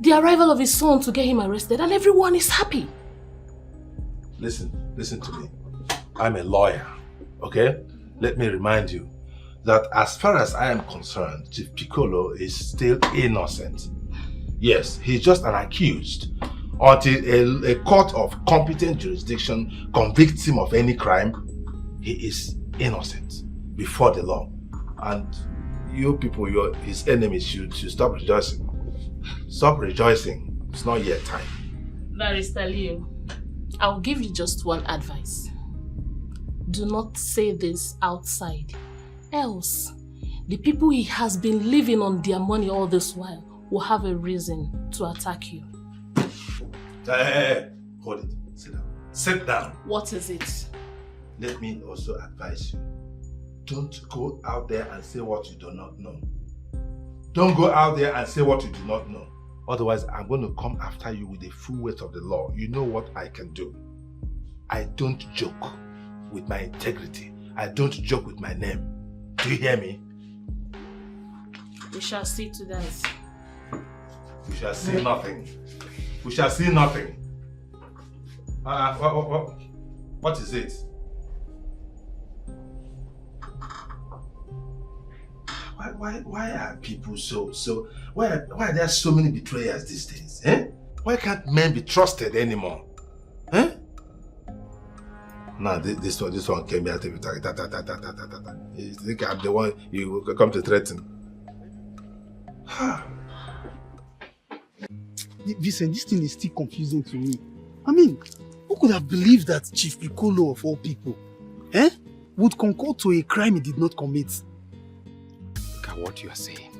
S15: the arrival of his son to get him arrested, and everyone is happy.
S13: Listen to me. I'm a lawyer, okay? Let me remind you that as far as I am concerned, Chief Piccolo is still innocent. Yes, he's just an accused until a court of competent jurisdiction convicts him of any crime. He is innocent before the law. And you people, his enemies, should stop rejoicing. Stop rejoicing. It's not yet time.
S15: Barrister Leo, I'll give you just one advice. Do not say this outside. Else, the people he has been living on their money all this while will have a reason to attack you.
S13: Hey, hold it. Sit down. Sit down.
S15: What is it?
S13: Let me also advise you. Don't go out there and say what you do not know. Don't go out there and say what you do not know. Otherwise, I'm going to come after you with the full weight of the law. You know what I can do. I don't joke with my integrity. I don't joke with my name. Do you hear me?
S15: We shall see to that.
S13: We shall see nothing. We shall see nothing. What is it? Why are people so why are there so many betrayers these days? Eh? Why can't men be trusted anymore? Eh? Now this one came here to be you think I'm the one you come to threaten?
S6: Vincent, this thing is still confusing to me. I mean, who could have believed that Chief Piccolo of all people, would concur to a crime he did not commit?
S14: Look at what you are saying.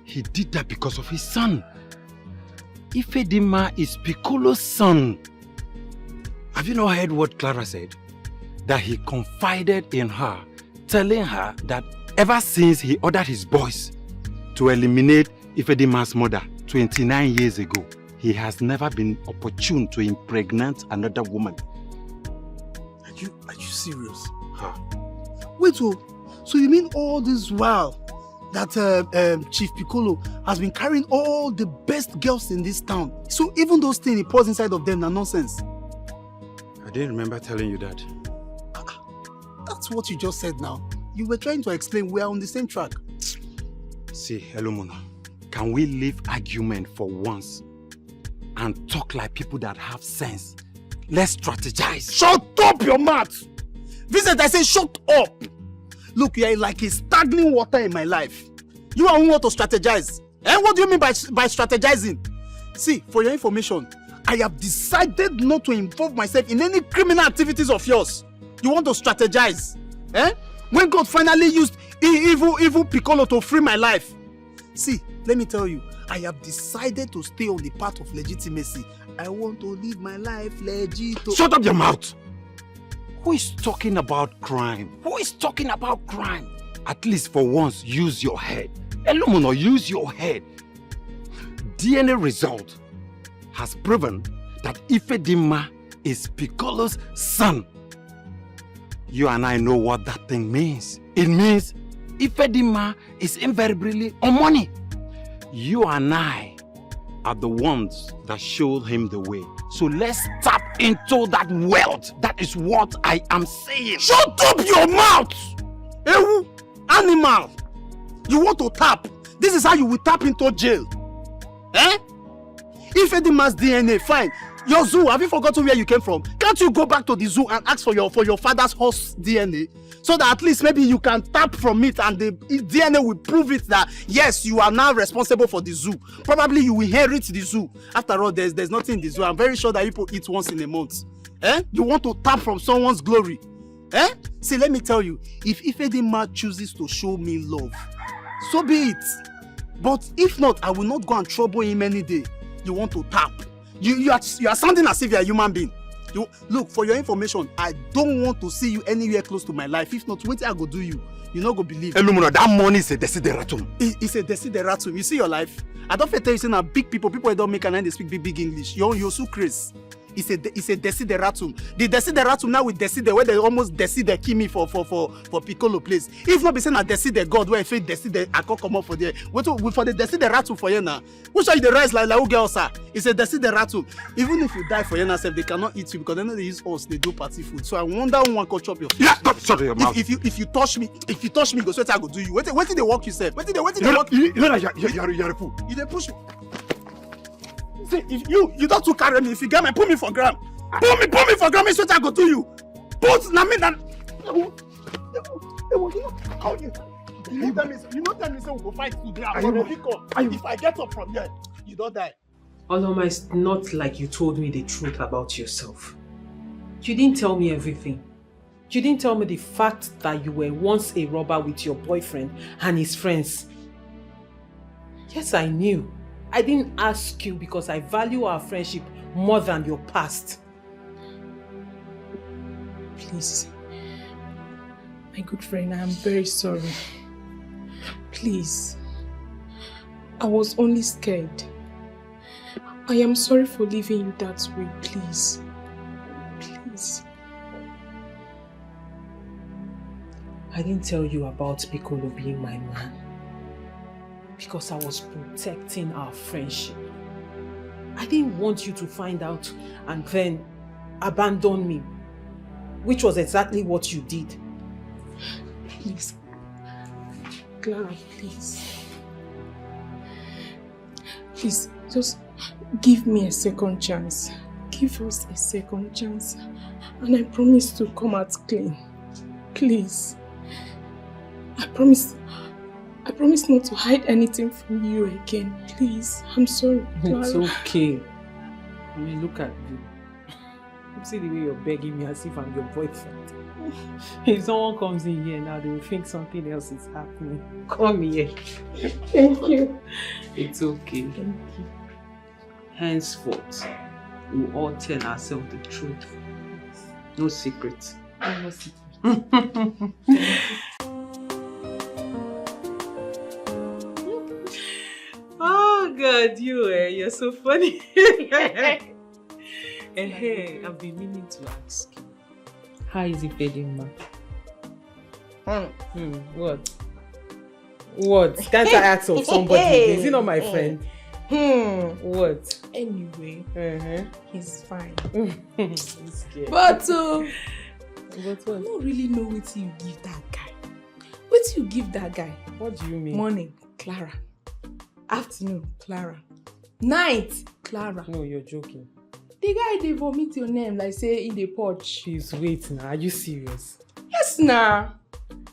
S14: He did that because of his son. Ifedima is Piccolo's son. Have you not heard what Clara said? That he confided in her, telling her that ever since he ordered his boys to eliminate Ifedima's mother 29 years ago, he has never been opportune to impregnate another woman.
S6: Are you serious? Huh? Wait, so you mean all this while that Chief Piccolo has been carrying all the best girls in this town? So even those things he pours inside of them are nonsense?
S14: I didn't remember telling you that.
S6: That's what you just said now. You were trying to explain we are on the same track.
S14: See, Elumono, can we leave argument for once and talk like people that have sense? Let's strategize.
S6: Shut up your mouth! Vincent, I say shut up! Look, you are like a stagnant water in my life. You are want to strategize. What do you mean by strategizing? See, for your information, I have decided not to involve myself in any criminal activities of yours. You want to strategize? When God finally used evil Piccolo to free my life. See, let me tell you, I have decided to stay on the path of legitimacy. I want to live my life legit.
S14: Shut up your mouth! Who is talking about crime? Who is talking about crime? At least for once, use your head. Elumono, use your head. DNA result has proven that Ifedima is Piccolo's son. You and I know what that thing means. It means Ifedima is invariably on money. You and I are the ones that showed him the way. So let's tap into that wealth. That is what I am saying.
S6: Shut up your mouth! Ewu, animal! You want to tap? This is how you will tap into jail. Ifedima's DNA, fine. Your zoo, have you forgotten where you came from? Can't you go back to the zoo and ask for your father's horse DNA? So that at least maybe you can tap from it and the DNA will prove it that yes, you are now responsible for the zoo. Probably you will inherit the zoo. After all, there's nothing in the zoo. I'm very sure that people eat once in a month. You want to tap from someone's glory. See, let me tell you, if Ifedima chooses to show me love, so be it. But if not, I will not go and trouble him any day. You want to tap. You are sounding as if you are a human being. Look, for your information, I don't want to see you anywhere close to my life. If not, what I go do you? You not go believe.
S14: Elumono, that money is a desideratum.
S6: It's a desideratum. You see your life? I don't tell you saying that big people that don't make and they speak big English. You're so crazy. It's a desideratum. The desideratum now with decide where they almost decide Kimi for Piccolo place. If not be saying a decide God where if decide I can't come up for there. For the desideratum for you now. Which are the rise like who girls are? It's a desideratum. Even if you die for you now, they cannot eat you because they know they use us. They do party food. So I wonder who one can chop your food.
S14: Yeah, shut your mouth.
S6: If you touch me, go so I go do you. Wait till they walk yourself. Wait till they walk.
S14: You know that you're a fool.
S6: You they push me. See, if you don't to carry me, if you get me, put me for gram. Put me for gram, it's what I go to you. Put na me that. You tell me say we go fight today. If I get up from here, you don't die.
S23: Oloma, it's not like you told me the truth about yourself. You didn't tell me everything. You didn't tell me the fact that you were once a robber with your boyfriend and his friends. Yes, I knew. I didn't ask you because I value our friendship more than your past.
S2: Please. My good friend, I am very sorry. Please. I was only scared. I am sorry for leaving you that way, please. Please.
S23: I didn't tell you about Piccolo being my man. Because I was protecting our friendship. I didn't want you to find out and then abandon me, which was exactly what you did.
S2: Please. Clara, please. Please, just Give me a second chance. Give us a second chance. And I promise to come out clean. Please. I promise not to hide anything from you again. Please. I'm sorry.
S23: It's okay. I mean, look at you. You see the way you're begging me as if I'm your boyfriend. If someone comes in here now, they will think something else is happening. Come here.
S2: Thank you.
S23: It's okay.
S2: Thank you.
S23: Henceforth, we'll all tell ourselves the truth. No secrets.
S2: No secrets.
S23: Oh God, you're so funny. Hey, I've been meaning to ask you. How is it feeling, ma? What? What? Can't I ask of somebody? Is he not my friend? What?
S2: Anyway, he's fine.
S23: He's scared.
S2: But
S23: what?
S2: I don't really know what you give that guy. What you give that guy?
S23: What do you mean?
S2: Morning, Clara. Afternoon, Clara. Night, Clara.
S23: No, you're joking.
S2: The guy they vomit your name like say in the porch.
S23: Please wait now. Are you serious?
S2: Yes, nah.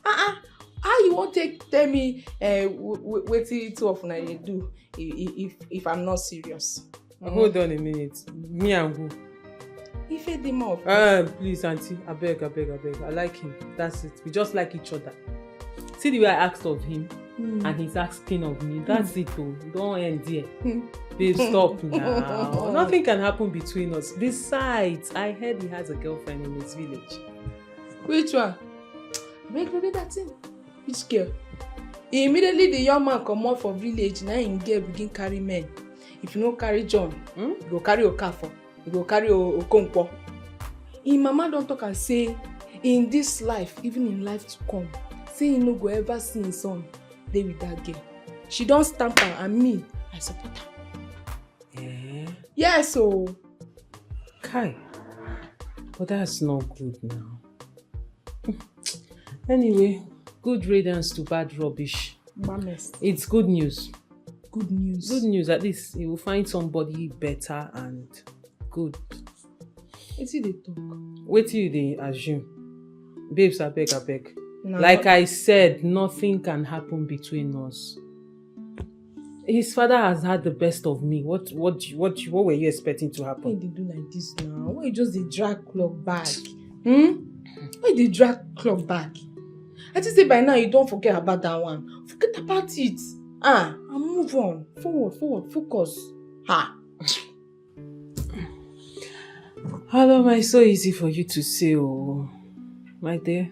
S2: How you won't tell me what two of you do if I'm not serious?
S23: Hold on a minute. Me and who?
S2: If it them off.
S23: Please, auntie. I beg. I like him. That's it. We just like each other. See the way I asked of him, and he's asking of me. That's it, though. Don't end there. Babe, stop now. Nothing can happen between us. Besides, I heard he has a girlfriend in his village.
S2: Which one? Make that thing. Which girl? Immediately the young man come out from village, now him girl begin carry men. If you no carry John, you go carry Okafor, you go carry Okonkwo. Him mama don talk and say, in this life, even in life to come, say he no go ever see his son dey with that girl. She don stamp her and me, I support her. Yes, so.
S23: Kai, but that's not good now. Anyway, good riddance to bad rubbish.
S2: Mames.
S23: It's good news.
S2: Good news.
S23: Good news. At least you will find somebody better and good.
S2: Wetin dey talk?
S23: Wetin you dey assume? Babes, I beg.
S2: No.
S23: Like I said, nothing can happen between us. His father has had the best of me. What were you expecting to happen?
S2: Why you do like this now? Why you just dey drag clock back? Why you dey drag clock back? I just say by now you don't forget about that one. Forget about it. And move on. Forward, focus.
S23: How am I so easy for you to say, oh, my dear?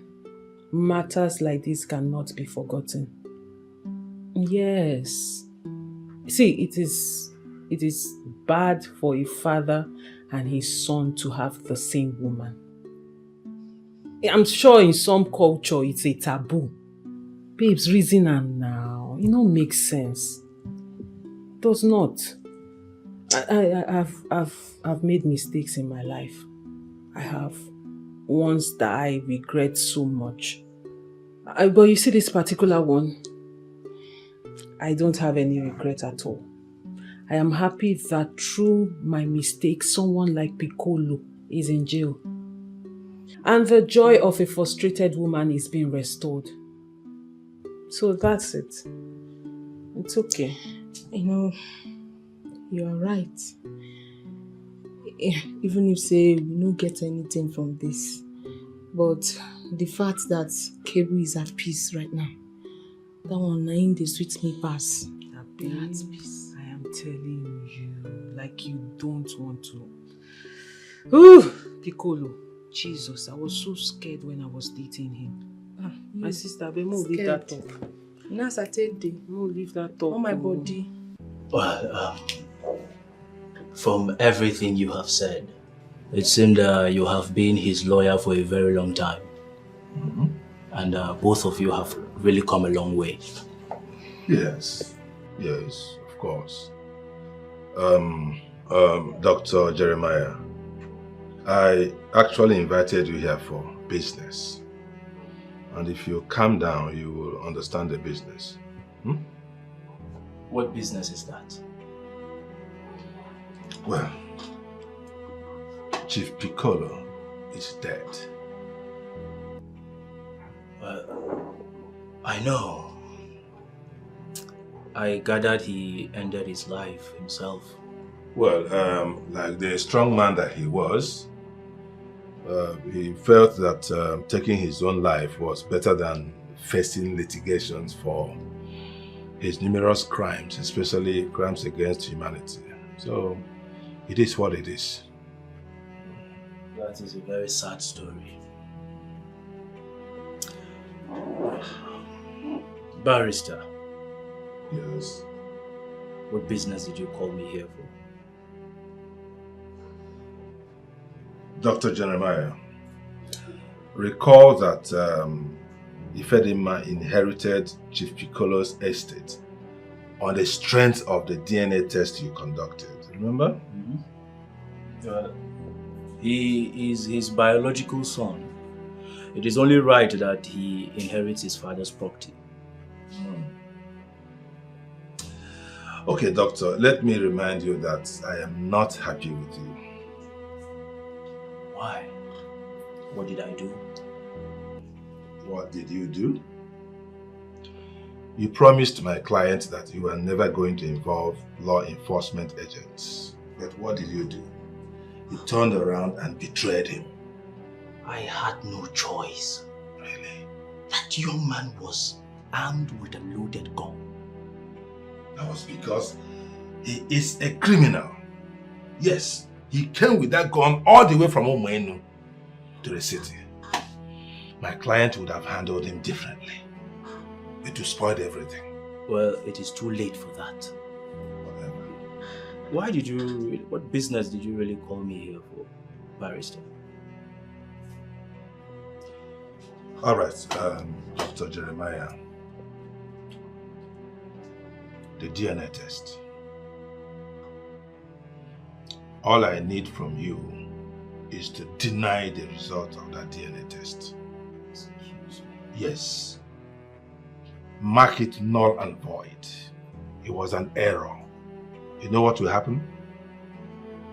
S23: Matters like this cannot be forgotten. Yes. See, it is bad for a father and his son to have the same woman. I'm sure in some culture it's a taboo. Babes, reason am now. It don't make sense. It does not. I've made mistakes in my life. I have. Ones that I regret so much. But you see this particular one, I don't have any regret at all. I am happy that through my mistake, someone like Piccolo is in jail. And the joy of a frustrated woman is being restored. So that's it. It's okay.
S2: You know, you're right. Even if say we don't get anything from this, but the fact that Kebu is at peace right now, that one nine they sweet me pass.
S23: At peace. I am telling you, like you don't want to. Ooh, Piccolo, Jesus, I was so scared when I was dating him. My sister, be more leave that talk.
S2: Now Saturday.
S23: More leave that talk.
S2: On my body.
S11: Well, from everything you have said, it seemed you have been his lawyer for a very long time. And both of you have really come a long way.
S13: Yes, of course. Dr. Jeremiah, I actually invited you here for business. And if you calm down, you will understand the business.
S11: What business is that?
S13: Well, Chief Piccolo is dead.
S11: I know. I gathered he ended his life himself.
S13: Well, like the strong man that he was, he felt that taking his own life was better than facing litigations for his numerous crimes, especially crimes against humanity. So, it is what it is.
S11: That is a very sad story. Barrister.
S13: Yes?
S11: What business did you call me here for?
S13: Dr. Jeremiah, recall that Ifedima inherited Chief Piccolo's estate on the strength of the DNA test you conducted. Remember?
S11: He is his biological son. It is only right that he inherits his father's property.
S13: Okay, doctor, let me remind you that I am not happy with you.
S11: Why? What did I do?
S13: What did you do? You promised my client that you were never going to involve law enforcement agents. But what did you do? You turned around and betrayed him.
S11: I had no choice. Really? That young man was armed with a loaded gun.
S13: That was because he is a criminal. Yes, he came with that gun all the way from Omenu to the city. My client would have handled him differently. It would spoil everything.
S11: Well, it is too late for that.
S13: Whatever.
S11: What business did you really call me here for, Barrister?
S13: Alright, Dr. Jeremiah. The DNA test. All I need from you is to deny the result of that DNA test.
S11: Excuse me.
S13: Yes. Mark it null and void. It was an error. You know what will happen?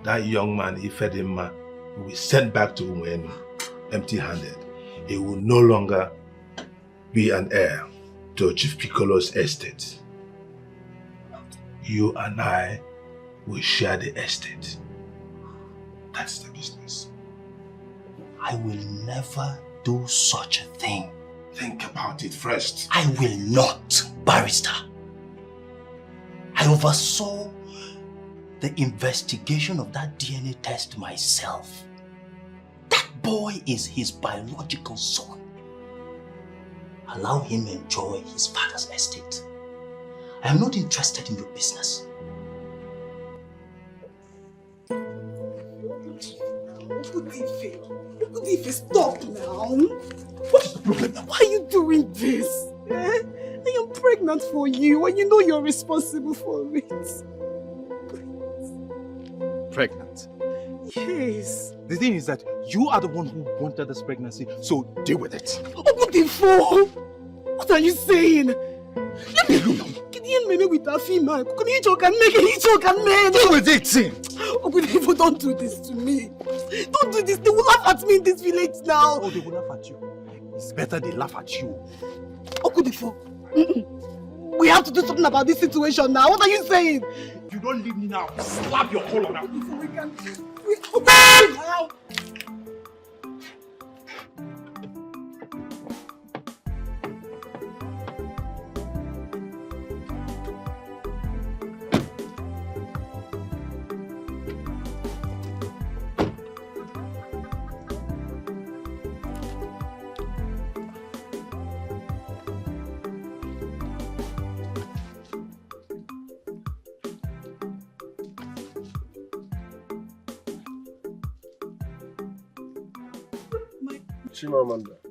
S13: That young man, Ifedima, will be sent back to Umwenu empty-handed. He will no longer be an heir to Chief Piccolo's estate. You and I will share the estate. That's the business.
S11: I will never do such a thing.
S13: Think about it first.
S11: I will not, Barrister. I oversaw the investigation of that DNA test myself. That boy is his biological son. Allow him enjoy his father's estate. I am not interested in your business.
S9: Dikeh, stop now. What is the problem now? Why are you doing this? I am pregnant for you and you know you're responsible for it.
S4: Pregnant?
S9: Yes.
S4: The thing is that you are the one who wanted this pregnancy, so deal with it.
S9: Obudifo! What are you saying? Let me alone. Deal with
S4: it!
S9: Obudifo, don't do this to me. Don't do this. They will laugh at me in this village now.
S4: Oh, they will laugh at you. It's better they laugh at you.
S9: Obudifo, we have to do something about this situation now. What are you saying?
S4: You don't leave me now. Slap your collar now.
S9: We can now.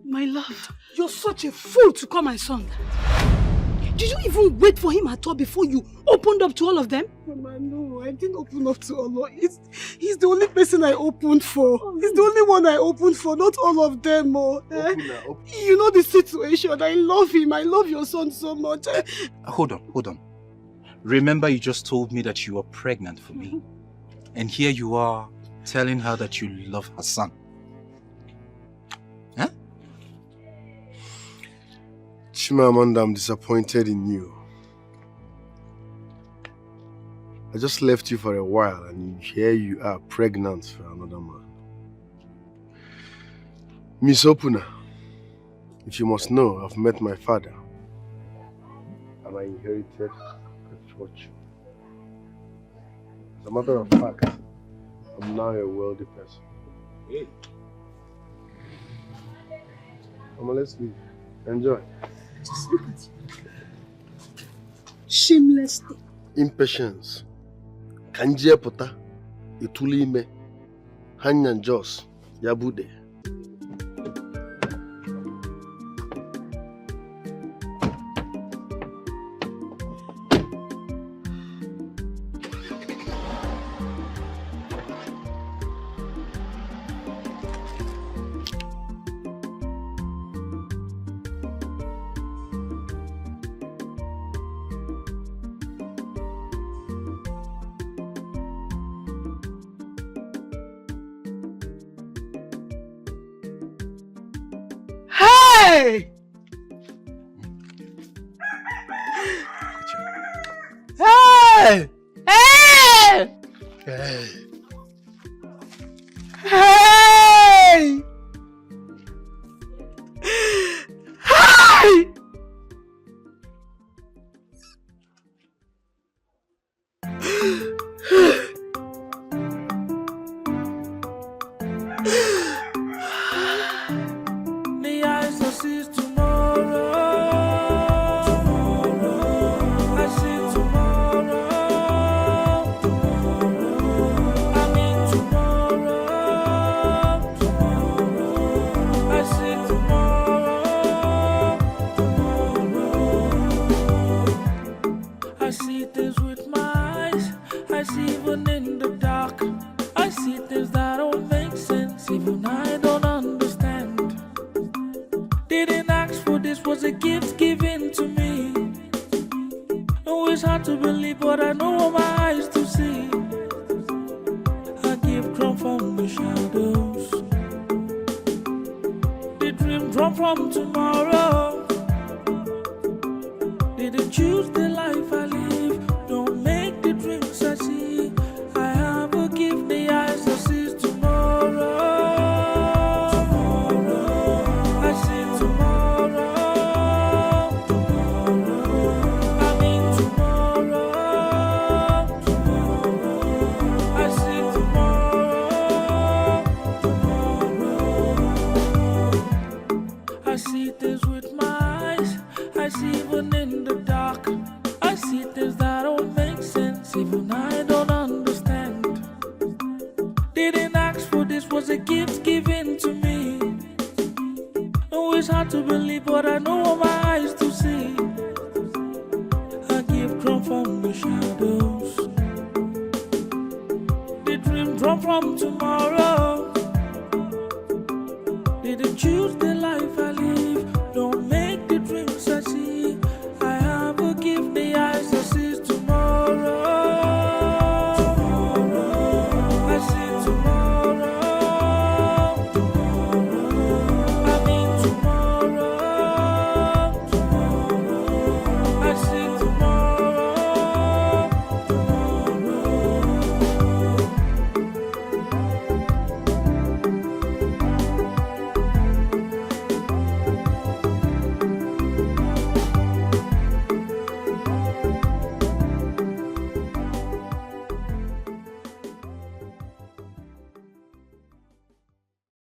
S2: My love, you're such a fool to call my son. Did you even wait for him at all before you opened up to all of them?
S9: Mama, no, I didn't open up to Allah. He's the only person I opened for. He's the only one I opened for, not all of them. You know the situation. I love him. I love your son so much.
S4: Hold on. Remember you just told me that you were pregnant for me. And here you are telling her that you love her son. Huh?
S8: Chimamanda, I'm disappointed in you. I just left you for a while and here you are pregnant for another man. Miss Opuna, if you must know, I've met my father and I inherited a fortune. As a matter of fact, I'm now a wealthy person.
S14: Hey.
S8: Mama, let's leave. Enjoy.
S9: Just look at you. Shamelessly.
S8: Impatience. Kanjia pota. Ituli ime. Hanyan jos. Yabude.
S20: Hey! Hey! Hey!
S8: Hey!
S20: Hey! Hey!
S17: The eyes that sees tomorrow. I see tomorrow. I mean tomorrow. I see tomorrow. I see things with my eyes. I see even in the dark. I see things that don't make sense. Even I don't understand. Didn't ask for this, was a gift given to me. Always hard to believe, but I know what my eyes to see. A gift come from the shadows. The dream come from tomorrow. Didn't choose the life I live. Don't make the dreams I see. I have a gift, the eyes that sees tomorrow. I see tomorrow. I mean tomorrow. I see tomorrow. I see things with my eyes. I see even in the dark. I see things that don't make sense. Even I don't understand. Didn't ask for this, was a gift given to me. Always hard to believe, but I know what my eyes to see. A gift come from the shadows. The dream come from tomorrow. Didn't choose